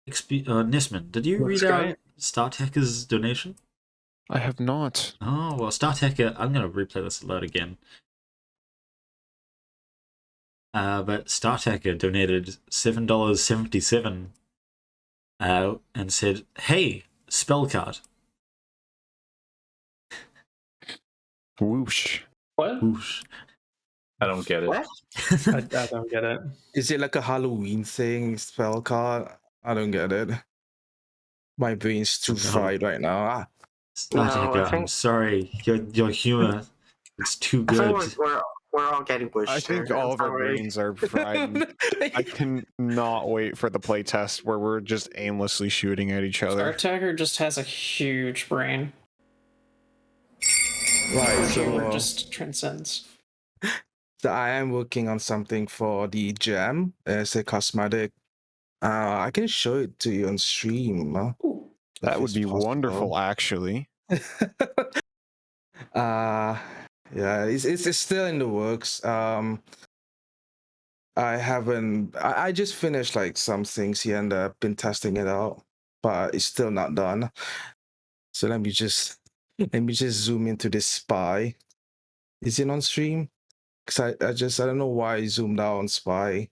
Speaker 1: Nisman, did you read out StarTecker's donation?
Speaker 3: I have not.
Speaker 1: Oh, well, StarTecker, I'm going to replay this alert again. But StarTecker donated $7.77 and said, "Hey, spell card."
Speaker 3: Whoosh.
Speaker 12: What?
Speaker 1: Whoosh.
Speaker 15: I don't get it.
Speaker 2: I don't get it.
Speaker 14: Is it like a Halloween thing, spell card? I don't get it. My brain's too fried right now.
Speaker 1: StarTecker, I'm sorry. Your humor, it's too good.
Speaker 13: I think we're all getting bushed.
Speaker 3: I think all of our brains are fried. I cannot wait for the playtest where we're just aimlessly shooting at each other.
Speaker 12: StarTecker just has a huge brain.
Speaker 14: Right,
Speaker 12: Humor just transcends.
Speaker 14: So I am working on something for the jam as a cosmetic. I can show it to you on stream.
Speaker 3: That would be wonderful, actually.
Speaker 14: Yeah, it's still in the works. I just finished like some things here and I've been testing it out, but it's still not done. So let me just zoom into this spy. Is it on stream? Because I don't know why I zoomed out on Spy.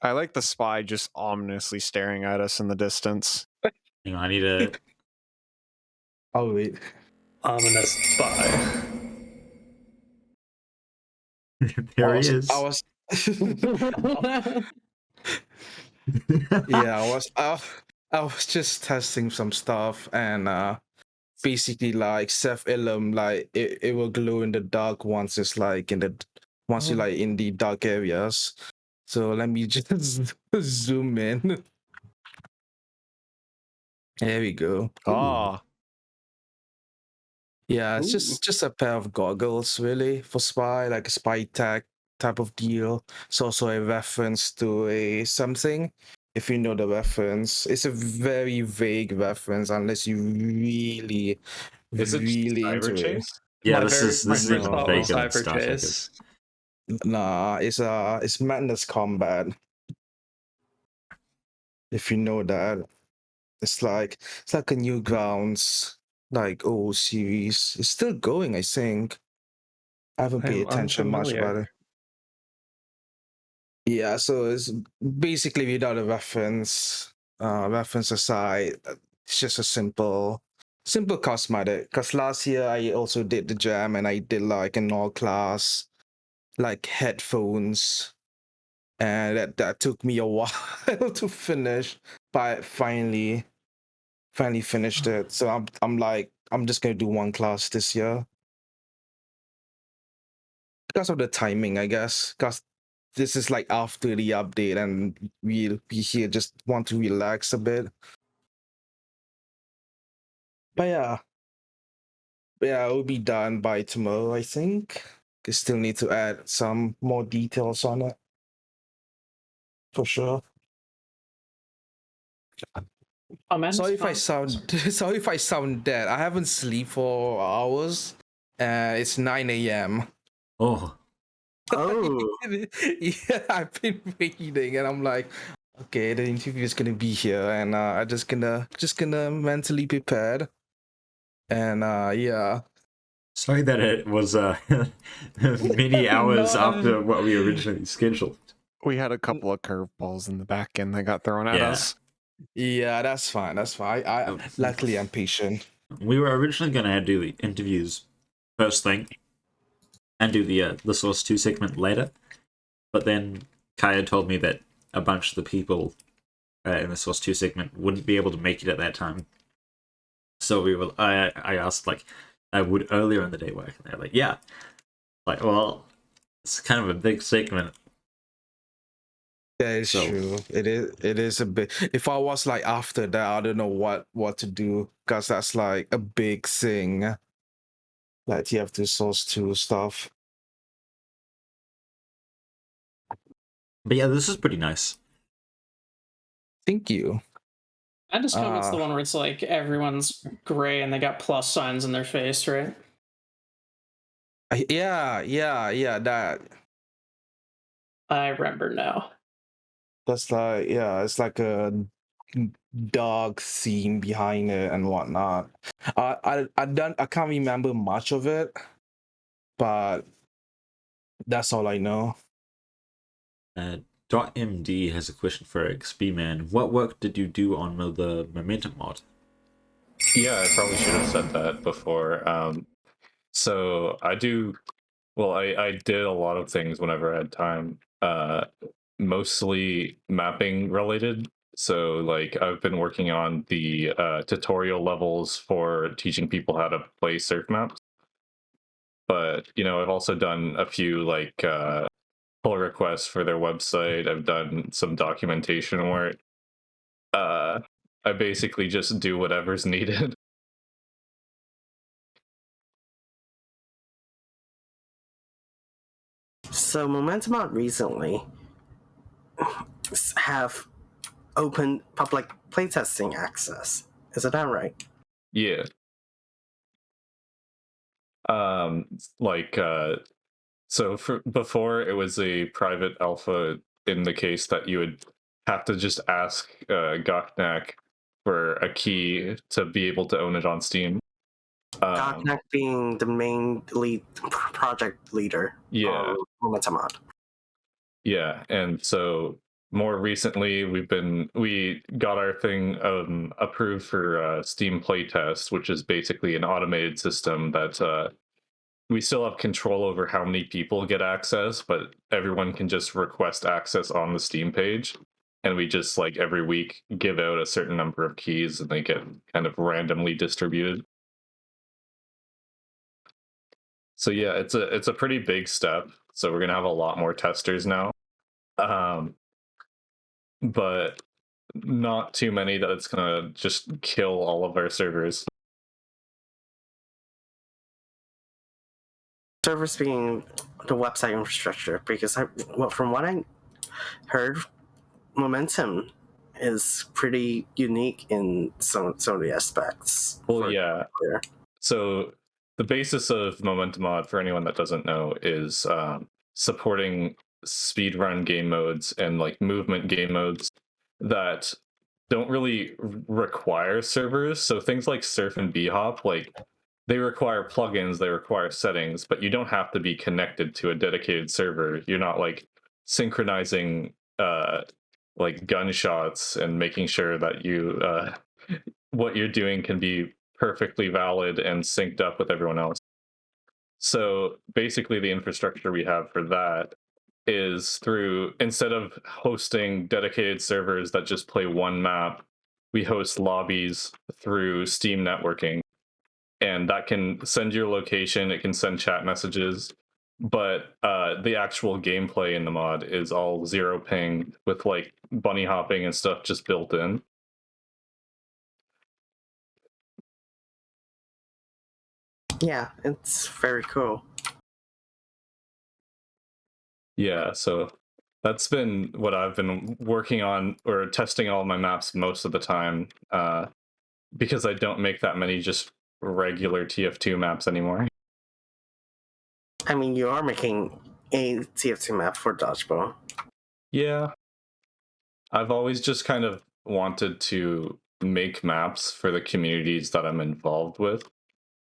Speaker 3: I like the Spy just ominously staring at us in the distance.
Speaker 1: Hang on, I need to.
Speaker 14: Oh wait.
Speaker 2: Ominous Spy.
Speaker 1: There he is.
Speaker 14: I was. Yeah, I was just testing some stuff, and basically like Seth Ilum, like it will glow in the dark once it's like once you're like in the dark areas. So let me just zoom in. There we go.
Speaker 3: Oh,
Speaker 14: Yeah, it's just a pair of goggles really for spy, like a spy tag type of deal. It's also a reference to a something. If you know the reference, it's a very vague reference unless you really,
Speaker 15: Is it
Speaker 14: really into it.
Speaker 15: Chase?
Speaker 1: Yeah,
Speaker 2: My
Speaker 1: this is
Speaker 2: first
Speaker 1: even
Speaker 2: thought was
Speaker 1: vaguer than
Speaker 2: Cypher
Speaker 1: Star Trek
Speaker 2: Chase.
Speaker 1: is.
Speaker 14: Nah, it's Madness Combat. If you know that, it's like a Newgrounds like old series. It's still going, I think. I haven't paid
Speaker 2: I'm
Speaker 14: attention much
Speaker 2: unfamiliar.
Speaker 14: about it. Yeah, so it's basically without a reference. Reference aside, it's just a simple cosmetic. Because last year I also did the jam and I did like an all class like headphones, and that took me a while to finish, but finally finished it. So I'm just gonna do one class this year because of the timing, I guess. Because this is like after the update, and we here just want to relax a bit. But yeah, it will be done by tomorrow, I think. I still need to add some more details on it, for sure. Sorry if I sound dead. I haven't slept for hours. It's 9 a.m.
Speaker 1: Oh.
Speaker 14: Yeah, I've been waiting, and I'm like, okay, the interview is gonna be here, and I'm just gonna mentally prepared, and yeah.
Speaker 1: Sorry that it was many hours after what we originally scheduled.
Speaker 3: We had a couple of curveballs in the back end that got thrown at us.
Speaker 14: Yeah, that's fine. That's fine. Luckily I'm patient.
Speaker 1: We were originally going to do the interviews first thing and do the Source 2 segment later, but then Kaya told me that a bunch of the people in the Source 2 segment wouldn't be able to make it at that time. So I asked like I would earlier in the day work, and they're like, yeah. Like, well, it's kind of a big segment.
Speaker 14: Yeah, it's true. It is a bit. If I was like after that, I don't know what to do, because that's like a big thing. Like you have to Source 2 stuff.
Speaker 1: But yeah, this is pretty nice.
Speaker 14: Thank you.
Speaker 12: I just hope it's the one where it's like everyone's gray and they got plus signs in their face, right?
Speaker 14: Yeah, that.
Speaker 12: I remember now.
Speaker 14: That's like, yeah, it's like a dog theme behind it and whatnot. I can't remember much of it, but that's all I know.
Speaker 1: .md has a question for Xbmann. What work did you do on the momentum mod?
Speaker 15: Yeah, I probably should have said that before. So I did a lot of things whenever I had time. Mostly mapping related. So like I've been working on the tutorial levels for teaching people how to play surf maps. But I've also done a few like pull requests for their website. I've done some documentation work. I basically just do whatever's needed.
Speaker 13: So Momentum Out recently have open public playtesting access. Is that right?
Speaker 15: Yeah. So before it was a private alpha in the case that you would have to just ask Goknak for a key to be able to own it on Steam.
Speaker 13: Gognak being the main project leader.
Speaker 15: Yeah.
Speaker 13: Momentum Mod.
Speaker 15: Yeah, and so more recently we got our thing approved for Steam Playtest, which is basically an automated system that we still have control over how many people get access, but everyone can just request access on the Steam page. And we just like every week give out a certain number of keys and they get kind of randomly distributed. So yeah, it's a pretty big step. So we're gonna have a lot more testers now. But not too many that it's gonna just kill all of our servers.
Speaker 13: Servers being the website infrastructure, because from what I heard, Momentum is pretty unique in some of the aspects.
Speaker 15: Well, yeah. So the basis of Momentum Mod, for anyone that doesn't know, is supporting speedrun game modes and like movement game modes that don't really require servers. So things like Surf and Bhop, like they require plugins, they require settings, but you don't have to be connected to a dedicated server. You're not like synchronizing like gunshots and making sure that you what you're doing can be perfectly valid and synced up with everyone else. So basically the infrastructure we have for that is through, instead of hosting dedicated servers that just play one map, we host lobbies through Steam networking. And that can send your location, it can send chat messages, but the actual gameplay in the mod is all zero ping with like bunny hopping and stuff just built in.
Speaker 13: Yeah, it's very cool.
Speaker 15: Yeah, so that's been what I've been working on or testing all my maps most of the time, because I don't make that many just regular TF2 maps anymore.
Speaker 13: I mean, you are making a TF2 map for Dodgeball.
Speaker 15: Yeah. I've always just kind of wanted to make maps for the communities that I'm involved with.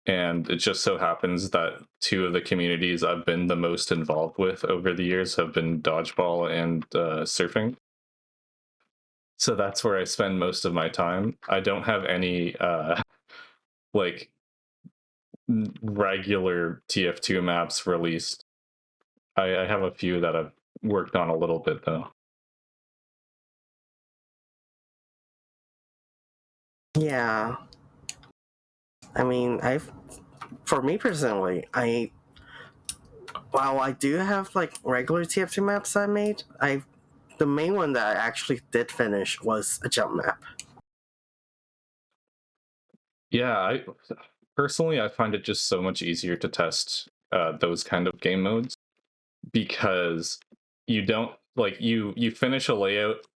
Speaker 15: And it just so happens that two of the communities I've been the most involved with over the years have been dodgeball and surfing. So that's where I spend most of my time. I don't have any like regular TF2 maps released. I have a few that I've worked on a little bit though.
Speaker 13: Yeah. I mean, for me personally, while I do have like regular TF2 maps I made, the main one that I actually did finish was a jump map.
Speaker 15: Yeah, I personally find it just so much easier to test those kind of game modes because you don't like you finish a layout,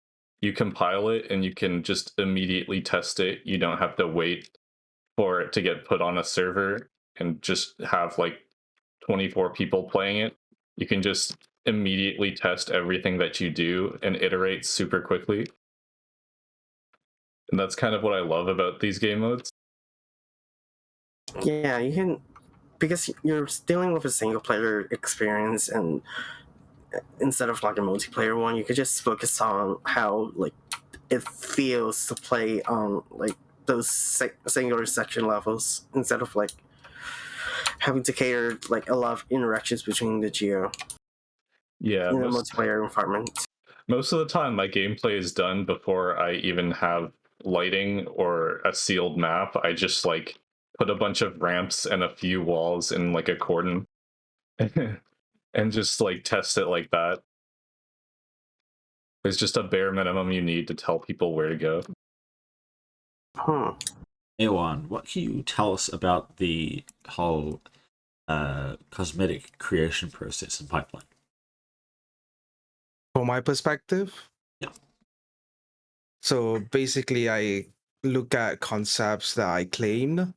Speaker 15: you compile it, and you can just immediately test it. You don't have to wait for it to get put on a server and just have like 24 people playing it. You can just immediately test everything that you do and iterate super quickly. And that's kind of what I love about these game modes.
Speaker 13: Yeah, you can, because you're dealing with a single player experience, and instead of like a multiplayer one, you could just focus on how like it feels to play on like those singular section levels instead of like having to cater like a lot of interactions between the geo.
Speaker 15: Yeah,
Speaker 13: in a multiplayer environment.
Speaker 15: Most of the time, my gameplay is done before I even have lighting or a sealed map. I just like put a bunch of ramps and a few walls in like a cordon and just like test it like that. There's just a bare minimum you need to tell people where to go.
Speaker 1: Awan, what can you tell us about the whole cosmetic creation process and pipeline?
Speaker 14: From my perspective?
Speaker 1: Yeah.
Speaker 14: So basically, I look at concepts that I claimed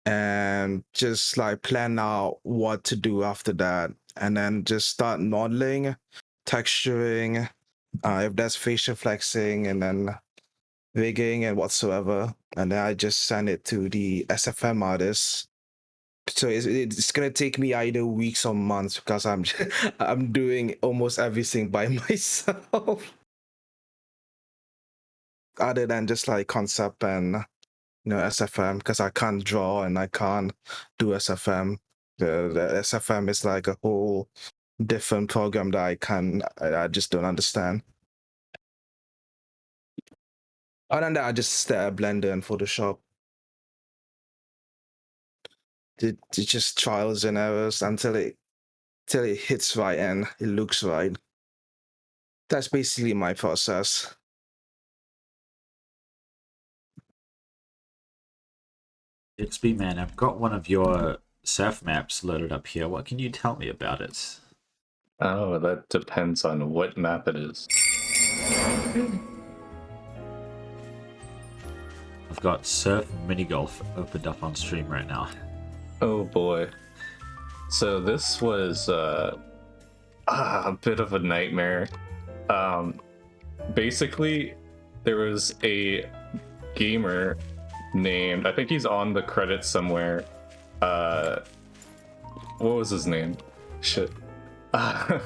Speaker 14: and just like plan out what to do after that. And then just start modeling, texturing, if there's facial flexing, and then rigging and whatsoever. And then I just send it to the SFM artists So it's gonna take me either weeks or months because I'm I'm doing almost everything by myself, other than just like concept and SFM, because I can't draw and I can't do SFM. The SFM is like a whole different program that I just don't understand. Other than that, I just stare at Blender and Photoshop. It's just trials and errors until it hits right and it looks right. That's basically my process.
Speaker 1: Xbmann, I've got one of your surf maps loaded up here. What can you tell me about it?
Speaker 15: Oh, that depends on what map it is.
Speaker 1: I've got surf mini golf opened up on stream right now.
Speaker 15: Oh boy. So this was a bit of a nightmare. Basically, there was a gamer named, I think he's on the credits somewhere. What was his name? Shit. Oh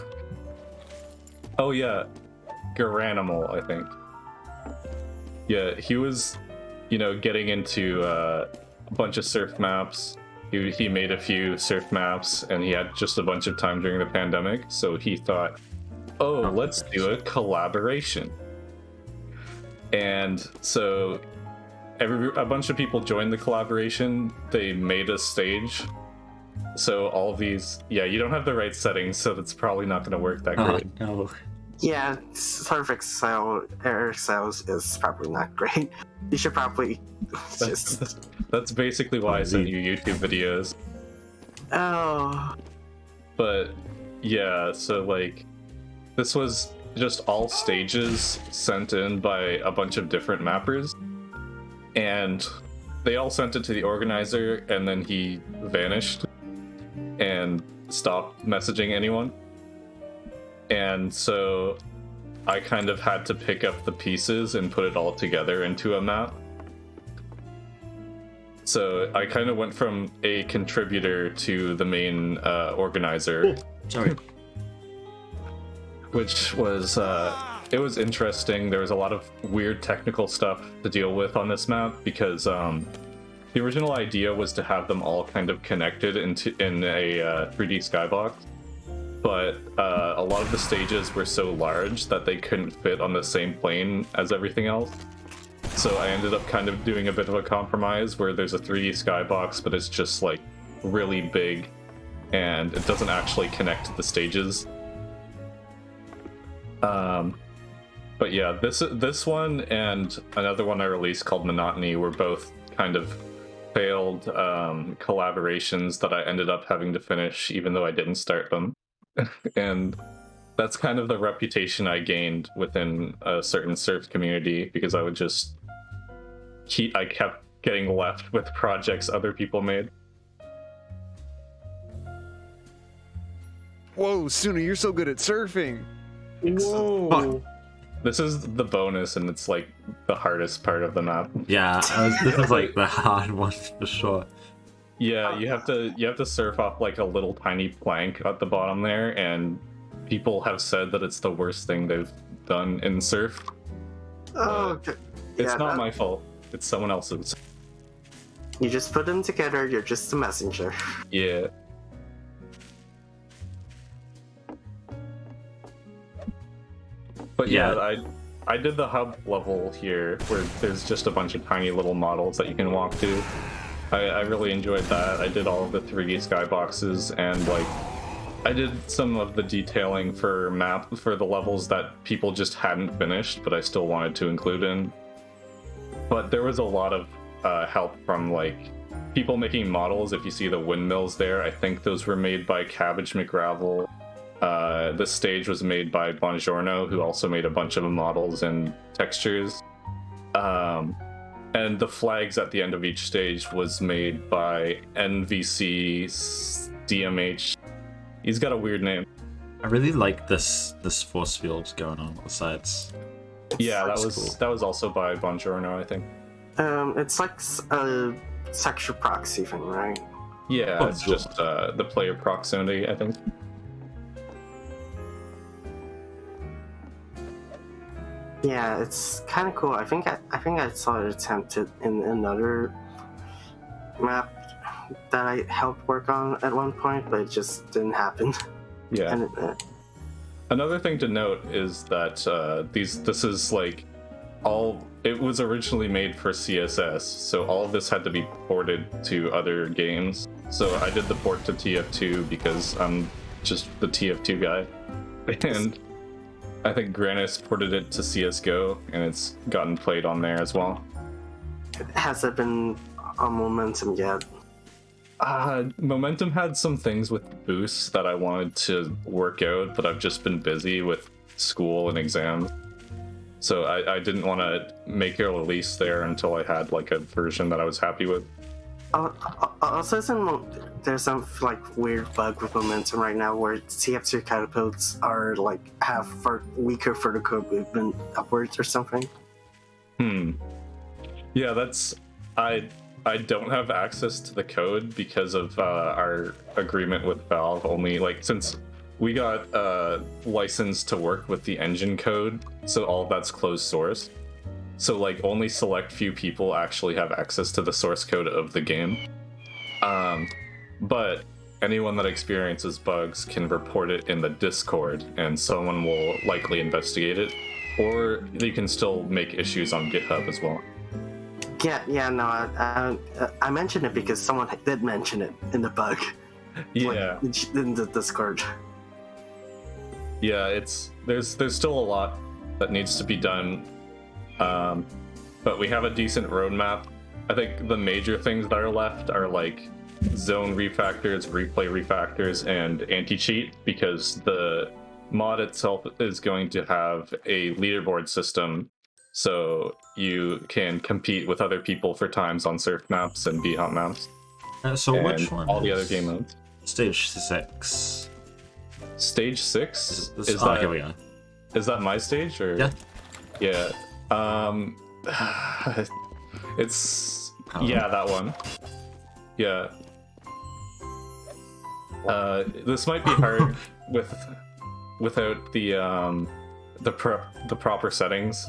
Speaker 15: yeah, Garanimal, I think. Yeah, he was, getting into a bunch of surf maps. He made a few surf maps, and he had just a bunch of time during the pandemic, so he thought, oh, let's do a collaboration. And so a bunch of people joined the collaboration. They made a stage. So all of these, you don't have the right settings, so that's probably not going to work that great.
Speaker 1: No.
Speaker 13: Yeah, Surf Excel Air Excels is probably not great. You should probably just.
Speaker 15: That's basically why I sent you YouTube videos.
Speaker 13: Oh.
Speaker 15: But yeah, so like, this was just all stages sent in by a bunch of different mappers, and they all sent it to the organizer, and then he vanished and stopped messaging anyone. And so I kind of had to pick up the pieces and put it all together into a map. So I kind of went from a contributor to the main organizer.
Speaker 1: Sorry.
Speaker 15: Which was, it was interesting. There was a lot of weird technical stuff to deal with on this map because the original idea was to have them all kind of connected in a 3D skybox. But a lot of the stages were so large that they couldn't fit on the same plane as everything else. So I ended up kind of doing a bit of a compromise where there's a 3D skybox, but it's just like really big and it doesn't actually connect to the stages. But yeah, this one and another one I released called Monotony were both kind of failed collaborations that I ended up having to finish even though I didn't start them. And that's kind of the reputation I gained within a certain surf community because I would just I kept getting left with projects other people made.
Speaker 3: Whoa, Suna, you're so good at surfing.
Speaker 2: Whoa.
Speaker 15: This is the bonus, and it's like the hardest part of the map.
Speaker 1: Yeah, this is like the hard one for sure.
Speaker 15: Yeah, you have to surf off like a little tiny plank at the bottom there, and people have said that it's the worst thing they've done in surf.
Speaker 13: Oh, okay.
Speaker 15: It's not my fault. It's someone else's.
Speaker 13: You just put them together. You're just a messenger.
Speaker 15: Yeah. But yeah, I did the hub level here where there's just a bunch of tiny little models that you can walk to. I really enjoyed that. I did all of the 3D skyboxes and like I did some of the detailing for the levels that people just hadn't finished, but I still wanted to include in. But there was a lot of help from like people making models. If you see the windmills there, I think those were made by Cabbage McGravel. The stage was made by Bongiorno, who also made a bunch of models and textures. And the flags at the end of each stage was made by NVC DMH. He's got a weird name.
Speaker 1: I really like this force field going on the sides.
Speaker 15: Yeah, that was also by Bongiorno, I think.
Speaker 13: It's like a texture proxy thing, right?
Speaker 15: Yeah, it's just the player proximity, I think.
Speaker 13: Yeah, it's kind of cool. I think I saw it attempted in another map that I helped work on at one point, but it just didn't happen.
Speaker 15: Yeah.
Speaker 13: And
Speaker 15: Another thing to note is that this is like it was originally made for CSS, so all of this had to be ported to other games. So I did the port to TF2 because I'm just the TF2 guy, and I think Granis ported it to CS:GO, and it's gotten played on there as well.
Speaker 13: has it been on Momentum yet?
Speaker 15: Momentum had some things with boosts that I wanted to work out, but I've just been busy with school and exams. So I didn't want to make a release there until I had like a version that I was happy with.
Speaker 13: Also, there's some like weird bug with Momentum right now where TF2 catapults are like have weaker vertical movement upwards or something.
Speaker 15: Yeah, that's I don't have access to the code because of our agreement with Valve. Only like since we got licensed to work with the engine code, so all of that's closed source. So like only select few people actually have access to the source code of the game. But anyone that experiences bugs can report it in the Discord, and someone will likely investigate it. Or you can still make issues on GitHub as well.
Speaker 13: I mentioned it because someone did mention it in the bug.
Speaker 15: Yeah.
Speaker 13: Like, in the Discord.
Speaker 15: Yeah, there's still a lot that needs to be done, but we have a decent roadmap. I think the major things that are left are like zone refactors, replay refactors, and anti-cheat, because the mod itself is going to have a leaderboard system, so you can compete with other people for times on surf maps and B-hop maps.
Speaker 1: So
Speaker 15: and
Speaker 1: which one?
Speaker 15: All the other game modes.
Speaker 1: Stage 6.
Speaker 15: Stage 6? Is
Speaker 1: that, here we go.
Speaker 15: Is that my stage or?
Speaker 1: Yeah.
Speaker 15: Yeah. It's that one. Yeah. This might be hard without the proper settings.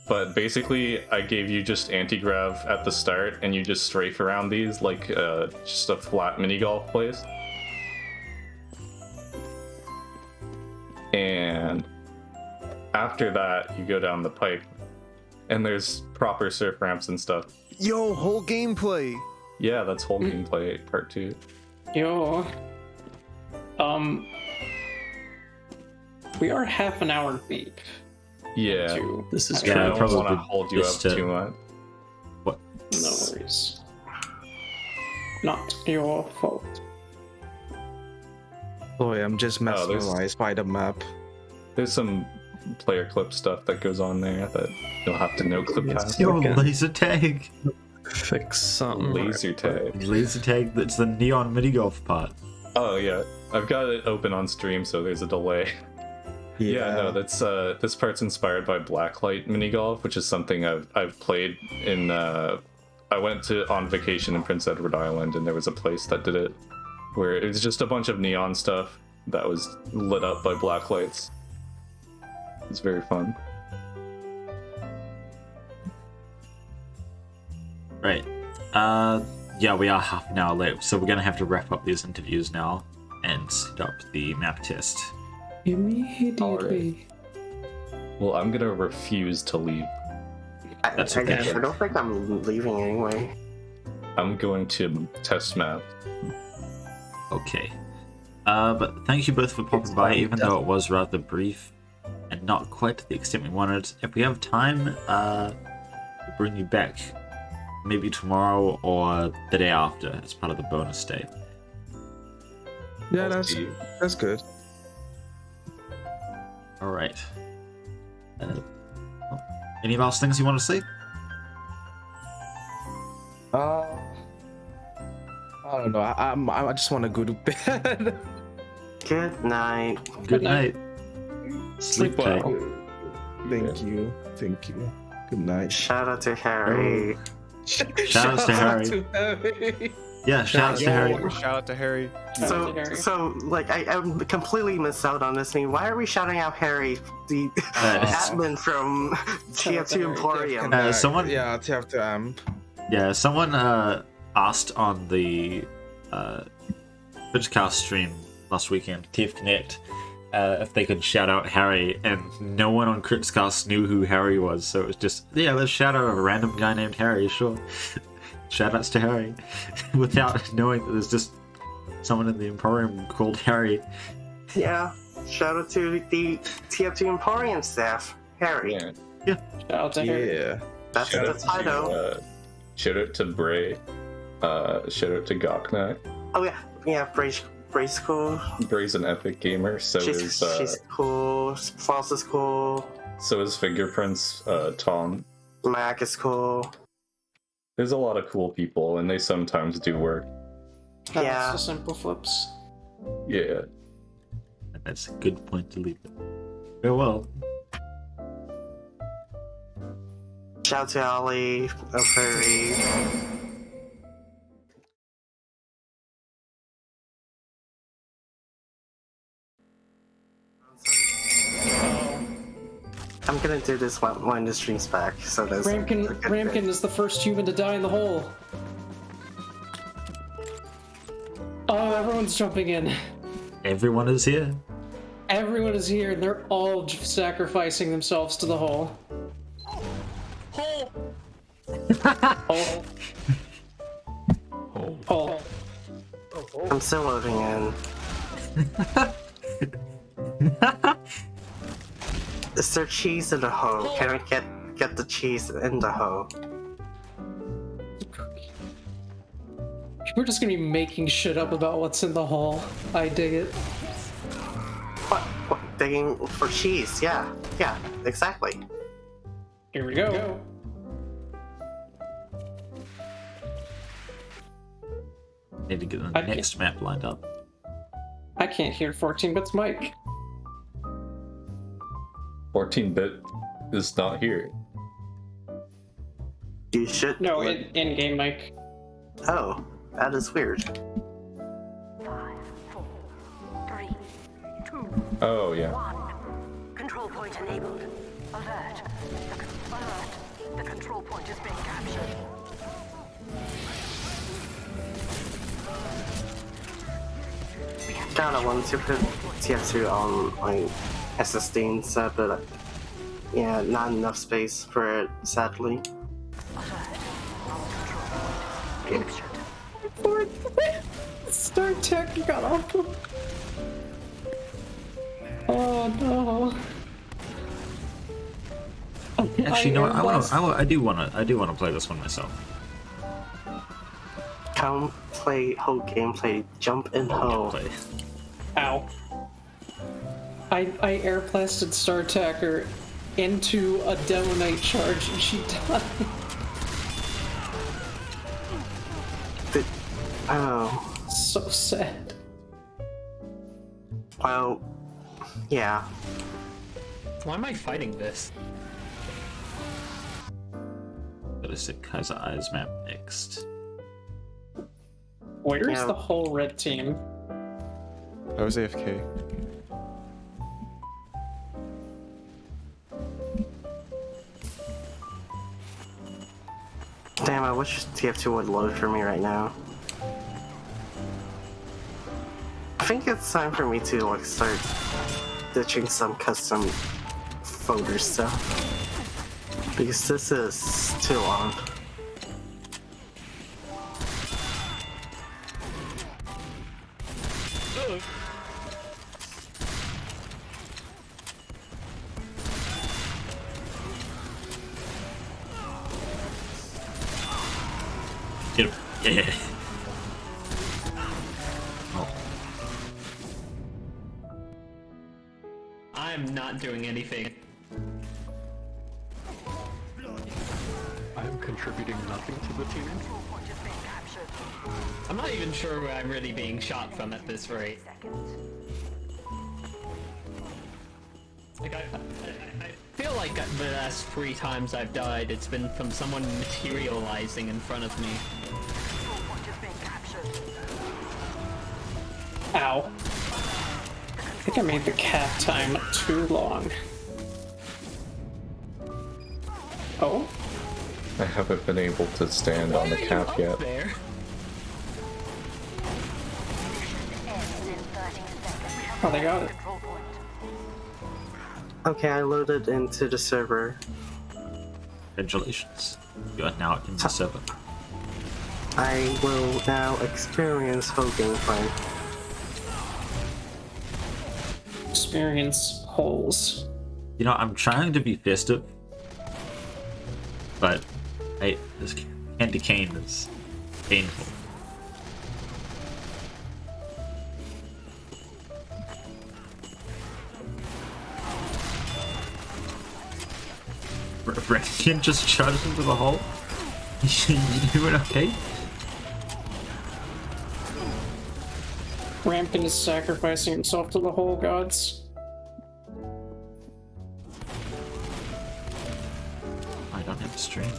Speaker 15: But basically, I gave you just anti-grav at the start, and you just strafe around these like just a flat mini golf place. And after that, you go down the pipe, and there's proper surf ramps and stuff.
Speaker 3: Yo, whole gameplay.
Speaker 15: Yeah, that's whole gameplay part 2.
Speaker 12: Yo. We are half an hour deep.
Speaker 15: Yeah,
Speaker 1: this is
Speaker 15: I don't want to hold you up too much.
Speaker 1: What?
Speaker 12: No worries. Not your fault.
Speaker 14: Boy, I'm just mesmerized by the map.
Speaker 15: There's some player clip stuff that goes on there that you'll have to no clip past.
Speaker 1: Your laser tag.
Speaker 2: Fix something.
Speaker 15: Laser tag.
Speaker 1: Laser tag. That's the neon mini golf part.
Speaker 15: Oh yeah, I've got it open on stream, so there's a delay. Yeah, no, that's this part's inspired by Blacklight mini golf, which is something I've played in. I went on vacation in Prince Edward Island, and there was a place that did it, where it was just a bunch of neon stuff that was lit up by black lights. It's very fun.
Speaker 1: Right. Yeah, we are half an hour late, so we're gonna have to wrap up these interviews now and set up the map test.
Speaker 12: Immediately.
Speaker 15: Well, I'm gonna refuse to leave.
Speaker 1: That's
Speaker 13: I
Speaker 1: okay.
Speaker 13: don't think I'm leaving anyway.
Speaker 15: I'm going to test map.
Speaker 1: Okay. But thank you both for popping by, even though it was rather brief and not quite to the extent we wanted. If we have time, we'll bring you back maybe tomorrow or the day after as part of the bonus day.
Speaker 14: Yeah, that's good.
Speaker 1: All right. Any last things you want to say?
Speaker 14: I don't know. I just want to go to bed.
Speaker 13: Good night.
Speaker 1: Good night. Sleep
Speaker 14: well.
Speaker 1: tight.
Speaker 14: Thank you. Good night.
Speaker 13: Shout out to Harry.
Speaker 1: Shout out to Harry.
Speaker 14: Harry.
Speaker 1: Yeah, shout out to Harry.
Speaker 3: Shout out to Harry.
Speaker 13: So like I'm completely missed out on this thing. Why are we shouting out Harry, the admin from TF2 Emporium?
Speaker 1: Someone,
Speaker 14: yeah, TF2
Speaker 1: Yeah, someone asked on the Twitchcast stream last weekend, TF Connect, if they could shout out Harry, and no one on Critscast knew who Harry was, so it was just, yeah, let's shout out a random guy named Harry, sure. Shoutouts to Harry, without knowing that there's just someone in the Emporium called Harry.
Speaker 13: Yeah, shout out to the TF2 Emporium staff, Harry.
Speaker 1: Yeah.
Speaker 12: Shout out to Harry.
Speaker 14: Yeah.
Speaker 13: That's the title.
Speaker 15: Shout out to Bray. Shout out to Goknak.
Speaker 13: Oh yeah, Bray's cool.
Speaker 15: Bray's an epic gamer, so
Speaker 13: she's cool. Floss is cool.
Speaker 15: So is Fingerprints. Tom.
Speaker 13: Mac is cool.
Speaker 15: There's a lot of cool people, and they sometimes do work.
Speaker 12: That's the simple flips.
Speaker 15: Yeah.
Speaker 1: And that's a good point to leave it. Farewell.
Speaker 13: Shout out to Aulli, Furry. I'm gonna do this when the stream's back, so that's
Speaker 12: Ramkin is the first human to die in the hole. Oh, everyone's jumping in.
Speaker 1: Everyone is here.
Speaker 12: Everyone is here, and they're all sacrificing themselves to the hole. Hole! Hole. Hole.
Speaker 13: I'm still loading in. Is there cheese in the hole? Can I get the cheese in the hole?
Speaker 12: We're just gonna be making shit up about what's in the hole. I dig it.
Speaker 13: What? Digging for cheese? Yeah, exactly.
Speaker 12: Here we go.
Speaker 1: Need to get the next map lined up.
Speaker 12: I can't hear 14-bits Mike.
Speaker 15: 14-bit is not here.
Speaker 13: You should.
Speaker 12: No, in-game Mike.
Speaker 13: Oh, that is weird.
Speaker 16: 5, 4, 3, 2,
Speaker 15: Oh, yeah.
Speaker 16: 1. Control point enabled. Alert. The control point is being captured.
Speaker 13: God, I wanted to put TF2 on my SSD instead, but yeah, not enough space for it, sadly.
Speaker 12: Star Trek got off. Oh no.
Speaker 1: Actually, no. I do want to play this one myself.
Speaker 13: Come play whole gameplay, jump in hole.
Speaker 12: Ow. I airblasted Star Attacker into a Demo Knight charge and she died.
Speaker 13: Oh.
Speaker 12: So sad.
Speaker 13: Well, yeah.
Speaker 17: Why am I fighting this?
Speaker 1: Ballistic Kaiser Eyes map next.
Speaker 12: Where's the whole red team?
Speaker 3: I was AFK.
Speaker 13: Damn, I wish TF2 would load for me right now. I think it's time for me to like start ditching some custom folder stuff. Because this is too long.
Speaker 1: Get him. Yeah. Oh.
Speaker 17: I'm not doing anything.
Speaker 18: I'm contributing nothing to the team.
Speaker 17: I'm not even sure where I'm really being shot from at this rate. Like I feel like the last 3 times I've died, it's been from someone materializing in front of me.
Speaker 12: think I made the cap time too long. Oh?
Speaker 15: I haven't been able to stand on the cap yet.
Speaker 17: There.
Speaker 12: Oh, they got it.
Speaker 13: Okay, I loaded into the server.
Speaker 1: Congratulations. You are now in the server.
Speaker 13: I will now experience whole gameplay.
Speaker 12: Experience holes.
Speaker 1: You know, I'm trying to be festive, but this candy cane is painful. Reckon just charged into the hole? You doing okay?
Speaker 12: Rampton is sacrificing himself to the hole gods.
Speaker 1: I don't have a string.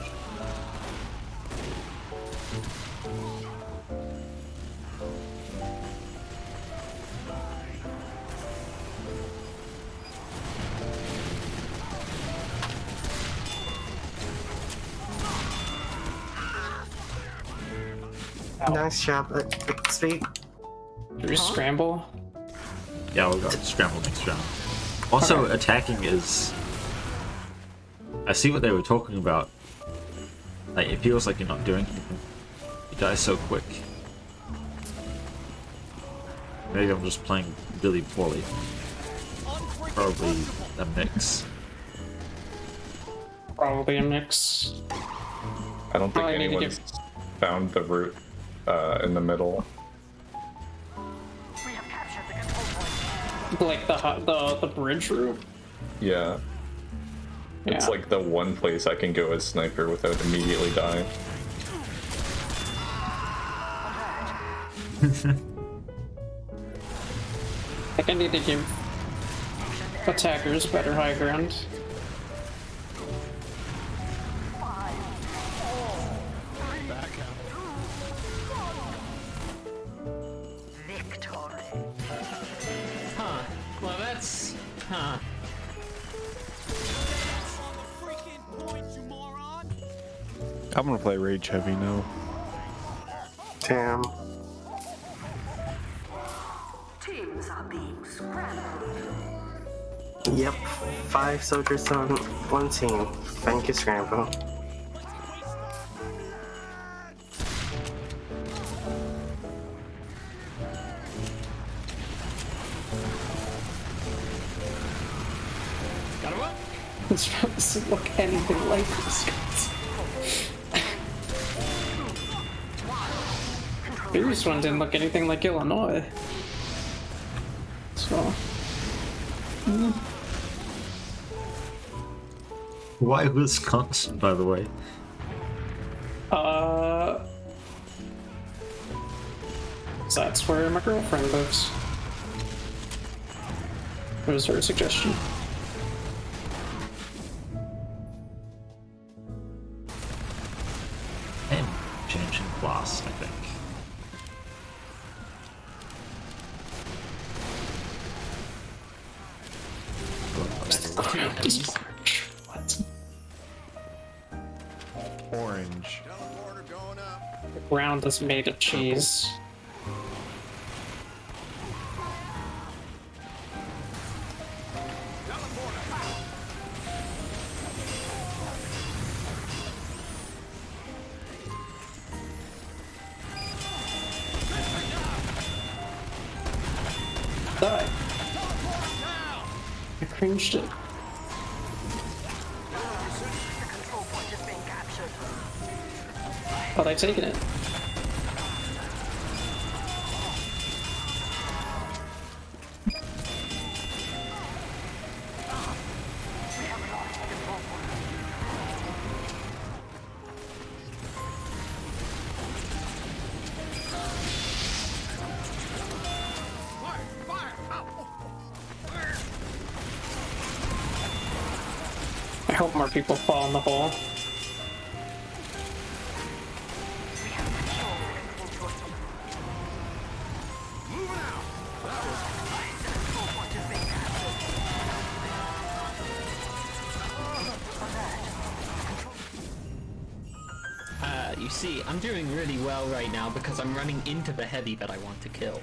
Speaker 13: Nice job. Speak.
Speaker 12: Do we scramble?
Speaker 1: Yeah, we'll go scramble next round. Also,
Speaker 12: Okay.
Speaker 1: attacking is... I see what they were talking about. Like, it feels like you're not doing anything. You die so quick. Maybe I'm just playing really poorly. Probably a mix.
Speaker 12: Probably a mix.
Speaker 15: I don't think
Speaker 12: Probably need to
Speaker 15: anyone's found the route in the middle.
Speaker 12: Like the bridge route?
Speaker 15: Yeah. It's
Speaker 12: Yeah.
Speaker 15: like the one place I can go as sniper without immediately dying.
Speaker 12: I think I need to give attackers better high ground.
Speaker 17: Huh. Well, that's... Huh.
Speaker 3: I'm gonna play Rage Heavy now.
Speaker 13: Damn.
Speaker 16: Teams are being scrambled.
Speaker 13: Yep. 5 soldiers on 1 team. Thank you, Scramble.
Speaker 17: Got him up?
Speaker 12: This doesn't look anything like this. Previous one didn't look anything like Illinois. So.
Speaker 1: Why Wisconsin, by the way?
Speaker 12: That's where my girlfriend lives. It was her suggestion.
Speaker 1: And changing class, I think.
Speaker 12: What?
Speaker 3: Orange.
Speaker 12: The ground is made of cheese. Die. I cringed it. But I've taken it. I hope more people fall in the hole.
Speaker 17: you see, I'm doing really well right now because I'm running into the heavy that I want to kill.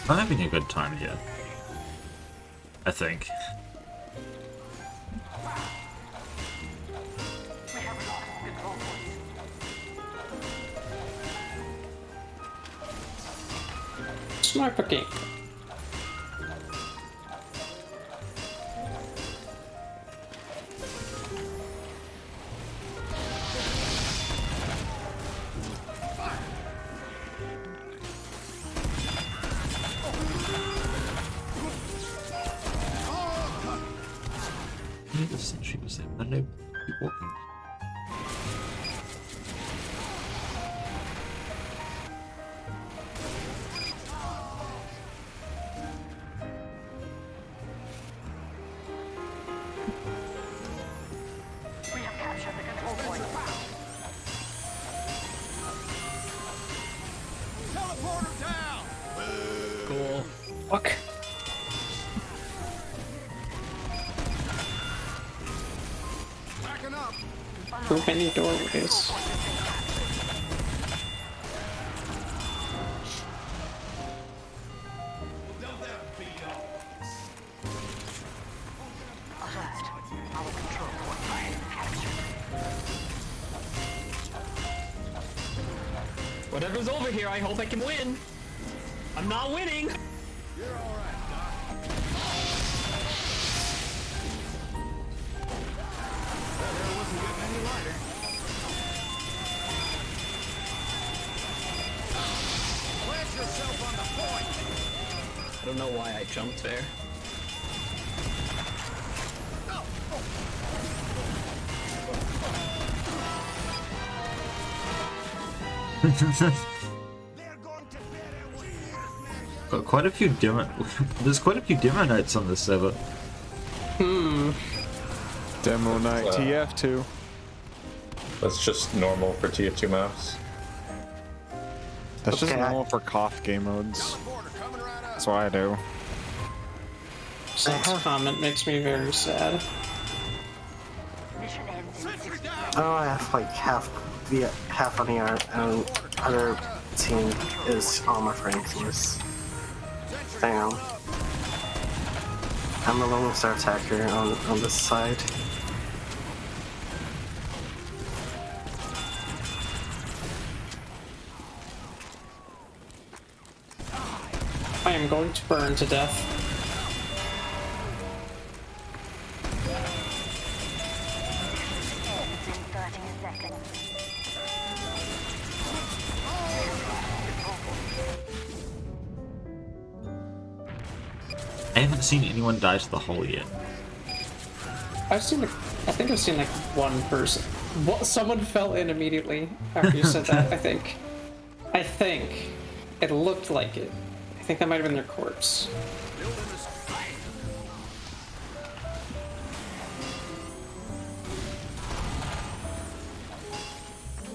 Speaker 1: I'm having a good time here. I think.
Speaker 12: Sniper game.
Speaker 1: The sentry was there. I don't know. Keep walking.
Speaker 16: We have captured the control point.
Speaker 19: Teleporter down!
Speaker 17: Cool.
Speaker 12: Fuck.
Speaker 19: Backing up!
Speaker 12: Too many doorways.
Speaker 16: Alert. Our control point is captured.
Speaker 17: Whatever's over here, I hope I can win. I'm not winning.
Speaker 19: You're alright, Doc. That air wasn't getting any lighter. Plant yourself on the point!
Speaker 17: I don't know why I jumped there.
Speaker 1: Got quite a few demo. There's quite a few demo nights on this server.
Speaker 3: Demo night TF2.
Speaker 15: That's just normal for TF2 maps.
Speaker 3: That's just
Speaker 13: Okay.
Speaker 3: normal for cough game modes. That's what I do.
Speaker 12: This comment makes me very sad.
Speaker 16: Mission ends in 60 seconds.
Speaker 13: Oh, I have like half on the other team is all my friends list. Damn. I'm a lone star attacker on this side.
Speaker 12: I am going to burn to death.
Speaker 16: Ends in 30 seconds.
Speaker 1: I haven't seen anyone die to the hole yet.
Speaker 12: I've seen, I think I've seen like one person. What? Someone fell in immediately after you said that. I think it looked like it. I think that might have been their corpse.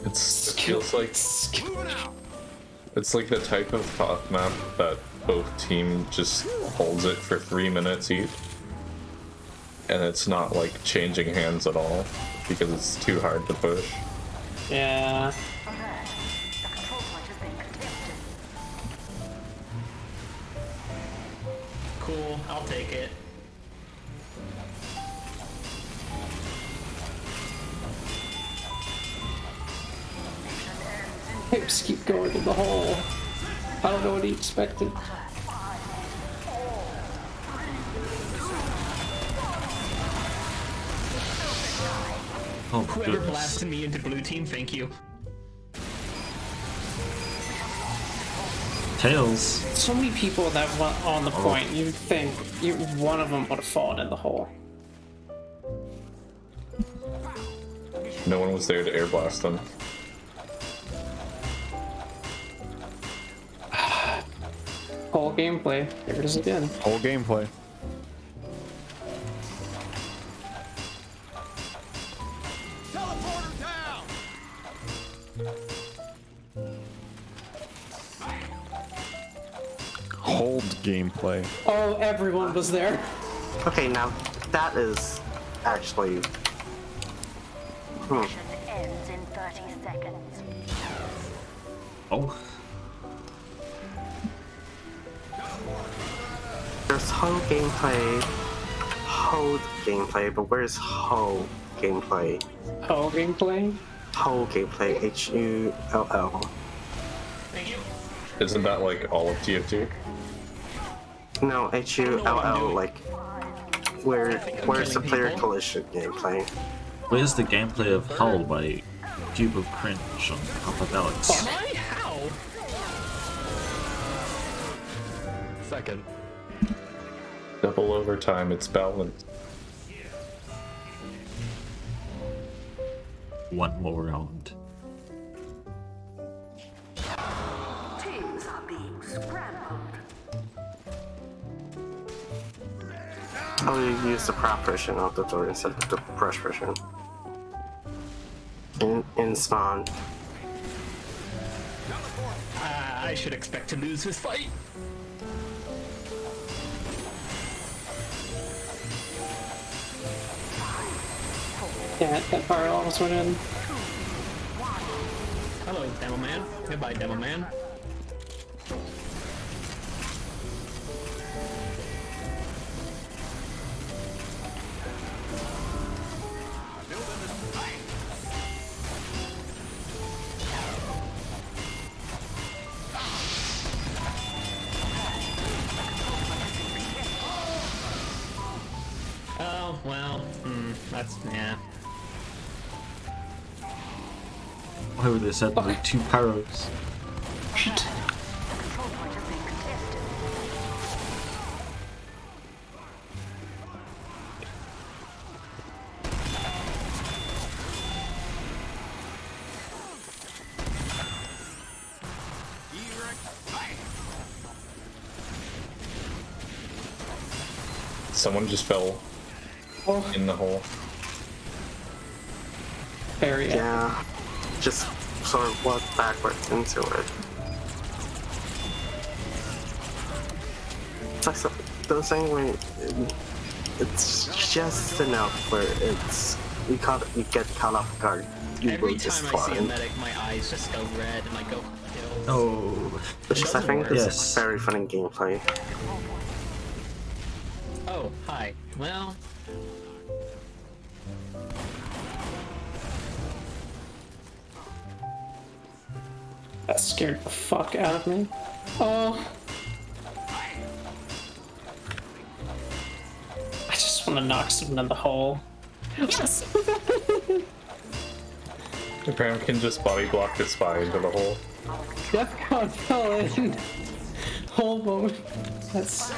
Speaker 15: It feels like it's like the type of cough map that both team just holds it for 3 minutes each, and it's not like changing hands at all because it's too hard to push.
Speaker 12: Yeah.
Speaker 16: Alert. The control point has been contested.
Speaker 17: Cool, I'll take it.
Speaker 12: Hips keep going in the hole. I don't know what he expected.
Speaker 1: Oh,
Speaker 17: Whoever
Speaker 1: goodness.
Speaker 17: blasted me into blue team, thank you.
Speaker 1: Tails.
Speaker 12: So many people that were on the point. You'd think one of them would have fallen in the hole.
Speaker 15: No one was there to air blast them.
Speaker 12: Whole gameplay. Here it is again.
Speaker 3: Whole gameplay.
Speaker 19: Teleporter down!
Speaker 3: Hold gameplay.
Speaker 12: Oh, everyone was there.
Speaker 13: Okay, now that is actually
Speaker 16: Mission ends in 30 seconds.
Speaker 1: Oh.
Speaker 13: There's whole gameplay, but where's whole gameplay?
Speaker 12: Whole gameplay?
Speaker 13: Whole gameplay, Hull.
Speaker 15: Isn't that like all of TF2?
Speaker 13: No, Hull, like, where's the player collision gameplay?
Speaker 1: Where's the gameplay of Hull by Cube of Cringe on Alpha Alex?
Speaker 17: How?
Speaker 18: Second.
Speaker 15: Double overtime, it's balanced.
Speaker 1: One more round.
Speaker 16: Teams are being scrambled.
Speaker 13: Oh, you use the prop version of the door instead of the brush version. In spawn.
Speaker 17: I should expect to lose this fight.
Speaker 12: Yeah, that fire almost went in.
Speaker 17: Hello, Demo Man. Goodbye, Demo Man. Oh, well, that's, yeah.
Speaker 1: Why would they send me 2 pyros?
Speaker 15: Someone just fell in the hole.
Speaker 12: Area.
Speaker 13: Yeah, just sort of walked backwards into it. It's like those things where it's just enough where you get caught off guard. You
Speaker 17: Every
Speaker 13: will just
Speaker 17: time I see a
Speaker 13: fly.
Speaker 17: medic, my eyes just go red and I go, kill.
Speaker 1: Oh.
Speaker 13: Which is, I think, is very funny gameplay.
Speaker 17: Oh, hi. Well...
Speaker 12: That scared the fuck out of me. Oh. I just want to knock someone in the hole. Yes!
Speaker 15: Apparently can just body block the spy into the hole.
Speaker 12: Defcon fell in. Hole moment. That's...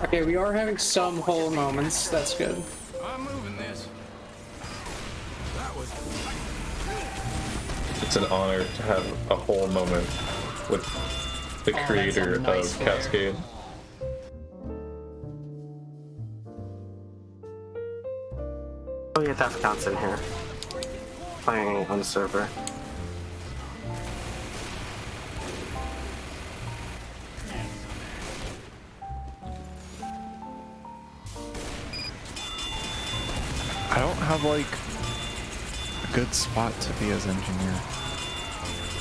Speaker 12: Okay, we are having some hole moments. That's good.
Speaker 19: I'm moving this. That was...
Speaker 15: It's an honor to have a whole moment with the creator of Cascade.
Speaker 13: Oh yeah, Defcon's in here. Playing on the server.
Speaker 3: I don't have like a good spot to be as engineer.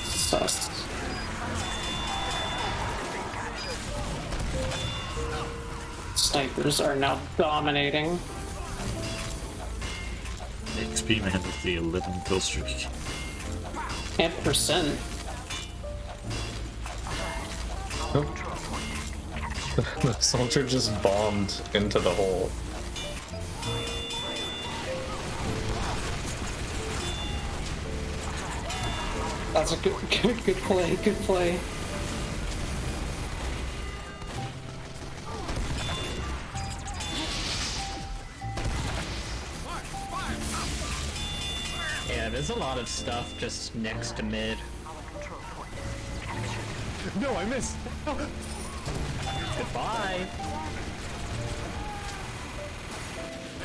Speaker 12: Sus. Snipers are now dominating.
Speaker 1: Xbmann with the 11 kill streak.
Speaker 12: And percent.
Speaker 15: The soldier just bombed into the hole.
Speaker 12: That's a good play, good play.
Speaker 17: Yeah, there's a lot of stuff just next to mid.
Speaker 19: No, I missed.
Speaker 17: Goodbye.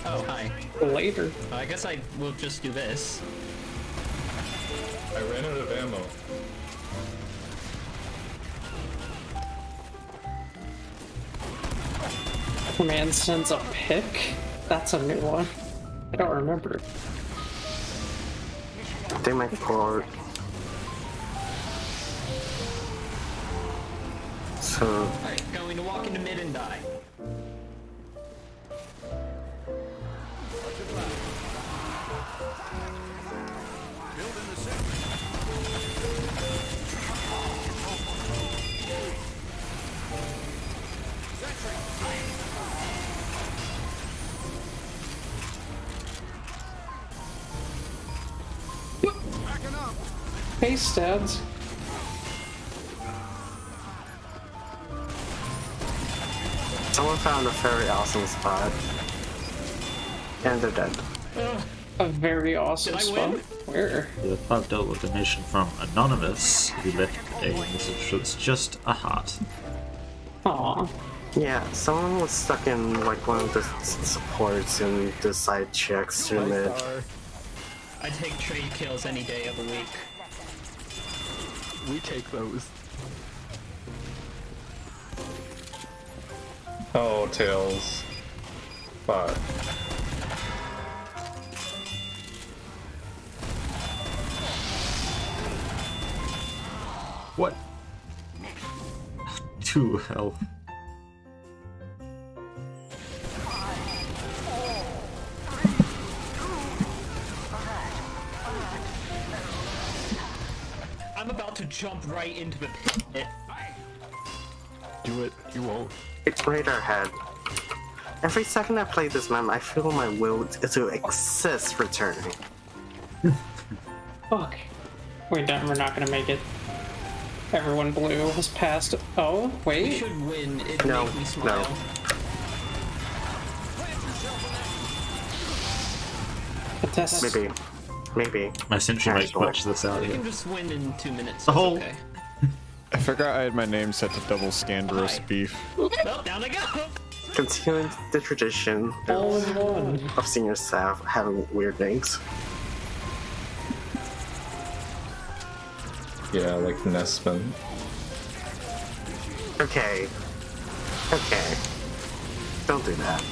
Speaker 17: Oh, hi.
Speaker 12: Later.
Speaker 17: I guess I will just do this.
Speaker 15: I ran out of ammo.
Speaker 12: Man sends a pick? That's a new one. I don't remember.
Speaker 13: They might port. So.
Speaker 17: Alright, going to walk into mid and die.
Speaker 12: Hey, Stads.
Speaker 13: Someone found a very awesome spot. And they're dead.
Speaker 12: A very awesome
Speaker 17: Did I
Speaker 12: spot.
Speaker 17: win?
Speaker 12: Where?
Speaker 1: The $5 donation from Anonymous, who left a message that's just a heart.
Speaker 12: Aw.
Speaker 13: Yeah, someone was stuck in like one of the supports and the side checks to mid.
Speaker 17: I take trade kills any day of the week.
Speaker 19: We take those.
Speaker 15: Oh, Tails. Fuck.
Speaker 1: What? 2 health.
Speaker 17: I'm about to jump right into the pit.
Speaker 19: Do it. You won't.
Speaker 13: It's radar head. Every second I play this map, I feel my will to exist returning.
Speaker 12: Fuck. Wait, we're not gonna make it. Everyone blue has passed. Oh,
Speaker 17: We
Speaker 12: wait.
Speaker 17: should win. It'd
Speaker 13: No,
Speaker 17: make me smile.
Speaker 12: Contest.
Speaker 13: Maybe.
Speaker 1: My sentry might clutch this out
Speaker 17: We
Speaker 1: here.
Speaker 17: can just win in 2 minutes.
Speaker 1: The
Speaker 17: It's
Speaker 1: whole-
Speaker 17: okay.
Speaker 3: I forgot I had my name set to double scanned roast beef.
Speaker 17: Well, down I go.
Speaker 13: Continuing the tradition
Speaker 12: All in one.
Speaker 13: of senior staff having weird names.
Speaker 15: Yeah, like Nespin.
Speaker 13: Okay. Don't do that.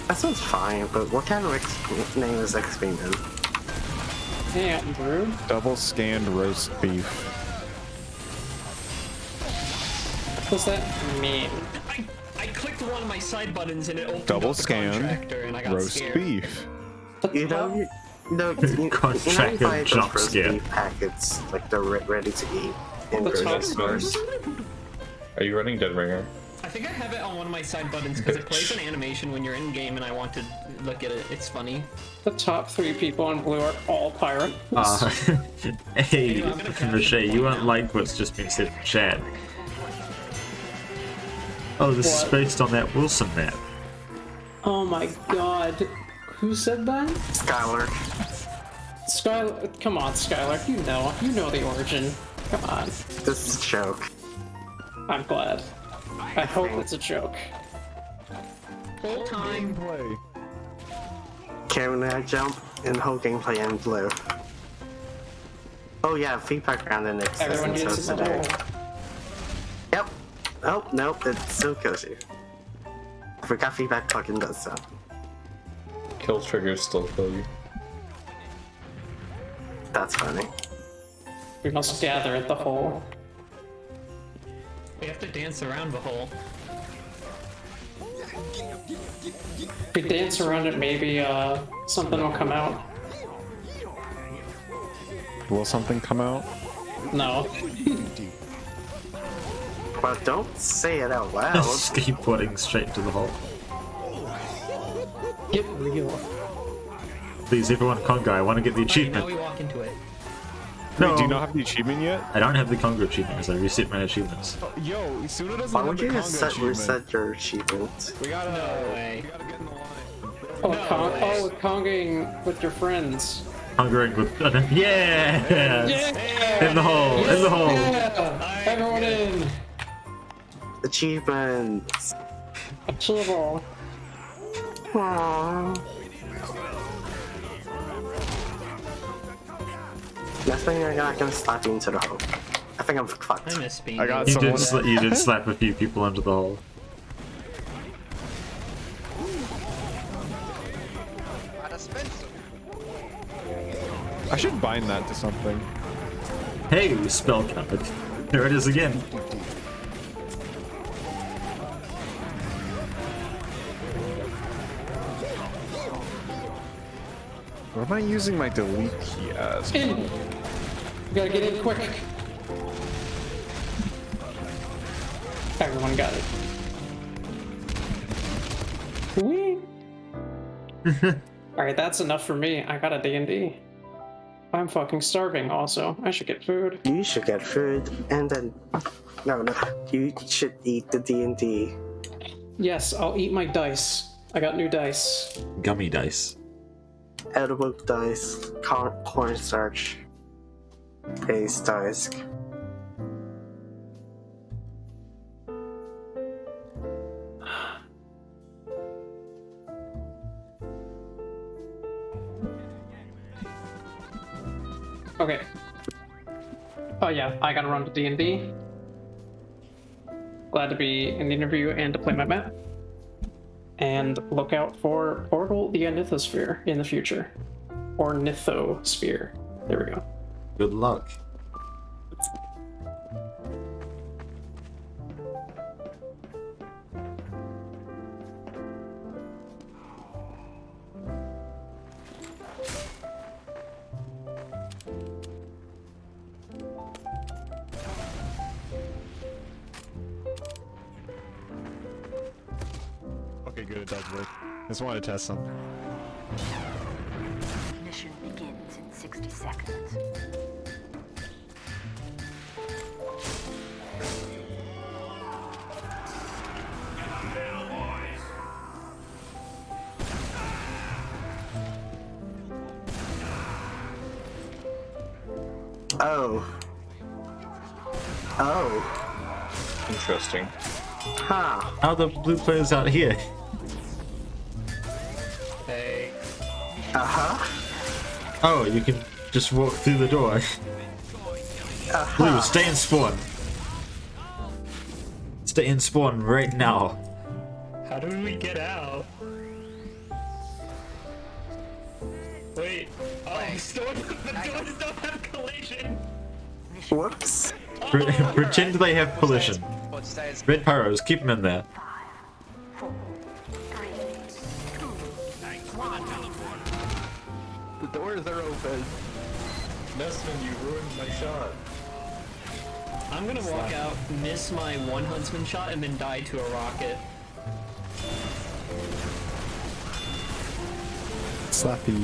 Speaker 13: That sounds fine, but what kind of name is Xbmann?
Speaker 12: Yeah, Drew.
Speaker 3: Double scanned roast beef.
Speaker 12: What's that mean?
Speaker 17: I clicked one of my side buttons and it opened
Speaker 3: Double
Speaker 17: up the
Speaker 3: scanned
Speaker 17: contractor and I got
Speaker 3: roast
Speaker 17: scared.
Speaker 3: beef.
Speaker 13: You know, you buy those roast beef packets, like they're ready to eat in grocery stores.
Speaker 15: Are you running Dead Ringer?
Speaker 17: I think I have it on one of my side buttons because it plays an animation when you're in game and I want to look at it. It's funny.
Speaker 12: The top 3 people on blue are all pirates.
Speaker 1: Hey, Mache, you won't like what's just been said in chat. Oh, this is based on that Wilson map.
Speaker 12: Oh my god. Who said that?
Speaker 13: Skylar.
Speaker 12: Skylar, come on, Skylar. You know the origin. Come on.
Speaker 13: This is a joke.
Speaker 12: I'm glad. I hope it's a joke.
Speaker 17: Full time.
Speaker 13: Can I jump in whole gameplay in blue? Oh yeah, feedback round in
Speaker 12: Everyone
Speaker 13: existence
Speaker 12: uses
Speaker 13: of
Speaker 12: the
Speaker 13: today.
Speaker 12: hole.
Speaker 13: Yep. Oh, nope, it still kills you. I forgot feedback fucking does so.
Speaker 15: Kill triggers still kill you.
Speaker 13: That's funny.
Speaker 12: We must gather at the hole.
Speaker 17: We have to dance around the hole.
Speaker 12: If we dance around it, maybe something will come out.
Speaker 3: Will something come out?
Speaker 12: No.
Speaker 13: Well, don't say it out loud.
Speaker 1: Skateboarding straight to the hole.
Speaker 12: Get real.
Speaker 1: Please, everyone, Conga, I want to get the achievement.
Speaker 17: Now we walk into it.
Speaker 1: No.
Speaker 3: Wait, do you not have the achievement yet?
Speaker 1: I don't have the Conga achievement because I reset my achievements.
Speaker 19: Yo, Suna doesn't
Speaker 13: Why
Speaker 19: have
Speaker 13: would
Speaker 19: the
Speaker 13: you
Speaker 19: Conga
Speaker 13: just
Speaker 19: achievement.
Speaker 13: reset your achievement?
Speaker 19: We gotta,
Speaker 17: No way.
Speaker 19: we gotta get in the line.
Speaker 12: Oh, conging with your friends.
Speaker 1: Conquering with yeah! In the hole! In the hole!
Speaker 12: Yeah! Everyone in!
Speaker 13: Achievements!
Speaker 12: Achievable.
Speaker 13: Aww. Next thing you're not gonna slap you into the hole. I think I'm fucked.
Speaker 17: I miss being.
Speaker 3: I got
Speaker 1: You
Speaker 3: someone.
Speaker 1: did, you did slap a few people under the hole.
Speaker 3: I should bind that to something.
Speaker 1: Hey, spell card. There it is again.
Speaker 3: What am I using my delete key as?
Speaker 12: In. You gotta get in quick. Everyone got it. Whee! Alright, that's enough for me. I got a D&D. I'm fucking starving also. I should get food.
Speaker 13: You should get food, and then... No, you should eat the D&D.
Speaker 12: Yes, I'll eat my dice. I got new dice.
Speaker 1: Gummy dice.
Speaker 13: Edible dice, cornstarch, paste dice.
Speaker 12: Okay. Oh yeah, I gotta run to D&D. Glad to be in the interview and to play my map. And look out for Portal the Nithosphere in the future. Or Nithosphere. There we go.
Speaker 1: Good luck.
Speaker 3: Okay, good, it does work. Just wanted to test something.
Speaker 16: Mission begins in 60 seconds.
Speaker 13: Oh. Oh.
Speaker 15: Interesting.
Speaker 13: Huh.
Speaker 1: How are the blue players out here?
Speaker 17: Hey.
Speaker 13: Uh-huh.
Speaker 1: Oh, you can just walk through the door. Blue, stay in spawn. Stay in spawn right now.
Speaker 17: How do we get out? Wait. Oh, the doors don't have collision.
Speaker 13: Whoops.
Speaker 1: Pretend they have collision. Red pyros, keep them in there.
Speaker 19: The doors are open.
Speaker 15: Messman, you ruined my shot.
Speaker 17: I'm gonna walk out, miss my one huntsman shot, and then die to a rocket.
Speaker 3: Slappy.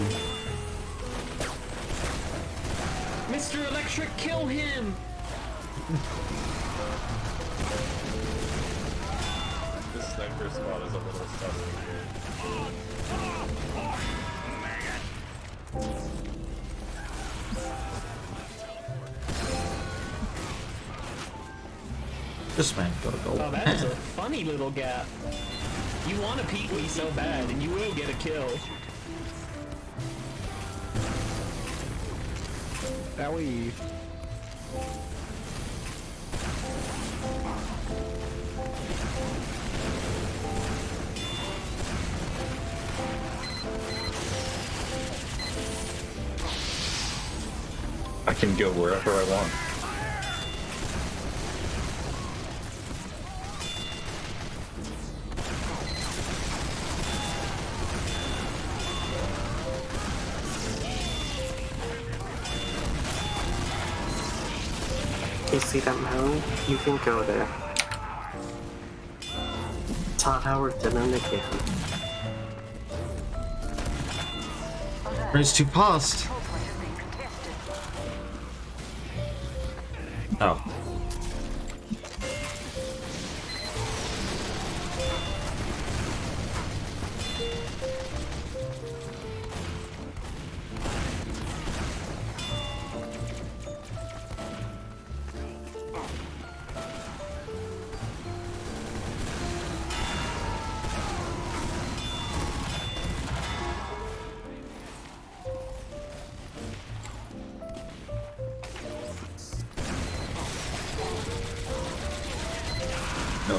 Speaker 17: Mr. Electric, kill him!
Speaker 15: This sniper spot is a little stuffy.
Speaker 1: This man gotta go.
Speaker 17: Oh, that is a funny little gap. You want to peek me so bad, and you will get a kill.
Speaker 19: Owie.
Speaker 15: I can go wherever I want.
Speaker 13: You see that mountain? You can go there. Todd Howard did it again.
Speaker 1: Race to past. Oh. No.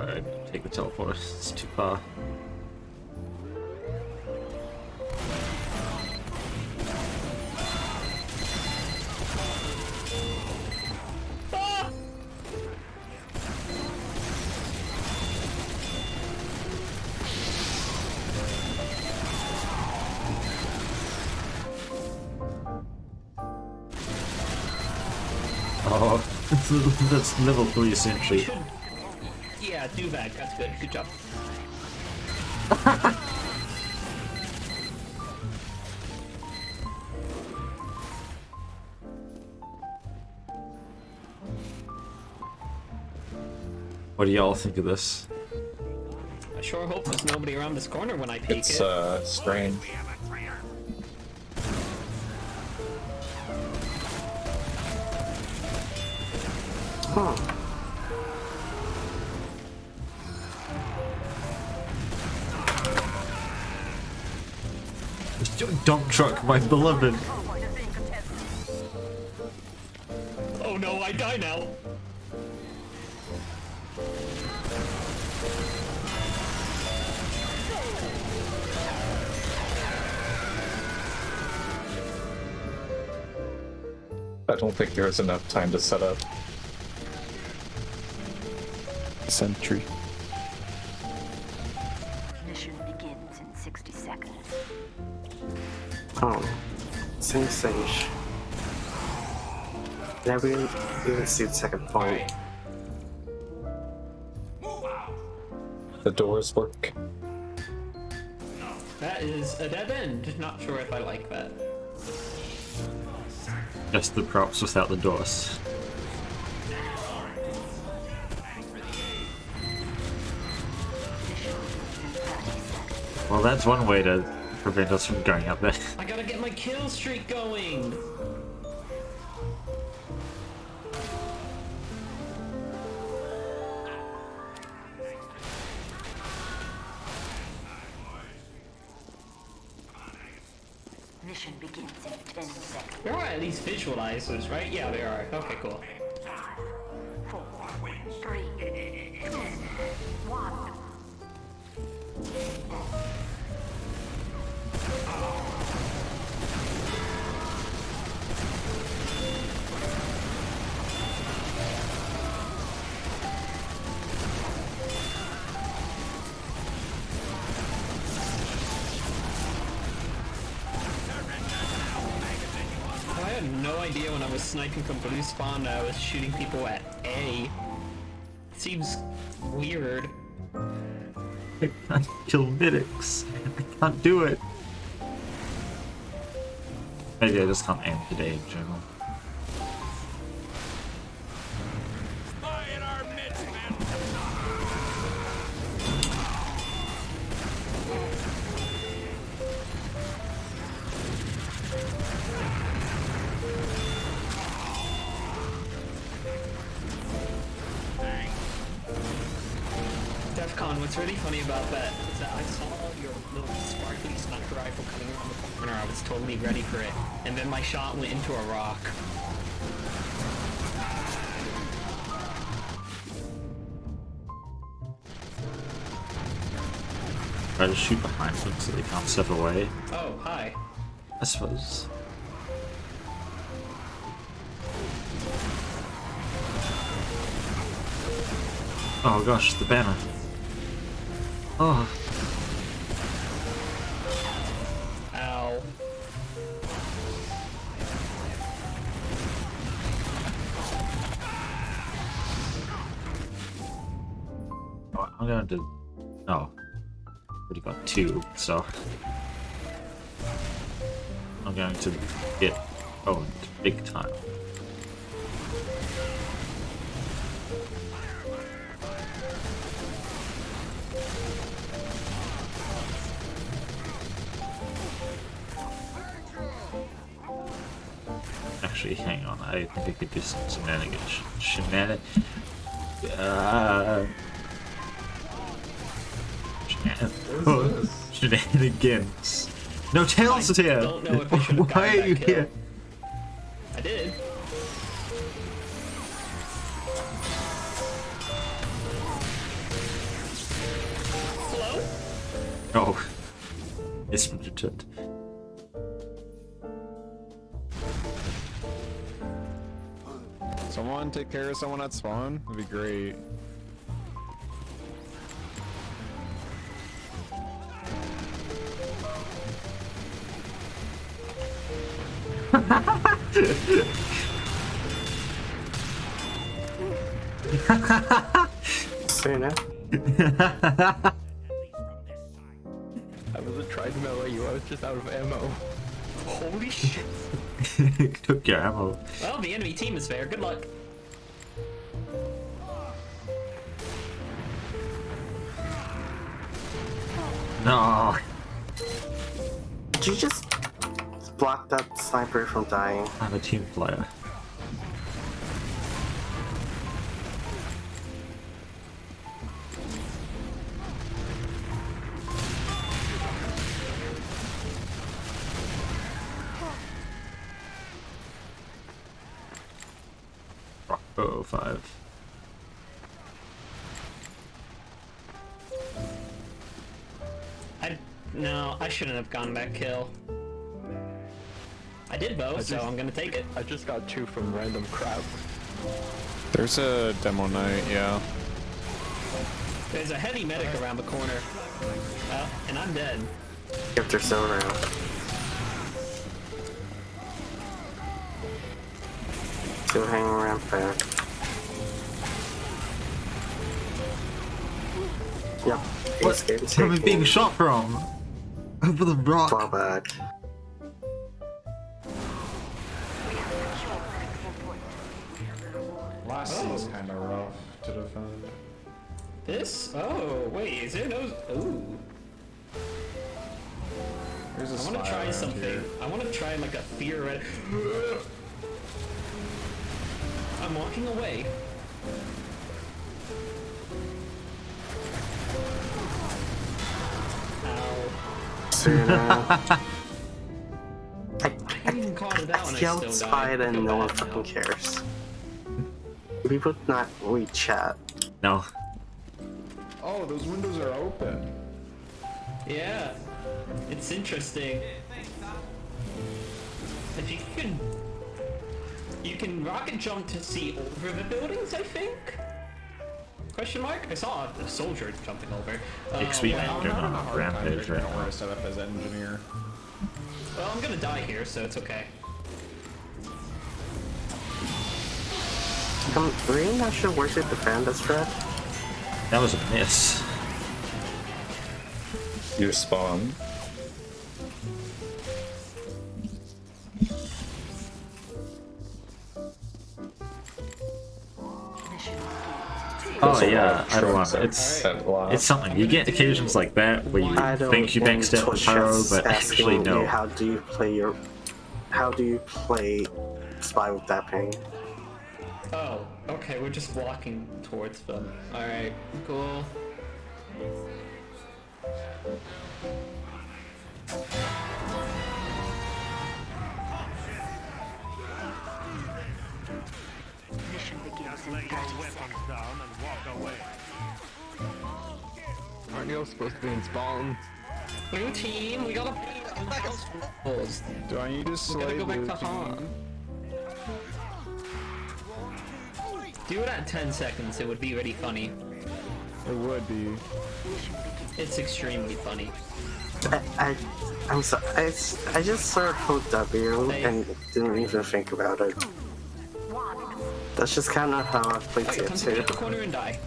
Speaker 1: Alright, take the teleport. It's too far. Oh, that's level 3 essentially.
Speaker 17: Yeah, do that. That's good. Good job.
Speaker 1: What do y'all think of this?
Speaker 17: I sure hope there's nobody around this corner when I take
Speaker 15: It's
Speaker 17: it.
Speaker 15: strange.
Speaker 1: Dump truck, my beloved.
Speaker 17: Oh no, I die now.
Speaker 15: I don't think there's enough time to set up.
Speaker 3: Sentry.
Speaker 16: Mission begins in 60 seconds.
Speaker 13: Oh, Sage. Never even see the second point.
Speaker 15: The doors work.
Speaker 17: That is a dead end. Not sure if I like that.
Speaker 1: Just the props without the doors. Well, that's one way to prevent us from going up there.
Speaker 17: I gotta get my kill streak going.
Speaker 16: Mission begins in 10 seconds.
Speaker 17: There are at least visualizers, right? Yeah, there are. Okay, cool.
Speaker 16: 4, 3, 2, 1.
Speaker 17: I had no idea when I was sniping from blue spawn that I was shooting people at A. Seems weird.
Speaker 1: I can't kill medics. I can't do it. Maybe I just can't aim today in general.
Speaker 17: Defcon, what's really funny about that is that I saw your little sparkly sniper rifle coming around the corner. I was totally ready for it, and then my shot went into a rock.
Speaker 1: Try to shoot behind them so they can't step away.
Speaker 17: Oh, hi.
Speaker 1: I suppose. Oh gosh, the banner. Oh.
Speaker 17: Ow.
Speaker 1: Oh, I'm going to. Oh. Already got 2, so. I'm going to get owned big time. Actually, hang on. I think I could do some shenanigans. Shenanigans. No, Tails is here.
Speaker 17: Don't know if I should have
Speaker 1: Why are you here?
Speaker 17: I did.
Speaker 1: Oh. It's muted.
Speaker 3: Someone take care of someone at spawn? That'd be great.
Speaker 13: Suna.
Speaker 19: I wasn't trying to melee you, I was just out of ammo.
Speaker 17: Holy shit.
Speaker 1: Took your ammo.
Speaker 17: Well, the enemy team is fair. Good luck.
Speaker 1: No.
Speaker 13: Did you just block that sniper from dying?
Speaker 1: I'm a team player. Oh, 5.
Speaker 17: No, I shouldn't have gone that kill. I did though, so I'm gonna take it.
Speaker 19: I just got 2 from random crap.
Speaker 3: There's a demo night, yeah.
Speaker 17: There's a heavy medic around the corner. And I'm dead.
Speaker 13: If they're still around. Still hanging around back. Yep.
Speaker 1: Where am I being shot from? Over the rock.
Speaker 13: Fall back.
Speaker 15: Last season's kind of rough to defend.
Speaker 17: This? Oh, wait, is there no... Ooh.
Speaker 15: There's a
Speaker 17: I want
Speaker 15: spy
Speaker 17: to try
Speaker 15: around
Speaker 17: something.
Speaker 15: here.
Speaker 17: I want to try like a theoretic... I'm walking away.
Speaker 13: Suna.
Speaker 17: I even called it out and I
Speaker 13: Yelled
Speaker 17: still
Speaker 13: spied
Speaker 17: died.
Speaker 13: and no one fucking cares. We would not read chat.
Speaker 1: No.
Speaker 15: Oh, those windows are open.
Speaker 17: Yeah, it's interesting. If you can rocket jump to see over the buildings, I think? Question mark? I saw a soldier jumping over.
Speaker 1: Xbmann going on a rampage right
Speaker 3: Where I
Speaker 1: now.
Speaker 3: set up as engineer.
Speaker 17: Well, I'm gonna die here, so it's okay.
Speaker 13: Really not sure where to defend this threat.
Speaker 1: That was a miss.
Speaker 15: Your spawn.
Speaker 1: Oh yeah, I don't want it. It's something. You get occasions like that where you think you backstep the pyro, but actually no.
Speaker 13: How do you play spy with that ping?
Speaker 17: Oh, okay, we're just walking towards them. Alright, cool.
Speaker 19: Aren't you all supposed to be in spawn?
Speaker 17: Blue team, we gotta
Speaker 3: Do I need to
Speaker 17: we
Speaker 3: slay
Speaker 17: gotta go back
Speaker 3: blue
Speaker 17: to Han. Do it at 10 seconds, it would be really funny.
Speaker 3: It would be.
Speaker 17: It's extremely funny.
Speaker 13: I'm sorry. I just sort of held W and didn't even think about it. That's just kind of how I played
Speaker 17: Okay, come to me at the
Speaker 13: TF2.
Speaker 17: corner and die.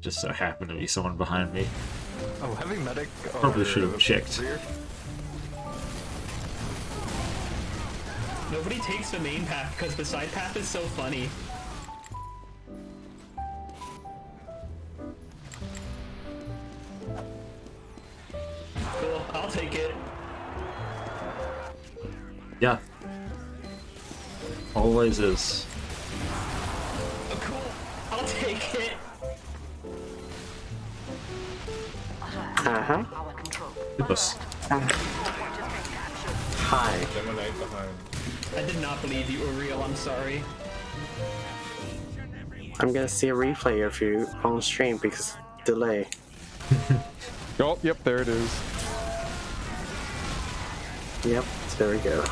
Speaker 1: Just so happened to be someone behind me.
Speaker 19: Oh, heavy medic.
Speaker 1: Probably should have checked.
Speaker 19: Rear.
Speaker 17: Nobody takes the main path because the side path is so funny. Cool, I'll take it.
Speaker 1: Yeah. Always is.
Speaker 17: Oh, cool, I'll take it.
Speaker 13: Uh-huh.
Speaker 1: Toopliss.
Speaker 13: Hi.
Speaker 15: Gemini behind.
Speaker 17: I did not believe you were real. I'm sorry.
Speaker 13: I'm gonna see a replay of you on stream because delay.
Speaker 3: Oh, yep, there it is.
Speaker 13: Yep, there we go.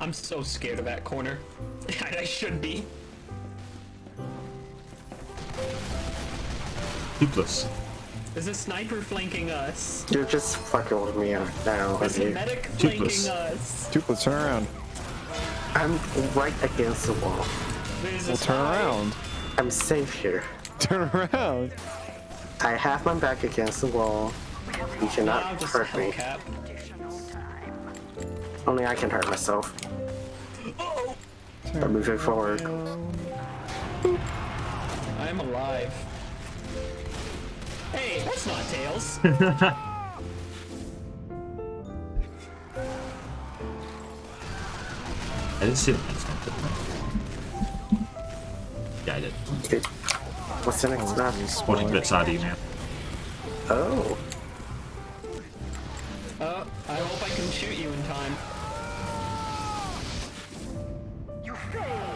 Speaker 17: I'm so scared of that corner. I should be.
Speaker 1: Toopliss.
Speaker 17: There's a sniper flanking us.
Speaker 13: You're just fucking with me now.
Speaker 17: There's a medic flanking us.
Speaker 3: Toopliss, turn around.
Speaker 13: I'm right against the wall.
Speaker 17: There's
Speaker 3: Well, turn around.
Speaker 13: I'm safe here.
Speaker 3: Turn around.
Speaker 13: I have my back against the wall. You cannot hurt me. Only I can hurt myself. By moving forward.
Speaker 17: I am alive. Hey, that's not Tails.
Speaker 1: I didn't see the next one, did I? Yeah, I did.
Speaker 13: Okay. What's the next map?
Speaker 1: Sporting bits out of you, man.
Speaker 13: Oh.
Speaker 17: I hope I can shoot you in time.
Speaker 16: You failed.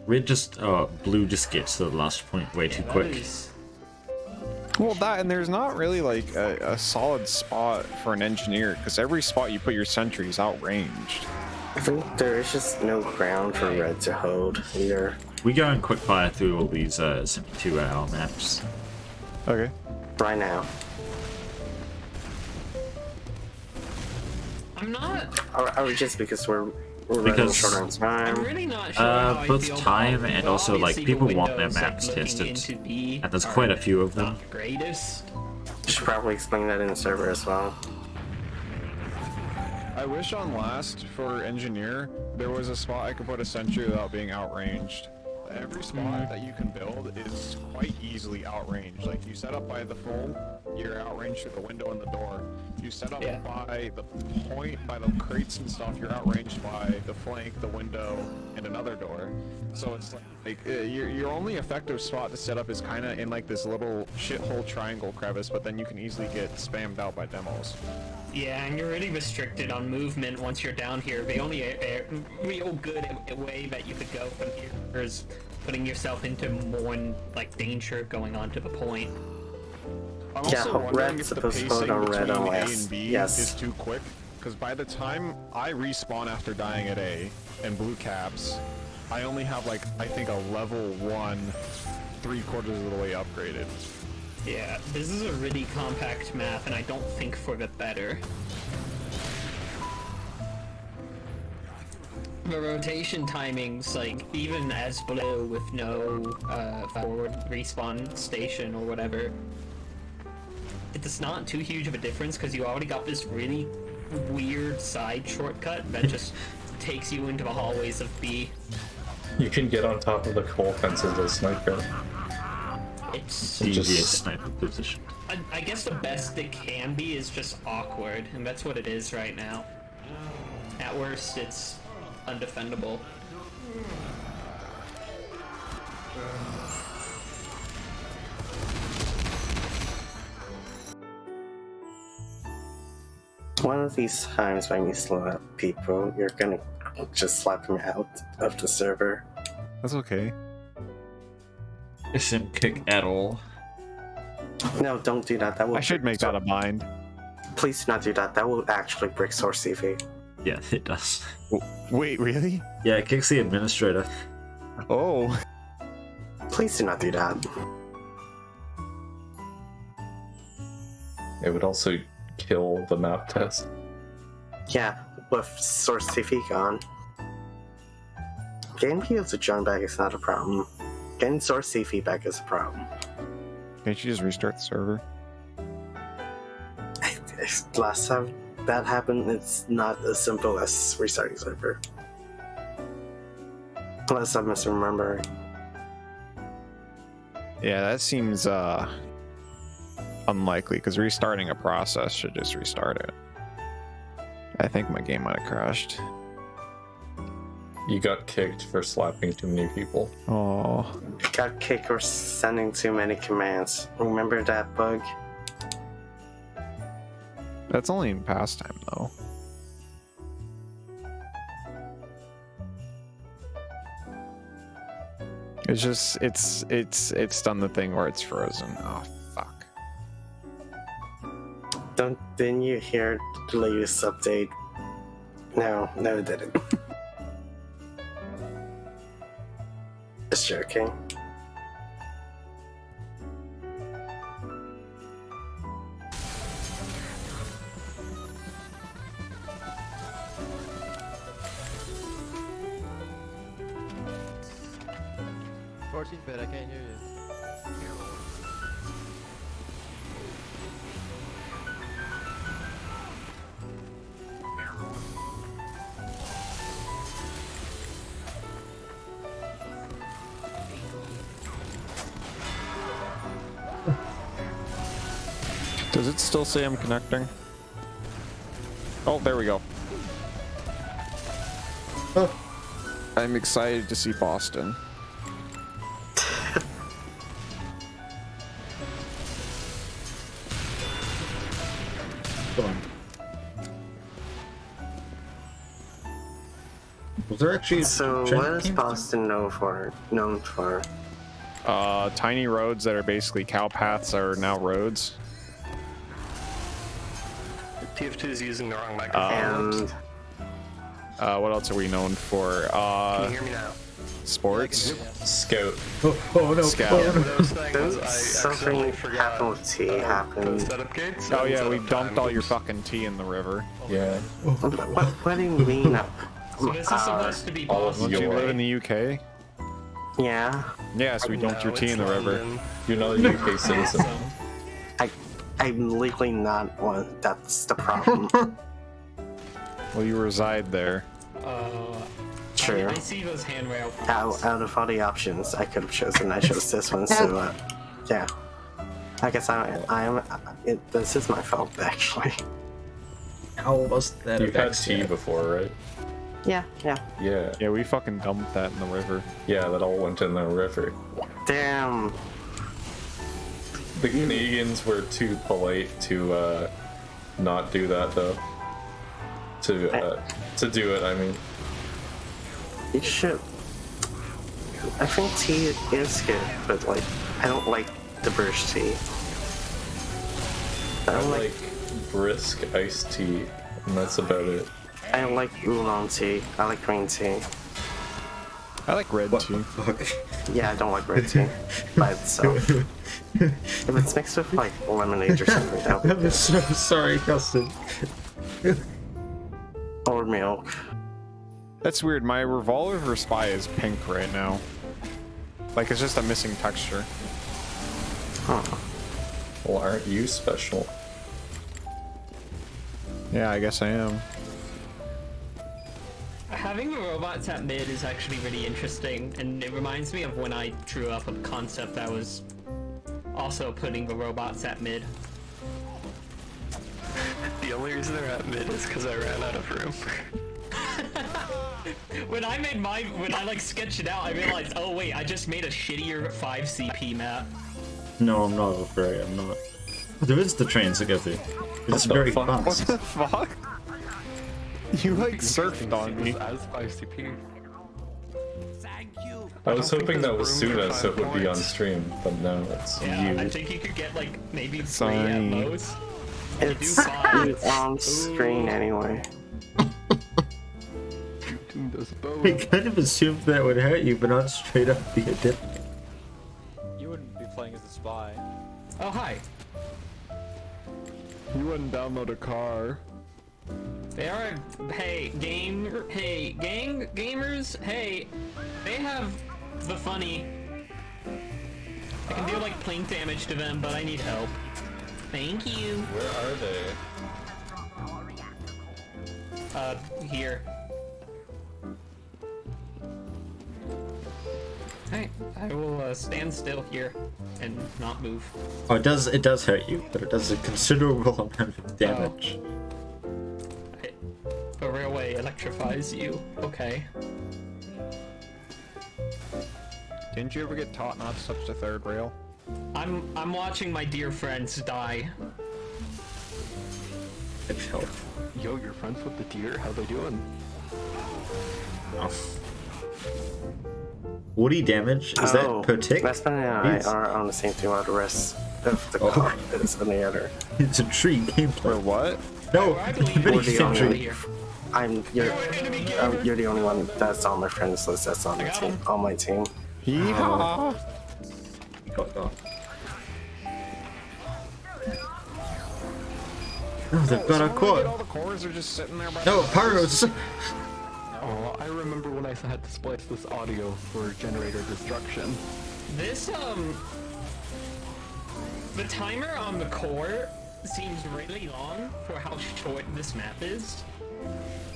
Speaker 1: Red just, blue just gets to the last point way too quick.
Speaker 3: Well, that, and there's not really like a solid spot for an engineer, because every spot you put your sentry is outranged.
Speaker 13: I think there is just no ground for red to hold either.
Speaker 1: We go and quick fire through all these 72-hour maps.
Speaker 3: Okay.
Speaker 13: Right now.
Speaker 17: I'm not.
Speaker 13: Are we just because we're running short on time?
Speaker 17: I'm really not sure how I
Speaker 1: both
Speaker 17: feel
Speaker 1: time
Speaker 17: about
Speaker 1: and
Speaker 17: it.
Speaker 1: also like
Speaker 17: Obviously,
Speaker 1: people
Speaker 17: the
Speaker 1: want their
Speaker 17: windows, like,
Speaker 1: maps
Speaker 17: looking
Speaker 1: tested,
Speaker 17: into B
Speaker 1: and there's
Speaker 17: are
Speaker 1: quite a few of them.
Speaker 17: not the greatest.
Speaker 13: Should probably explain that in the server as well.
Speaker 3: I wish on last for engineer there was a spot I could put a sentry without being outranged. Every spot that you can build is quite easily outranged. Like you set up by the full, you're outranged through the window and the door. You set up by the point, by the crates and stuff, you're outranged by the flank, the window, and another door. So it's like your only effective spot to set up is kind of in like this little shithole triangle crevice, but then you can easily get spammed out by demos.
Speaker 17: Yeah, and you're really restricted on movement once you're down here. The only real good way that you could go from here is putting yourself into more like danger going on to the point.
Speaker 3: I'm also wondering if the pacing between A and B is too quick, because by the time I respawn after dying at A and blue caps, I only have like, I think a level 1 3/4 of the way upgraded.
Speaker 17: Yeah, this is a really compact map, and I don't think for the better. The rotation timings, like, even as blue with no forward respawn station or whatever, it's not too huge of a difference because you already got this really weird side shortcut that just takes you into the hallways of B.
Speaker 15: You can get on top of the coal fences as sniper.
Speaker 17: It's
Speaker 1: devious sniper position.
Speaker 17: I guess the best it can be is just awkward, and that's what it is right now. At worst, it's undefendable.
Speaker 13: One of these times when you slow up people, you're gonna just slap them out of the server.
Speaker 3: That's okay.
Speaker 1: SM kick at all.
Speaker 13: No, don't do that. That will.
Speaker 3: I should make that a bind.
Speaker 13: Please do not do that. That will actually break source CV.
Speaker 1: Yeah, it does.
Speaker 3: Wait, really?
Speaker 1: Yeah, it kicks the administrator.
Speaker 3: Oh.
Speaker 13: Please do not do that.
Speaker 15: It would also kill the map test.
Speaker 13: Yeah, with source CV gone. Getting people to join back is not a problem. Getting source CV back is a problem.
Speaker 3: Can't you just restart the server?
Speaker 13: Last time that happened, it's not as simple as restarting server. Unless I'm misremembering.
Speaker 3: Yeah, that seems unlikely, because restarting a process should just restart it. I think my game might have crashed.
Speaker 15: You got kicked for slapping too many people.
Speaker 3: Oh.
Speaker 13: Got kicked for sending too many commands. Remember that bug?
Speaker 3: That's only in pastime though. It's just it's done the thing where it's frozen. Oh fuck.
Speaker 13: Didn't you hear the latest update? No, it didn't. Just joking.
Speaker 19: Bit, I can't hear you.
Speaker 3: Does it still say I'm connecting? Oh, there we go. I'm excited to see Boston.
Speaker 1: Was there actually?
Speaker 13: So what is Boston known for?
Speaker 3: Tiny roads that are basically cow paths are now roads.
Speaker 2: TF2 is using the wrong microphone.
Speaker 3: What else are we known for?
Speaker 2: Can you hear me now?
Speaker 3: Sports.
Speaker 15: Scout.
Speaker 1: Oh no!
Speaker 3: Scout.
Speaker 13: Something happened with tea happened.
Speaker 3: Oh yeah, we dumped all your fucking tea in the river.
Speaker 15: Yeah.
Speaker 13: What do you mean?
Speaker 17: So this is supposed to be possible.
Speaker 3: Don't you live in the UK?
Speaker 13: Yeah.
Speaker 3: Yes, we dumped your tea in the river.
Speaker 15: You're not a UK citizen.
Speaker 13: I'm legally not one. That's the problem.
Speaker 3: Well, you reside there.
Speaker 13: True.
Speaker 17: I see those handrail.
Speaker 13: Out of all the options I could have chosen, I chose this one. So, yeah. I guess this is my fault, actually.
Speaker 1: How was that?
Speaker 15: You've had tea before, right?
Speaker 13: Yeah.
Speaker 3: Yeah, we fucking dumped that in the river.
Speaker 15: Yeah, that all went in the river.
Speaker 13: Damn.
Speaker 15: The Canadians were too polite to not do that, though. To do it, I mean.
Speaker 13: You should. I think tea is good, but like, I don't like the Birch tea.
Speaker 15: I like brisk iced tea, and that's about it.
Speaker 13: I don't like oolong tea. I like green tea.
Speaker 3: I like red tea.
Speaker 13: Yeah, I don't like red tea by itself. If it's mixed with like lemonade or something, that would be
Speaker 1: I'm
Speaker 13: good.
Speaker 1: so sorry, Custom.
Speaker 13: Or milk.
Speaker 3: That's weird. My revolver spy is pink right now. Like it's just a missing texture.
Speaker 13: Huh.
Speaker 15: Well, aren't you special?
Speaker 3: Yeah, I guess I am.
Speaker 17: Having the robots at mid is actually really interesting, and it reminds me of when I drew up a concept that was also putting the robots at mid.
Speaker 2: The only reason they're at mid is because I ran out of room.
Speaker 17: When I like sketched it out, I realized, oh wait, I just made a shittier 5 CP map.
Speaker 1: No, I'm not afraid. I'm not. There is the trains to go through. It's very fast.
Speaker 3: What the fuck? You like surfed on me.
Speaker 19: As 5 CP.
Speaker 15: I was hoping that was Suna, so it would be on stream, but no, it's
Speaker 17: Yeah,
Speaker 15: you.
Speaker 17: I think you could get like maybe 3
Speaker 3: Sorry.
Speaker 17: at most.
Speaker 13: It's on screen anyway.
Speaker 1: I kind of assumed that would hurt you, but not straight up be a dip.
Speaker 19: You wouldn't be playing as a spy.
Speaker 17: Oh hi.
Speaker 19: You wouldn't download a car.
Speaker 17: They are, gamers, hey, they have the funny. I can deal like plane damage to them, but I need help. Thank you.
Speaker 15: Where are they?
Speaker 17: Here. Alright, I will stand still here and not move.
Speaker 1: Oh, it does hurt you, but it does a considerable amount of damage.
Speaker 17: A railway electrifies you. Okay.
Speaker 3: Didn't you ever get taught not to touch the third rail?
Speaker 17: I'm watching my dear friends die.
Speaker 19: Yo, you're friends with the deer? How they doing?
Speaker 1: 40 damage? Is that per tick?
Speaker 13: Xbmann and I are on the same team while the rest of the car is on the other.
Speaker 1: It's a tree gameplay.
Speaker 3: Or what?
Speaker 1: No,
Speaker 13: We're the only you're the only one that's on my friends list that's on the team, on my team.
Speaker 3: Yeehaw!
Speaker 1: Oh, they've got a quad.
Speaker 3: All the cores are just sitting there.
Speaker 1: No, pyros.
Speaker 19: Oh, I remember when I had to splice this audio for generator destruction.
Speaker 17: This the timer on the core seems really long for how short this map is.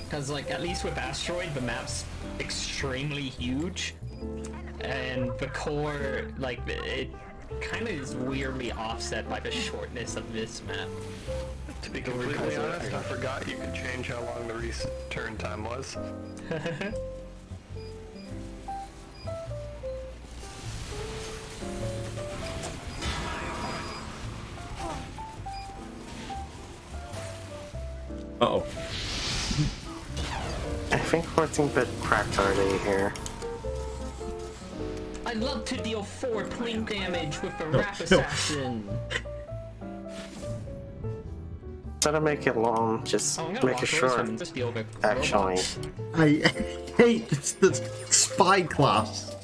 Speaker 17: Because, like, at least with Asteroid, the map's extremely huge. And the core, like, it kind of is weirdly offset by the shortness of this map.
Speaker 19: To be completely honest, I forgot you could change how long the return time was.
Speaker 1: Uh-oh.
Speaker 13: I think 14-bit cracked already here.
Speaker 17: I love to deal 4 plane damage with the Rap Assassin.
Speaker 13: Instead of make it long, just make it short. Actually.
Speaker 1: I hate the spy class.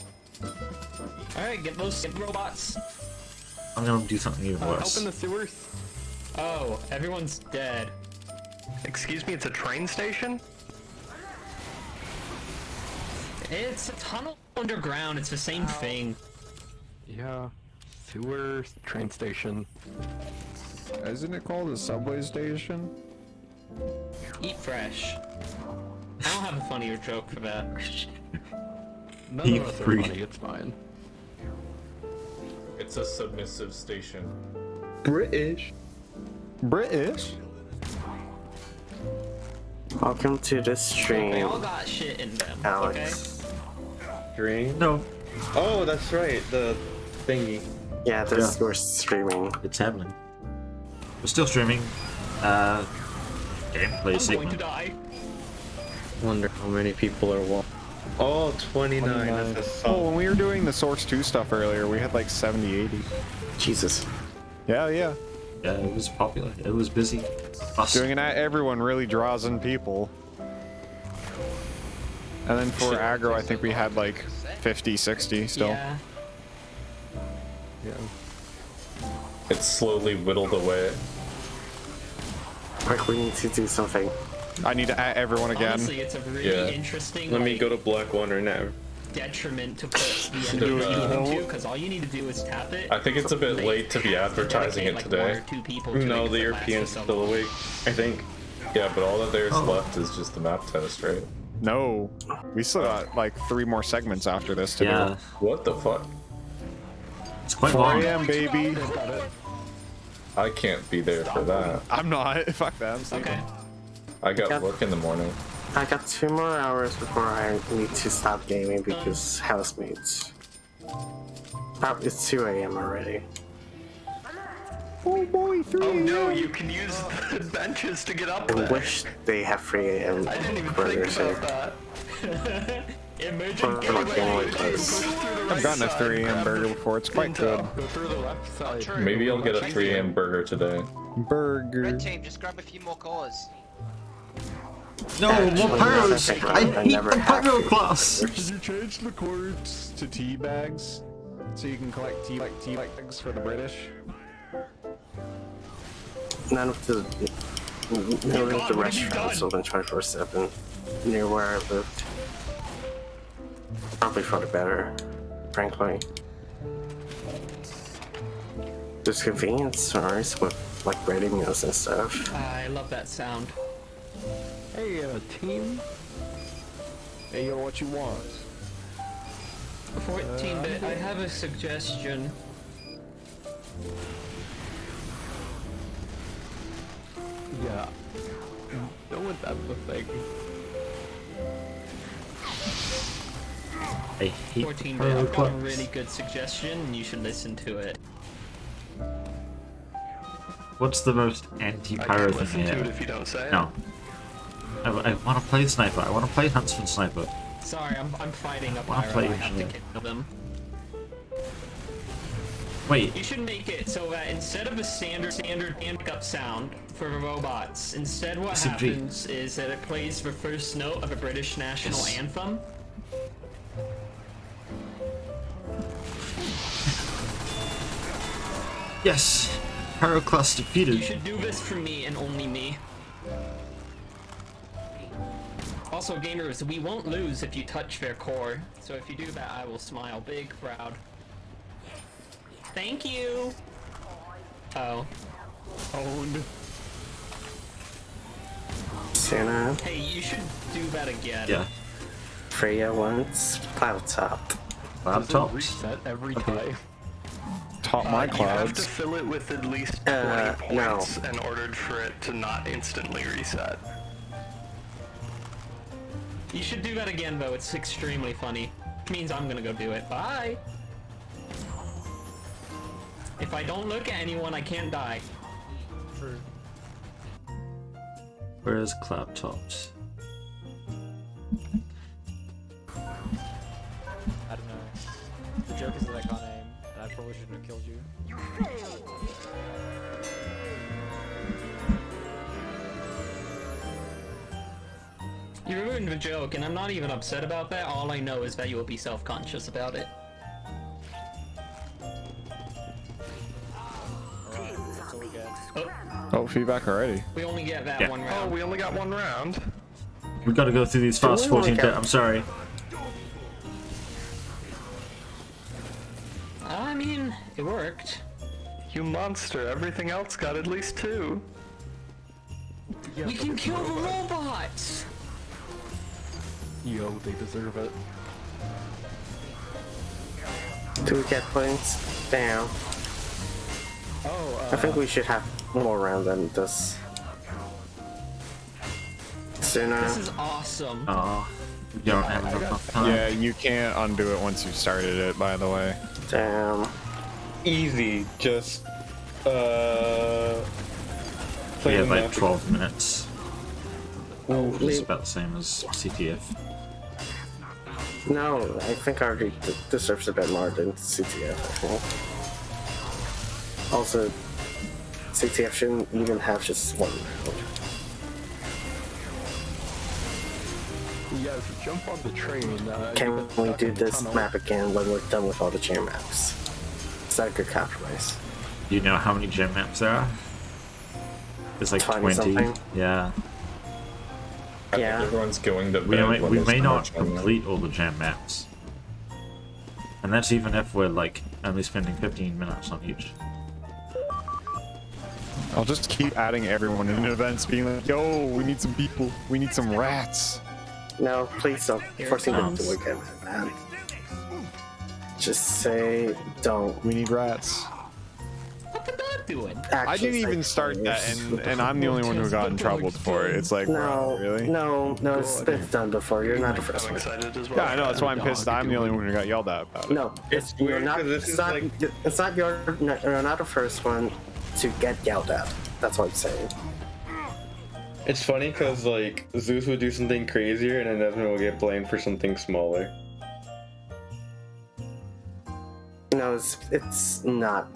Speaker 17: Alright, get those robots.
Speaker 1: I'm gonna do something even worse.
Speaker 19: Help in the sewers.
Speaker 17: Oh, everyone's dead.
Speaker 19: Excuse me, it's a train station?
Speaker 17: It's a tunnel underground, it's the same thing.
Speaker 19: Yeah. Sewer, train station.
Speaker 3: Isn't it called a subway station?
Speaker 17: Eat fresh. I don't have a funnier joke for that.
Speaker 19: None of us are funny, it's fine.
Speaker 15: It's a submissive station.
Speaker 3: British. British?
Speaker 13: Welcome to the stream.
Speaker 17: They all got shit in them,
Speaker 13: Alex.
Speaker 20: Stream?
Speaker 1: No.
Speaker 20: Oh, that's right, the thingy.
Speaker 13: Yeah, we're streaming.
Speaker 1: It's happening. We're still streaming. Gameplay
Speaker 17: I'm going to
Speaker 1: segment.
Speaker 17: die.
Speaker 20: Wonder how many people are watching. Oh, 29. That's a
Speaker 3: Oh, when we were doing the Source 2 stuff earlier, we had like 70, 80.
Speaker 13: Jesus.
Speaker 3: Yeah.
Speaker 1: Yeah, it was popular. It was busy.
Speaker 3: Doing it at everyone really draws in people. And then for aggro, I think we had like 50, 60 still.
Speaker 17: Yeah.
Speaker 15: It's slowly whittled away.
Speaker 13: Quick, we need to do something.
Speaker 3: I need to add everyone again.
Speaker 17: Honestly, it's a really interesting
Speaker 20: Let me go to Black Wonder now.
Speaker 17: detriment to put the enemy into, because all you need to do is tap it.
Speaker 15: I think it's a bit late to be advertising it today.
Speaker 20: No, the European's still awake, I think.
Speaker 15: Yeah, but all that there's left is just the map test, right?
Speaker 3: No. We still got like 3 more segments after this to do.
Speaker 15: What the fuck?
Speaker 1: It's quite
Speaker 3: 4
Speaker 1: long.
Speaker 3: a.m. baby.
Speaker 15: I can't be there for that.
Speaker 3: I'm not. Fuck that. I'm sleeping.
Speaker 15: I got work in the morning.
Speaker 13: I got 2 more hours before I need to stop gaming because housemates. Oh, it's 2 a.m. already.
Speaker 3: Oh boy, 3
Speaker 19: Oh no, you can use the benches to get up
Speaker 13: I
Speaker 19: there.
Speaker 13: wish they have 3 a.m.
Speaker 19: I didn't even
Speaker 13: burgers
Speaker 19: think
Speaker 13: here.
Speaker 19: about that.
Speaker 17: Emergent
Speaker 3: I've gotten a 3 a.m. burger before. It's quite good.
Speaker 19: Go through the left side.
Speaker 15: Maybe I'll get a 3 a.m. burger today.
Speaker 3: Burger.
Speaker 19: Red team, just grab a few more cores.
Speaker 1: No, more pyros! I hate the pyro class!
Speaker 3: Did you change the cords to tea bags? So you can collect tea bags for the British?
Speaker 13: None of the restaurants open 24/7 near where I lived. Probably for the better, frankly. There's convenience stores with like ready meals and stuff.
Speaker 17: I love that sound.
Speaker 19: Hey, team.
Speaker 3: Hey, yo, what you want?
Speaker 17: 14-bit, I have a suggestion.
Speaker 19: Yeah. Don't want that type of thing.
Speaker 1: I hate
Speaker 17: 14 bit. I've got a really good suggestion, and you should listen to it.
Speaker 1: What's the most anti-pyro thing
Speaker 2: listen to
Speaker 1: here?
Speaker 2: it if you don't say it.
Speaker 1: No. I want to play sniper. I want to play huntsman sniper.
Speaker 17: Sorry, I'm fighting a
Speaker 1: Wanna
Speaker 17: pyro.
Speaker 1: play
Speaker 17: I have to
Speaker 1: engineer.
Speaker 17: kill them.
Speaker 1: Wait.
Speaker 17: You should make it so that instead of a standard pickup sound for the robots, instead what
Speaker 1: SMG.
Speaker 17: happens is that it plays the first note of a British national anthem.
Speaker 1: Yes! Pyro class defeated.
Speaker 17: You should do this for me and only me. Also, gamers, we won't lose if you touch their core. So if you do that, I will smile big, proud. Thank you! Oh. Owned.
Speaker 13: Suna.
Speaker 17: Hey, you should do that again.
Speaker 1: Yeah.
Speaker 13: Freya wants cloud top.
Speaker 1: Laptops?
Speaker 19: Reset every time.
Speaker 3: Top my
Speaker 2: You have to
Speaker 3: clouds.
Speaker 2: fill it with at least 20
Speaker 13: no.
Speaker 2: points in order for it to not instantly reset.
Speaker 17: You should do that again, though. It's extremely funny. Which means I'm gonna go do it. Bye! If I don't look at anyone, I can't die.
Speaker 10: True.
Speaker 1: Where's Claptops?
Speaker 10: I don't know. The joke is that I can't aim, and I probably shouldn't have killed you.
Speaker 17: You ruined the joke, and I'm not even upset about that. All I know is that you will be self-conscious about it.
Speaker 3: Oh, feedback already.
Speaker 17: We only get that one round.
Speaker 2: Oh, we only got one round.
Speaker 1: We gotta go through these fast 14 bit. I'm sorry.
Speaker 17: I mean, it worked.
Speaker 2: You monster, everything else got at least 2.
Speaker 17: We can kill the robots!
Speaker 19: Yo, they deserve it.
Speaker 13: 2 get points. Damn.
Speaker 19: Oh,
Speaker 13: I think we should have more round than this. Suna.
Speaker 17: This is awesome.
Speaker 1: Oh, you don't have enough time.
Speaker 3: Yeah, you can't undo it once you've started it, by the way.
Speaker 13: Damn.
Speaker 20: Easy, just
Speaker 1: We
Speaker 20: play
Speaker 1: have
Speaker 20: the
Speaker 1: like
Speaker 20: map.
Speaker 1: 12 minutes.
Speaker 13: Well,
Speaker 1: Which is about the same as CTF.
Speaker 13: No, I think RG deserves a bit more than CTF, I think. Also, CTF shouldn't even have just one round.
Speaker 19: Yeah, if you jump on the train,
Speaker 13: Can we do this map again when we're done with all the chain maps? Is that a good compromise?
Speaker 1: Do you know how many gem maps there are? It's like
Speaker 13: 20
Speaker 1: 20.
Speaker 13: something.
Speaker 1: Yeah.
Speaker 15: I think everyone's going to
Speaker 1: We
Speaker 15: bed
Speaker 1: may,
Speaker 15: when
Speaker 1: we
Speaker 15: there's
Speaker 1: may
Speaker 15: so
Speaker 1: not
Speaker 15: much on there.
Speaker 1: complete all the jam maps. And that's even if we're like only spending 15 minutes on each.
Speaker 3: I'll just keep adding everyone in events, being like, yo, we need some people. We need some rats.
Speaker 13: No, please don't force me to do it again, man. Just say don't.
Speaker 3: We need rats.
Speaker 17: What the dog doing?
Speaker 3: I didn't even start that, and I'm the only one who got in trouble for it. It's like,
Speaker 13: No,
Speaker 3: bro, really?
Speaker 13: no, it's been done before. You're not the first one.
Speaker 3: Yeah, I know. That's why I'm pissed. I'm the only one who got yelled at about it.
Speaker 13: No, you're not. It's not. It's not your. You're not the first one to get yelled at. That's what I'm saying.
Speaker 20: It's funny because like Zeus would do something crazier and then Desmond will get blamed for something smaller.
Speaker 13: No, it's not.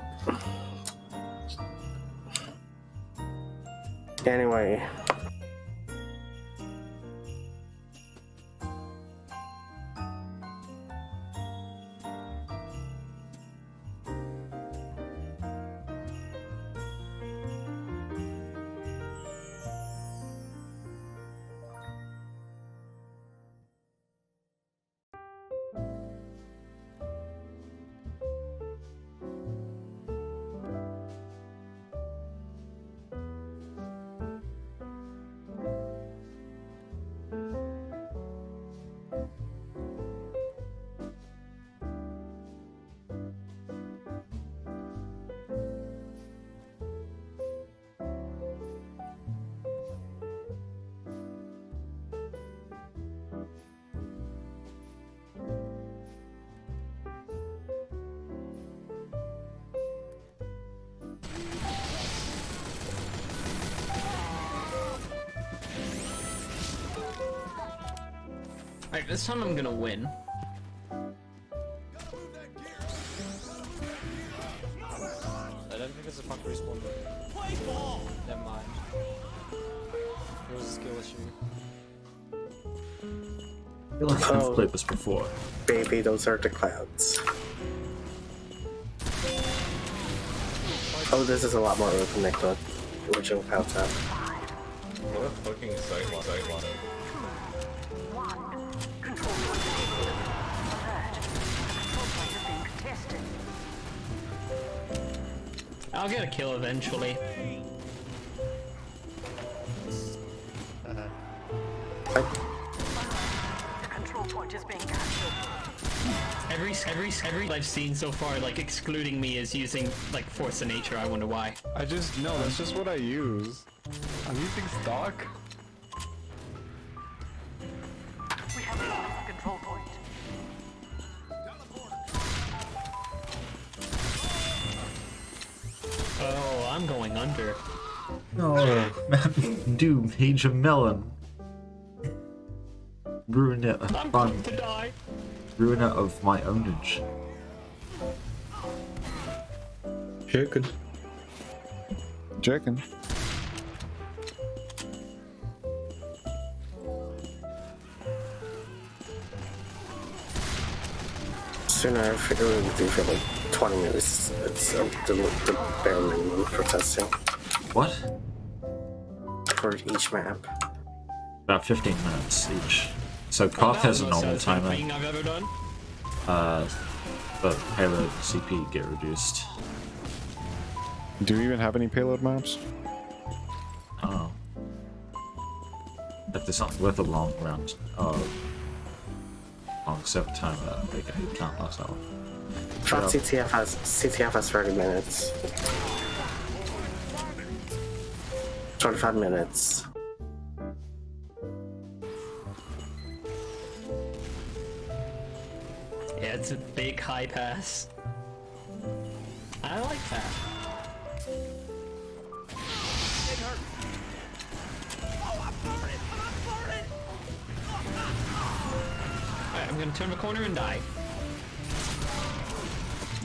Speaker 13: Anyway.
Speaker 17: Alright, this time I'm gonna win.
Speaker 19: I don't think it's a fuck respawn. Never mind. It was a skill issue.
Speaker 1: I feel like I've played this before.
Speaker 13: Baby, those are the clouds. Oh, this is a lot more open than the original clouds have.
Speaker 15: What a fucking sight line.
Speaker 17: I'll get a kill eventually.
Speaker 16: The control point is being captured.
Speaker 17: Every I've seen so far, like excluding me, is using like Force of Nature. I wonder why.
Speaker 3: No, that's just what I use. I'm using stock.
Speaker 16: We have lost the control point.
Speaker 17: Oh, I'm going under.
Speaker 1: No, dude, Age of Melon. Ruin it of
Speaker 17: I'm
Speaker 1: fun.
Speaker 17: going to die.
Speaker 1: Ruin it of my ownage.
Speaker 3: Chicken. Chicken.
Speaker 13: Sooner I figure we would do for like 20 minutes. It's the bare minimum for testing.
Speaker 1: What?
Speaker 13: For each map.
Speaker 1: About 15 minutes each. So Koth has a normal timer.
Speaker 17: I've ever done.
Speaker 1: But payload CP get reduced.
Speaker 3: Do we even have any payload maps?
Speaker 1: I don't know. If there's something worth a long round, long set timer, they can't last that long.
Speaker 13: But CTF has 30 minutes. 25 minutes.
Speaker 17: Yeah, it's a big high pass. I like that. Alright, I'm gonna turn the corner and die.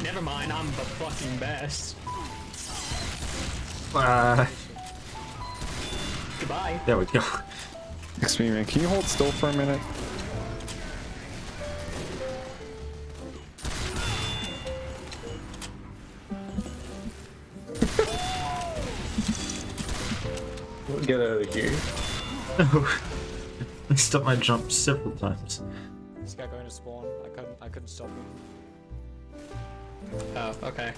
Speaker 17: Never mind, I'm the fucking best. Goodbye.
Speaker 1: There we go.
Speaker 3: Xbmann, can you hold still for a minute?
Speaker 15: Get out of here.
Speaker 1: No. I stopped my jump several times.
Speaker 19: This guy going to spawn. I couldn't stop him.
Speaker 17: Oh, okay.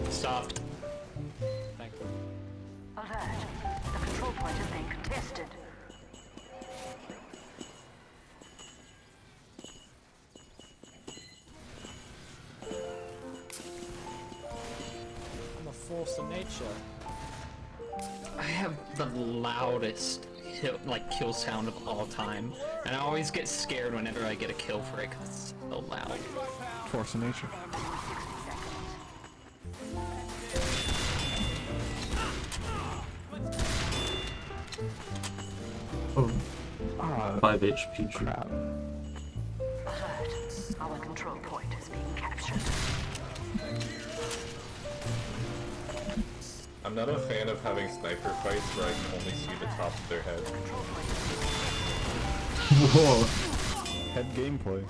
Speaker 17: Stopped.
Speaker 19: Thank you.
Speaker 16: Alert. The control point is being contested.
Speaker 19: I'm a force of nature.
Speaker 17: I have the loudest kill sound of all time, and I always get scared whenever I get a kill for it because it's so loud.
Speaker 3: Force of nature.
Speaker 1: Oh. 5 HP crap.
Speaker 16: Alert. Our control point is being captured.
Speaker 15: I'm not a fan of having sniper fights where I can only see the top of their head.
Speaker 3: Whoa. Head gameplay.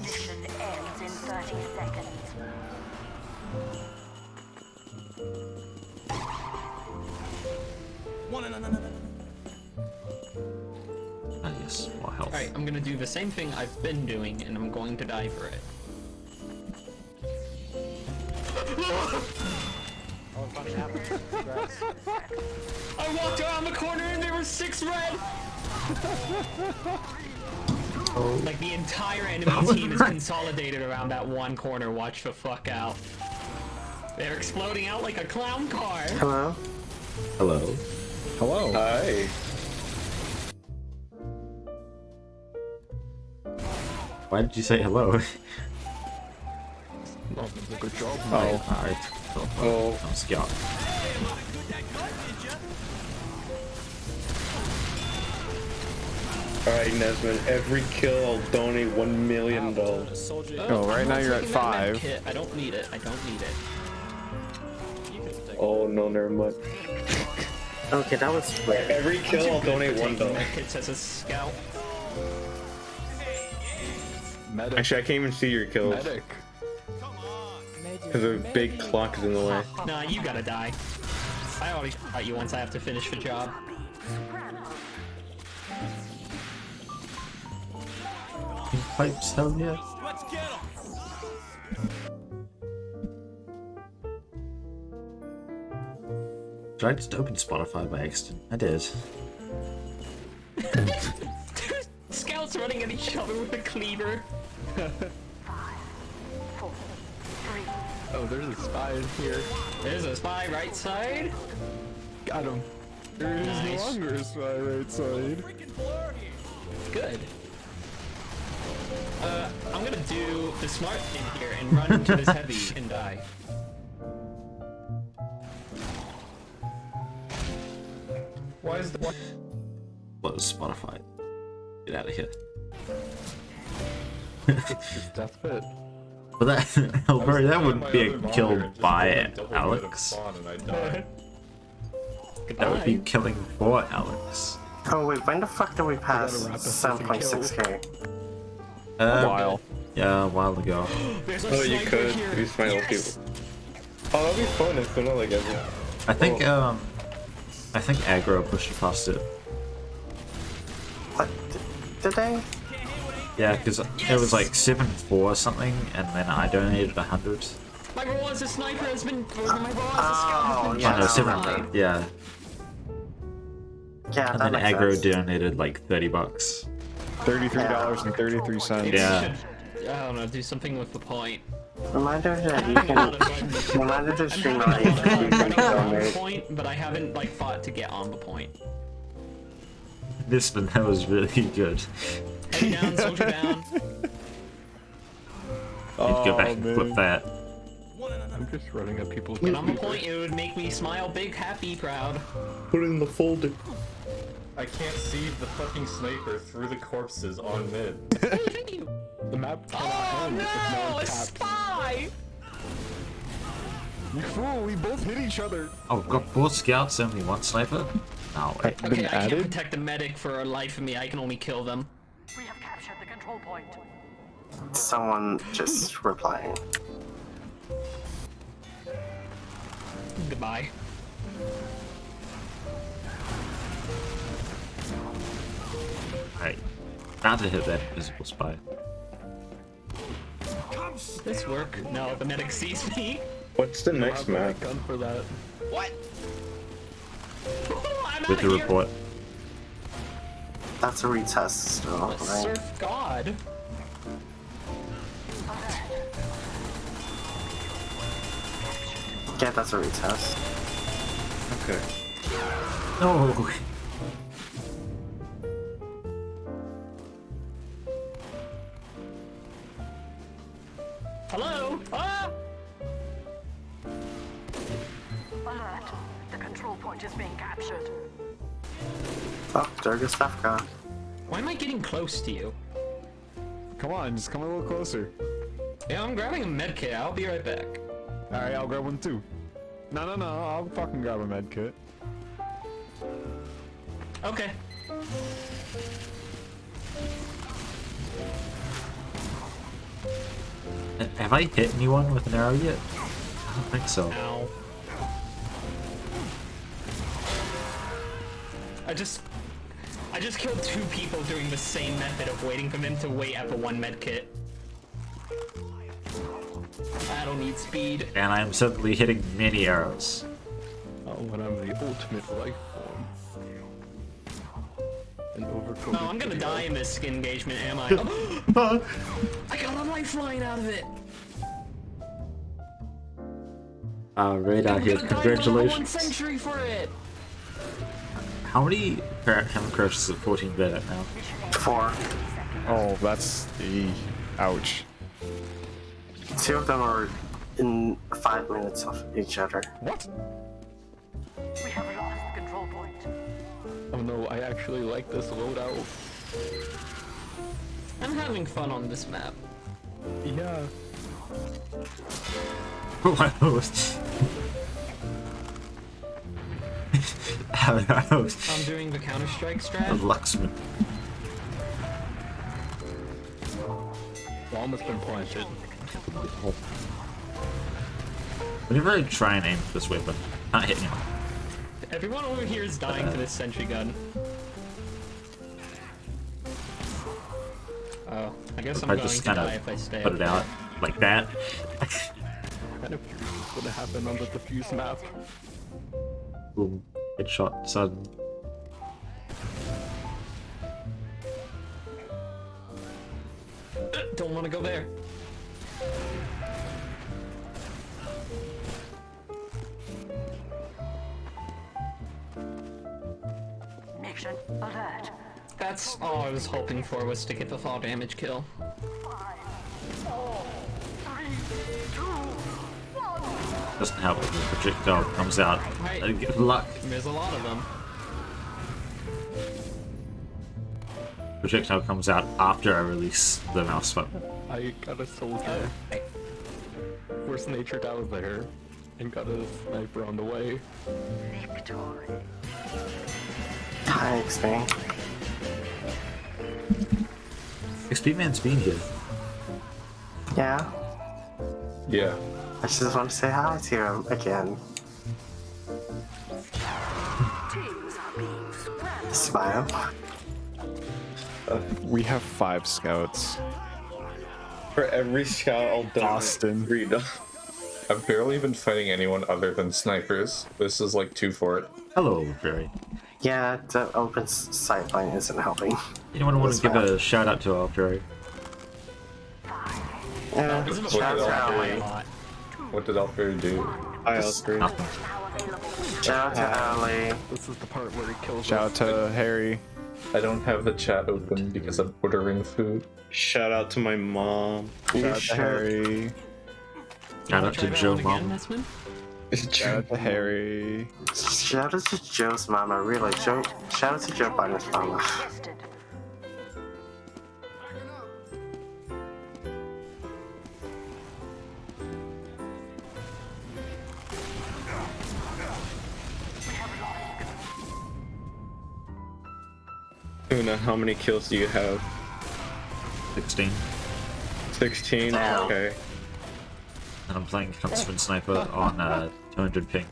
Speaker 16: Mission ends in 30 seconds.
Speaker 1: Ah, yes, more health.
Speaker 17: Alright, I'm gonna do the same thing I've been doing, and I'm going to die for it.
Speaker 19: Oh, it fucking happened. Congrats.
Speaker 17: I walked around the corner and there were 6 red!
Speaker 1: Oh.
Speaker 17: Like the entire enemy team is consolidated around that one corner. Watch the fuck out. They're exploding out like a clown car.
Speaker 13: Hello?
Speaker 1: Hello.
Speaker 3: Hello.
Speaker 15: Hi.
Speaker 1: Why did you say hello?
Speaker 3: Good job.
Speaker 1: Oh, alright.
Speaker 15: Oh.
Speaker 1: I'm scared.
Speaker 20: Alright, Nesman, every kill I'll donate $1 million.
Speaker 3: Oh, right now you're at 5.
Speaker 17: I don't need it. I don't need it.
Speaker 20: Oh no, never mind.
Speaker 13: Okay, that was
Speaker 20: every kill I'll donate $1.
Speaker 17: Kit says a scout.
Speaker 20: Actually, I can't even see your kills.
Speaker 19: Medic.
Speaker 20: Because a big clock is in the way.
Speaker 17: Nah, you gotta die. I already shot you once I have to finish the job.
Speaker 1: Pipes, hell yeah. Did I just open Spotify by accident? I did.
Speaker 17: Scouts running at each other with a cleaver.
Speaker 19: Oh, there's a spy in here.
Speaker 17: There's a spy right side.
Speaker 19: Got him. There is no longer a spy right side.
Speaker 17: Good. I'm gonna do the smart thing here and run into this heavy and die.
Speaker 15: Why is the what?
Speaker 1: What was Spotify? Get out of here.
Speaker 19: It's death pit.
Speaker 1: But that, Alberti, that wouldn't be killed by Alex. That would be killing for Alex.
Speaker 13: Oh wait, when the fuck did we pass 7.6k?
Speaker 1: A while. Yeah, a while ago.
Speaker 20: Oh, you could use my old people. Oh, that'd be fun if Suna like every.
Speaker 1: I think Agro pushed past it.
Speaker 13: What? Did they?
Speaker 1: Yeah, because it was like 7-4 or something, and then I donated 100.
Speaker 17: My role as a sniper has been. My role as a scout has been.
Speaker 1: Yeah, no, 7. Yeah.
Speaker 13: Yeah,
Speaker 1: and
Speaker 13: that
Speaker 1: then
Speaker 13: makes
Speaker 1: Agro
Speaker 13: sense.
Speaker 1: donated like $30.
Speaker 3: $33.33.
Speaker 1: Yeah.
Speaker 17: I don't know. Do something with the point.
Speaker 13: Reminder that you can. Reminder to stream that you can
Speaker 17: On the
Speaker 13: donate.
Speaker 17: point, but I haven't like fought to get on the point.
Speaker 1: This one, that was really good.
Speaker 17: Heavy down, soldier down.
Speaker 1: Go back and flip that.
Speaker 19: I'm just running at people's.
Speaker 17: Get on the point. It would make me smile, big, happy, proud.
Speaker 20: Put it in the folder.
Speaker 15: I can't see the fucking sniper through the corpses on mid.
Speaker 19: The map cannot end if no one taps.
Speaker 17: Spy!
Speaker 19: You fool! We both hit each other.
Speaker 1: Oh, we've got 4 scouts, only 1 sniper? No way.
Speaker 17: Okay, I can't protect the medic for a life of me. I can only kill them.
Speaker 16: We have captured the control point.
Speaker 13: Someone just replying.
Speaker 17: Goodbye.
Speaker 1: Alright. About to hit that invisible spy.
Speaker 17: Does this work? No, the medic sees me.
Speaker 20: What's the next map?
Speaker 19: Gun for that.
Speaker 17: What? I'm
Speaker 1: With the report.
Speaker 13: That's a retest still, right?
Speaker 17: Surf God.
Speaker 13: Yeah, that's a retest.
Speaker 20: Okay.
Speaker 1: No.
Speaker 17: Hello? Ah!
Speaker 16: Alert. The control point is being captured.
Speaker 13: Oh, Durgastavka.
Speaker 17: Why am I getting close to you?
Speaker 19: Come on, just come a little closer.
Speaker 17: Yeah, I'm grabbing a medkit. I'll be right back.
Speaker 19: Alright, I'll grab one too. No, I'll fucking grab a med kit.
Speaker 17: Okay.
Speaker 1: Have I hit anyone with an arrow yet? I don't think so.
Speaker 17: Ow. I just killed 2 people doing the same method of waiting for them to wait at the 1 med kit. I don't need speed.
Speaker 1: And I am suddenly hitting many arrows.
Speaker 19: Oh, when I'm the ultimate life form. An overcoated.
Speaker 17: No, I'm gonna die in this engagement, am I? I got a lifeline out of it.
Speaker 1: Radar here, congratulations.
Speaker 17: 1 century for it.
Speaker 1: How many hammer crashes at 14 bit at now?
Speaker 13: 4.
Speaker 3: Oh, that's the ouch.
Speaker 13: 2 of them are in 5 minutes of each other.
Speaker 17: What?
Speaker 16: We have lost the control point.
Speaker 19: Oh no, I actually like this loadout.
Speaker 17: I'm having fun on this map.
Speaker 19: Yeah.
Speaker 1: I'm
Speaker 17: doing the Counter-Strike strat.
Speaker 1: Luxman.
Speaker 19: Bomb has been planted.
Speaker 1: Whenever I try and aim for this weapon, not hitting him.
Speaker 17: Everyone over here is dying for this sentry gun. Oh, I guess I'm
Speaker 1: I
Speaker 17: going
Speaker 1: just
Speaker 17: to
Speaker 1: kind
Speaker 17: die if I stay
Speaker 1: put
Speaker 17: up
Speaker 1: it out like that.
Speaker 19: Kind of curious what's gonna happen on the diffuse map.
Speaker 1: Boom. Headshot, sudden.
Speaker 17: Don't want to go there.
Speaker 16: Mission alert.
Speaker 17: That's all I was hoping for, was to get the fall damage kill.
Speaker 1: Doesn't help if the projectile comes out. Good luck.
Speaker 17: There's a lot of them.
Speaker 1: Projectile comes out after I release the mouse button.
Speaker 19: I got a soldier. Force natured out of there and got a sniper on the way.
Speaker 16: Victory.
Speaker 13: Hi, Xbmann.
Speaker 1: Xbmann's been here.
Speaker 13: Yeah.
Speaker 15: Yeah.
Speaker 13: I just want to say hi to him again. Smile.
Speaker 3: We have 5 scouts.
Speaker 20: For every scout, I'll donate
Speaker 3: Boston.
Speaker 20: $3.
Speaker 15: I've barely been fighting anyone other than snipers. This is like 2 for it.
Speaker 1: Hello, Barry.
Speaker 13: Yeah, the open sightline isn't helping.
Speaker 1: Anyone want to give a shout out to Barry?
Speaker 13: Yeah,
Speaker 15: What did Alfred do?
Speaker 20: Hi, Alfred.
Speaker 13: Shout out to Aulli.
Speaker 19: This is the part where he kills
Speaker 3: Shout out to Harry.
Speaker 15: I don't have the chat open because I'm ordering food.
Speaker 20: Shout out to my mom.
Speaker 3: Shout out to Harry.
Speaker 1: Shout out to Joe Mom.
Speaker 3: Shout out to Harry.
Speaker 13: Shout out to Joe's mama, really. Shout out to Joe Biden's mama.
Speaker 20: Suna, how many kills do you have?
Speaker 1: 16.
Speaker 20: 16?
Speaker 13: Damn.
Speaker 20: Okay.
Speaker 1: And I'm playing Huntsman Sniper on 200 ping.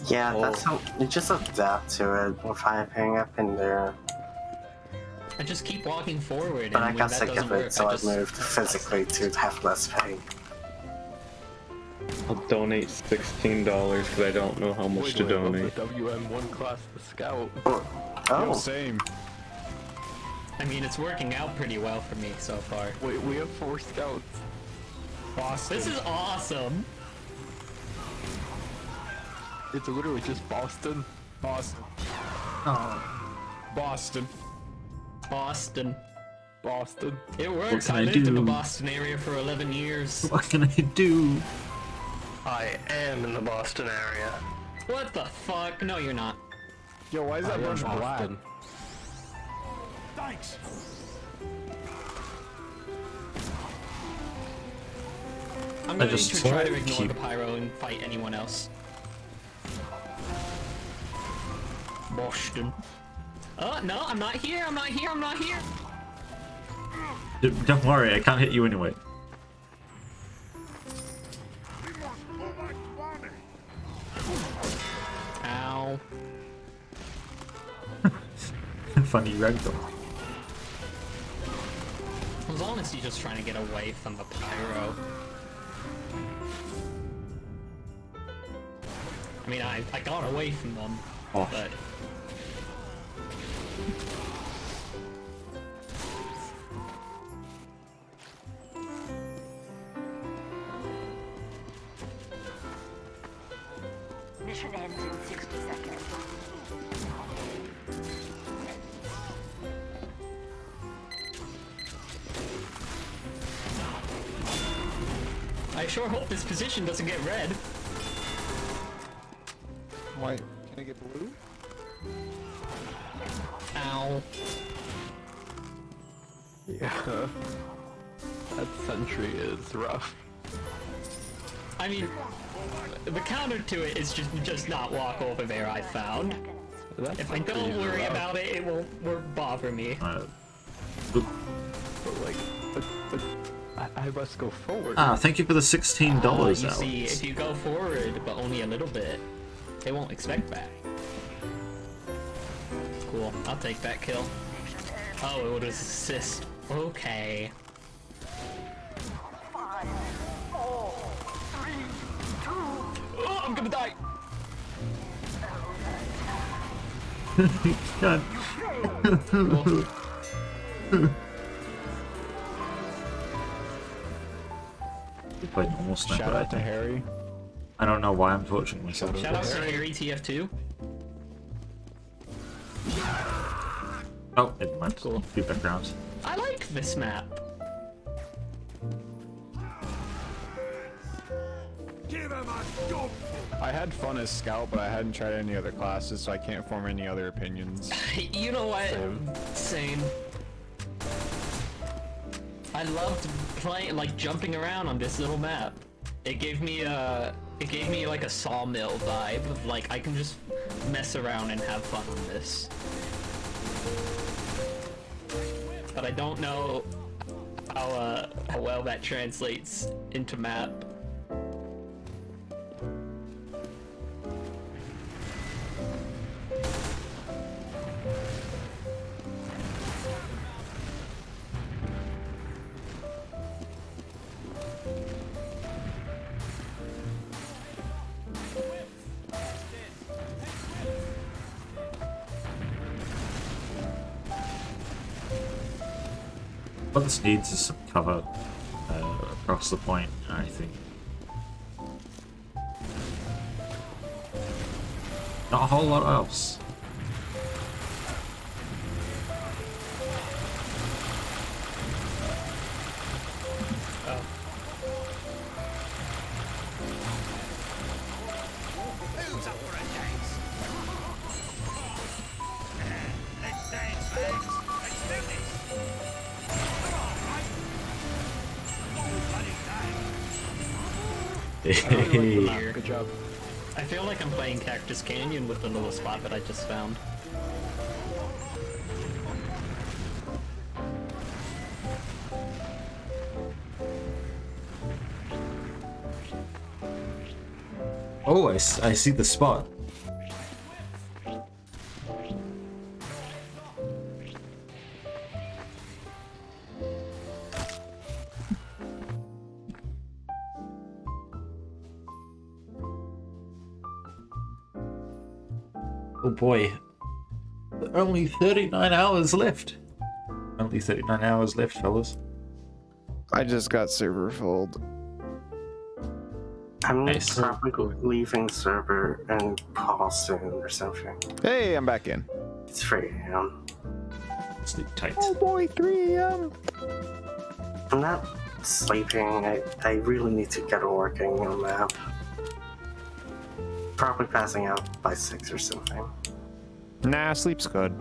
Speaker 13: Yeah, that's how you just adapt to it. If I hang up in there.
Speaker 17: I just keep walking forward,
Speaker 13: But
Speaker 17: and
Speaker 13: I
Speaker 17: when
Speaker 13: got
Speaker 17: that
Speaker 13: sick
Speaker 17: doesn't
Speaker 13: of
Speaker 17: work,
Speaker 13: it, so I
Speaker 17: just...
Speaker 13: moved physically to have less pay.
Speaker 20: I'll donate $16 because I don't know how much to donate.
Speaker 19: The WM1 class, the scout.
Speaker 13: Oh,
Speaker 3: same.
Speaker 17: I mean, it's working out pretty well for me so far.
Speaker 19: Wait, we have 4 scouts.
Speaker 17: Boston. This is awesome!
Speaker 19: It's literally just Boston.
Speaker 17: Boston. Boston. Boston.
Speaker 19: Boston.
Speaker 17: It
Speaker 1: What
Speaker 17: works.
Speaker 1: can
Speaker 17: I
Speaker 1: I
Speaker 17: lived in the
Speaker 1: do?
Speaker 17: Boston area for 11 years.
Speaker 1: What can I do?
Speaker 19: I am in the Boston area.
Speaker 17: What the fuck? No, you're not.
Speaker 19: Yo, why is that brush black?
Speaker 21: Thanks.
Speaker 17: I'm
Speaker 1: I
Speaker 17: going
Speaker 1: just
Speaker 17: to try to ignore
Speaker 1: keep-
Speaker 17: the pyro and fight anyone else. Boston. No, I'm not here, I'm not here, I'm not here!
Speaker 1: Don't worry, I can't hit you anyway.
Speaker 17: Ow.
Speaker 1: Funny ragdoll.
Speaker 17: I was honestly just trying to get away from the pyro. I mean, I got away from them,
Speaker 1: Oh.
Speaker 17: but...
Speaker 16: Mission ends in 60 seconds.
Speaker 17: I sure hope this position doesn't get red.
Speaker 3: Why? Can I get blue?
Speaker 17: Ow.
Speaker 19: Yeah. That sentry is rough.
Speaker 17: I mean, the counter to it is just not walk over there, I found. If I don't worry about it, it won't bother me.
Speaker 19: But like, I must go forward.
Speaker 1: Thank you for the $16,
Speaker 17: You
Speaker 1: Alex.
Speaker 17: see, if you go forward, but only a little bit, they won't expect that. Cool, I'll take that kill. Oh, it was assist. Okay.
Speaker 16: 5, 4, 3, 2.
Speaker 17: Oh, I'm gonna die!
Speaker 1: God. We played normal sniper.
Speaker 19: Shout out to Harry.
Speaker 1: I don't know why I'm torturing myself.
Speaker 17: Shout out to Harry TF2.
Speaker 1: Oh, it went. Cool. Few backgrounds.
Speaker 17: I like this map.
Speaker 19: I had fun as scout, but I hadn't tried any other classes, so I can't form any other opinions.
Speaker 17: You know what? Same. I loved playing, like jumping around on this little map. It gave me like a sawmill vibe of like I can just mess around and have fun on this. But I don't know how well that translates into map.
Speaker 1: What this needs is some cover across the point, I think. Not a whole lot else.
Speaker 16: Who's up for a dance? Let's dance, folks. Let's do this.
Speaker 1: Hey.
Speaker 17: Good job. I feel like I'm playing Cactus Canyon with the little spot that I just found.
Speaker 1: Oh, I see the spot. Oh boy. Only 39 hours left. Only 39 hours left, fellas.
Speaker 3: I just got server filled.
Speaker 13: I'm
Speaker 1: Nice.
Speaker 13: probably leaving server and call soon or something.
Speaker 3: Hey, I'm back in.
Speaker 13: It's 3 a.m.
Speaker 1: Sleep tight.
Speaker 3: Oh boy, 3 a.m.
Speaker 13: I'm not sleeping. I really need to get working on the map. Probably passing out by 6 or something.
Speaker 3: Nah, sleep's good.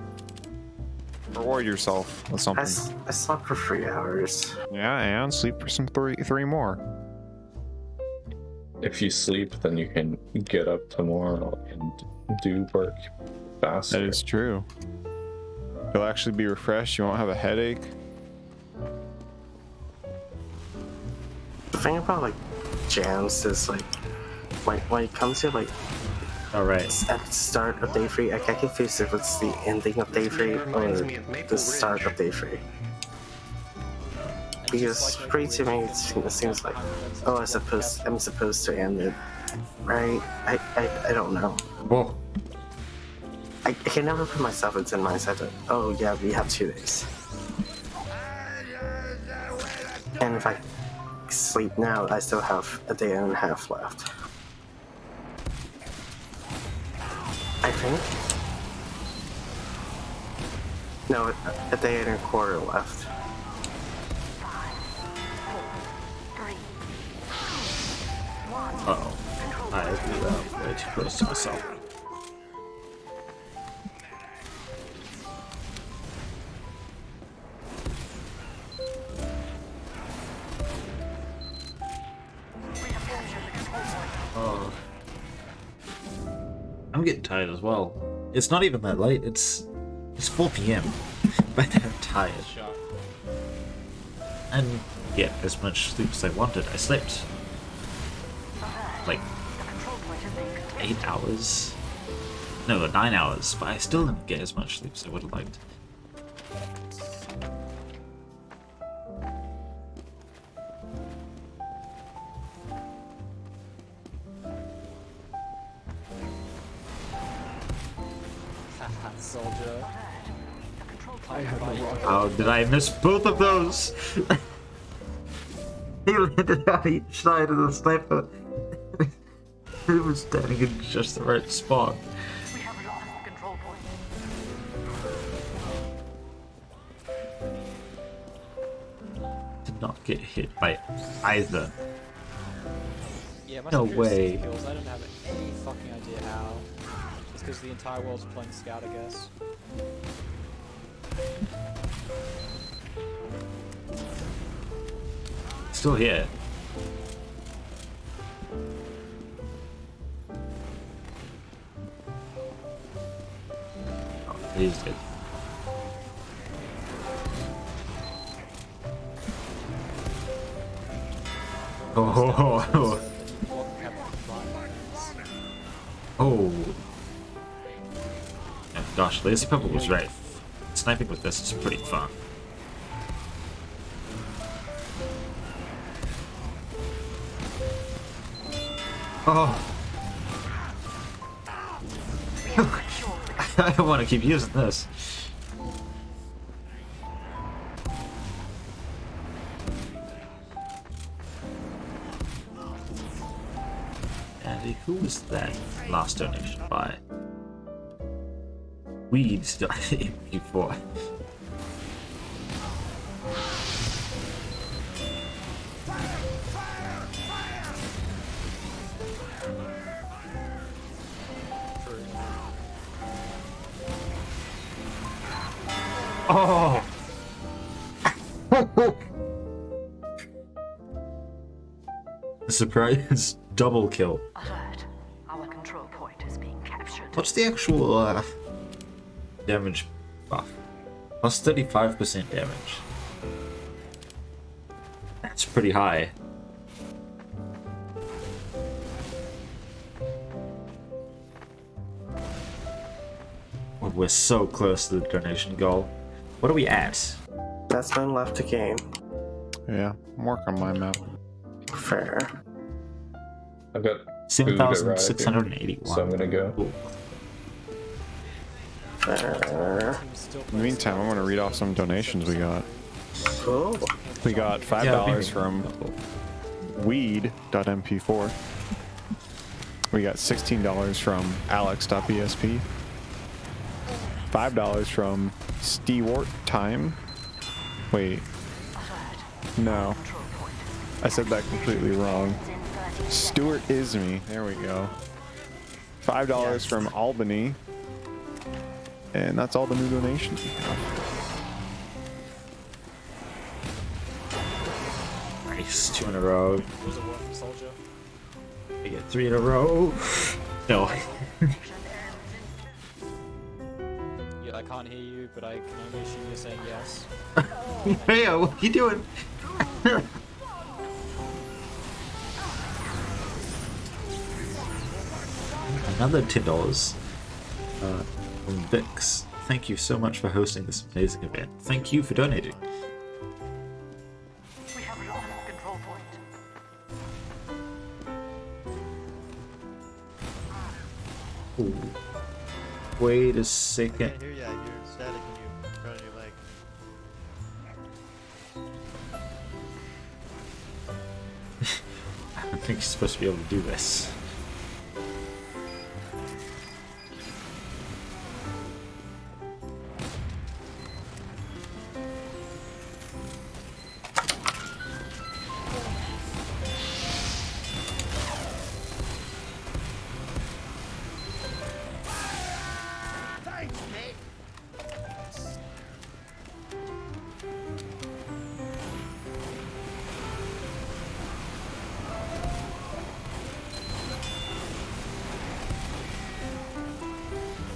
Speaker 3: Reward yourself with something.
Speaker 13: I slept for 3 hours.
Speaker 3: Yeah, and sleep for some three more.
Speaker 15: If you sleep, then you can get up tomorrow and do work faster.
Speaker 3: That is true. You'll actually be refreshed. You won't have a headache.
Speaker 13: The thing about like jams is like when it comes to like at the start of day 3, I get confused if it's the ending of day 3 or the start of day 3. Because 3 to me it seems like, oh, I'm supposed to end it, right? I don't know.
Speaker 1: Whoa.
Speaker 13: I can never put myself into the mindset that, oh yeah, we have 2 days. And if I sleep now, I still have a day and a half left. I think. No, a day and a quarter left.
Speaker 1: Uh-oh. I blew that way too close to myself. I'm getting tired as well. It's not even that late. It's 4 p.m. But I'm tired. And get as much sleep as I wanted. I slept like 8 hours. No, 9 hours. But I still didn't get as much sleep as I would have liked.
Speaker 19: Soldier.
Speaker 1: How did I miss both of those? He landed on each side of the sniper. He was standing in just the right spot. Did not get hit by either.
Speaker 19: Yeah,
Speaker 1: no way.
Speaker 19: Kills, I don't have any fucking idea how. It's because the entire world's playing Scout, I guess.
Speaker 1: Still here. Oh, he's dead. Oh. Oh. Yeah, gosh, Lazy Pepper was right. Sniping with this is pretty fun. Oh. I don't want to keep using this. And who was that last donation by? Weeds before. Oh! The surprise double kill.
Speaker 16: Alert. Our control point is being captured.
Speaker 1: What's the actual damage buff? Plus 35% damage. That's pretty high. Well, we're so close to the donation goal. What are we at?
Speaker 13: That's been left to game.
Speaker 3: Yeah, I'm working on my map.
Speaker 13: Fair.
Speaker 15: I've got
Speaker 1: 7,681.
Speaker 15: so I'm gonna go.
Speaker 1: Ooh.
Speaker 13: Fair.
Speaker 3: In the meantime, I'm gonna read off some donations we got.
Speaker 13: Cool.
Speaker 3: We got $5 from weed.mp4. We got $16 from alex.bsp. $5 from Stewart Time. Wait. No. I said that completely wrong. Stuart Isme. There we go. $5 from Albany. And that's all the new donations we have.
Speaker 1: Nice, 2 in a row.
Speaker 19: Was it worth, Soldier?
Speaker 1: We get 3 in a row. No.
Speaker 19: Yeah, I can't hear you, but I can only assume you're saying yes.
Speaker 1: Hey, what are you doing? Another $10 from Vix. Thank you so much for hosting this amazing event. Thank you for donating.
Speaker 16: We have lost control point.
Speaker 1: Ooh. Wait a second.
Speaker 19: I can't hear ya. You're static when you run on your leg.
Speaker 1: I don't think you're supposed to be able to do this.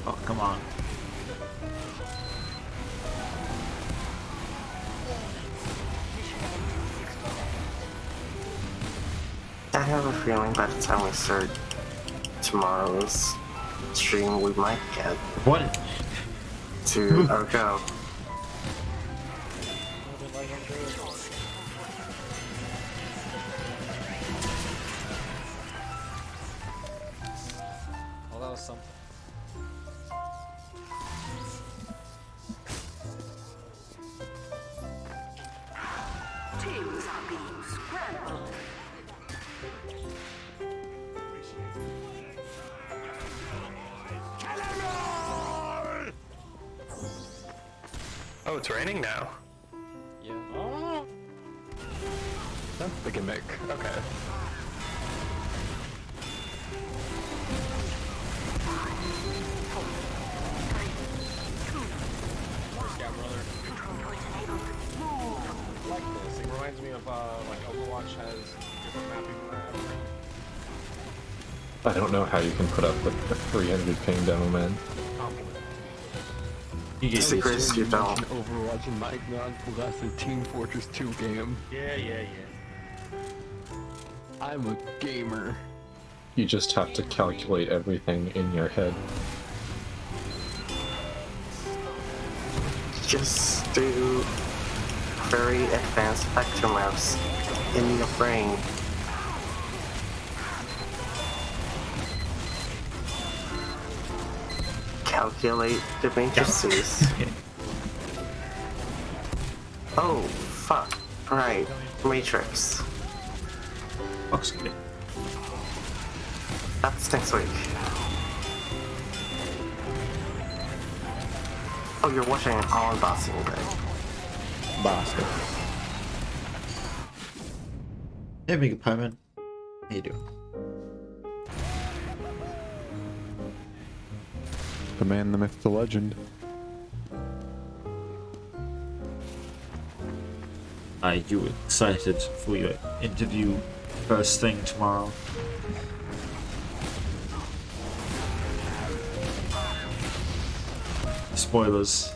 Speaker 1: Oh, come on.
Speaker 13: I have a feeling by the time we start tomorrow's stream, we might get
Speaker 1: what
Speaker 13: to our go.
Speaker 19: Oh, that was something.
Speaker 16: Teams are being scrambled.
Speaker 2: Oh, it's raining now.
Speaker 19: Yeah.
Speaker 2: That's the gimmick. Okay.
Speaker 19: I like this. It reminds me of like Overwatch has different mapping for everything.
Speaker 15: I don't know how you can put up with a 300 ping demo, man.
Speaker 1: You get
Speaker 13: Secrets you don't.
Speaker 19: Overwatch and Mike Nod plus a Team Fortress 2 game.
Speaker 20: Yeah.
Speaker 19: I'm a gamer.
Speaker 15: You just have to calculate everything in your head.
Speaker 13: Just do very advanced vector maps in your brain. Calculate the matrices. Oh, fuck. Right. Matrix.
Speaker 1: Okay.
Speaker 13: That's next week. Oh, you're watching Awan boxing, right?
Speaker 3: Boston.
Speaker 1: Hey, Big Pieman. How you doing?
Speaker 3: The man, the myth, the legend.
Speaker 1: Are you excited for your interview first thing tomorrow? Spoilers.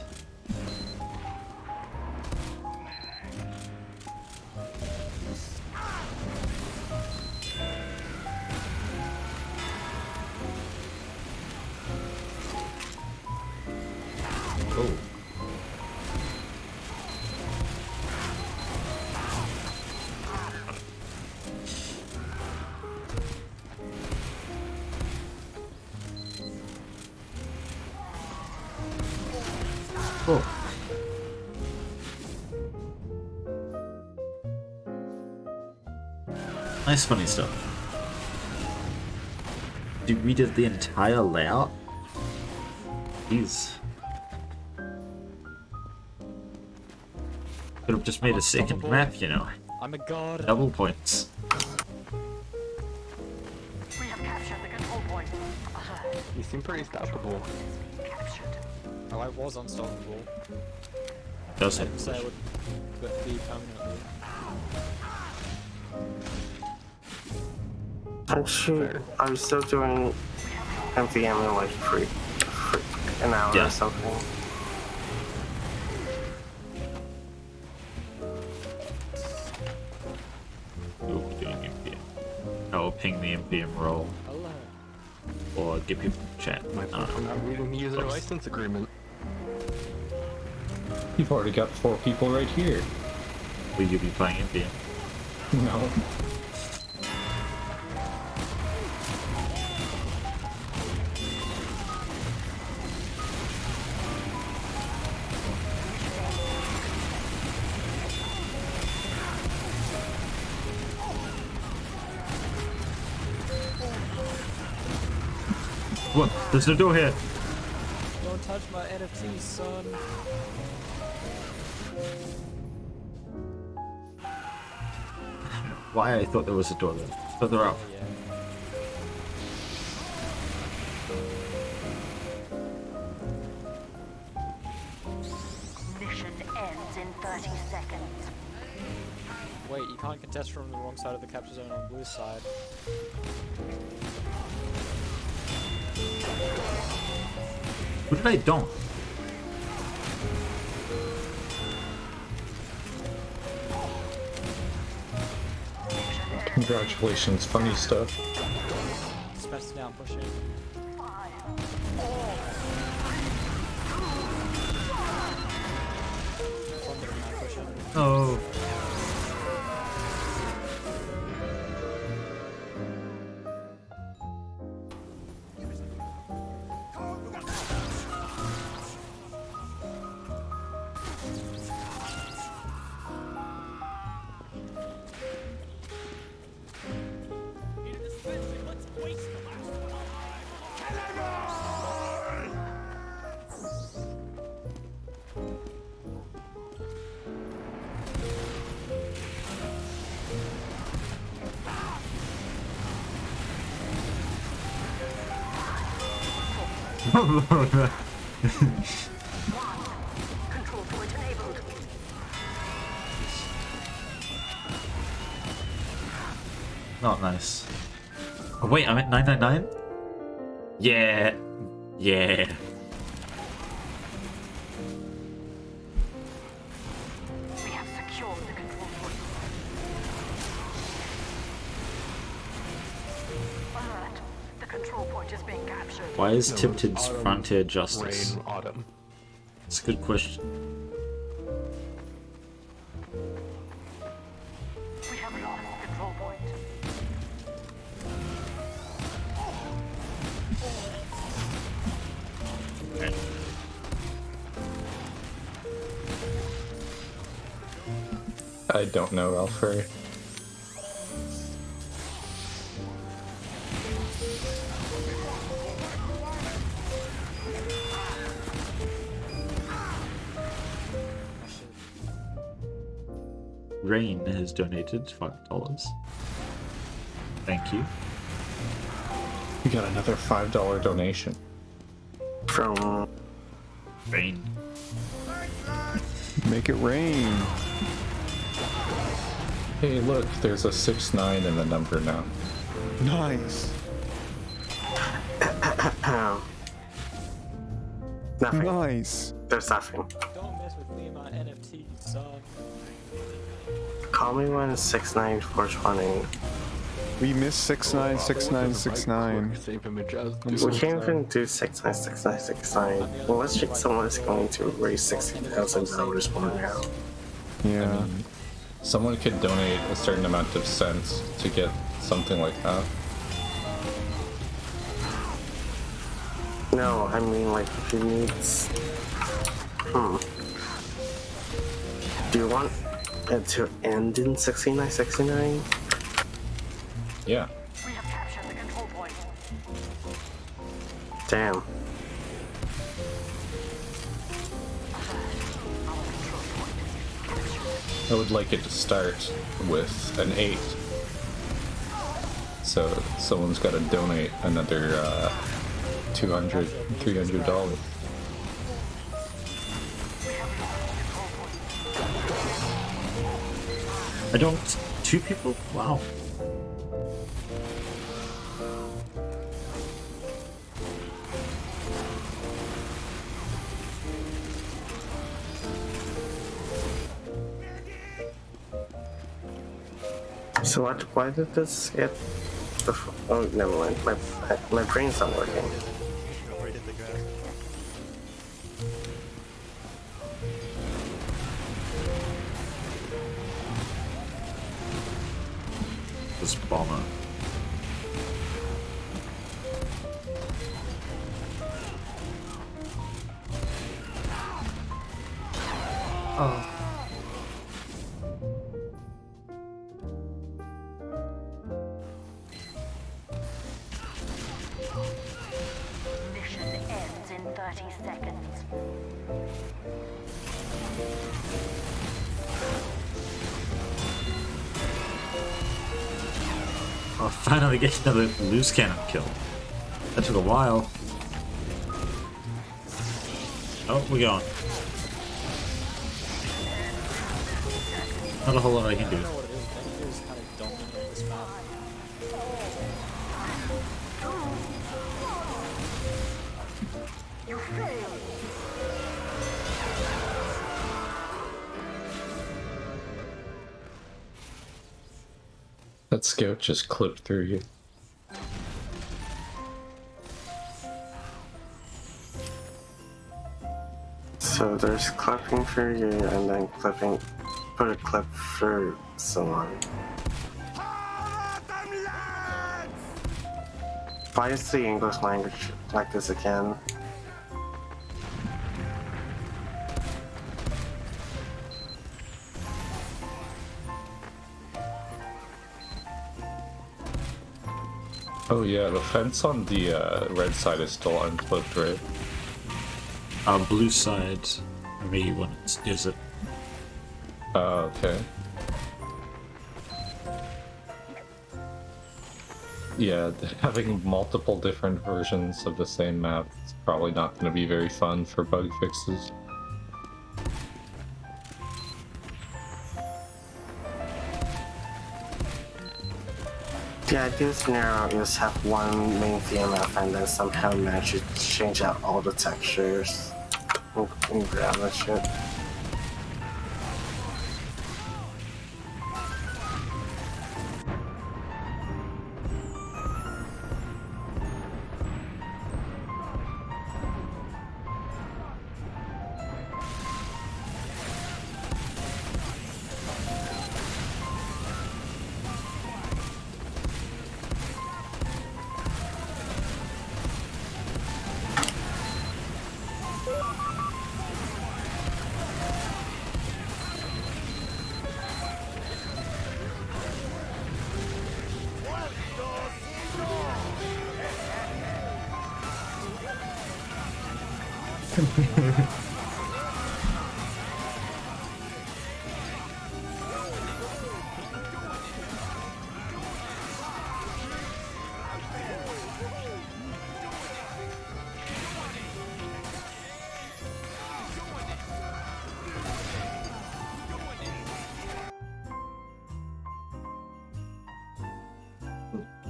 Speaker 1: Oh. Oh. Nice funny stuff. You redid the entire layout? Jeez. Could have just made a second map, you know.
Speaker 19: I'm a god.
Speaker 1: Double points.
Speaker 16: We have captured the control point.
Speaker 19: You seem pretty stoppable. Oh, I was unstoppable.
Speaker 1: Does
Speaker 19: I
Speaker 1: it?
Speaker 19: didn't say I would be permanently.
Speaker 13: Are you still doing MVM in like an hour or something?
Speaker 1: We'll be doing MPM. I will ping the MPM role. Or get people to chat.
Speaker 19: My fault for not reading the user license agreement.
Speaker 15: You've already got 4 people right here.
Speaker 1: Will you be playing MPM?
Speaker 15: No.
Speaker 1: What? There's no door here.
Speaker 19: Don't touch my NFTs, son.
Speaker 1: Why I thought there was a door there. But they're up.
Speaker 16: Mission ends in 30 seconds.
Speaker 19: Wait, you can't contest from the wrong side of the capture zone on blue side.
Speaker 1: Who did I don't?
Speaker 15: Congratulations, funny stuff.
Speaker 19: Smash down, pushing.
Speaker 1: Oh.
Speaker 16: Control point enabled.
Speaker 1: Not nice. Oh wait, I'm at 999? Yeah. Yeah.
Speaker 16: We have secured the control point. Alert. The control point is being captured.
Speaker 1: Why is Tipted's Frontier Justice?
Speaker 2: Rain, autumn.
Speaker 1: It's a good question.
Speaker 16: We have lost the control point.
Speaker 15: I don't know, Alfred.
Speaker 1: Rain has donated $5. Thank you.
Speaker 15: We got another $5 donation.
Speaker 13: From
Speaker 1: Rain.
Speaker 3: Make it rain.
Speaker 15: Hey, look, there's a 6-9 in the number now.
Speaker 3: Nice.
Speaker 13: Nothing.
Speaker 3: Nice.
Speaker 13: There's nothing.
Speaker 19: Don't mess with me, my NFT suck.
Speaker 13: Call me when it's 69420.
Speaker 3: We missed 696969.
Speaker 13: We can't even do 696969 unless someone is going to raise $60,000 more now.
Speaker 3: Yeah.
Speaker 15: Someone could donate a certain amount of cents to get something like that.
Speaker 13: No, I mean like if you need. Do you want it to end in 6969?
Speaker 15: Yeah.
Speaker 16: We have captured the control point.
Speaker 13: Damn.
Speaker 15: I would like it to start with an 8. So someone's got to donate another $200, $300.
Speaker 1: I don't. 2 people? Wow.
Speaker 13: So what? Why did this get? Oh, never mind. My brain's not working.
Speaker 1: This bomber.
Speaker 12: Oh.
Speaker 16: Mission ends in 30 seconds.
Speaker 1: I'll finally get another loose cannon kill. That took a while. Oh, we're going. Not a whole lot I can do.
Speaker 16: You fail.
Speaker 15: That scout just clipped through you.
Speaker 13: So there's clipping for you, and then clipping, put a clip for someone. Why is the English language like this again?
Speaker 15: Oh yeah, the fence on the red side is still unclipped, right?
Speaker 1: Blue side, maybe when is it?
Speaker 15: Okay. Yeah, having multiple different versions of the same map is probably not going to be very fun for bug fixes.
Speaker 13: The ideal scenario is have one main VMF and then somehow manage to change out all the textures and grab that shit.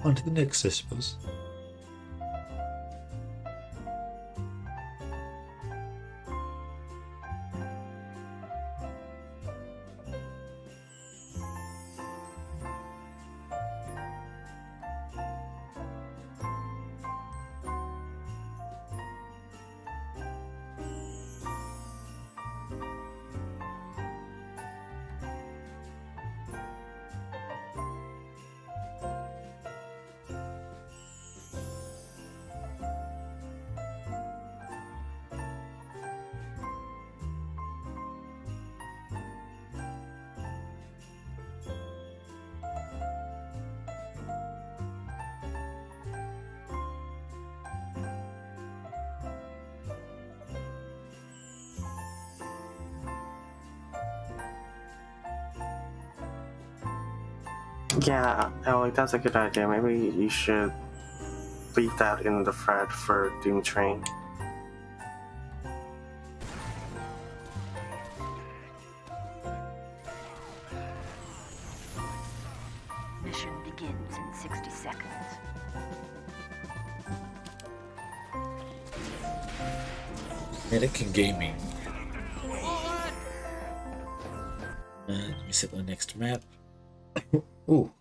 Speaker 1: On to the next, I suppose.
Speaker 13: Yeah, Aulli, that's a good idea. Maybe you should leave that in the thread for Doom Train.
Speaker 16: Mission begins in 60 seconds.
Speaker 1: Medic and gaming. Let me set the next map. Ooh.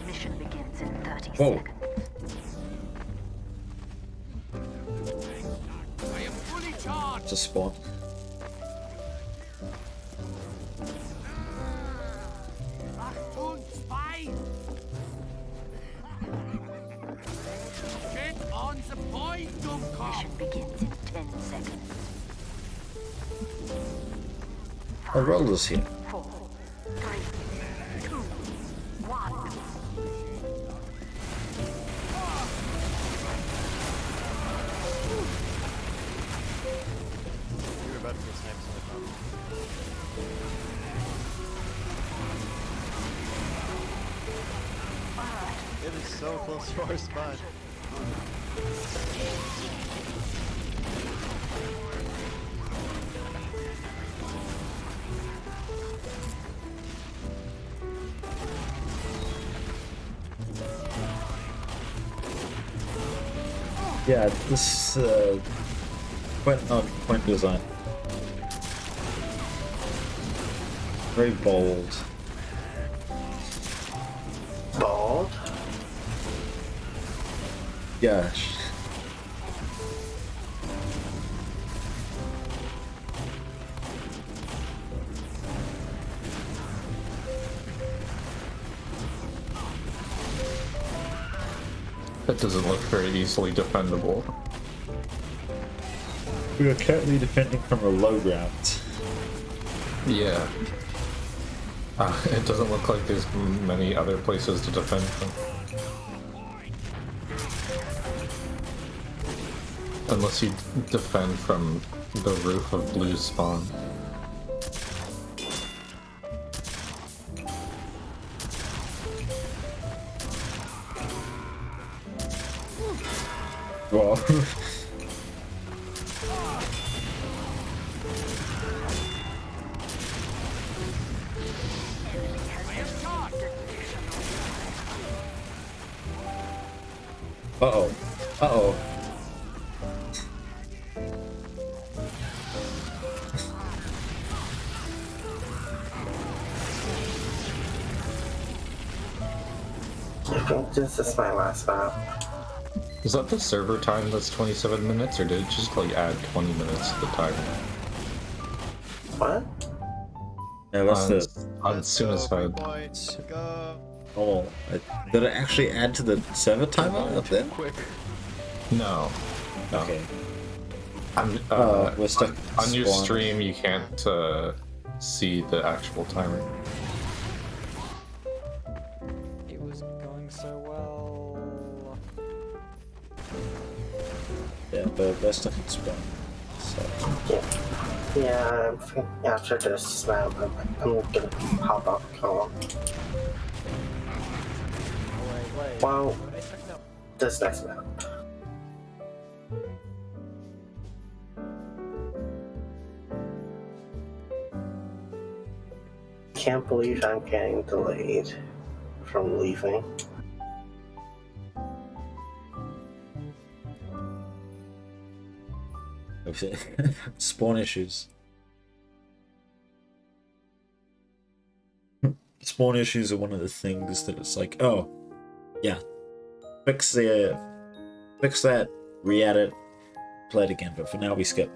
Speaker 16: Mission begins in 30
Speaker 1: Whoa.
Speaker 16: seconds.
Speaker 1: It's a spawn.
Speaker 16: Mission begins in 10 seconds.
Speaker 1: A roller's here.
Speaker 16: 4, 3, 2, 1.
Speaker 19: You're about to get sniped on the top. It is so close to our spot.
Speaker 1: Yeah, this quite on point design. Very bold.
Speaker 13: Bold?
Speaker 1: Gosh.
Speaker 15: That doesn't look very easily defendable.
Speaker 1: We are currently defending from a low ground.
Speaker 15: Yeah. It doesn't look like there's many other places to defend from. Unless you defend from the roof of Blue's spawn.
Speaker 1: Well. Uh-oh. Uh-oh.
Speaker 13: I think this is my last map.
Speaker 15: Is that the server time that's 27 minutes, or did it just like add 20 minutes to the timer?
Speaker 13: What?
Speaker 1: Yeah, that's
Speaker 15: on Suna's side.
Speaker 1: Oh, did it actually add to the server timer up there?
Speaker 15: No. No.
Speaker 1: Okay.
Speaker 15: We're
Speaker 1: stuck
Speaker 15: on your
Speaker 1: spawn.
Speaker 15: stream, you can't see the actual timer.
Speaker 19: It was going so well.
Speaker 1: Yeah, but they're stuck in spawn. So.
Speaker 13: Yeah, after this map, I'm gonna hop off the call. Well, this next map. Can't believe I'm getting delayed from leaving.
Speaker 1: Spawn issues. Spawn issues are one of the things that it's like, oh, yeah, fix that, re-add it, play it again. But for now, we skip.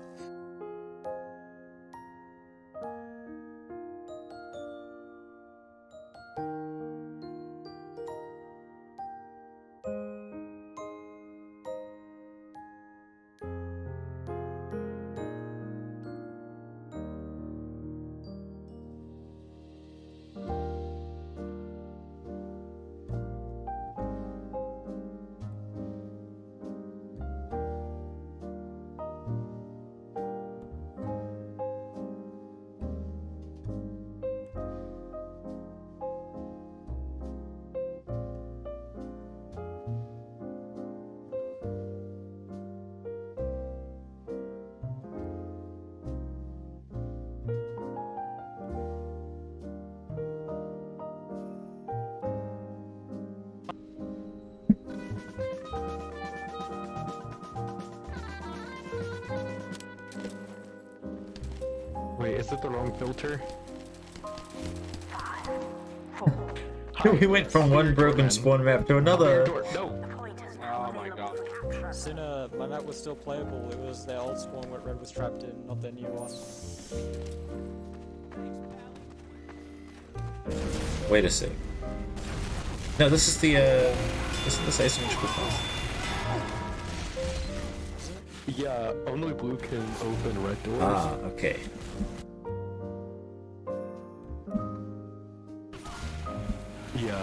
Speaker 19: Wait, is it the wrong filter?
Speaker 1: We went from one broken spawn map to another.
Speaker 19: No! Oh my god. Suna, my map was still playable. It was the old spawn where red was trapped in, not the new one.
Speaker 1: Wait a sec. No, this is the isn't this asymmetrical path?
Speaker 19: Yeah, only blue can open red doors.
Speaker 1: Ah, okay.
Speaker 19: Yeah,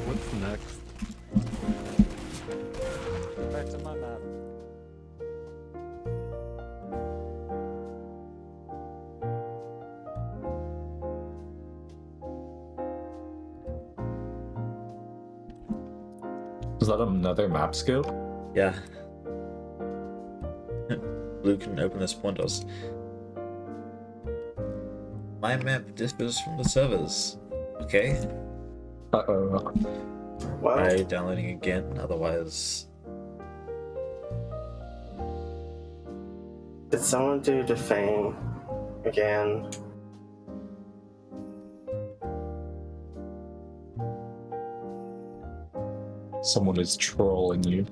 Speaker 19: what's next? Back to my map.
Speaker 15: Is that another map skill?
Speaker 1: Yeah. Blue can open the spawn doors. My map differs from the servers. Okay.
Speaker 15: Uh-oh.
Speaker 1: Try downloading again, otherwise...
Speaker 13: Did someone do defame again?
Speaker 15: Someone is trolling you.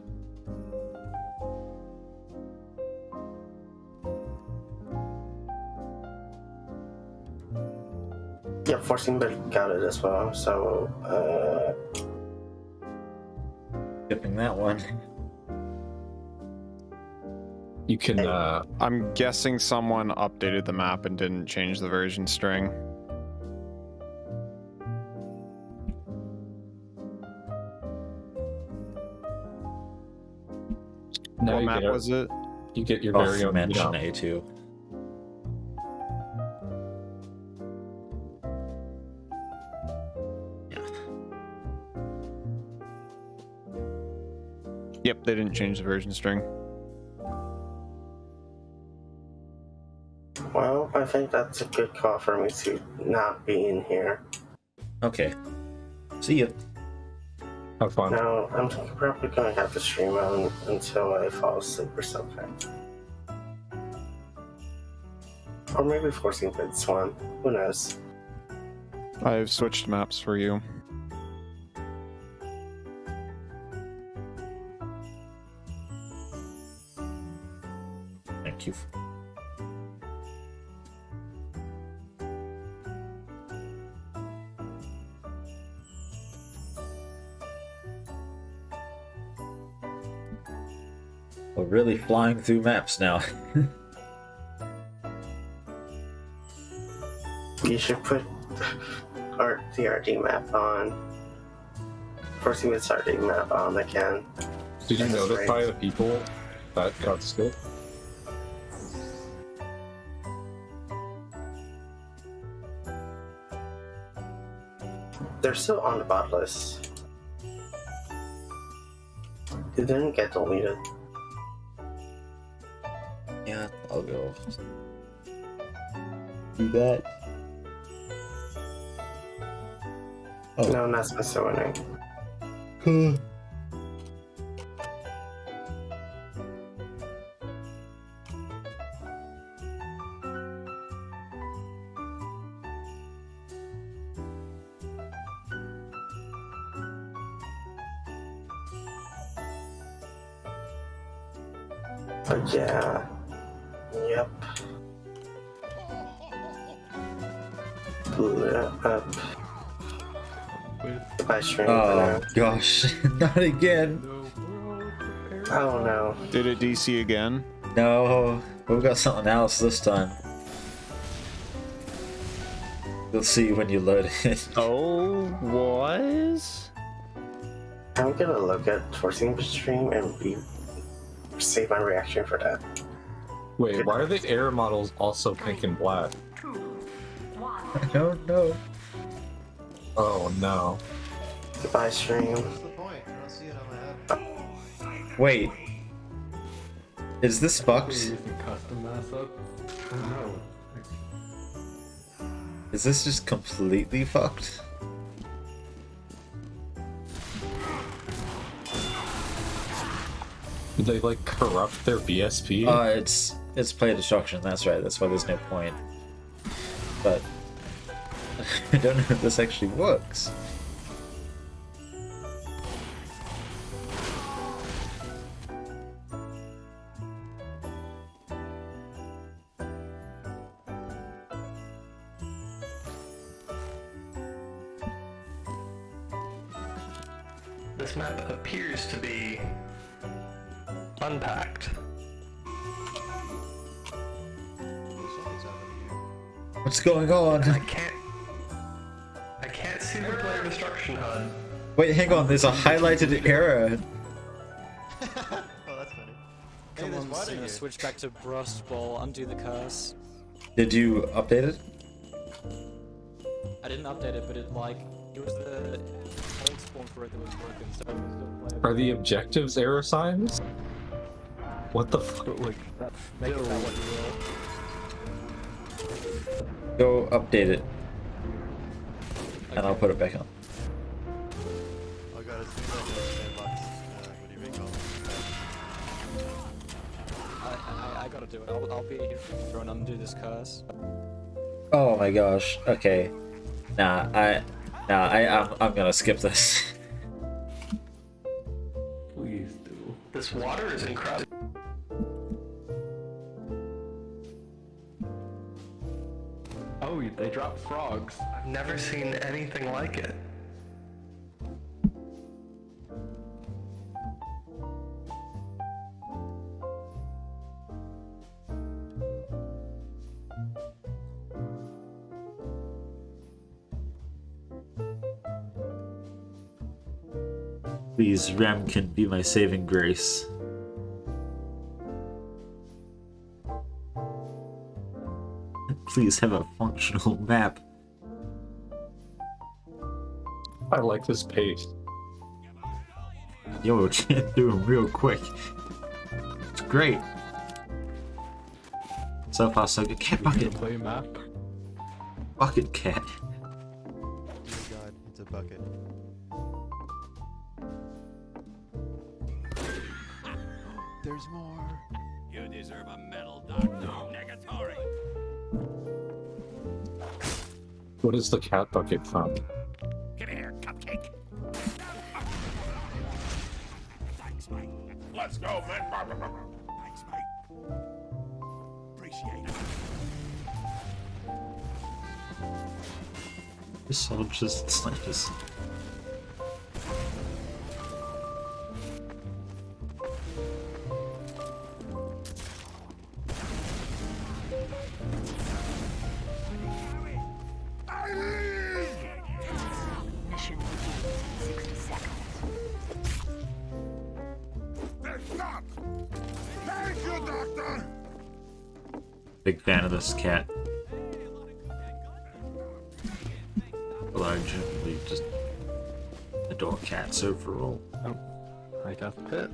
Speaker 13: Yeah, forcing but got it as well, so
Speaker 1: skipping that one.
Speaker 15: You can
Speaker 3: I'm guessing someone updated the map and didn't change the version string.
Speaker 15: Now
Speaker 3: what
Speaker 15: you
Speaker 3: map
Speaker 15: get
Speaker 3: was it?
Speaker 15: You get your
Speaker 1: Off
Speaker 15: very own
Speaker 1: mention
Speaker 15: meetup.
Speaker 1: A2.
Speaker 3: Yep, they didn't change the version string.
Speaker 13: well, I think that's a good call for me to not be in here.
Speaker 1: Okay. See ya.
Speaker 15: Have fun.
Speaker 13: No, I'm probably going to have to stream on until I fall asleep or something. Or maybe forcing bids one. Who knows?
Speaker 3: I've switched maps for you.
Speaker 1: Thank you. We're really flying through maps now.
Speaker 13: You should put the RD map on. Forcing bids RD map on again.
Speaker 15: Did you
Speaker 13: That's
Speaker 15: notify
Speaker 13: great.
Speaker 15: the people that got skipped?
Speaker 13: They're still on the bot list. They didn't get deleted.
Speaker 1: Yeah, I'll go do that. Oh.
Speaker 13: No, not Spencer winning. But yeah. Yep. Blew it up. By stream.
Speaker 1: Oh gosh, not again.
Speaker 13: Oh no.
Speaker 3: Did it DC again?
Speaker 1: No, we've got something else this time. You'll see when you load it.
Speaker 3: Oh, was?
Speaker 13: I'm gonna look at forcing the stream and save my reaction for that.
Speaker 15: Wait, why are the error models also pink and black?
Speaker 1: I don't know.
Speaker 15: Oh no.
Speaker 13: Goodbye, stream.
Speaker 1: Wait. Is this fucked? Is this just completely fucked?
Speaker 15: Did they like corrupt their BSP?
Speaker 1: It's play destruction, that's right, that's why there's no point. But I don't know if this actually works.
Speaker 19: This map appears to be unpacked.
Speaker 1: What's going on?
Speaker 19: I can't see the player destruction HUD.
Speaker 1: Wait, hang on, there's a highlighted error.
Speaker 19: Oh, that's funny.
Speaker 21: Come on, Suna, switch back to Brust Ball, undo the curse.
Speaker 1: Did you update it?
Speaker 21: I didn't update it, but it was the old spawn for it that was broken, so it was still playable.
Speaker 15: Are the objectives error signs? What the fuck?
Speaker 21: Make it that what you
Speaker 1: Go
Speaker 21: will.
Speaker 1: update it. And I'll put it back on.
Speaker 19: Oh god, it's been like 10 bucks. What do you mean,
Speaker 21: gotta do it. I'll be here and undo this curse.
Speaker 1: Oh my gosh. Okay. I'm gonna skip this.
Speaker 6: Please do. This water is incredible. Oh, they drop frogs. I've never seen anything like it.
Speaker 1: Please, Ram can be my saving grace. Please have a functional map.
Speaker 15: I like this pace.
Speaker 1: Yo, can't do them real quick. It's great. So far, so good. Cat bucket.
Speaker 15: Play map.
Speaker 1: Bucket cat.
Speaker 22: Oh god, it's a bucket. There's more.
Speaker 23: You deserve a medal, Doctor. Negatory.
Speaker 15: What is the cat bucket from?
Speaker 23: Get here, cupcake. Thanks, mate. Let's go, man. Thanks, mate. Appreciate it.
Speaker 1: This soldiers and snipers.
Speaker 16: Mission begins in 60 seconds.
Speaker 23: Thank you, Doctor.
Speaker 1: Big fan of this cat. Although I generally just adore cats overall.
Speaker 8: Oh, I got the pit.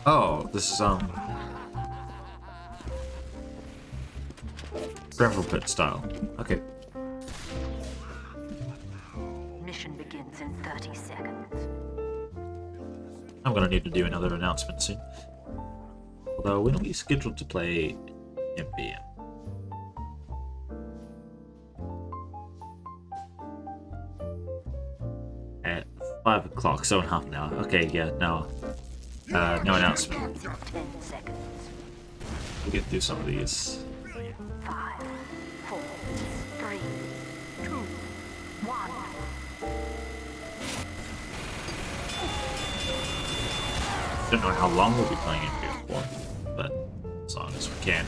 Speaker 1: Oh, this is gravel pit style. Okay.
Speaker 16: Mission begins in 30 seconds.
Speaker 1: I'm gonna need to do another announcement soon. Although when are we scheduled to play MBM? At 5 o'clock, so in half an hour. Okay, yeah, no. No announcement.
Speaker 16: 10 seconds.
Speaker 1: We'll get through some of these.
Speaker 16: 5, 4, 3, 2, 1.
Speaker 1: Don't know how long we'll be playing MBM for, but as long as we can.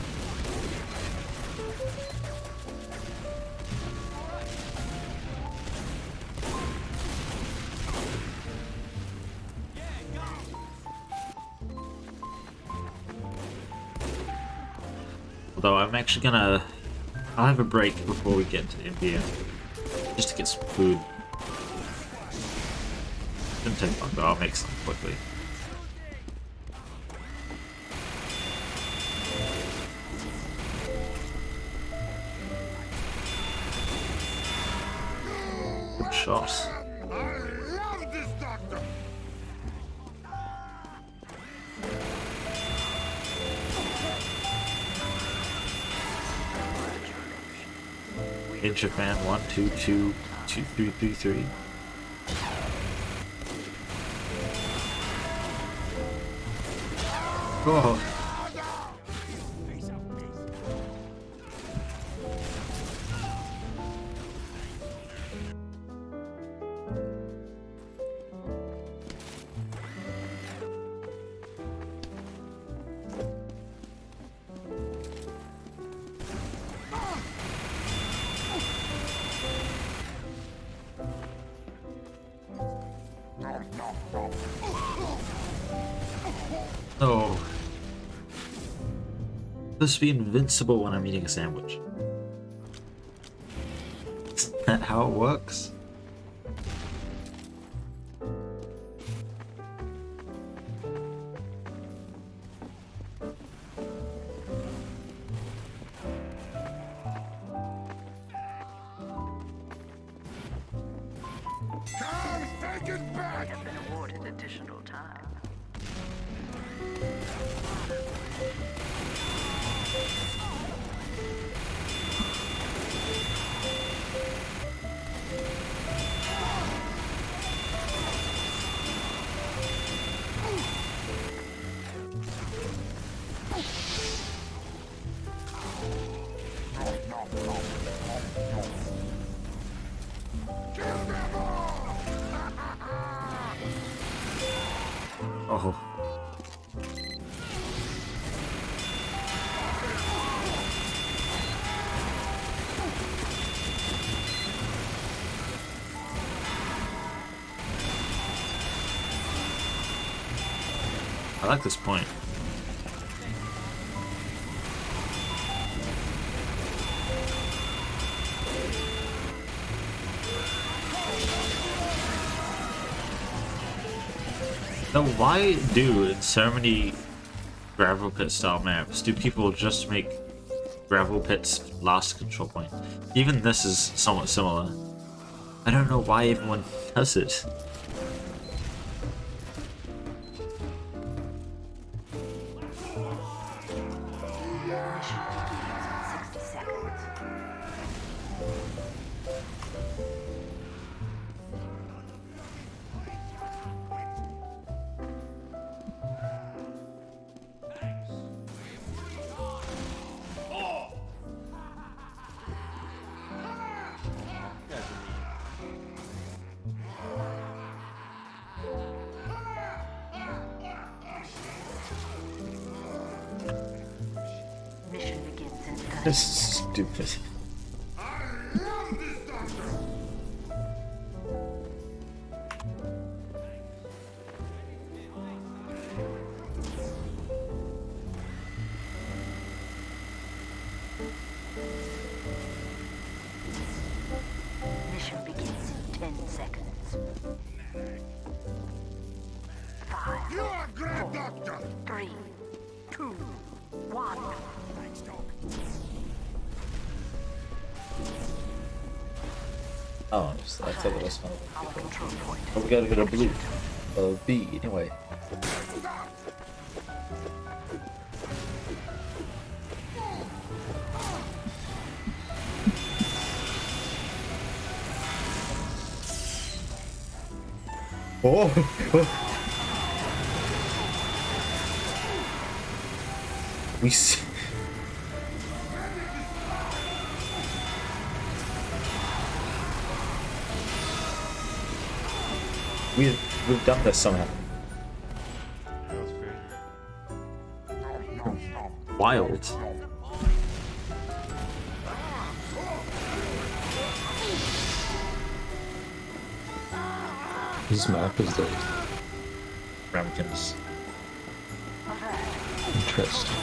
Speaker 1: Although I'm actually gonna... I'll have a break before we get to MBM. Just to get some food. Shouldn't take long, but I'll make some quickly. Good shot. In Japan, 1, 2, 2, 2, 3, 3, 3. Oh. Oh. Supposed to be invincible when I'm eating a sandwich. Isn't that how it works?
Speaker 16: Have been awarded additional time.
Speaker 1: I like this point. So why do in so many gravel pit style maps do people just make gravel pits last control point? Even this is somewhat similar. I don't know why everyone does it. This is stupid.
Speaker 16: Mission begins in 10 seconds. 5,
Speaker 23: You are great, Doctor!
Speaker 16: 3, 2, 1.
Speaker 23: Thanks, Doc.
Speaker 4: Oh, I thought it was fine. Oh, we gotta get a blue. B, anyway. Oh! We see. We've done this somehow.
Speaker 1: Wild.
Speaker 15: This map is like
Speaker 1: Ramkins.
Speaker 15: Interesting.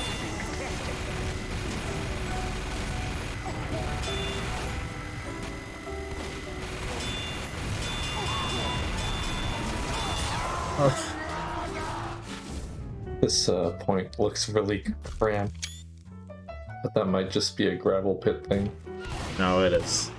Speaker 15: This point looks really cramped, but that might just be a gravel pit thing.
Speaker 1: No, it is.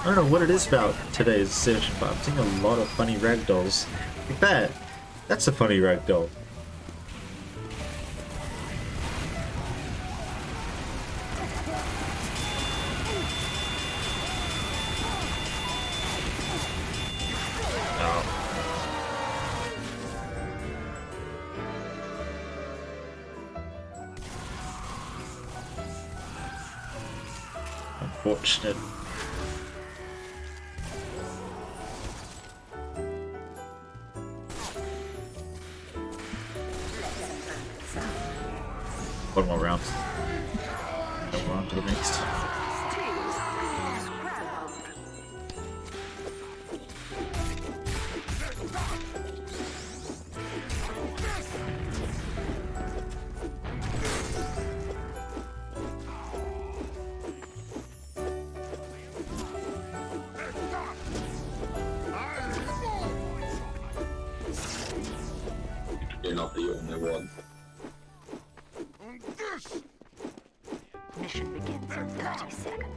Speaker 1: I don't know what it is about today's session, but I'm seeing a lot of funny ragdolls. Like that. That's a funny ragdoll. Unfortunate. One more round. Then we're on to the next.
Speaker 15: You're not the only one.
Speaker 16: Mission begins in 30 seconds.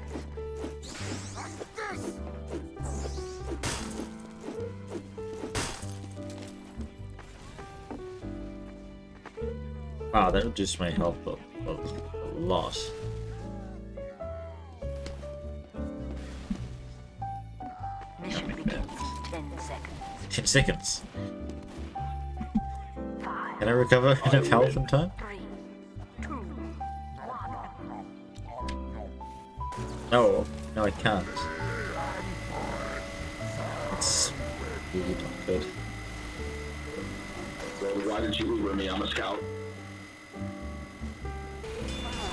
Speaker 1: Wow, that reduced my health a lot.
Speaker 16: Mission begins in 10 seconds.
Speaker 1: 10 seconds. Can I recover enough health in time?
Speaker 16: 3, 2, 1.
Speaker 1: No, no, I can't. It's really not good.
Speaker 5: Well, why did you Uber me? I'm a scout.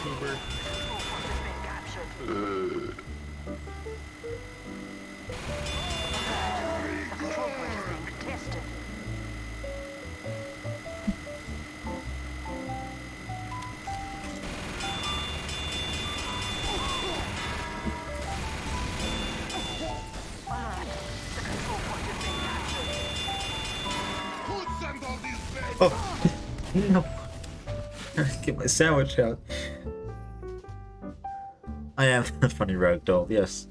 Speaker 8: Uber.
Speaker 16: The control point is being contested. Alert. The control point is being captured.
Speaker 23: Who sent all these babes?
Speaker 1: Oh, no. Get my sandwich out. I am a funny rogue doll, yes.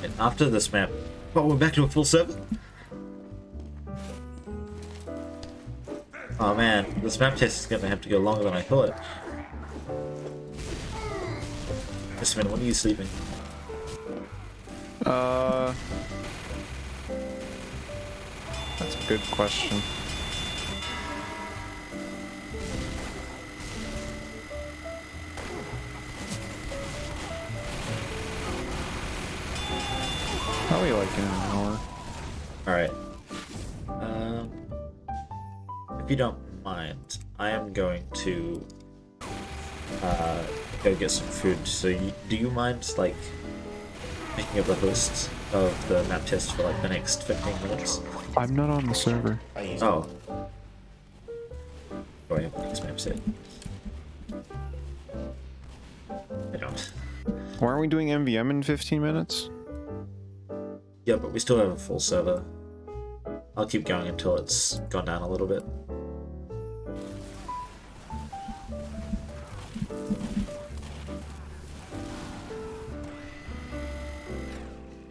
Speaker 1: And after this map, well, we're back to a full server? Oh man, this map test is gonna have to go longer than I thought. Xbmann, when are you sleeping?
Speaker 3: That's a good question. Probably like in an hour.
Speaker 1: Alright. If you don't mind, I am going to go get some food. So do you mind like making up the host of the map test for like the next 15 minutes?
Speaker 3: I'm not on the server.
Speaker 1: Oh. Do I have the next map set? I don't.
Speaker 3: Why aren't we doing MVM in 15 minutes?
Speaker 1: Yeah, but we still have a full server. I'll keep going until it's gone down a little bit.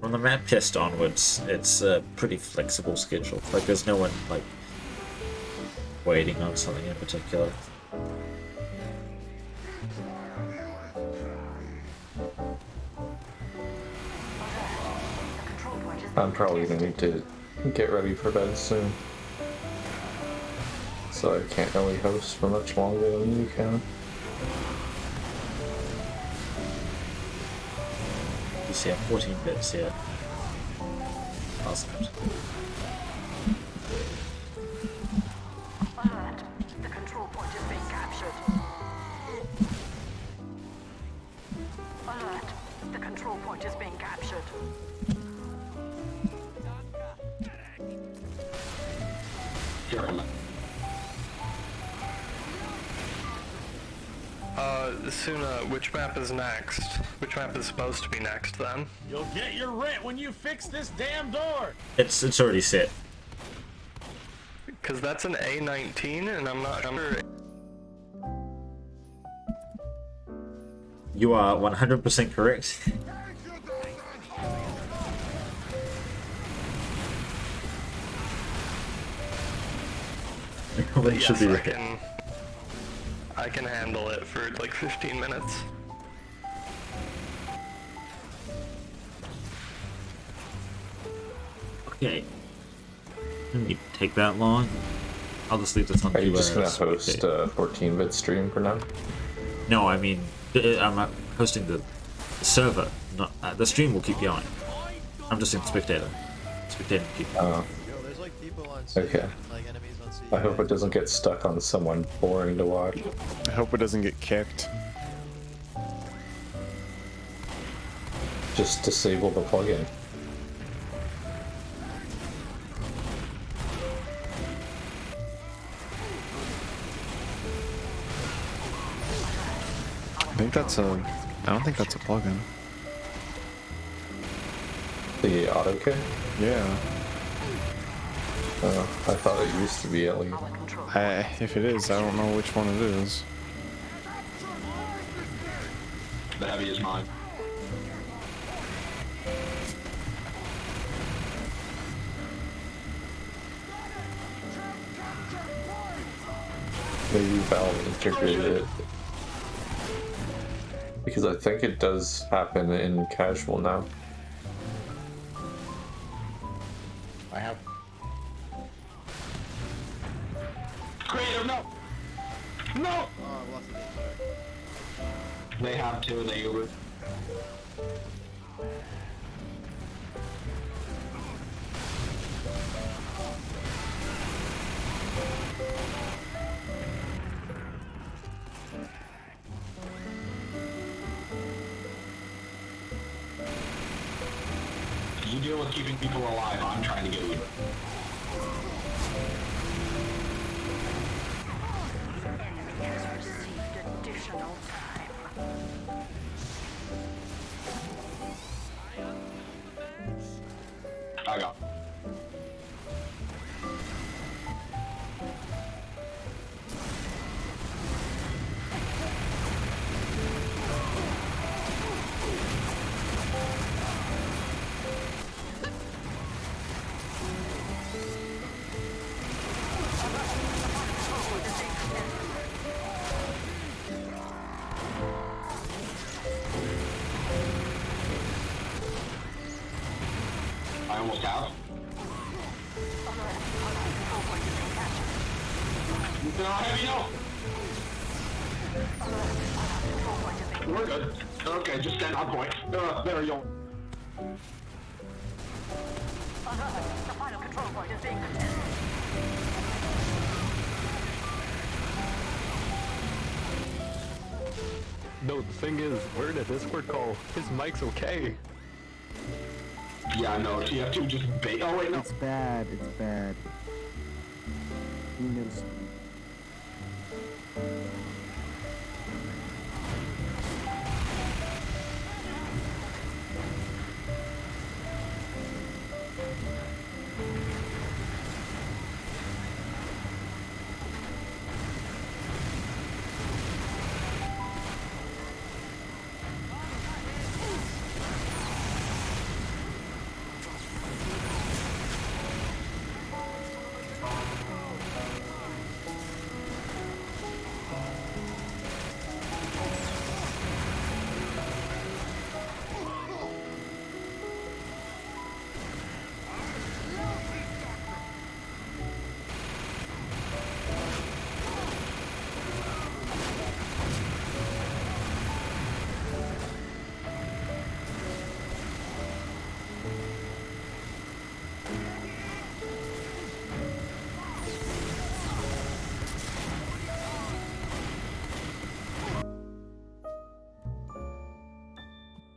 Speaker 1: From the map test onwards, it's a pretty flexible schedule. Like, there's no one, like, waiting on something in particular.
Speaker 15: I'm probably gonna need to get ready for bed soon. So I can't really host for much longer than you can.
Speaker 1: You see, I have 14 bits here. Awesome.
Speaker 16: Alert. The control point is being captured. Alert. The control point is being captured.
Speaker 6: Suna, which map is next? Which map is supposed to be next then?
Speaker 7: You'll get your rent when you fix this damn door.
Speaker 1: It's already set.
Speaker 6: Because that's an A19 and I'm not sure.
Speaker 1: You are 100% correct.
Speaker 6: But
Speaker 1: It should
Speaker 6: yes,
Speaker 1: be
Speaker 6: I
Speaker 1: right.
Speaker 6: I can handle it for like 15 minutes.
Speaker 1: Okay. Didn't need to take that long. I'll just leave this on.
Speaker 15: Are you just gonna host a 14-bit stream for now?
Speaker 1: No, I mean, I'm hosting the server. Not the stream will keep going. I'm just in spectator. Spectating people.
Speaker 15: Oh. Okay. I hope it doesn't get stuck on someone boring to watch.
Speaker 3: I hope it doesn't get kicked.
Speaker 15: Just disable the plugin.
Speaker 3: I think that's a... I don't think that's a plugin.
Speaker 15: The auto kick?
Speaker 3: Yeah.
Speaker 15: I thought it used to be at least.
Speaker 3: If it is, I don't know which one it is.
Speaker 5: The heavy is mine.
Speaker 15: maybe Valve integrated it. Because I think it does happen in casual now.
Speaker 10: I have.
Speaker 5: Creative, no! No! They have to, they Uber. You deal with keeping people alive, I'm trying to get Uber.
Speaker 16: Additional time.
Speaker 5: I got. I almost have. No, heavy, no! We're good. Okay, just stand on point. There you go.
Speaker 16: The final control point is being contested.
Speaker 18: No, the thing is, we're in a Discord call. His mic's okay.
Speaker 5: Yeah, no, TF2 just bait. Oh, wait, no.
Speaker 9: It's bad, it's bad. Who knows?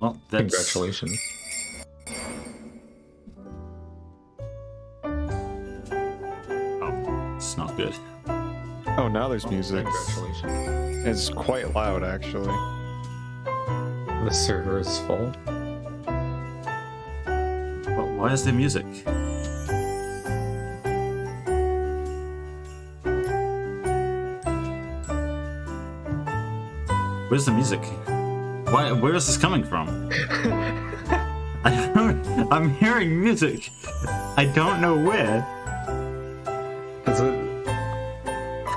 Speaker 1: Well, that's...
Speaker 15: Congratulations.
Speaker 1: Oh, it's not good.
Speaker 3: Oh, now there's music.
Speaker 15: Congratulations.
Speaker 3: It's quite loud, actually.
Speaker 15: The server is full.
Speaker 1: But why is there music? Where's the music? Why? Where is this coming from? I'm hearing music. I don't know where.
Speaker 15: Is it?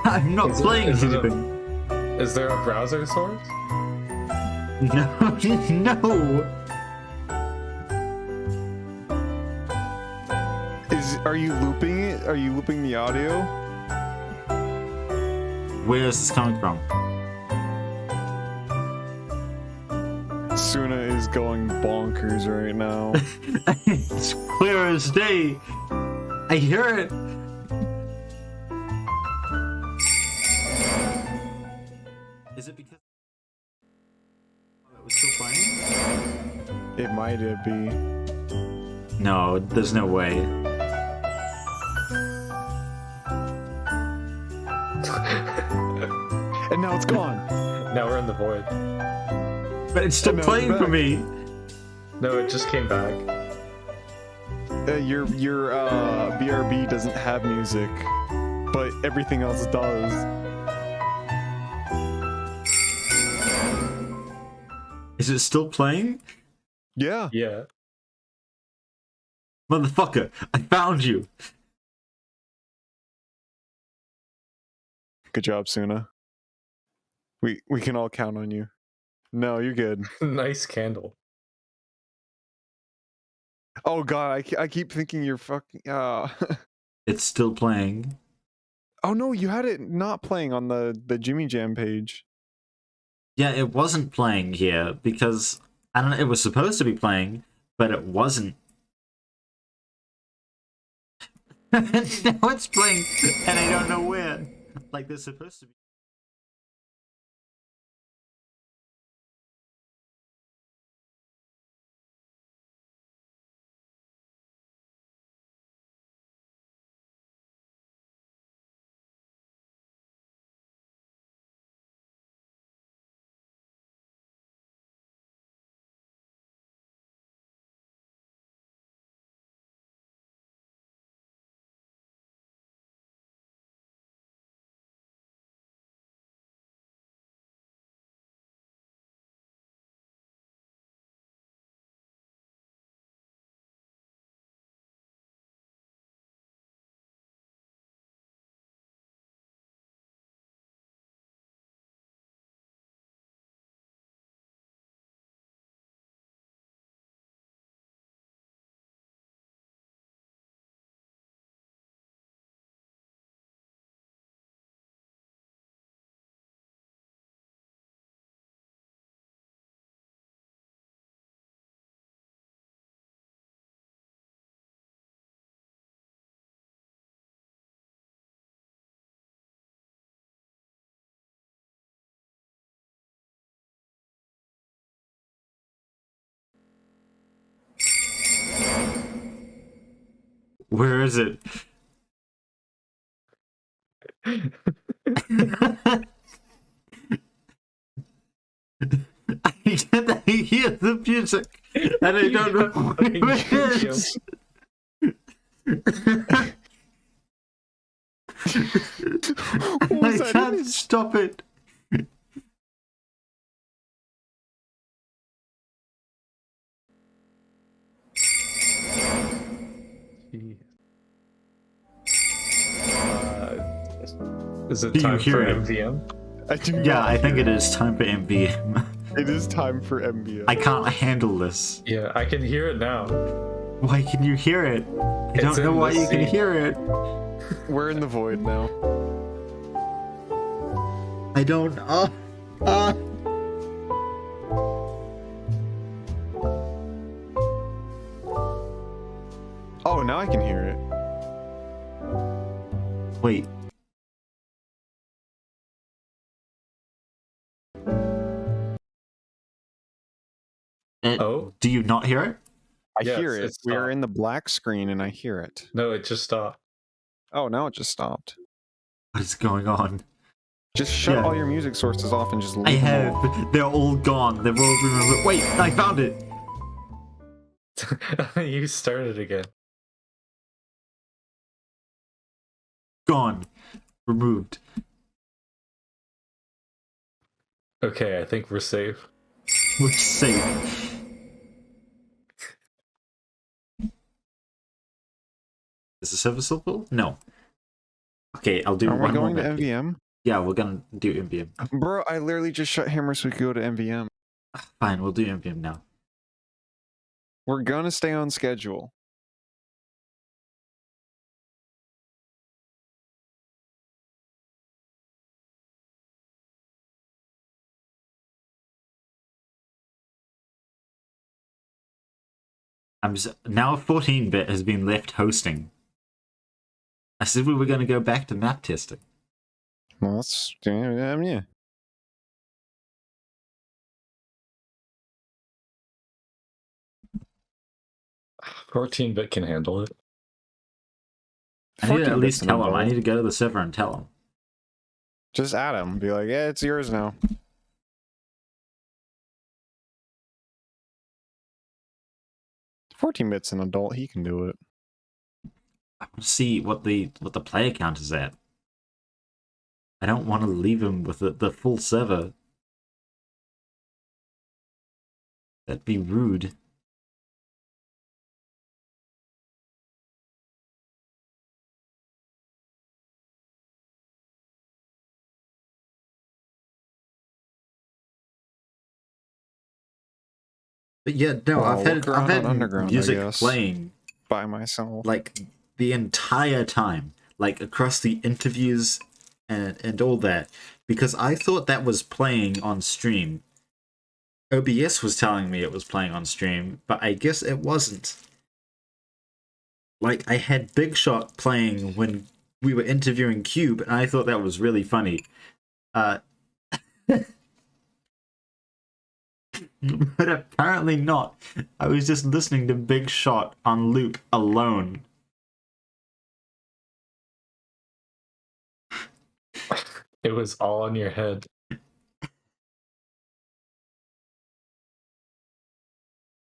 Speaker 1: I'm not playing anything.
Speaker 15: Is there a browser source?
Speaker 1: No, no.
Speaker 3: Are you looping it? Are you looping the audio?
Speaker 1: Where is this coming from?
Speaker 3: Suna is going bonkers right now.
Speaker 1: It's clear as day. I hear it. Is it because it was still playing?
Speaker 3: It might be.
Speaker 1: No, there's no way.
Speaker 3: And now it's gone.
Speaker 15: Now we're in the void.
Speaker 1: But it's still playing for me.
Speaker 15: No, it just came back.
Speaker 3: Your BRB doesn't have music, but everything else does.
Speaker 1: Is it still playing?
Speaker 3: Yeah.
Speaker 15: Yeah.
Speaker 1: Motherfucker, I found you.
Speaker 3: Good job, Suna. We can all count on you. No, you're good.
Speaker 15: Nice candle.
Speaker 3: Oh god, I keep thinking you're fucking.
Speaker 1: It's still playing.
Speaker 3: Oh no, you had it not playing on the Jimmy Jam page.
Speaker 1: Yeah, it wasn't playing here because I don't know. It was supposed to be playing, but it wasn't. Now it's playing, and I don't know where. Like they're supposed to be. Where is it? I hear the music, and I don't know where it is. I can't stop it.
Speaker 15: Is it
Speaker 1: Do you
Speaker 15: time
Speaker 1: hear
Speaker 15: for
Speaker 1: it?
Speaker 15: MVM?
Speaker 3: I do.
Speaker 1: Yeah, I think it is time for MVM.
Speaker 3: It is time for MVM.
Speaker 1: I can't handle this.
Speaker 15: Yeah, I can hear it now.
Speaker 1: Why can you hear it? I
Speaker 15: It's
Speaker 1: don't know
Speaker 15: in
Speaker 1: why
Speaker 15: the
Speaker 1: you can
Speaker 15: scene.
Speaker 1: hear it.
Speaker 3: We're in the void now.
Speaker 1: I don't.
Speaker 3: Oh, now I can hear it.
Speaker 1: Wait.
Speaker 15: Oh?
Speaker 1: Do you not hear it?
Speaker 3: I
Speaker 15: Yes,
Speaker 3: hear it.
Speaker 15: it
Speaker 3: We are
Speaker 15: stopped.
Speaker 3: in the black screen and I hear it.
Speaker 15: No, it just stopped.
Speaker 3: Oh, now it just stopped.
Speaker 1: What is going on?
Speaker 3: Just shut
Speaker 1: Yeah.
Speaker 3: all your music sources off and just leave
Speaker 1: I
Speaker 3: them all.
Speaker 1: have. They're all gone. They've all been removed. Wait, I found it.
Speaker 15: You started again.
Speaker 1: Gone. Removed.
Speaker 15: Okay, I think we're safe.
Speaker 1: We're safe. Is the server still full? No. Okay, I'll do
Speaker 3: Are we
Speaker 1: one
Speaker 3: going
Speaker 1: more
Speaker 3: to
Speaker 1: map.
Speaker 3: MVM?
Speaker 1: Yeah, we're gonna do MVM.
Speaker 3: Bro, I literally just shut Hammer so we could go to MVM.
Speaker 1: Fine, we'll do MVM now.
Speaker 3: We're gonna stay on schedule.
Speaker 1: Now 14-bit has been left hosting. I said we were going to go back to map testing.
Speaker 3: Well, that's yeah.
Speaker 15: 14-bit can handle it.
Speaker 1: I need to at
Speaker 3: 14-bit's
Speaker 1: least
Speaker 3: an
Speaker 1: tell him. I
Speaker 3: adult.
Speaker 1: need to go to the server and tell him.
Speaker 3: Just add him. Be like, yeah, it's yours now. $14-bit's an adult. He can do it.
Speaker 1: I want to see what the player count is at. I don't want to leave him with the full server. That'd be rude. But yeah, no, I've had
Speaker 3: Underground,
Speaker 1: music
Speaker 3: I guess,
Speaker 1: playing
Speaker 3: by myself,
Speaker 1: like the entire time, like across the interviews and all that, because I thought that was playing on stream. OBS was telling me it was playing on stream, but I guess it wasn't. Like, I had Big Shot playing when we were interviewing Kube, and I thought that was really funny. But apparently not. I was just listening to Big Shot on loop alone.
Speaker 15: It was all in your head.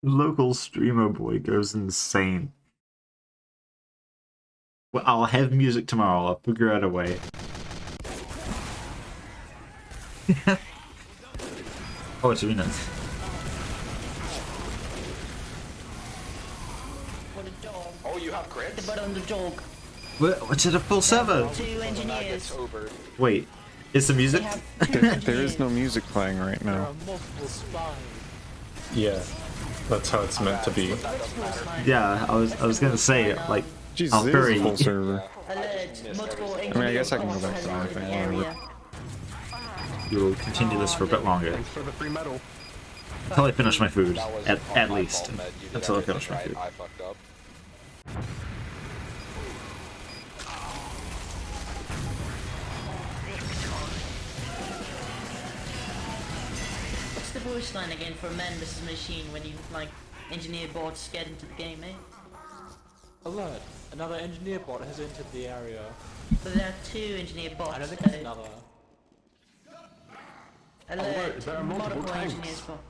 Speaker 1: Local streamer boy goes insane. Well, I'll have music tomorrow. I'll figure out a way. Oh, it's Arena.
Speaker 5: Oh, you have crits?
Speaker 16: But on the dog.
Speaker 1: What's it, a full server?
Speaker 16: 2 engineers.
Speaker 1: Wait, is the music?
Speaker 3: there is no music playing right now.
Speaker 15: Yeah, that's how it's meant to be.
Speaker 1: Yeah, I was gonna say, like,
Speaker 3: Jesus,
Speaker 1: I'll
Speaker 3: it is
Speaker 1: bury.
Speaker 3: a full server.
Speaker 16: I
Speaker 3: mean, I guess I can go back to my thing.
Speaker 1: We will continue this for a bit longer.
Speaker 18: For the free medal.
Speaker 1: Until I finish my food, at least. Until I finish my food.
Speaker 5: I fucked up.
Speaker 16: What's the voice line again for man versus machine when you, like, engineer bots get into the game, eh?
Speaker 21: Alert! Another engineer bot has entered the area.
Speaker 16: But there are 2 engineer bots.
Speaker 21: I don't think it's another.
Speaker 16: Alert!
Speaker 18: Is there multiple tanks?
Speaker 16: engineers bot.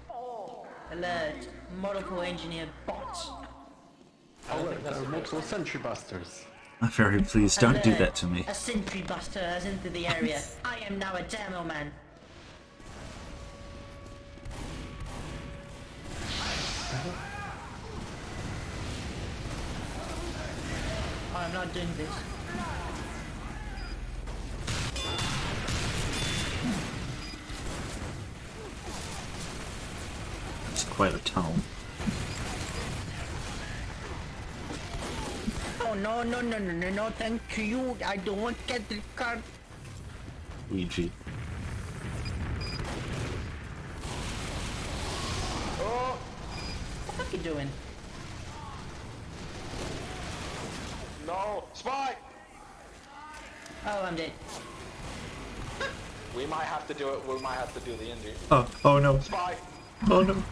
Speaker 16: Alert! Multiple engineer bots.
Speaker 18: Alert, there are multiple sentry busters.
Speaker 1: I'm very pleased, don't do that to me.
Speaker 16: A sentry buster has entered the area. I am now a demo man. I'm not doing this.
Speaker 1: It's quite a tunnel.
Speaker 16: Oh no, thank you. I don't want to get the card.
Speaker 1: Ouija.
Speaker 5: Oh!
Speaker 16: What the fuck you doing?
Speaker 5: No! Spy!
Speaker 16: Oh, I'm dead.
Speaker 5: We might have to do it. We might have to do the injury.
Speaker 1: Oh no.
Speaker 5: Spy!
Speaker 1: Oh no.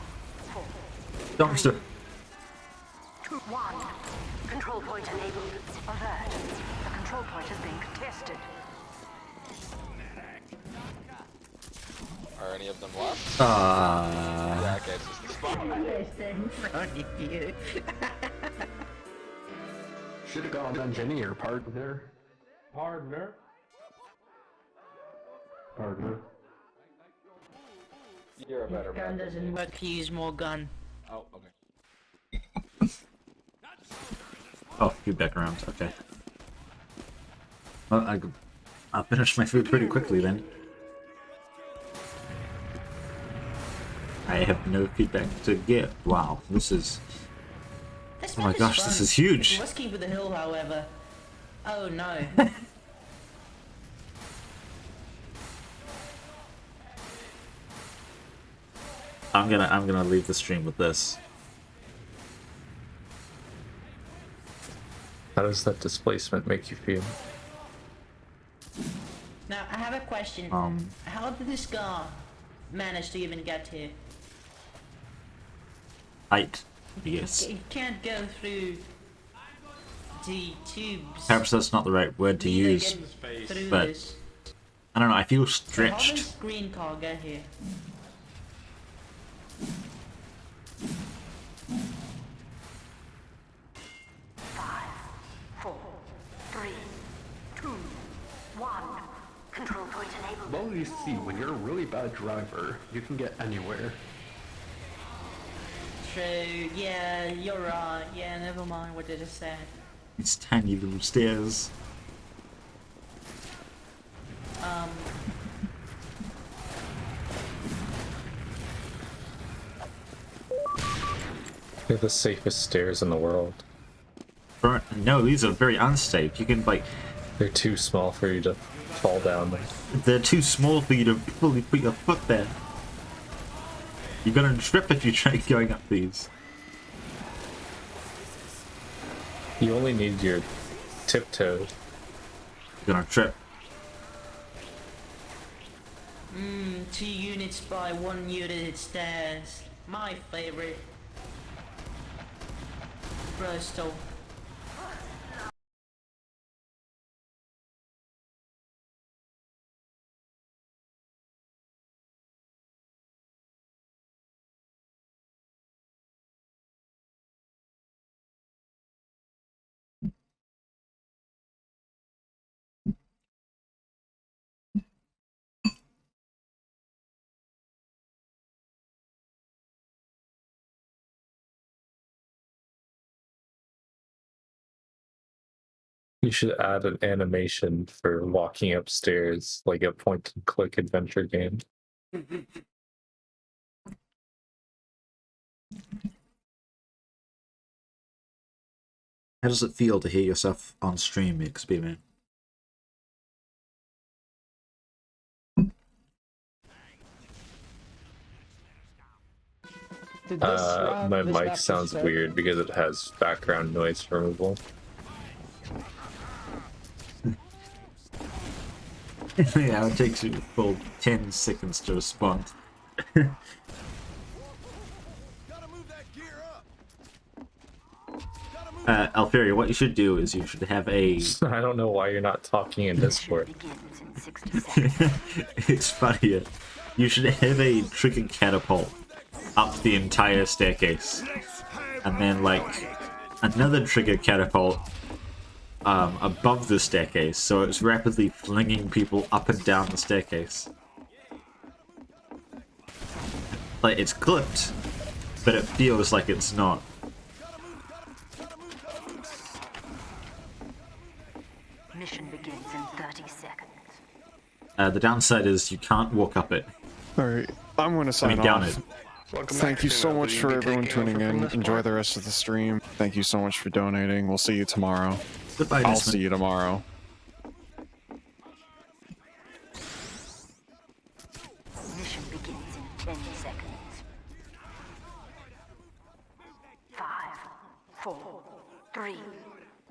Speaker 1: Dumpster.
Speaker 16: 1. Control point enabled. Alert. The control point is being contested.
Speaker 5: Are any of them left?
Speaker 1: Ah.
Speaker 5: Yeah, okay, it's just the spy.
Speaker 18: Should have gone engineer, partner. Partner.
Speaker 5: You're a better
Speaker 16: Gun
Speaker 5: man.
Speaker 16: doesn't work. Use more gun.
Speaker 5: Oh, okay.
Speaker 1: Oh, feedback around. Okay. Well, I'll finish my food pretty quickly then. I have no feedback to get. Wow, this is... Oh my gosh, this is huge!
Speaker 16: Let's keep with the hill, however. Oh no.
Speaker 1: I'm gonna leave the stream with this.
Speaker 15: How does that displacement make you feel?
Speaker 16: Now, I have a question. How did this guy manage to even get here?
Speaker 1: Height, yes.
Speaker 16: You can't go through the tubes.
Speaker 1: Perhaps that's not the right word to use,
Speaker 16: Through
Speaker 1: but
Speaker 16: this.
Speaker 1: I don't know, I feel
Speaker 16: So how
Speaker 1: stretched.
Speaker 16: does green car get here? Control point enabled.
Speaker 18: Well, you see, when you're a really bad driver, you can get anywhere.
Speaker 16: True, yeah, you're right. Yeah, never mind what I just said.
Speaker 1: These tiny little stairs.
Speaker 15: They're the safest stairs in the world.
Speaker 1: No, these are very unsafe. You can, like...
Speaker 15: They're too small for you to fall down them.
Speaker 1: They're too small for you to fully put your foot there. You're gonna trip if you try going up these.
Speaker 15: You only need your tiptoe.
Speaker 1: You're gonna trip.
Speaker 11: 2 units by 1 unit stairs. My favorite. Bristol.
Speaker 15: You should add an animation for walking upstairs, like a point-and-click adventure game.
Speaker 1: How does it feel to hear yourself on stream, Xbmann?
Speaker 15: My mic sounds weird because it has background noise removal.
Speaker 1: Yeah, it takes you a full 10 seconds to respond. Alferia, what you should do is you should have a...
Speaker 15: I don't know why you're not talking in Discord.
Speaker 1: It's funnier. You should have a trigger catapult up the entire staircase. And then, like, another trigger catapult above the staircase, so it's rapidly flinging people up and down the staircase. Like, it's clipped, but it feels like it's not.
Speaker 16: Mission begins in 30 seconds.
Speaker 1: The downside is you can't walk up it.
Speaker 3: Alright, I'm gonna sign
Speaker 1: down
Speaker 3: off.
Speaker 1: it.
Speaker 3: Thank you so much for everyone tuning in. Enjoy the rest of the stream. Thank you so much for donating. We'll see you tomorrow.
Speaker 1: Goodbye,
Speaker 3: I'll
Speaker 1: Desmond.
Speaker 3: see you tomorrow.
Speaker 16: Mission begins in 10 seconds. 5, 4, 3,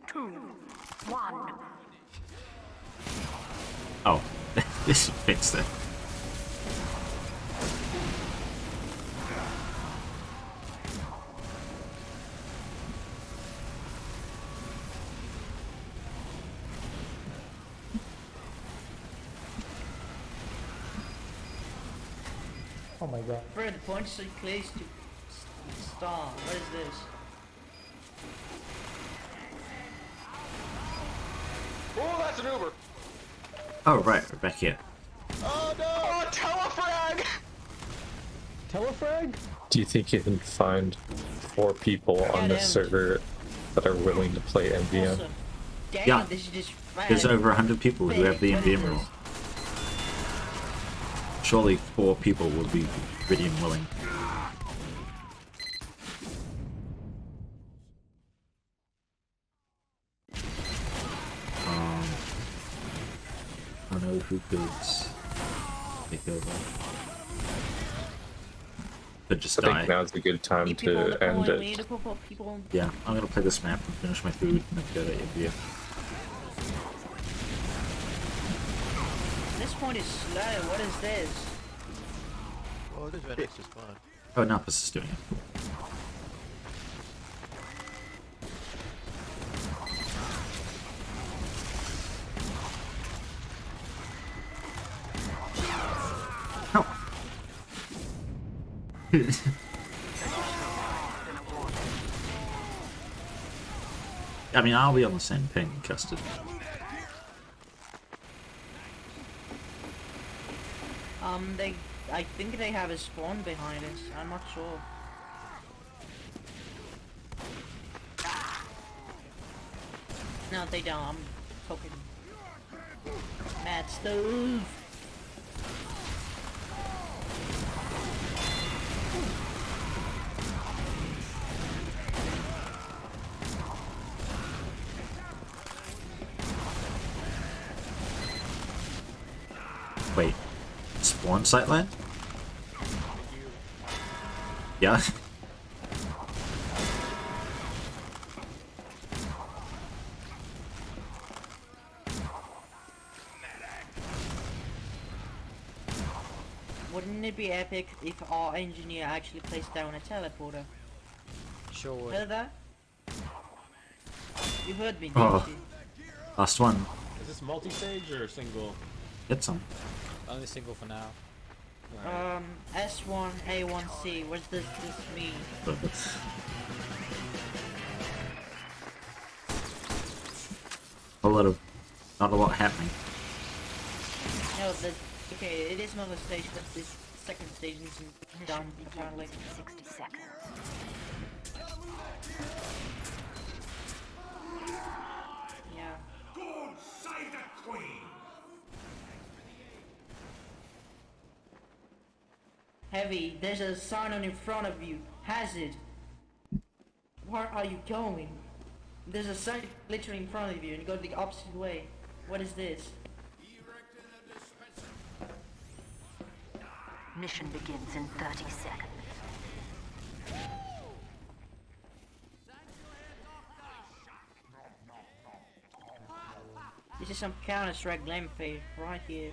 Speaker 16: 2, 1.
Speaker 1: Oh, this fixed it.
Speaker 19: Oh my god.
Speaker 11: Bro, the point is so close to star. What is this?
Speaker 5: Oh, that's an Uber.
Speaker 1: Oh, right, we're back here.
Speaker 5: Oh no! Oh, telefrag!
Speaker 19: Telefrag?
Speaker 15: Do you think you can find 4 people on this server that are willing to play MVM?
Speaker 11: Awesome. Damn,
Speaker 1: Yeah.
Speaker 11: this is just
Speaker 1: There's over 100 people who have the MVM rule. Surely 4 people would be ready and willing. I don't know who could take over. Could just
Speaker 15: I
Speaker 1: die.
Speaker 15: think now's a good time to end it.
Speaker 1: Yeah, I'm gonna play this map and finish my food and then go to India.
Speaker 11: This point is slow. What is this?
Speaker 22: Oh, it is very nice to spawn.
Speaker 1: Oh, Napas is doing it. I mean, I'll be on the same ping, Custard.
Speaker 11: I think they have a spawn behind us. I'm not sure. No, they don't. I'm talking mad stove.
Speaker 1: Wait, spawn site land? Yeah.
Speaker 11: Wouldn't it be epic if our engineer actually placed down a teleporter?
Speaker 19: Sure would.
Speaker 11: Heard that? You heard me, didn't
Speaker 1: Oh,
Speaker 11: you?
Speaker 1: last one.
Speaker 7: Is this multi-stage or single?
Speaker 1: Get some.
Speaker 19: Only single for now.
Speaker 11: S1, A1C, what does this mean?
Speaker 1: Not a lot happening.
Speaker 11: No, okay, it is another stage, but this second stage isn't done, apparently.
Speaker 16: 60 seconds.
Speaker 11: Yeah.
Speaker 23: God save the Queen!
Speaker 11: Heavy, there's a sign on in front of you. Hazard. Where are you going? There's a sign literally in front of you and you go the opposite way. What is this?
Speaker 16: Mission begins in 30 seconds.
Speaker 11: This is some Counter-Strike gameplay right here.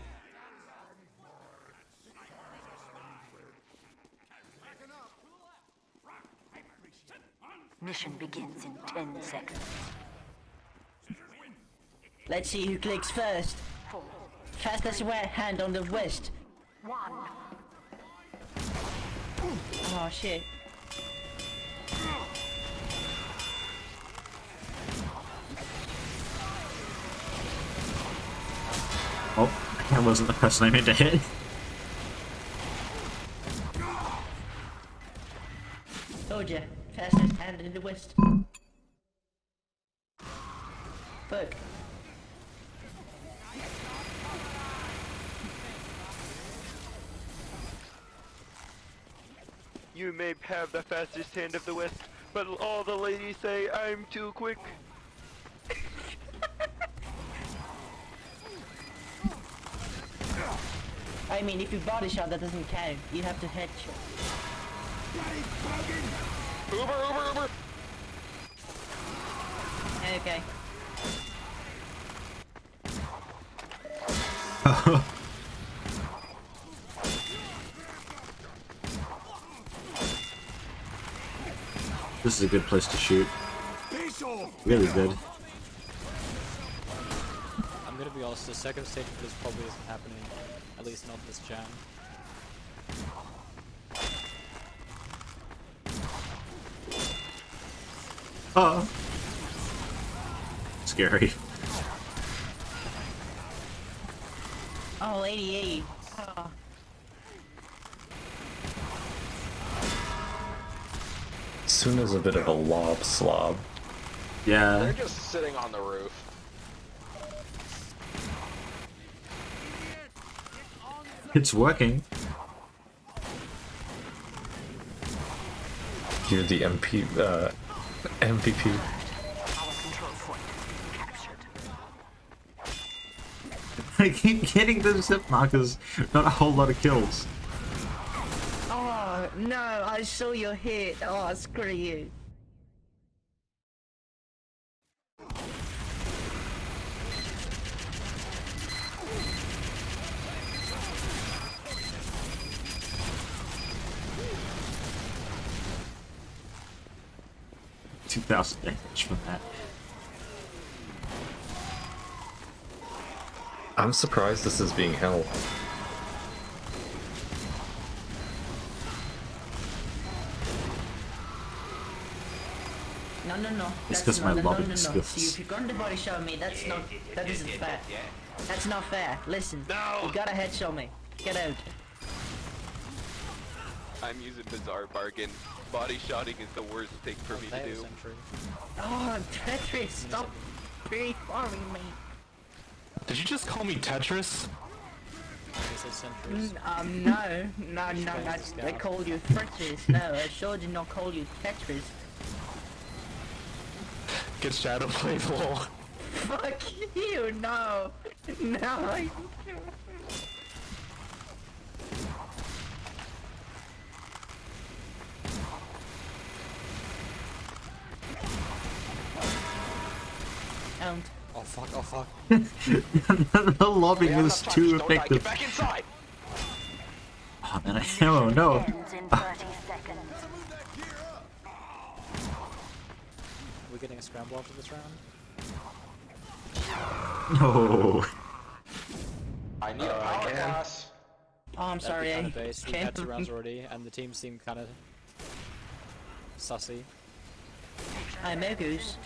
Speaker 16: Mission begins in 10 seconds.
Speaker 11: Let's see who clicks first. Fastest hand on the west.
Speaker 16: 1.
Speaker 11: Oh shit.
Speaker 1: Oh, that wasn't the person I meant to hit.
Speaker 11: Told ya. Fastest hand in the west. Fuck.
Speaker 14: You may have the fastest hand of the West, but all the ladies say I'm too quick.
Speaker 11: I mean, if you body shot, that doesn't count. You have to headshot.
Speaker 14: Uber!
Speaker 11: Okay.
Speaker 1: This is a good place to shoot. Really good.
Speaker 19: I'm gonna be honest, the second stage for this probably isn't happening. At least not this jam.
Speaker 1: Oh. Scary.
Speaker 11: Oh, 88. Oh.
Speaker 15: Suna's a bit of a lob slob.
Speaker 1: Yeah.
Speaker 17: They're just sitting on the roof.
Speaker 1: It's working.
Speaker 15: You're the MVP.
Speaker 1: I keep getting the zip markers, not a whole lot of kills.
Speaker 11: Oh, no, I saw your hit. Oh, screw you. $2,000 damage from that.
Speaker 15: I'm surprised this is being held.
Speaker 11: No.
Speaker 1: It's because my lobbing
Speaker 11: no.
Speaker 1: skills.
Speaker 11: See, if you're going to body shot me, that isn't fair. That's not fair. Listen, you gotta headshot me. Get out.
Speaker 14: I'm using Bizarre Bargain. Body shotting is the worst thing for me to do.
Speaker 11: Oh, Tetris, stop pre-farming me.
Speaker 18: Did you just call me Tetris?
Speaker 11: No, I called you Tetris. No, I sure did not call you Tetris.
Speaker 18: Get Shadow play LOL.
Speaker 11: Fuck you, no.
Speaker 19: fuck?
Speaker 1: The lobbing is too effective.
Speaker 14: Get back inside!
Speaker 1: Oh man, oh no.
Speaker 19: We're getting a scramble after this round.
Speaker 1: No.
Speaker 14: I need a power class.
Speaker 11: Oh, I'm sorry.
Speaker 19: Kind of base. We had 2 rounds already, and the team seemed kind of sussy.
Speaker 11: I'm Mogus.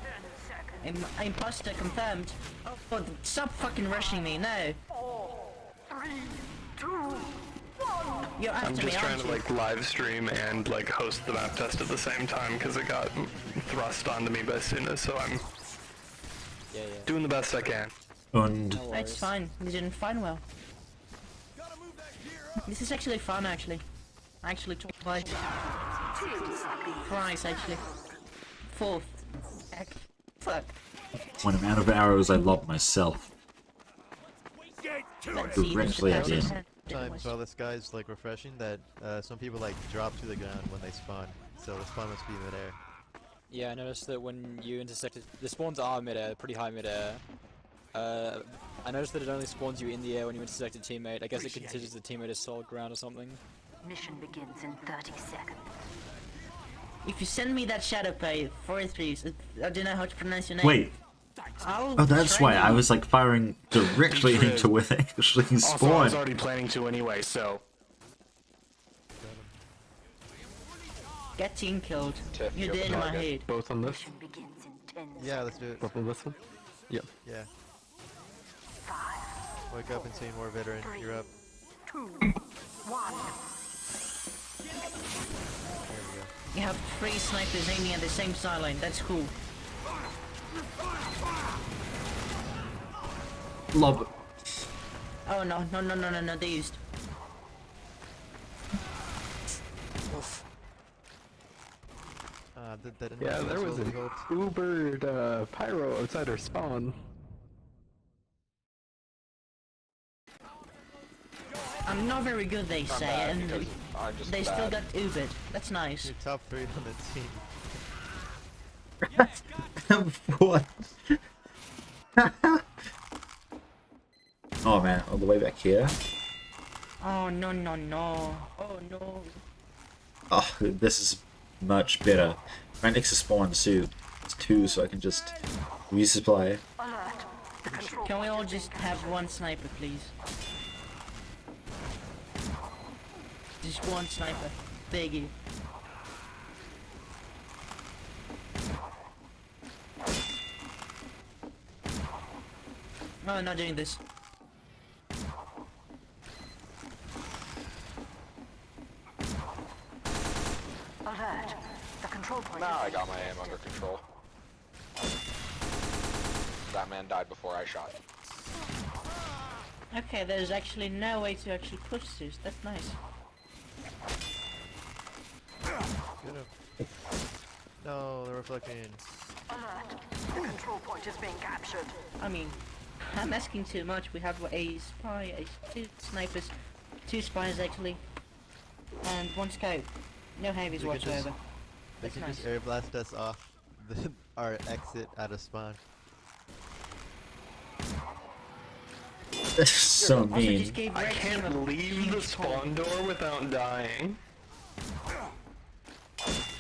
Speaker 11: Imposter confirmed. Oh, stop fucking rushing me, no.
Speaker 16: 4, 3, 2, 1.
Speaker 11: You're after
Speaker 6: I'm just
Speaker 11: me,
Speaker 6: trying
Speaker 11: aren't
Speaker 6: to
Speaker 11: you?
Speaker 6: like live stream and like host the map test at the same time because it got thrust onto me by Suna, so I'm doing the best I can.
Speaker 1: And
Speaker 11: It's fine. You didn't find well. This is actually fun, actually. I actually took twice. Thrice, actually. 4th. Heck. Fuck.
Speaker 1: when I'm out of arrows, I lob myself. Directly at him.
Speaker 22: Sometimes while this guy's like refreshing, that some people like drop to the ground when they spawn, so the spawn must be midair.
Speaker 19: Yeah, I noticed that when you intersected, the spawns are midair, pretty high midair. I noticed that it only spawns you in the air when you intersect a teammate. I guess it considers the teammate as solid ground or something.
Speaker 16: Mission begins in 30 seconds.
Speaker 11: If you send me that shadow play, 4-3s, I don't know how to pronounce your name.
Speaker 1: Wait.
Speaker 11: I'll
Speaker 1: Oh, that's
Speaker 11: train
Speaker 1: why
Speaker 11: you.
Speaker 1: I was like firing directly into where they actually
Speaker 6: Also, I was
Speaker 1: spawned.
Speaker 6: already planning to anyway, so.
Speaker 11: Get team killed. You did in my head.
Speaker 6: Both on this?
Speaker 22: Yeah, let's do it.
Speaker 6: Both on this one? Yep.
Speaker 22: Yeah. Wake up and see more veteran. You're up.
Speaker 16: 2, 1.
Speaker 11: You have 3 snipers aiming at the same sideline. That's cool.
Speaker 1: Lob.
Speaker 11: Oh no, no, they used.
Speaker 6: Yeah, there was an Ubered pyro outside our spawn.
Speaker 11: I'm not very good, they say, and they still got Ubered. That's nice.
Speaker 22: You're top 3 on the team.
Speaker 1: What? Oh man, all the way back here.
Speaker 11: Oh no. Oh no.
Speaker 1: Oh, this is much better. Right next to spawn too. It's 2, so I can just resupply.
Speaker 11: Can we all just have 1 sniper, please? Just 1 sniper. Thank you. No, I'm not doing this.
Speaker 16: Alert. The control point.
Speaker 14: Now I got my aim under control. That man died before I shot.
Speaker 11: Okay, there's actually no way to actually push this. That's nice.
Speaker 22: Get him. No, they're reflecting.
Speaker 16: Alert. The control point is being captured.
Speaker 11: I mean, I'm asking too much. We have a spy, 2 snipers, 2 spies actually, and 1 scope. No heavies whatsoever.
Speaker 22: They
Speaker 11: That's
Speaker 22: can
Speaker 11: nice.
Speaker 22: just air blast us off our exit out of spawn.
Speaker 1: That's so
Speaker 11: Also
Speaker 1: mean.
Speaker 11: just gave
Speaker 6: I
Speaker 11: red team a
Speaker 6: can't leave the
Speaker 11: huge
Speaker 6: spawn door without dying.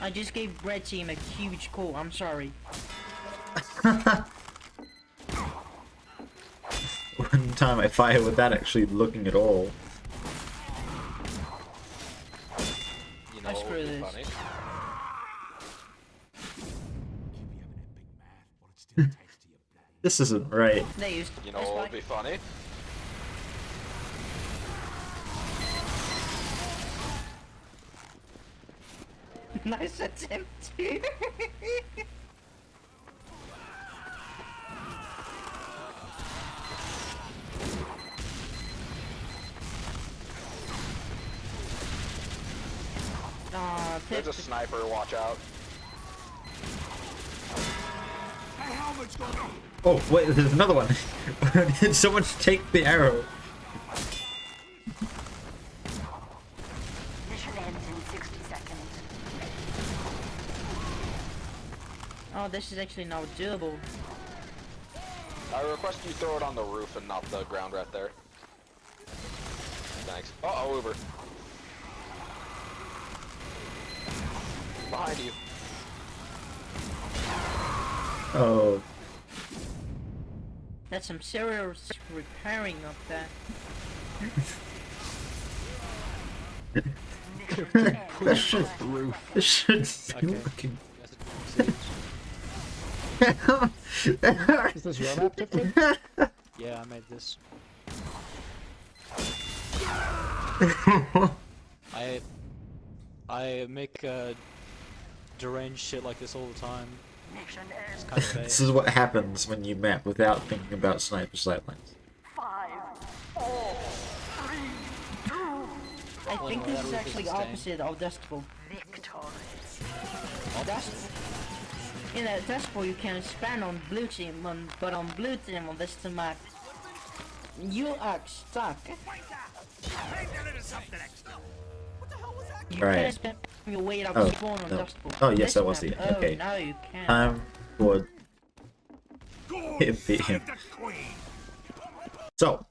Speaker 11: I just gave red team a huge call. I'm sorry.
Speaker 1: One time I fired without actually looking at all.
Speaker 14: You know what would be funny?
Speaker 1: This isn't right.
Speaker 11: They used.
Speaker 14: You know what would be funny?
Speaker 11: Nice attempt. Aw,
Speaker 14: There's a sniper, watch out.
Speaker 1: Oh, wait, there's another one. Did someone take the arrow?
Speaker 16: Mission ends in 60 seconds.
Speaker 11: Oh, this is actually not doable.
Speaker 2: I request you throw it on the roof and not the ground right there. Thanks. Uh-oh, Uber. Behind you.
Speaker 1: Oh.
Speaker 11: That's some serious repairing up there.
Speaker 1: That should be looking.
Speaker 21: Is this your map, Tiffany?
Speaker 19: Yeah, I made this. I make deranged shit like this all the time. It's kind of
Speaker 1: This is what happens when you map without thinking about sniper sightlines.
Speaker 16: 5, 4, 3, 2.
Speaker 11: I think this is actually opposite of Dustful. In a Dustful you can span on blue team, but on blue team on this map, you are stuck. You can't spam your way up spawn on Dustful.
Speaker 1: Oh yes,
Speaker 11: This
Speaker 1: that was
Speaker 11: map,
Speaker 1: the okay.
Speaker 11: Oh, no, you can't.
Speaker 1: Time for hit beat him. So